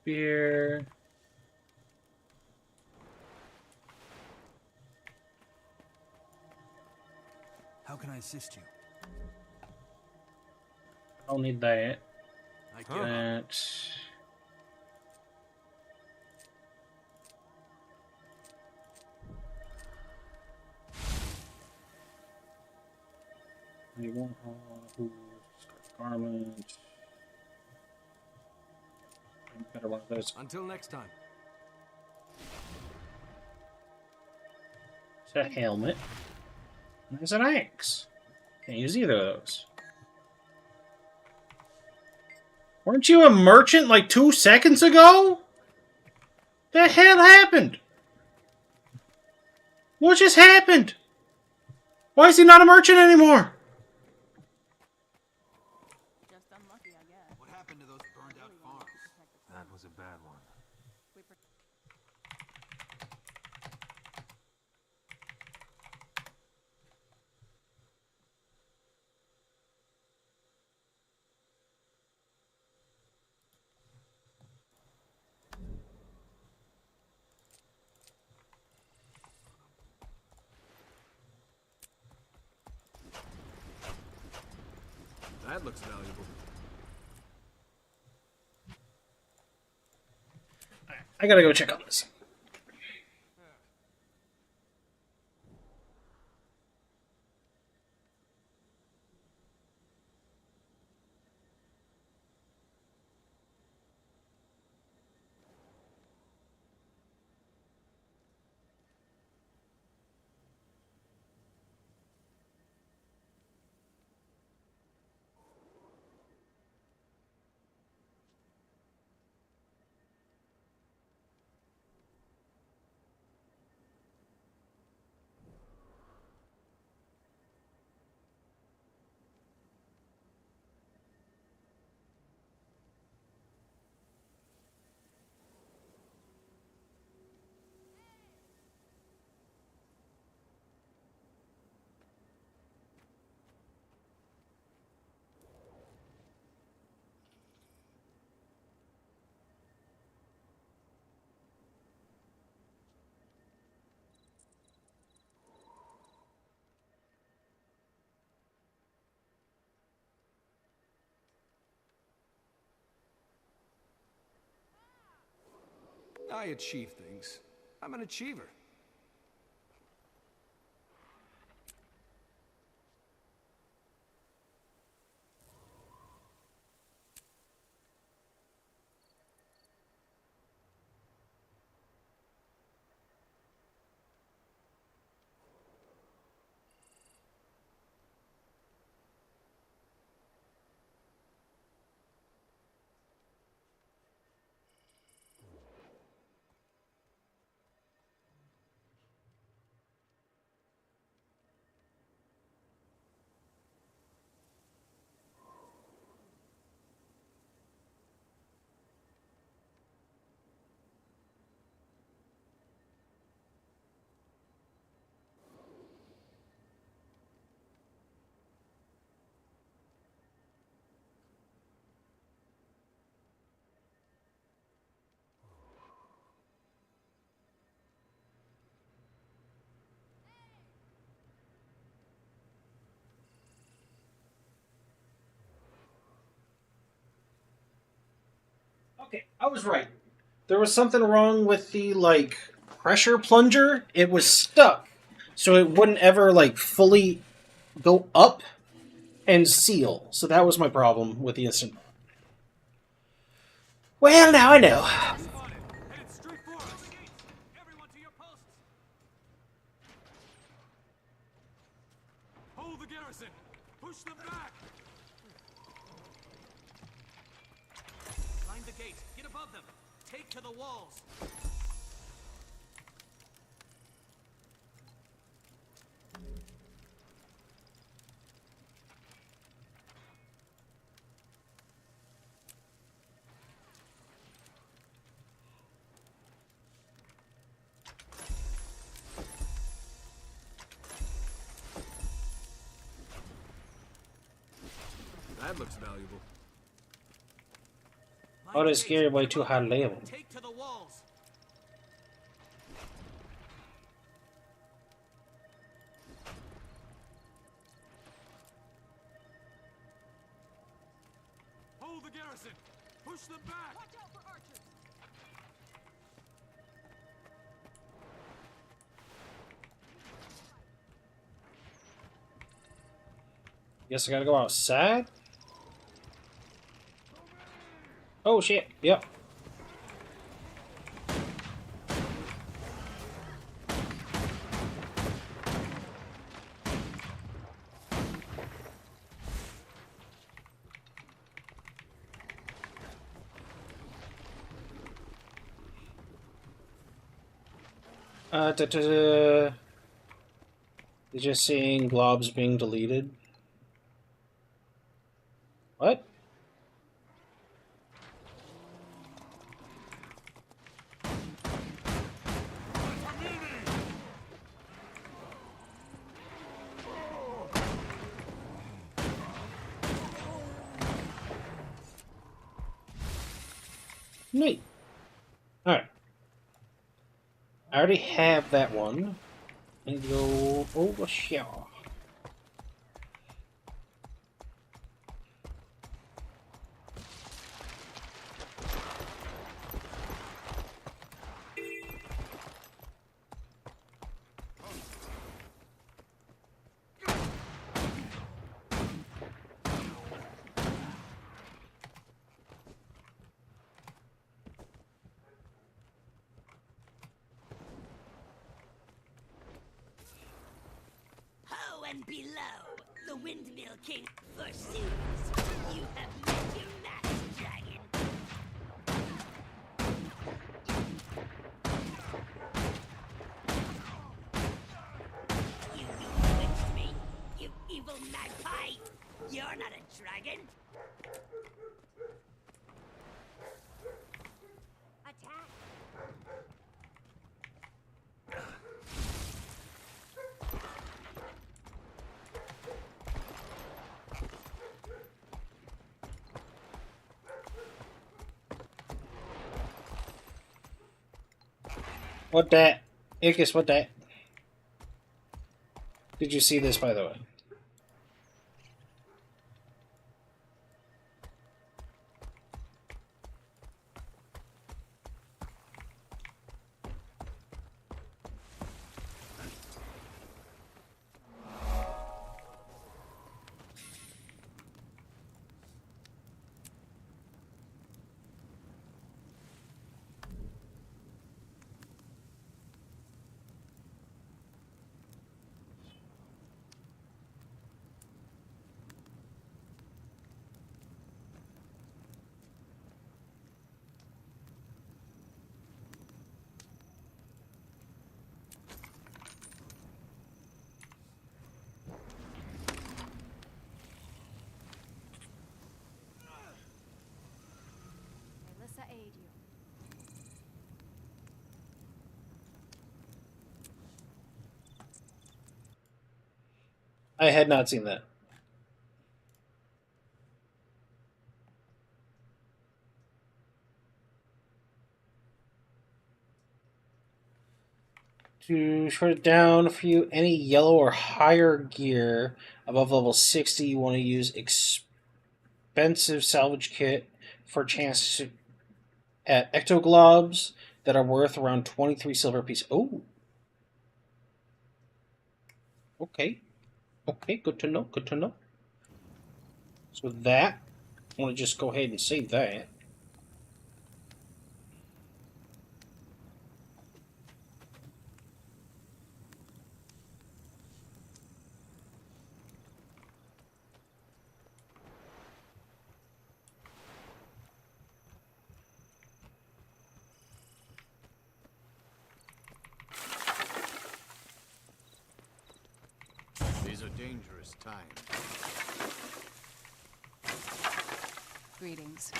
Spear. How can I assist you? I'll need that. I get that. You want garment. Better one of those. Until next time. It's a helmet. And there's an axe. Can't use either of those. Weren't you a merchant like 2 seconds ago? The hell happened? What just happened? Why is he not a merchant anymore? Just unlucky, I guess. What happened to those burned out farms? That was a bad one. That looks valuable. I gotta go check on this. I achieve things. I'm an achiever. Okay, I was right. There was something wrong with the, like, pressure plunger. It was stuck. So it wouldn't ever, like, fully go up and seal. So that was my problem with the instant. Well, now I know. Hold the garrison. Push them back! Climb the gate. Get above them. Take to the walls. That looks valuable. Oh, this gear way too high level. Take to the walls. Hold the garrison! Push them back! Watch out for archers! Guess I gotta go outside? Oh shit, yep. You're just seeing globs being deleted. What? Neat. Alright. I already have that one. And go over here. Ho and below, the Windmill King pursues. You have met your match, dragon. You bewitched me, you evil magpie. You're not a dragon. Attack. What that? Ickis, what that? Did you see this, by the way? Melissa aid you. I had not seen that. To short it down for you, any yellow or higher gear above level 60, you want to use expensive salvage kit for a chance at ectoglobs that are worth around 23 silver apiece. Oh. Okay. Okay, good to know, good to know. So that, I want to just go ahead and save that. a dangerous time. Greetings.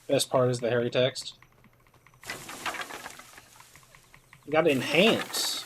Best part is the hairy text. You gotta enhance.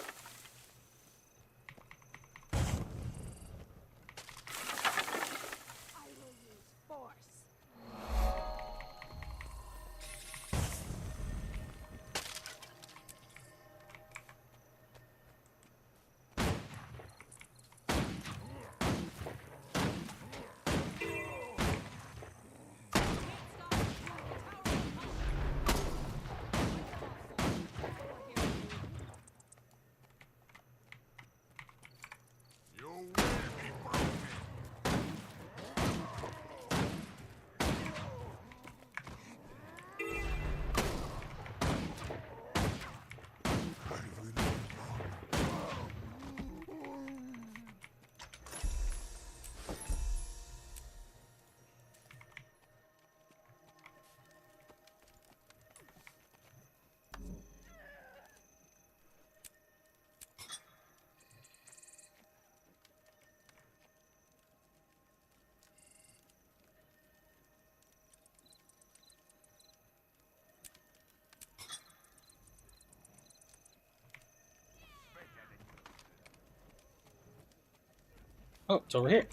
Oh, it's over here.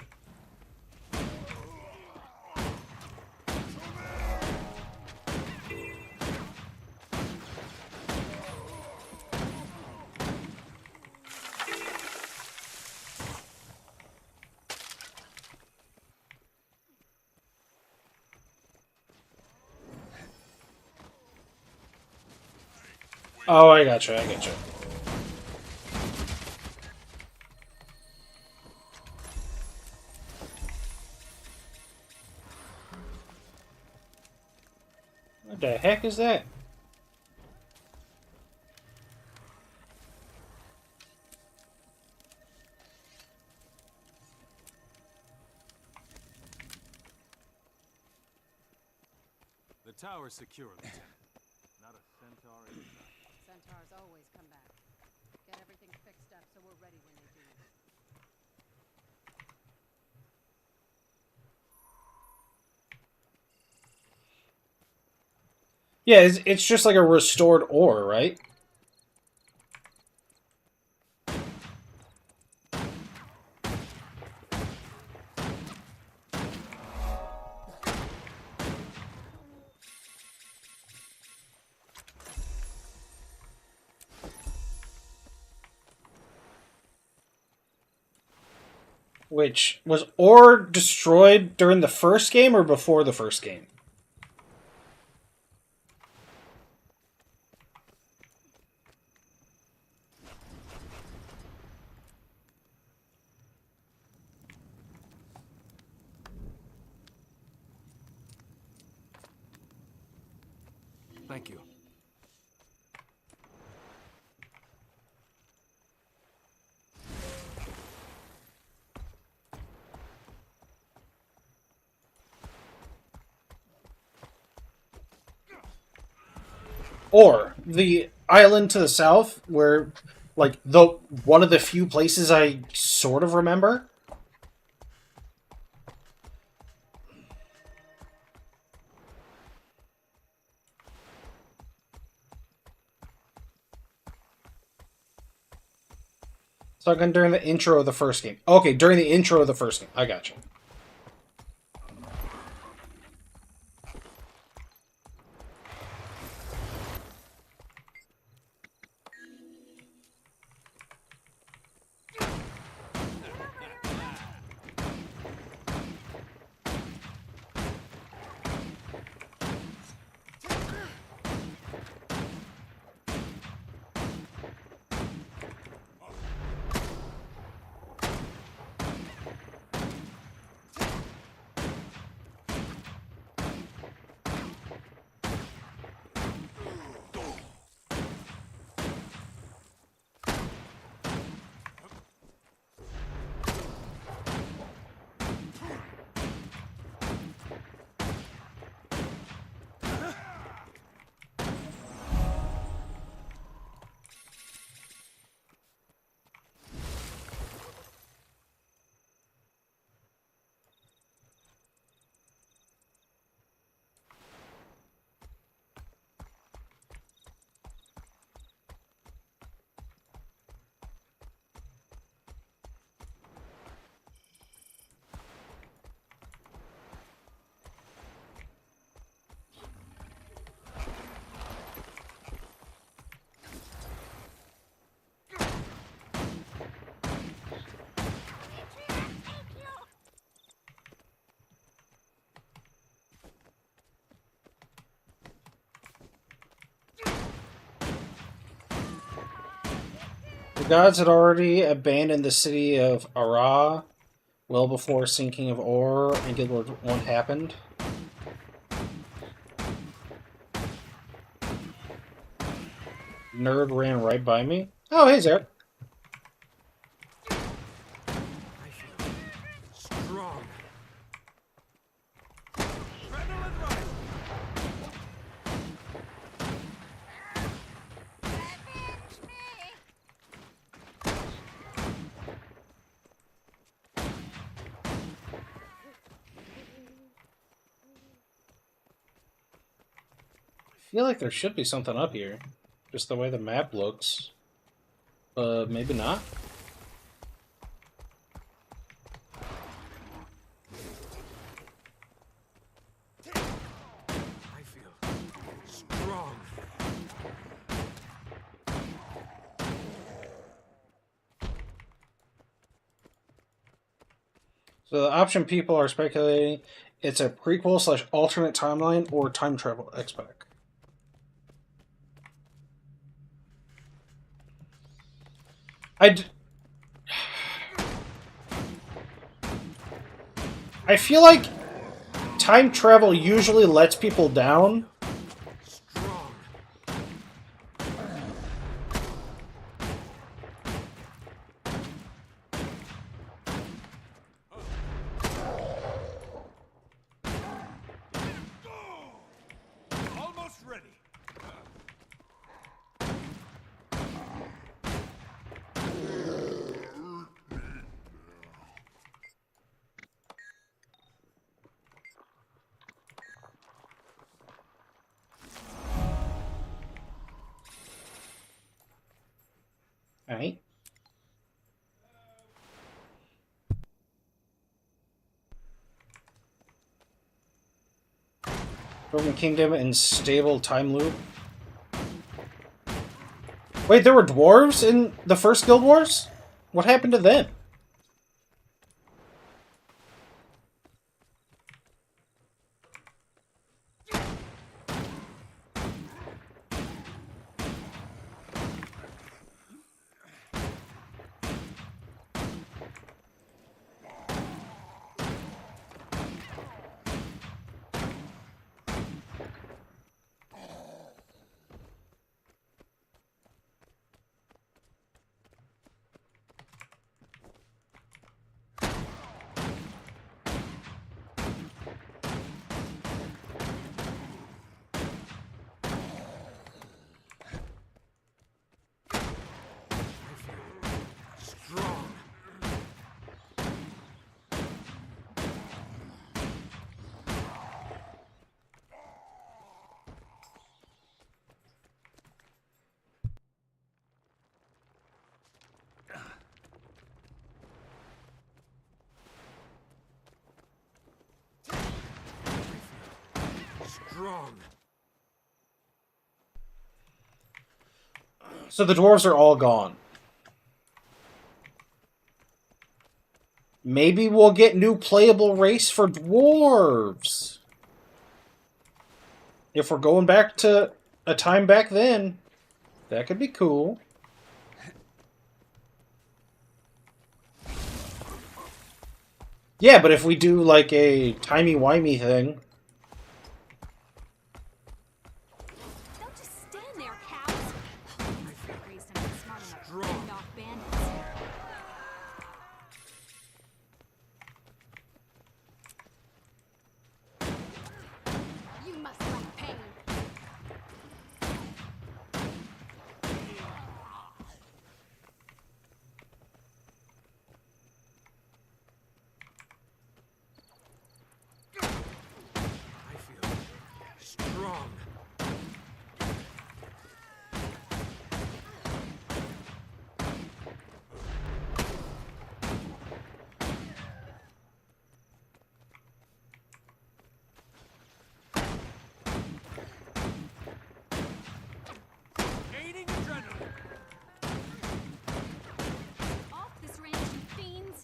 Oh, I gotcha, I gotcha. What the heck is that? The tower's secure, Lieutenant. Not a centaur inside. Centaurs always come back. Get everything fixed up so we're ready when they do. Yeah, it's just like a restored ore, right? Which, was ore destroyed during the first game or before the first game? Thank you. Or the island to the south, where, like, one of the few places I sort of remember. So I can during the intro of the first game. Okay, during the intro of the first game. I gotcha. The gods had already abandoned the city of Ara well before sinking of Ore and Guild War 1 happened. Nerd ran right by me. Oh, hey, Zach. Strong. I feel like there should be something up here. Just the way the map looks. But maybe not. I feel strong. So the option people are speculating it's a prequel / alternate timeline or time travel expect. I feel like time travel usually lets people down. Almost ready. Alright. Dwarven Kingdom and stable time loop. Wait, there were dwarves in the first Guild Wars? What happened to them? Strong. So the dwarves are all gone. Maybe we'll get new playable race for dwarves. If we're going back to a time back then, that could be cool. Yeah, but if we do like a timey-wimey thing... Don't just stand there, cows. Thackeray's not smart enough to fend off bandits. You must like pain. Strong. Gaining adrenaline. Off this range, you fiends.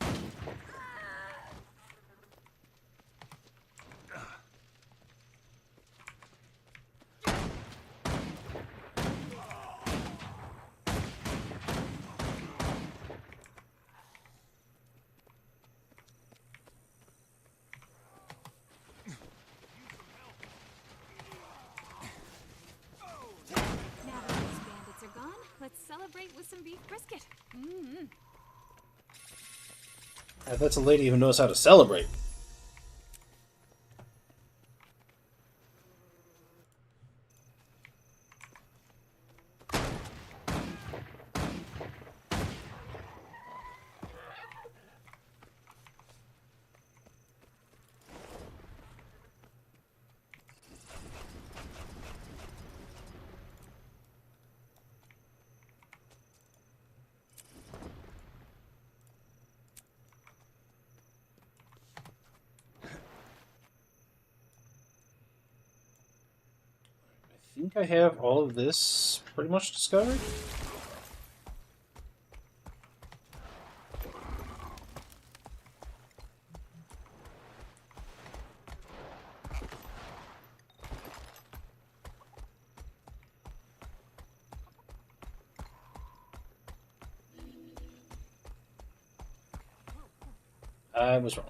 celebrate with some beef brisket. Mm-hmm. That's a lady who knows how to celebrate. I think I have all of this pretty much discovered. I was wrong.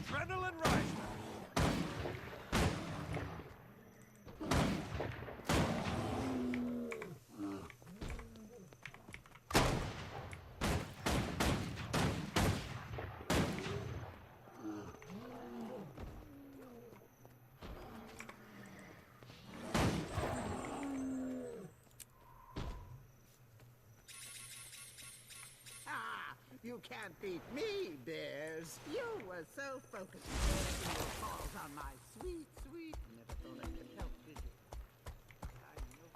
Adrenaline rising. You can't beat me, Bears. You were so focused on your calls on my sweet, sweet. Never thought I could help, did you? I know.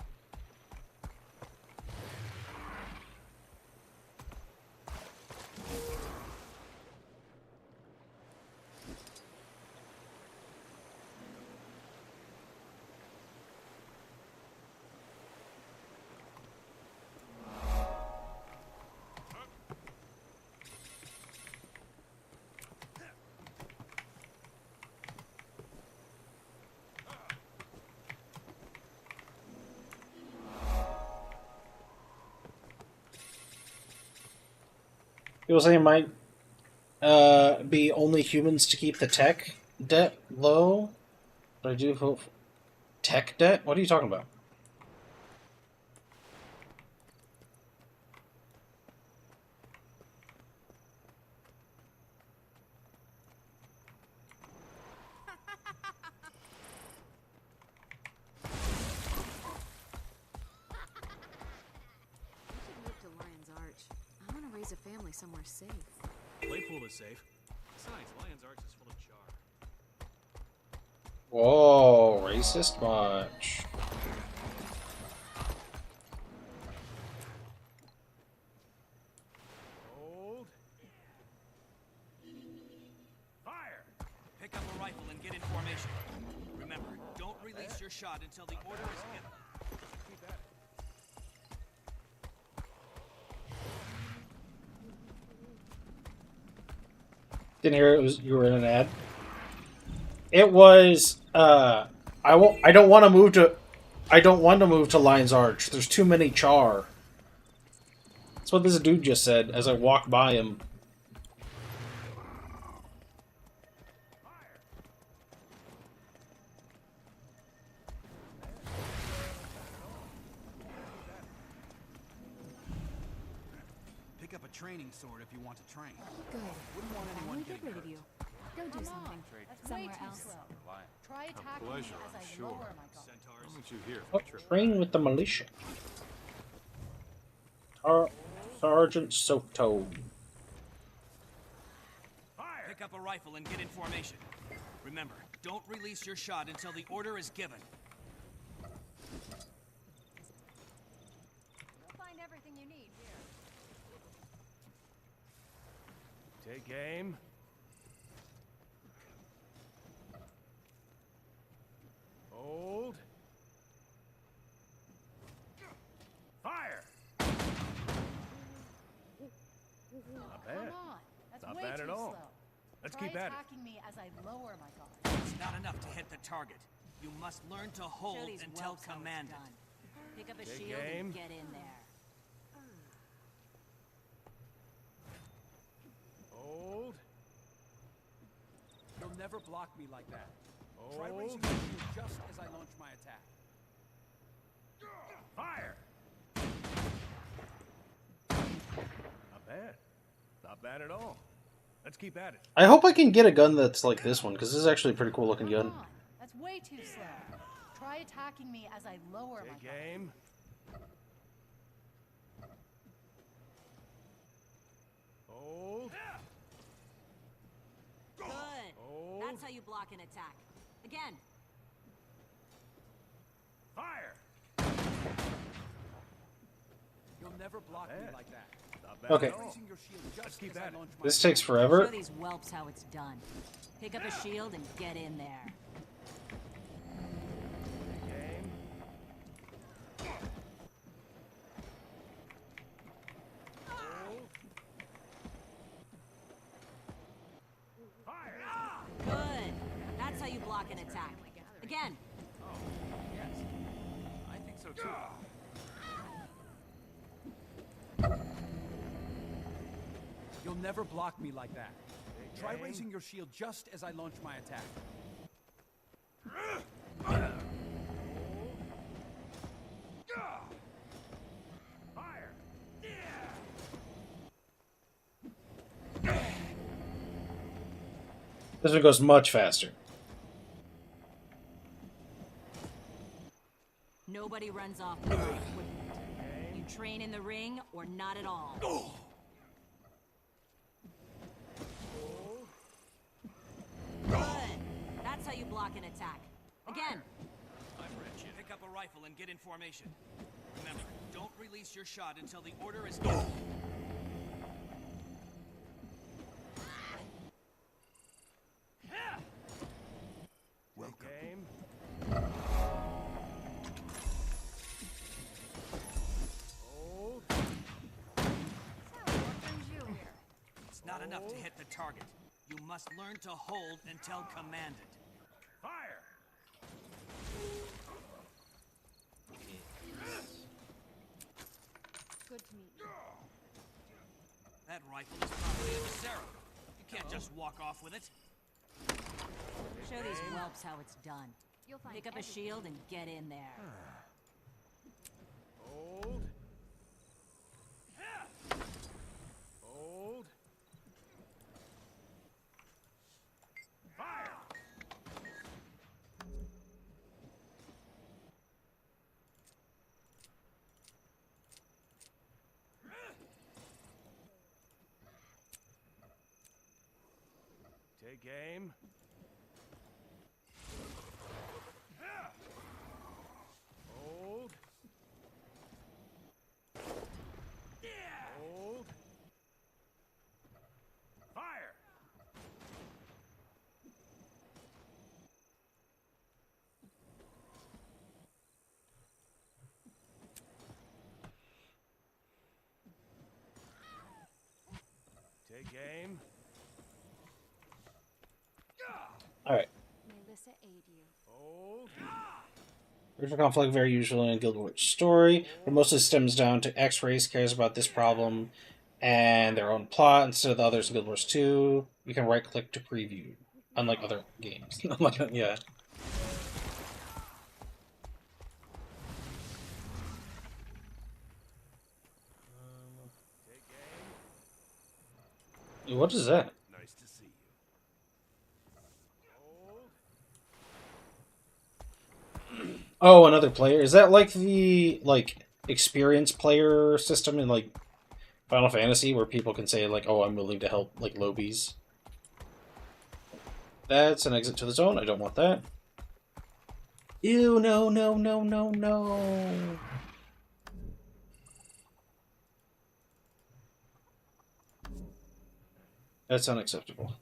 People say it might be only humans to keep the tech debt low, but I do hope... Tech debt? What are you talking about? Raise a family somewhere safe. Claypool is safe. Besides, Lion's Arch is full of char. Whoa, racist much. Hold. Fire! Pick up a rifle and get in formation. Remember, don't release your shot until the order is given. Keep at it. Didn't hear it was you were in an ad. It was I don't want to move to Lion's Arch. There's too many char. That's what this dude just said as I walked by him. Pick up a training sword if you want to train. Good. Wouldn't want anyone Get rid of you. Go do something. Somewhere else. Try attacking me as I lower my guard. Centaurs. Don't you hear? Oh, train with the militia. Sergeant Soto. Pick up a rifle and get in formation. Remember, don't release your shot until the order is given. You'll find everything you need here. Take aim. Hold. Fire! Not bad. Come on. That's Not way bad too at all. slow. Let's Try keep at it. attacking me as I lower my guard. It's not enough to hit the target. You must learn to hold Show these until whelps how it's commanded. done. Pick up a Take shield aim. and get in there. Hold. You'll never block me like that. Try raising your shield just as I launch my attack. Fire! Not bad. Not bad at all. Let's keep at it. I hope I can get a gun that's like this one, because this is actually a pretty cool looking gun. That's way too slow. Try attacking me as I lower my game. Hold. Good. That's how you block an attack. Again. Fire! You'll never block me like that. Okay. Raising your shield just as I launch my This attack. takes forever. Show these whelps how it's done. Pick up a shield and get in there. Good. That's how you block an attack. Again. Oh, yes. I think so too. You'll never block me like that. Try raising your shield just as I launch my attack. Fire! This one goes much faster. Nobody runs off with equipment. You train in the ring or not at all. Good. That's how you block an attack. Again. I'm Rich. Pick up a rifle and get in formation. Remember, don't release your shot until the order is given. Welcome. Hold. It's not enough to hit the target. You must learn to hold until commanded. Fire! Good to meet you. That rifle is probably a Sarah. You can't just walk off with it. Show these whelps how it's done. You'll find Pick up a everything. shield and get in there. Hold. Hold. Fire! Take aim. Hold. Hold. Fire! Take aim. Alright. Melissa aid you. Hold. Racial conflict very usually in Guild Wars story, but mostly stems down to X-Rays cares about this problem and their own plot instead of the others in Guild Wars 2. You can right-click to preview, unlike other games. Yeah. What is that? Nice to see you. Oh, another player. Is that like the experience player system in like Final Fantasy where people can say like, "Oh, I'm willing to help like lobies." That's an exit to the zone. I don't want that. Ew, no, no, no, no, no. That's unacceptable.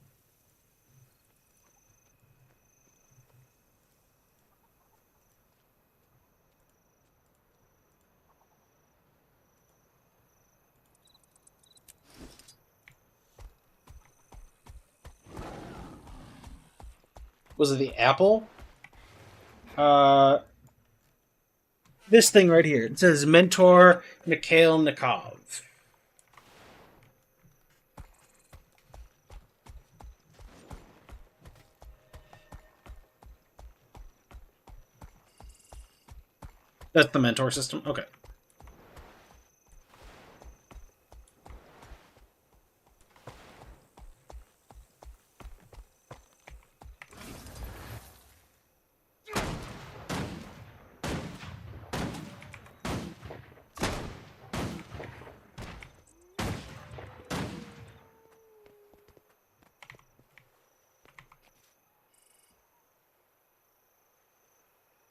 Was it the apple? This thing right here. It says Mentor Mikhail Nikov. That's the mentor system? Okay.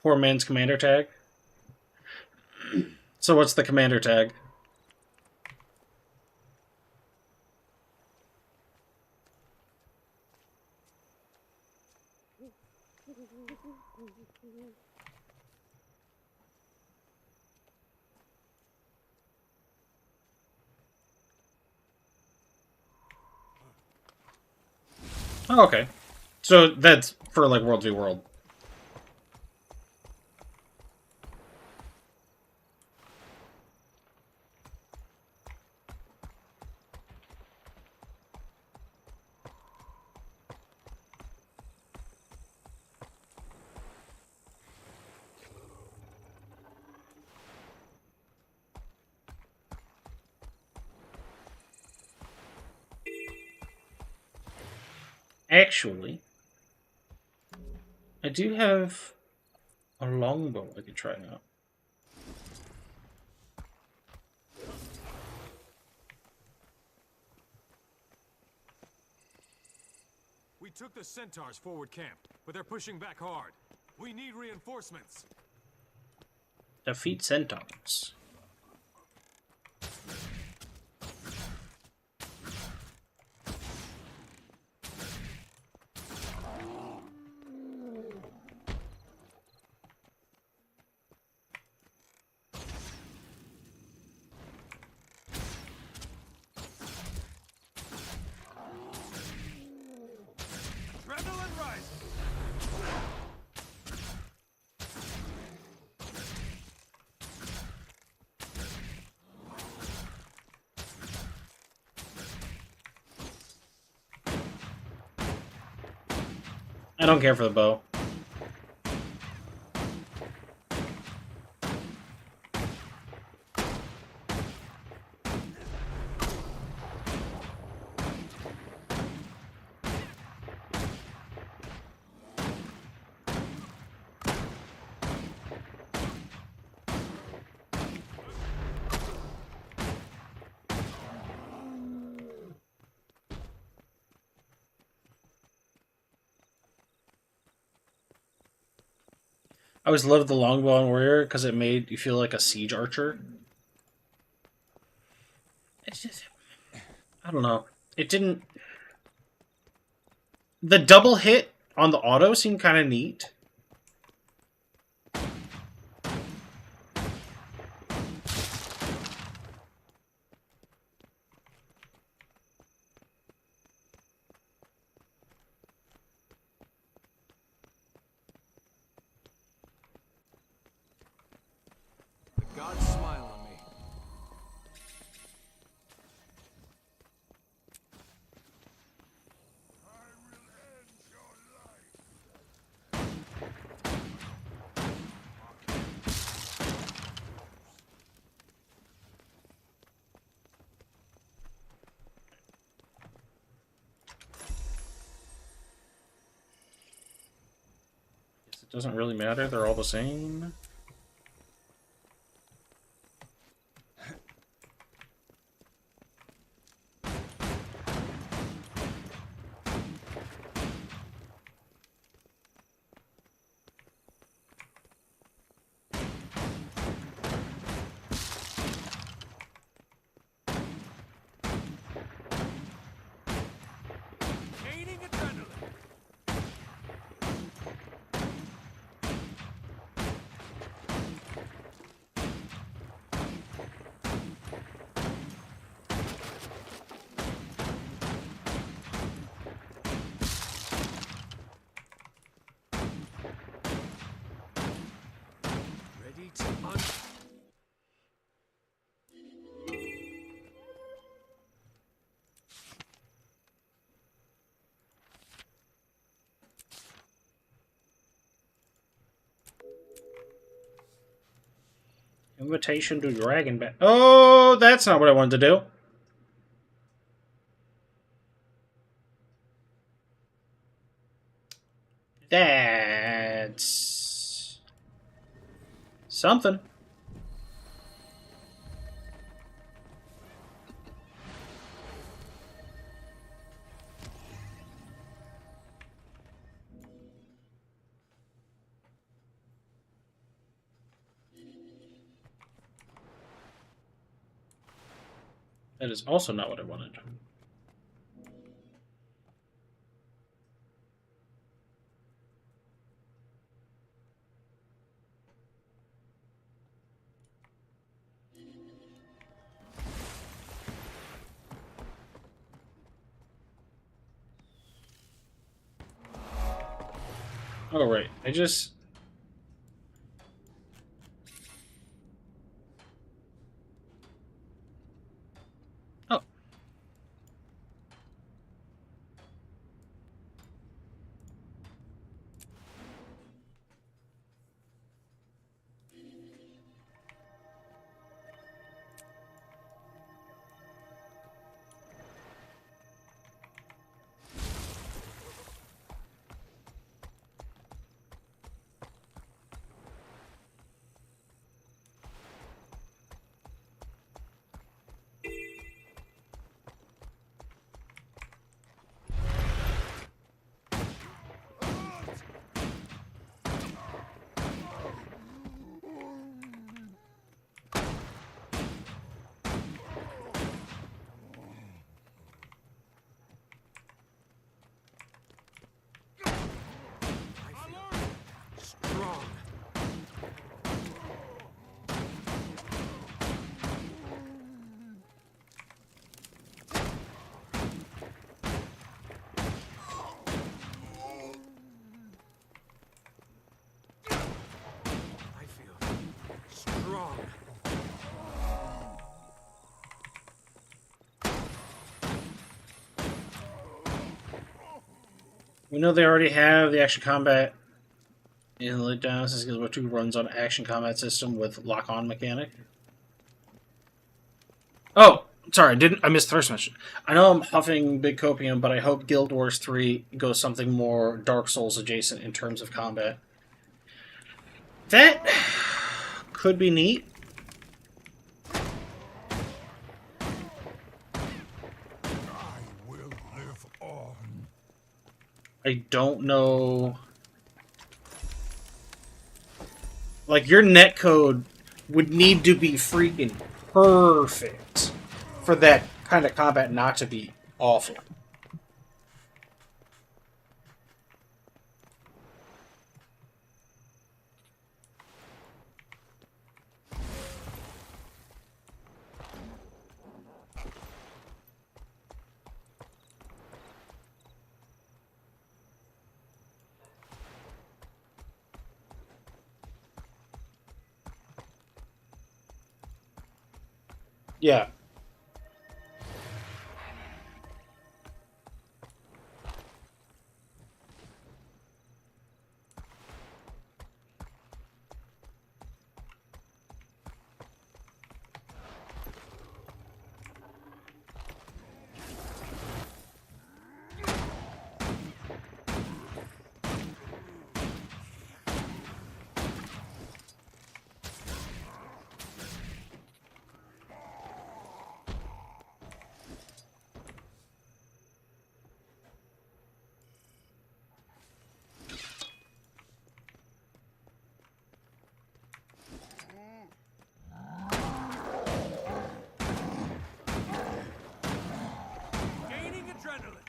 Poor man's commander tag. So what's the commander tag? Oh, okay. So that's for like World v World. Actually, I do have a longbow I could try out. We took the Centaurs forward camp, but they're pushing back hard. We need reinforcements. Defeat Centaurs. Adrenaline rising. I don't care for the bow. I always loved the longbow on warrior because it made you feel like a siege archer. It's just, I don't know. It didn't. The double hit on the auto seemed kind of neat. The gods smile on me. Guess it doesn't really matter. They're all the same. Gaining adrenaline. Ready to Invitation to Dragon Bat. Oh, that's not what I wanted to do. That's something. That is also not what I wanted. Oh, right. I just... Oh. Strong. I feel strong. We know they already have the action combat in Lit Down, since Guild Wars 2 runs on action combat system with lock-on mechanic. Oh, sorry, I missed the first mention. I know I'm huffing big copium, but I hope Guild Wars 3 goes something more Dark Souls adjacent in terms of combat. That could be neat. I don't know. Like, your netcode would need to be freaking perfect for that kind of combat not to be awful. Yeah. Gaining adrenaline.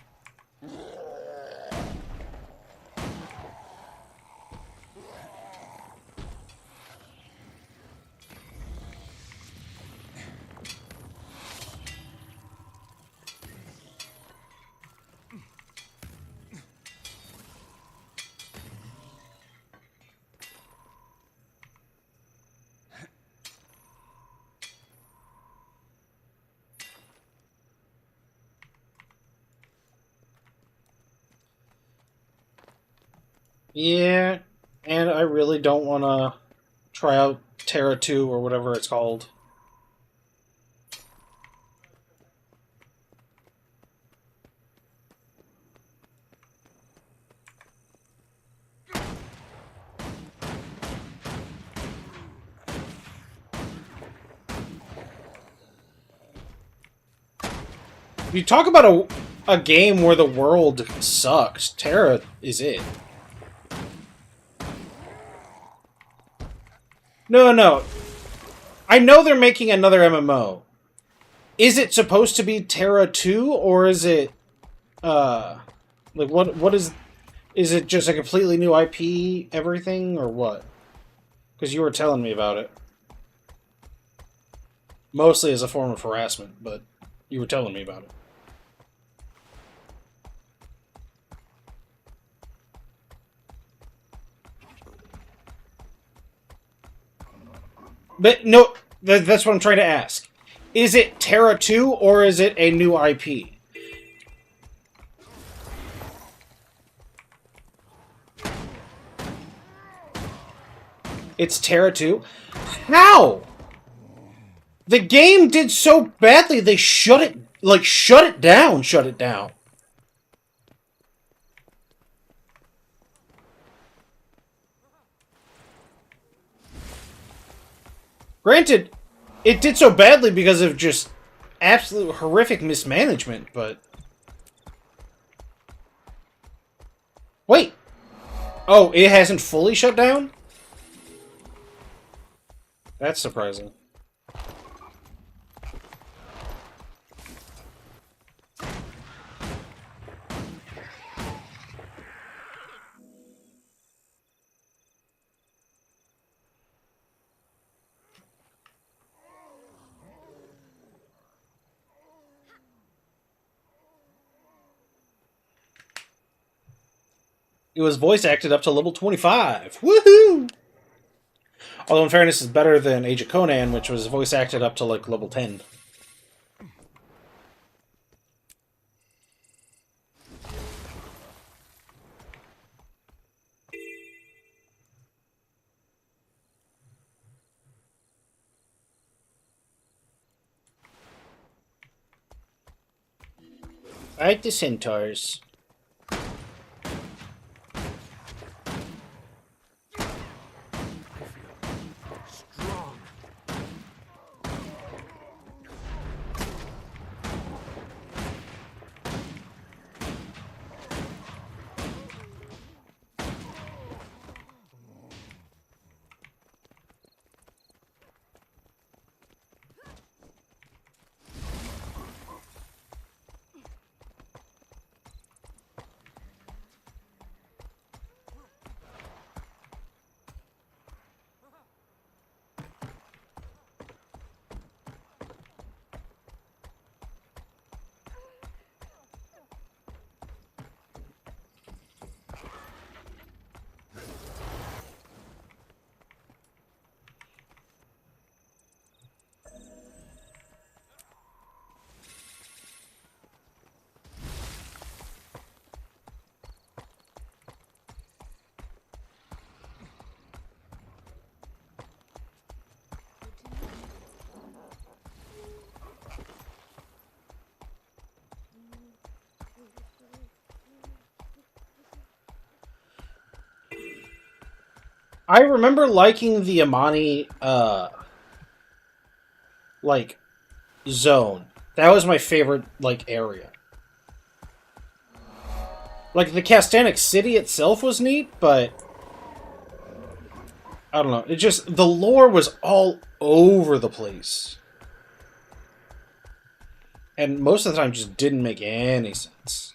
Yeah, and I really don't want to try out Terra 2 or whatever it's called. You talk about a game where the world sucks. Terra is it. No. I know they're making another MMO. Is it supposed to be Terra 2, or is it, like, what is it just a completely new IP, everything, or what? Because you were telling me about it. Mostly as a form of harassment, but you were telling me about it. But, no, that's what I'm trying to ask. Is it Terra 2, or is it a new IP? It's Terra 2? How? The game did so badly, they shut it down. Granted, it did so badly because of just absolute horrific mismanagement, but... Wait! Oh, it hasn't fully shut down? That's surprising. It was voice acted up to level 25. Woohoo! Although, in fairness, it's better than Age of Conan, which was voice acted up to, like, level 10. Fight the centaurs. I remember liking the Amani, like, zone. That was my favorite, like, area. Like, the Castanic City itself was neat, but... I don't know. It just... The lore was all over the place. And most of the time just didn't make any sense.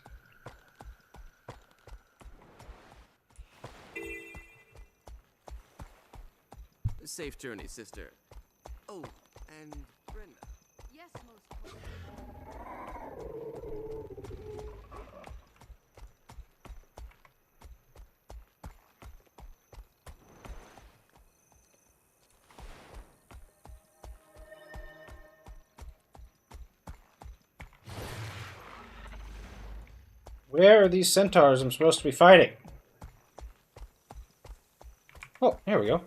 Safe journey, sister. Oh, and Brenda. Yes, most. Where are these centaurs I'm supposed to be fighting? Oh, here we go.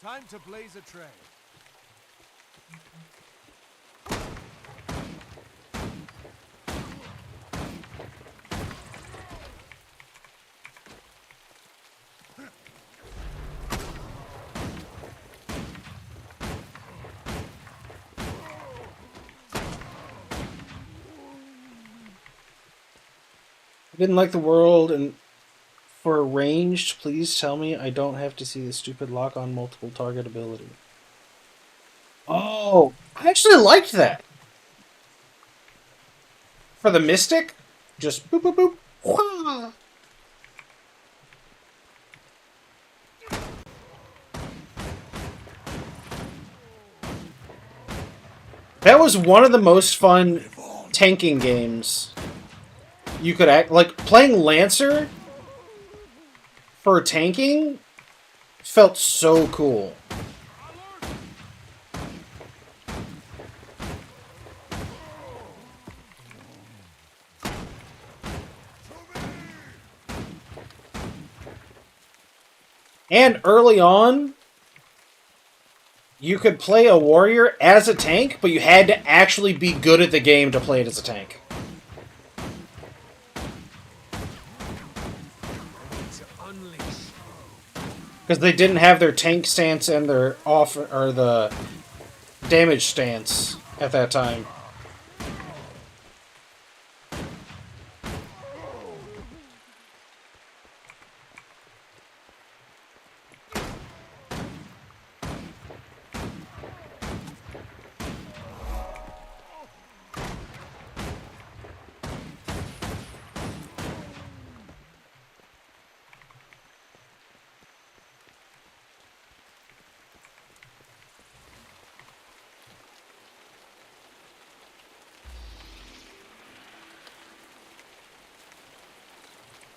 Time to blaze a trail. I didn't like the world, and for ranged, please tell me I don't have to see the stupid lock-on multiple target ability. Oh, I actually liked that. For the Mystic, just boop boop boop. Wah! That was one of the most fun tanking games you could act like. Playing Lancer for tanking felt so cool. And early on, you could play a warrior as a tank, but you had to actually be good at the game to play it as a tank. Because they didn't have their tank stance and their off or the damage stance at that time.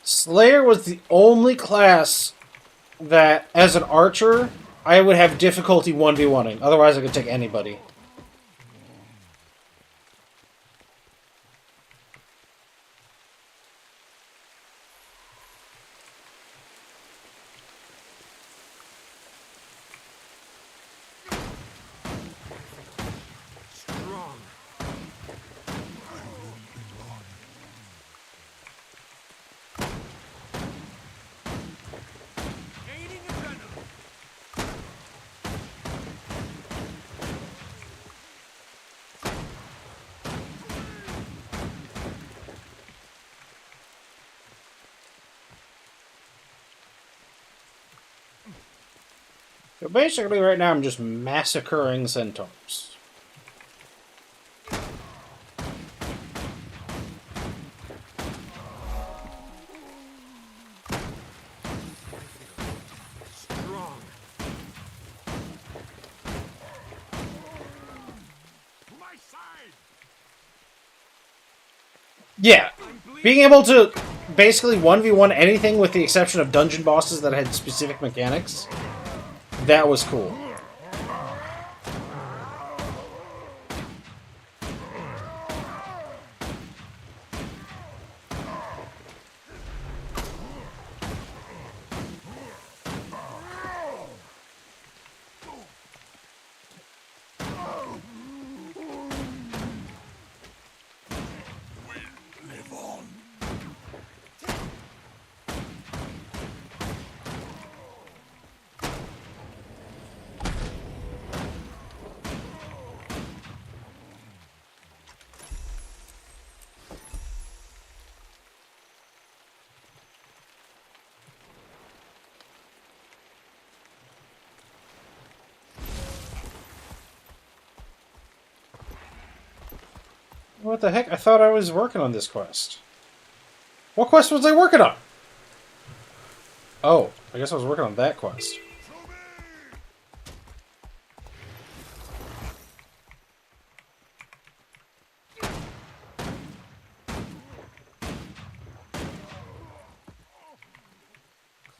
Slayer was the only class that, as an archer, I would have difficulty 1v1ing. Otherwise, I could take anybody. So basically, right now, I'm just massacring centaurs. Yeah, being able to basically 1v1 anything with the exception of dungeon bosses that had specific mechanics, that was cool. What the heck? I thought I was working on this quest. What quest was I working on? Oh, I guess I was working on that quest.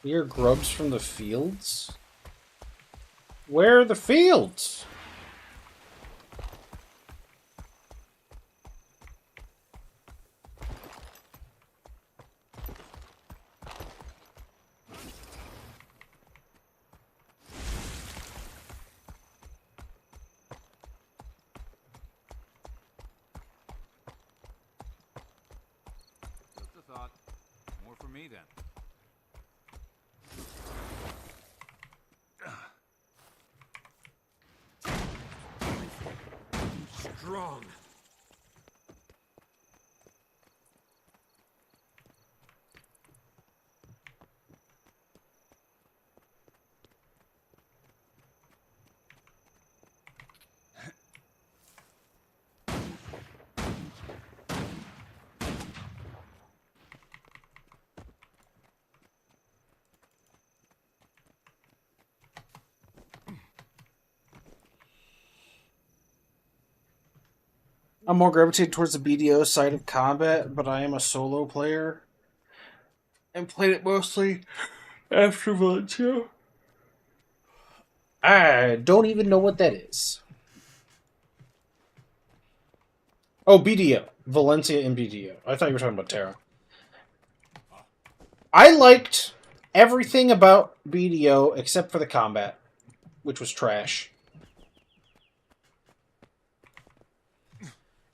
Clear grubs from the fields? Where are the fields? for me then. Strong. I'm more gravitated towards the BDO side of combat, but I am a solo player. And played it mostly after Valencia. I don't even know what that is. Oh, BDO. Valencia and BDO. I thought you were talking about Terra. I liked everything about BDO except for the combat, which was trash.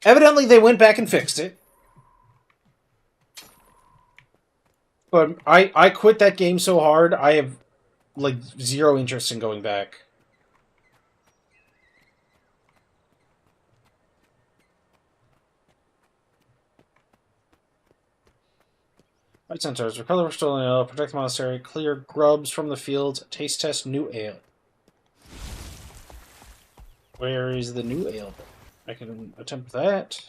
Evidently, they went back and fixed it. But I quit that game so hard, I have, like, zero interest in going back. White centaurs. Recover for stolen ale, protect the monastery, clear grubs from the fields, taste test new ale. Where is the new ale? I can attempt that.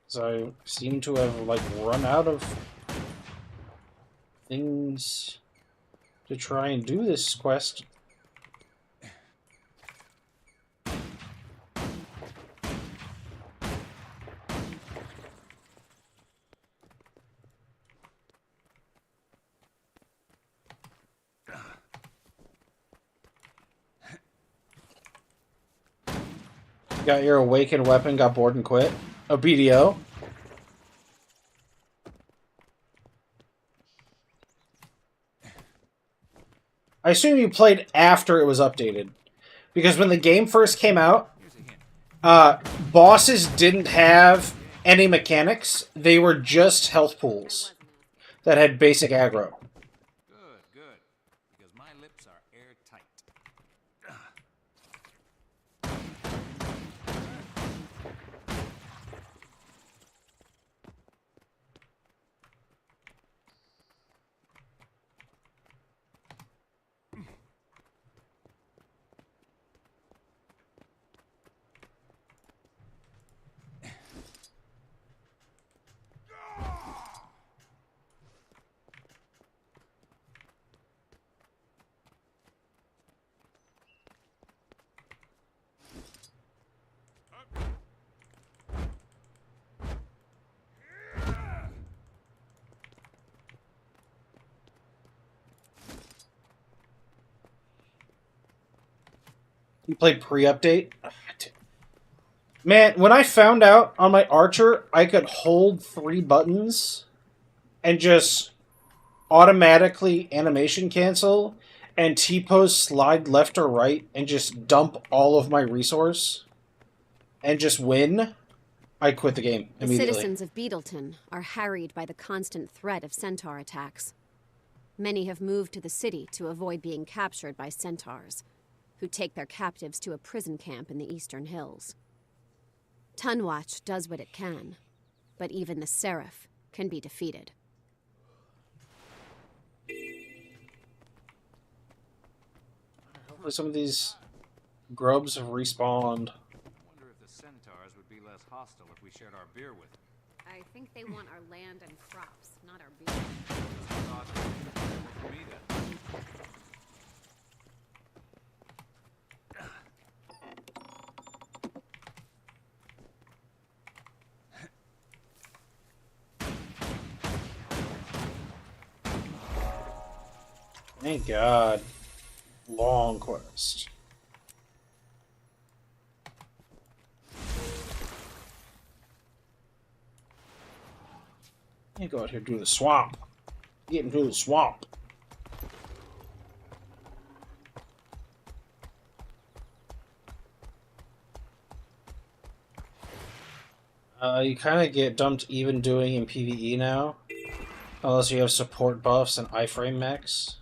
So I seem to have, like, run out of things to try and do this quest. Got your awakened weapon, got bored and quit. A BDO. I assume you played after it was updated. Because when the game first came out, bosses didn't have any mechanics. They were just health pools that had basic aggro. Good, good. Because my lips are airtight. You played pre-update? Man, when I found out on my Archer I could hold 3 buttons and just automatically animation cancel and T-pose slide left or right and just dump all of my resource and just win, I quit the game The immediately. citizens of Beetleton are harried by the constant threat of centaur attacks. Many have moved to the city to avoid being captured by centaurs, who take their captives to a prison camp in the eastern hills. Tunwatch does what it can, but even the Seraph can be defeated. Hopefully some of these grubs have respawned. I wonder if the centaurs would be less hostile if we shared our beer with them. I think they want our land and crops, not our beer. For me then. Thank God. Long quest. You go out here to the swamp. Get into the swamp. You kind of get dumped even doing in PvE now. Unless you have support buffs and iframe mechs.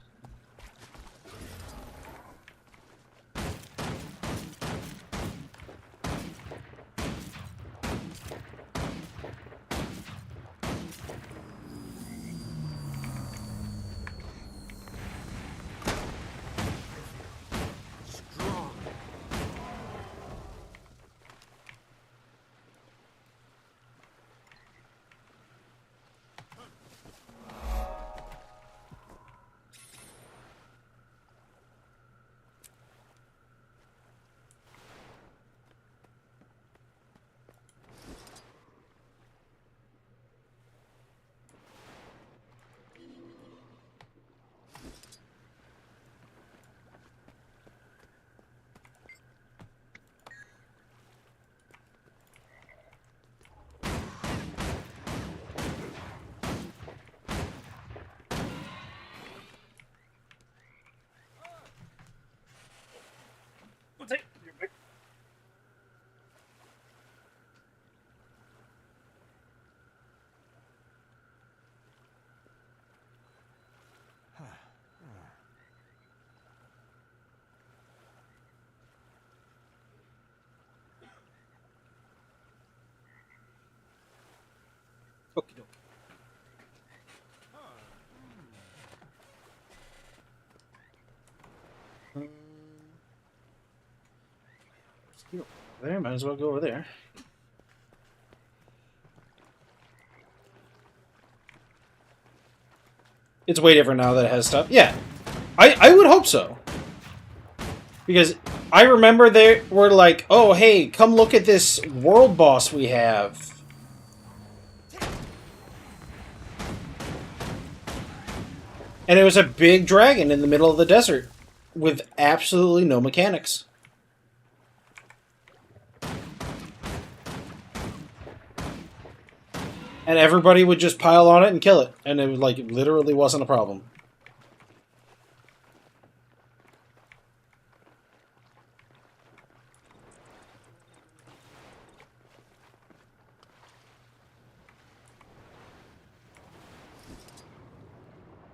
Okie doke. There, might as well go over there. It's way different now that it has stuff. Yeah, I would hope so. Because I remember they were like, oh, hey, come look at this world boss we have. And it was a big dragon in the middle of the desert with absolutely no mechanics. And everybody would just pile on it and kill it. And it was like, literally wasn't a problem.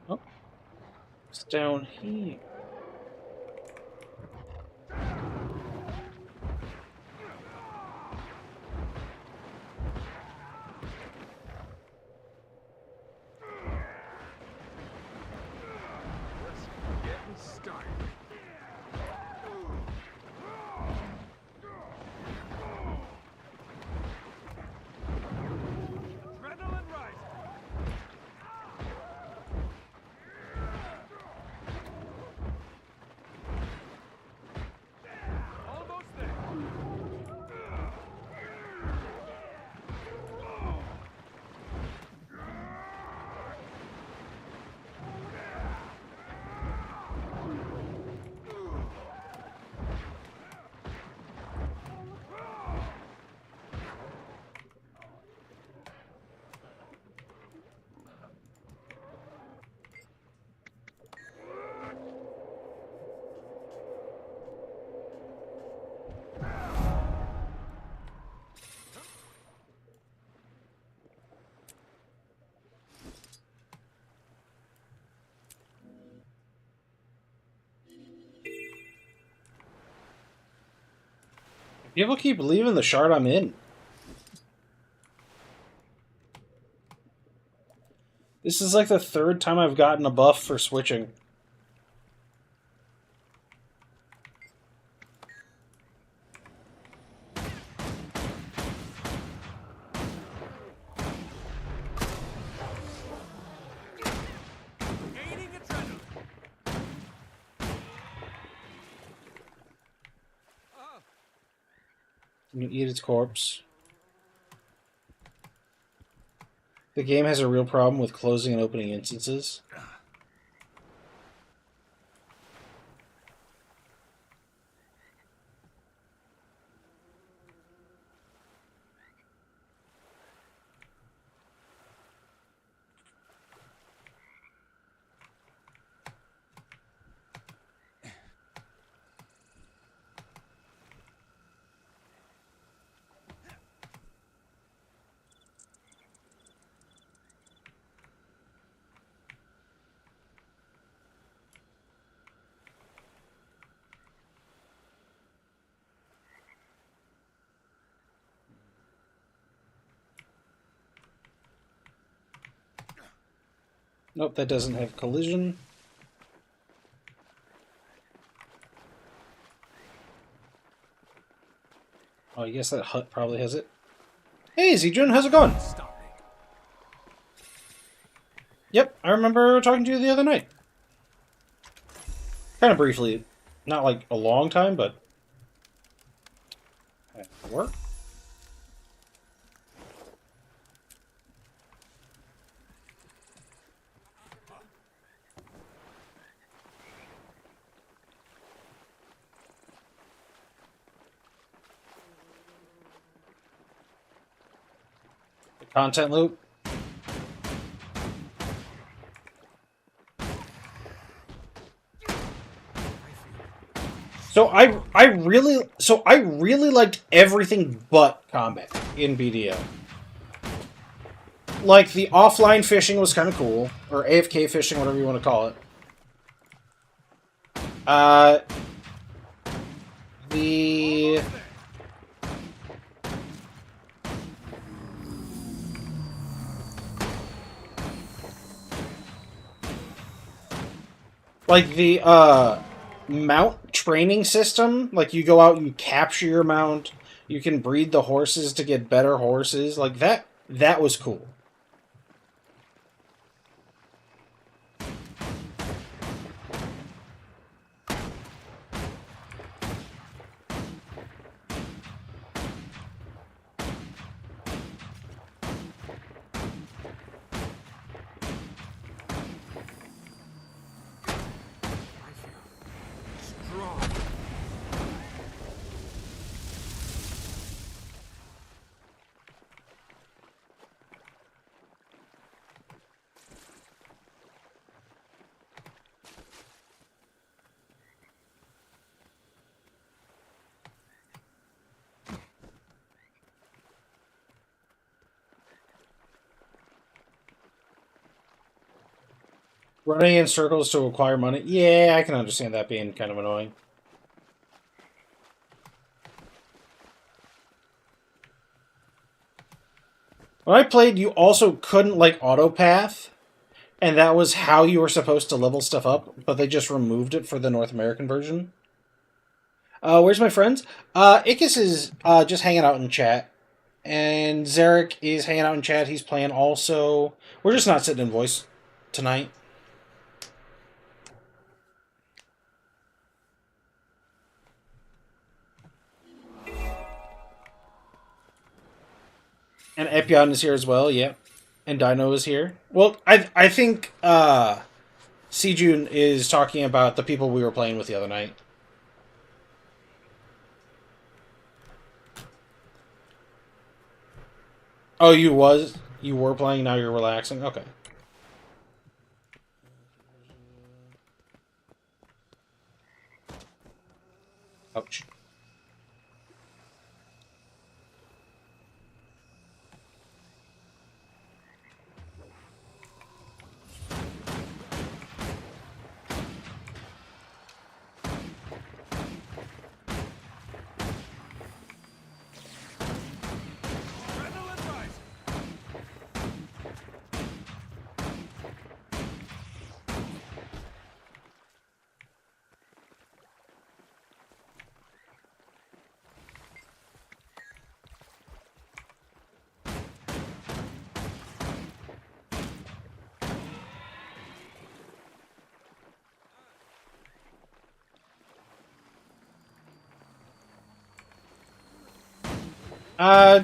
Oh. It's down here. People keep leaving the shard I'm in. This is like the third time I've gotten a buff for switching. You can eat its corpse. The game has a real problem with closing and opening instances. Nope, that doesn't have collision. Oh, I guess that hut probably has it. Hey, Zedrun, how's it going? Yep, I remember talking to you the other night. Kind of briefly. Not like a long time, but... Work? The content loop? So I really liked everything but combat in BDO. Like the offline fishing was kind of cool, or AFK fishing, whatever you want to call it. The mount training system, like you go out, you capture your mount, you can breed the horses to get better horses, like that was cool. Running in circles to acquire money. Yeah, I can understand that being kind of annoying. When I played, you also couldn't, like, autopath, and that was how you were supposed to level stuff up, but they just removed it for the North American version. Where's my friends? Ickis is just hanging out in chat, and Zarek is hanging out in chat. He's playing also. We're just not sitting in voice tonight. And Epion is here as well, yeah. And Dino is here. Well, I think Sejun is talking about the people we were playing with the other night. Oh, you were playing, now you're relaxing? Okay. Ouch.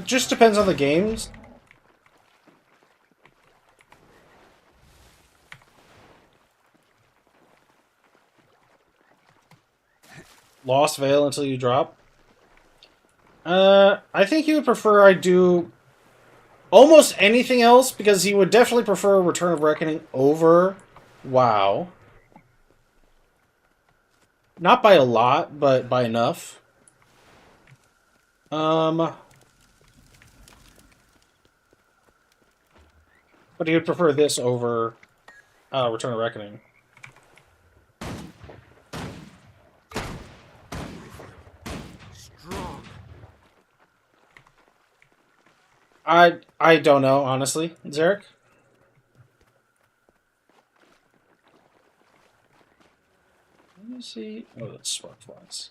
Just depends on the games. Lost Veil until you drop. I think he would prefer I do almost anything else, because he would definitely prefer Return of Reckoning over WoW. Not by a lot, but by enough. But he would prefer this over Return of Reckoning. Strong. I don't know, honestly, Zarek. me see. Oh, that's spark flies.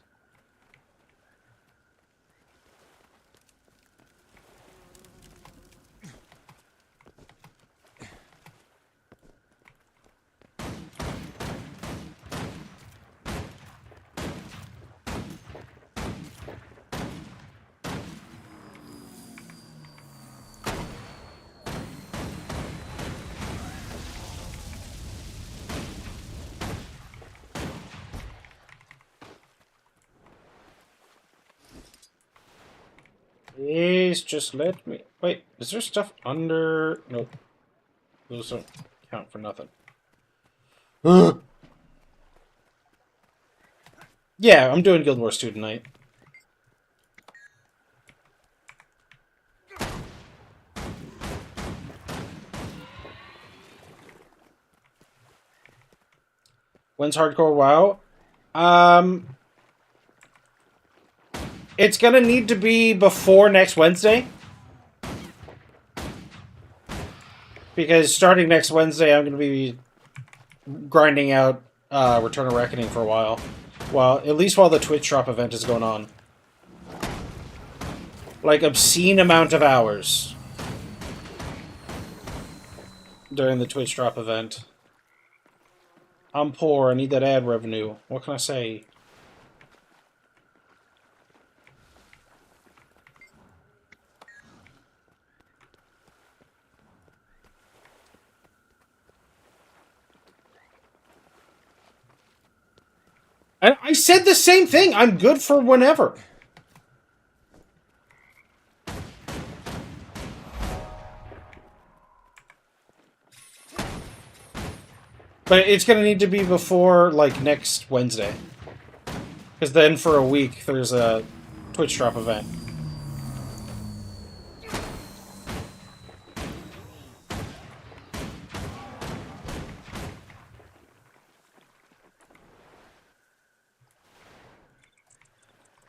Please just let me. Wait, is there stuff under? Nope. Those don't count for nothing. Yeah, I'm doing Guild Wars 2 tonight. When's Hardcore WoW? It's gonna need to be before next Wednesday. Because starting next Wednesday, I'm gonna be grinding out Return of Reckoning for a while. Well, at least while the Twitch drop event is going on. Like, obscene amount of hours. During the Twitch drop event. I'm poor, I need that ad revenue. What can I say? And I said the same thing. I'm good for whenever. But it's going to need to be before, like, next Wednesday. Because then for a week, there's a Twitch drop event.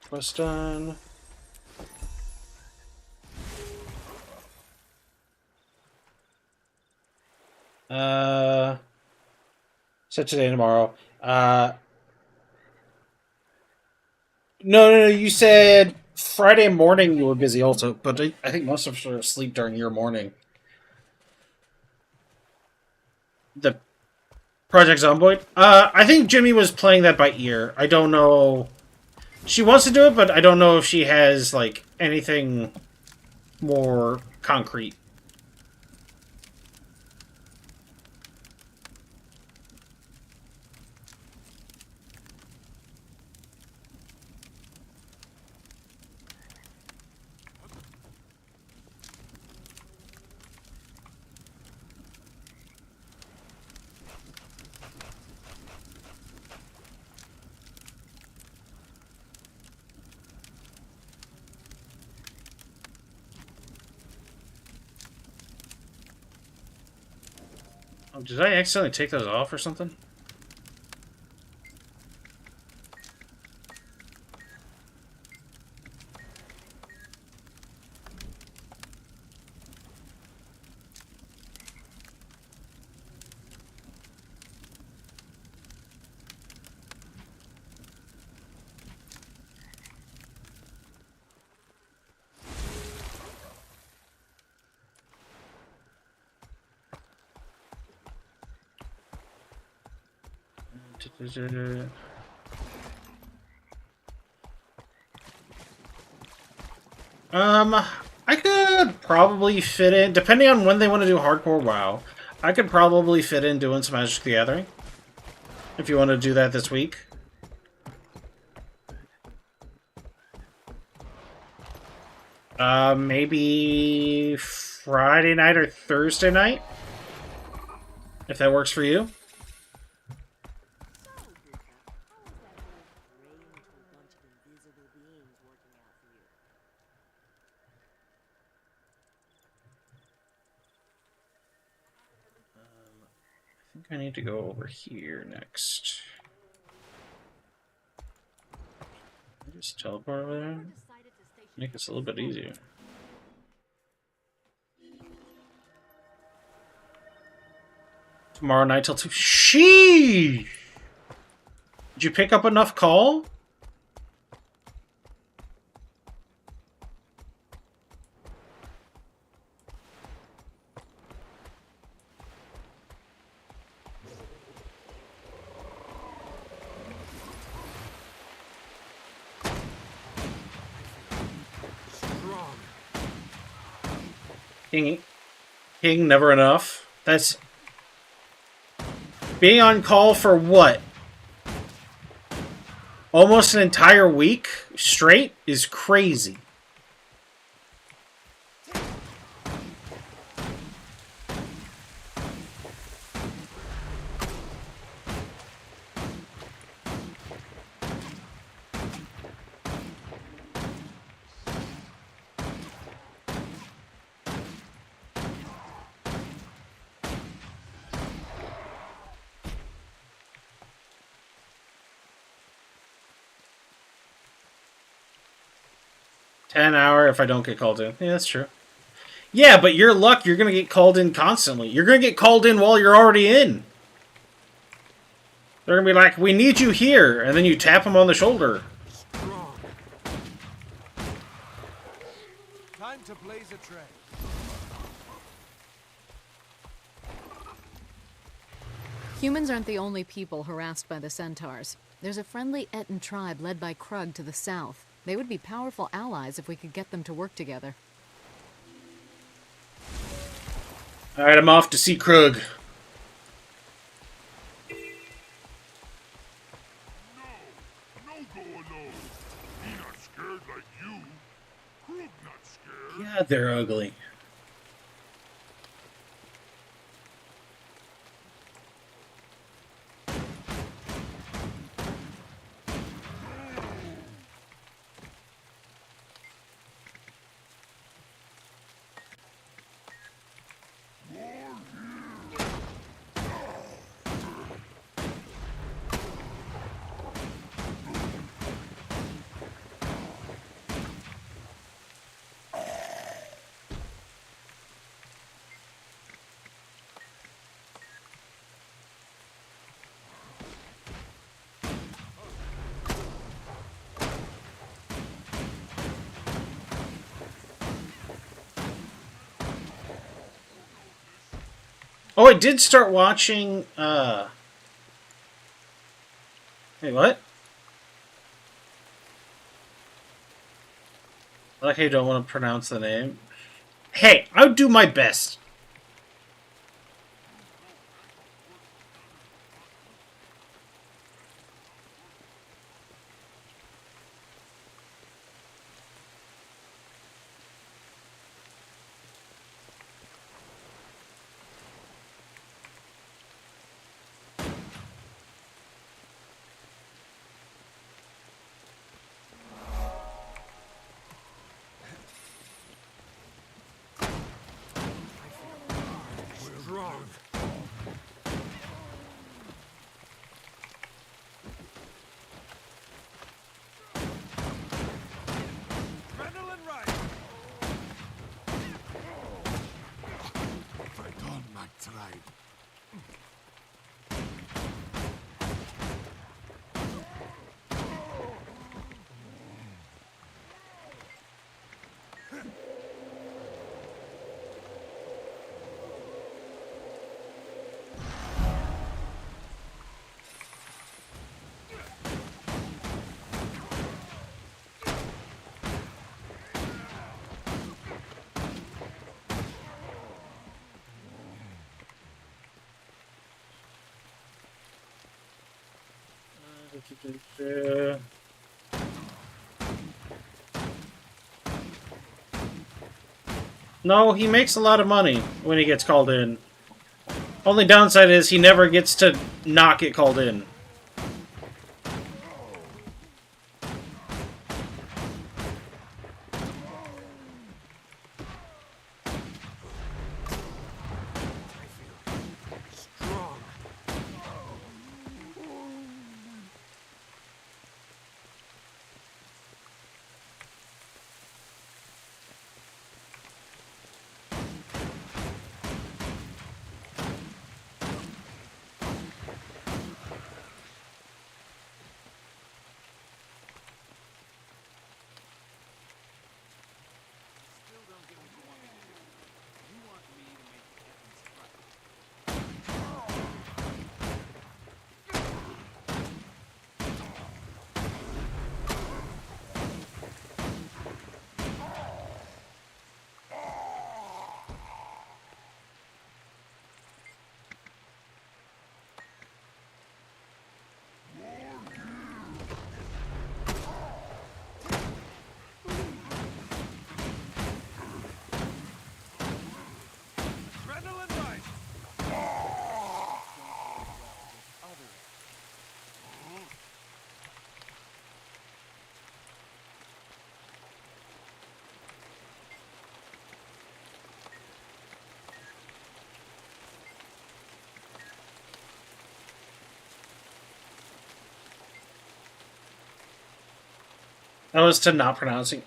Quest done. Said today and tomorrow. No, you said Friday morning you were busy also, but I think most of us are asleep during your morning. The Project Zomboid? I think Jimmy was playing that by ear. I don't know. She wants to do it, but I don't know if she has, like, anything more concrete. Oh, did I accidentally take those off or something? I could probably fit in, depending on when they want to do Hardcore WoW, I could probably fit in doing some Magic the Gathering. If you want to do that this week. Maybe Friday night or Thursday night? If that works for you. I think I need to go over here next. Can I just teleport over there? Make this a little bit easier. Tomorrow night till 2. Sheesh! Did you pick up enough call? King, never enough. That's... Being on call for what? Almost an entire week straight is crazy. An hour if I don't get called in. Yeah, that's true. Yeah, but your luck, you're going to get called in constantly. You're going to get called in while you're already in. They're going to be like, we need you here. And then you tap them on the shoulder. Time to blaze a trail. Humans aren't the only people harassed by the centaurs. There's a friendly Etten tribe led by Krug to the south. They would be powerful allies if we could get them to work together. Alright, I'm off to see Krug. Yeah, they're ugly. Oh, I did start watching, Hey, what? I like how you don't want to pronounce the name. Hey, I would do my best. Wrong. Adrenaline right. Fight on, my tribe. No, he makes a lot of money when he gets called in. Only downside is he never gets to not get called in. I was to not pronouncing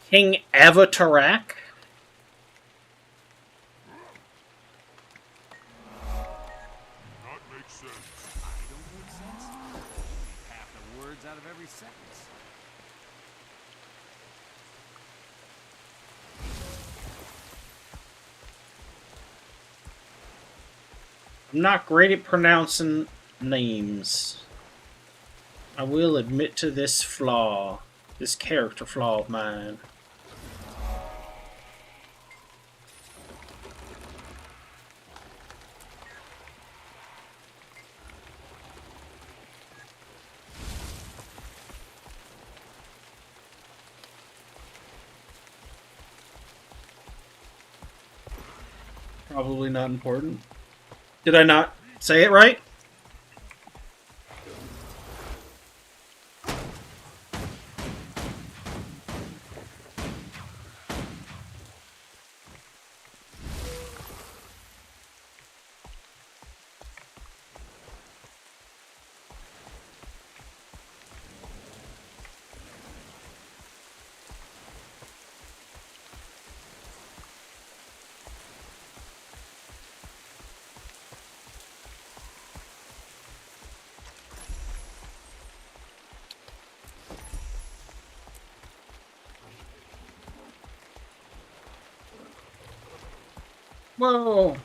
King Avatarak. That makes sense. Don't make sense? Half the words out of every sentence. I'm not great at pronouncing names. I will admit to this flaw, this character flaw of mine. Probably not important. Did I not say it right? Whoa!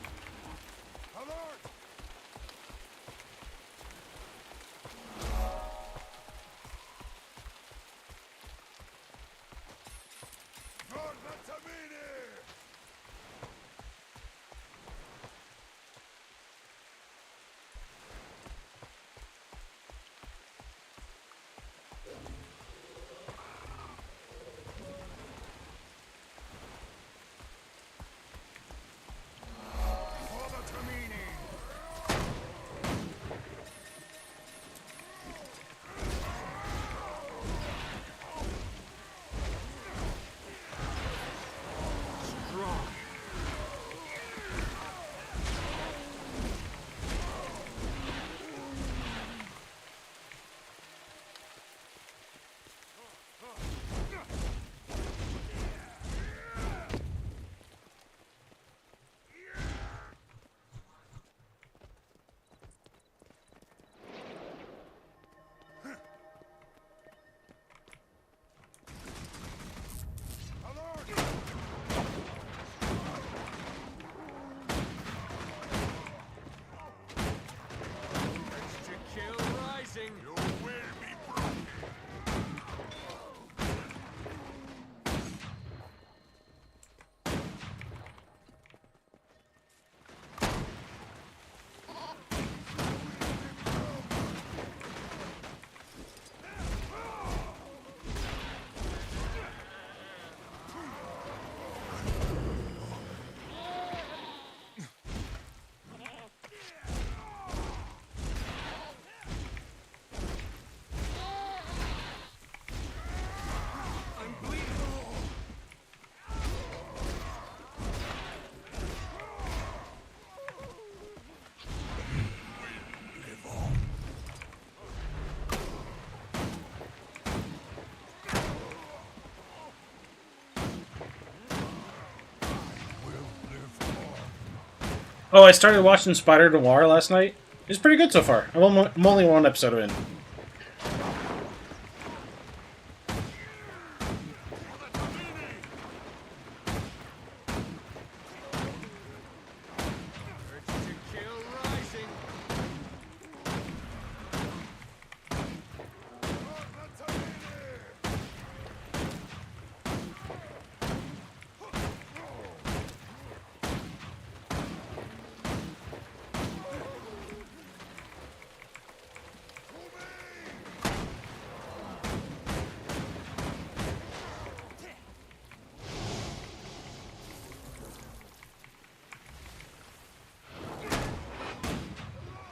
Oh, I started watching Spider Noir last night. It's pretty good so far. I'm only one episode in.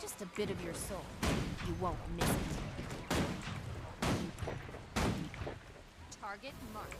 Just a bit of your soul. You won't miss it. Target marked.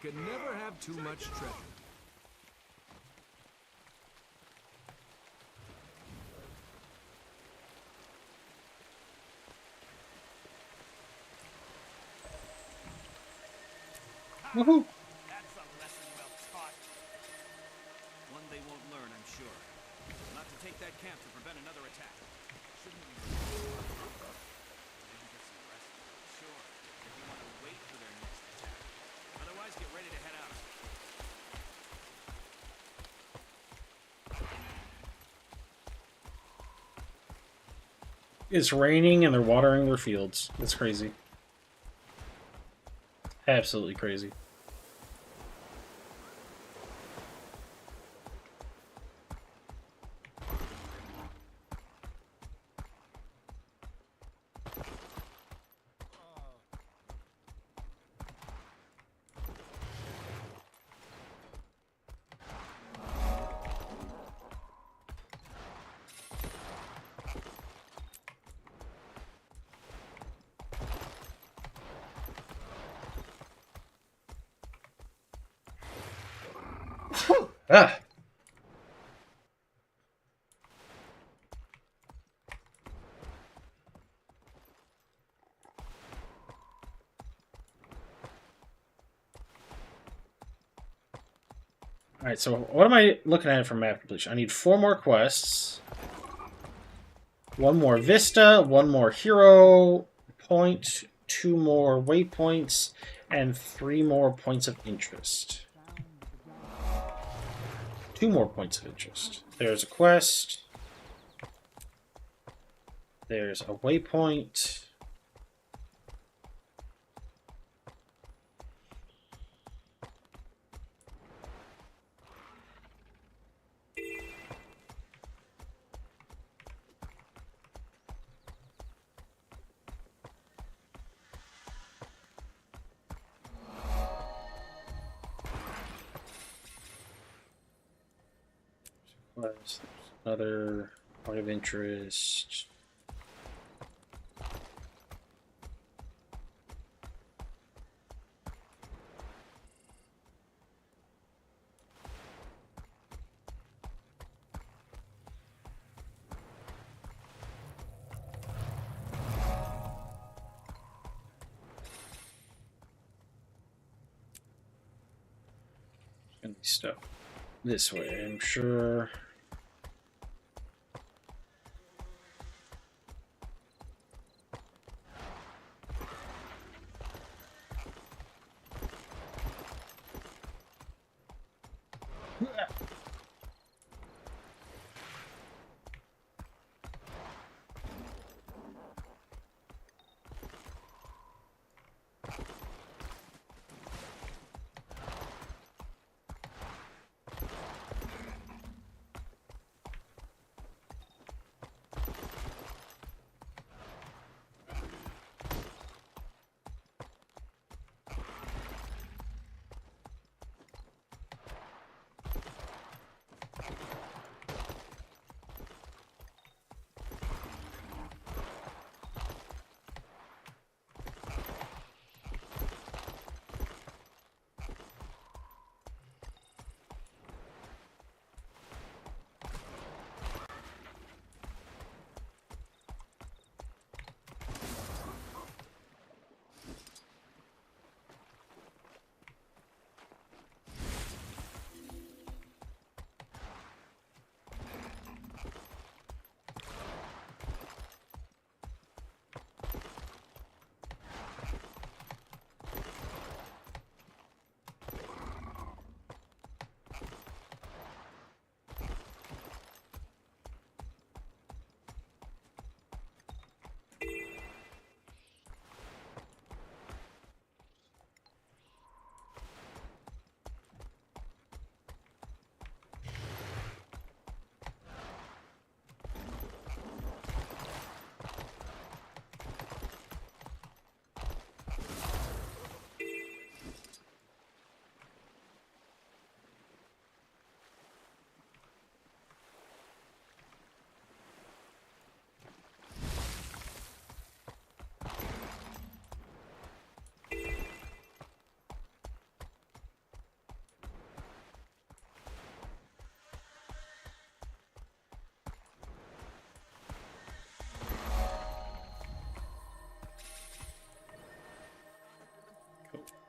can never have too much treasure. Woohoo! That's a lesson well taught. One they won't learn, I'm sure. Not to take that camp to prevent another attack. Shouldn't we? Maybe get some rest. Sure, if you want to wait for their next attack. Otherwise, get ready to head out. It's raining and they're watering their fields. That's crazy. Absolutely crazy. Ah. Alright, so what am I looking at for map completion? I need 4 more quests. 1 more Vista, 1 more Hero Point, 2 more Waypoints, and 3 more Points of Interest. 2 more Points of Interest. There's a quest. There's a Waypoint. There's another point of interest. Gonna be stuff this way, I'm sure.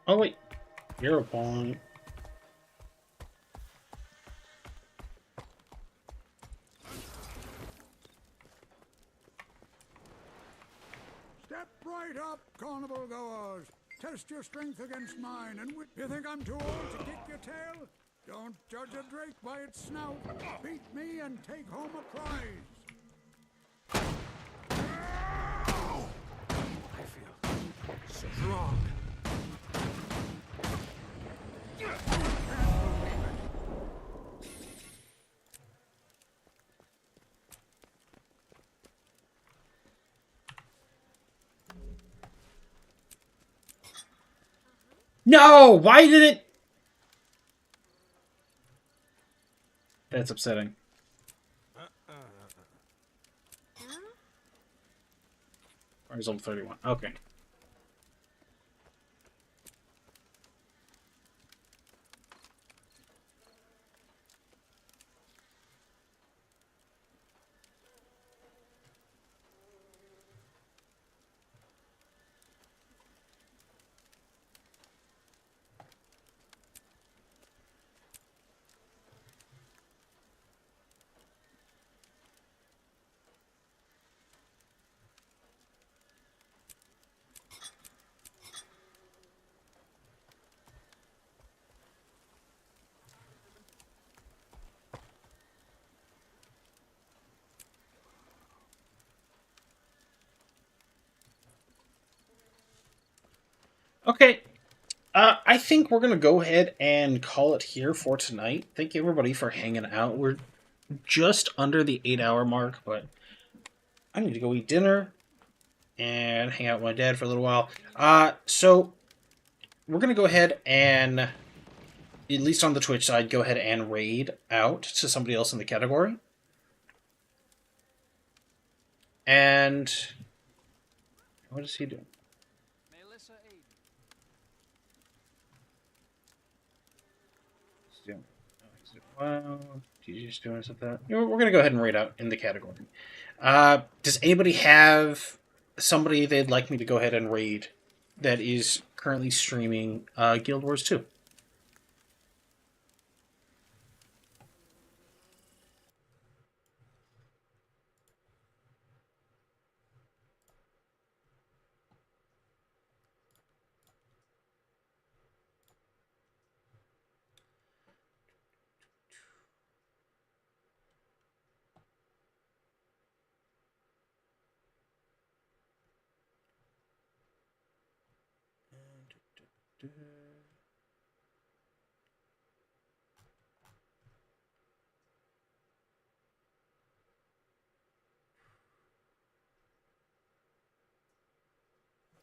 Oh wait, you're a pawn. Step right up, carnival goers. Test your strength against mine, and you think I'm too old to kick your tail? Don't judge a drake by its snout. Beat me and take home a prize. I feel strong. No! Why did it... That's upsetting. Or is level 31. Okay. Okay. I think we're going to go ahead and call it here for tonight. Thank you, everybody, for hanging out. We're just under the 8-hour mark, but I need to go eat dinner and hang out with my dad for a little while. So we're going to go ahead and, at least on the Twitch side, go ahead and raid out to somebody else in the category. And what is he doing? Wow, he's just doing something. You know, we're going to go ahead and raid out in the category. Does anybody have somebody they'd like me to go ahead and raid that is currently streaming Guild Wars 2?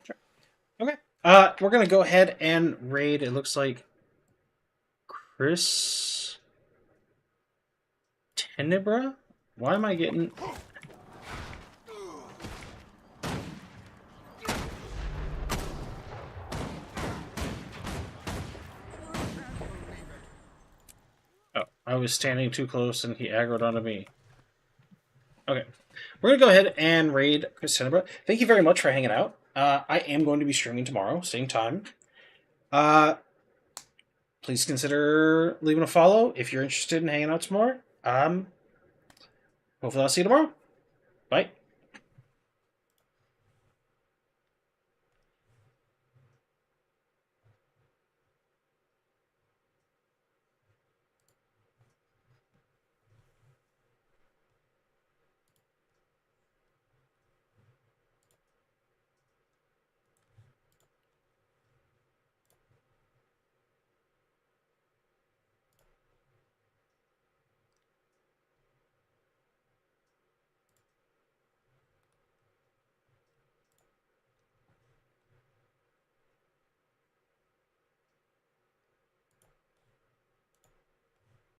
Sure. Okay. We're gonna go ahead and raid. It looks like Chris Tenebra. Why am I getting? Oh, I was standing too close and he aggroed onto me. Okay. We're going to go ahead and raid Chris Tenebra. Thank you very much for hanging out. I am going to be streaming tomorrow, same time. Please consider leaving a follow if you're interested in hanging out tomorrow. Hopefully I'll see you tomorrow.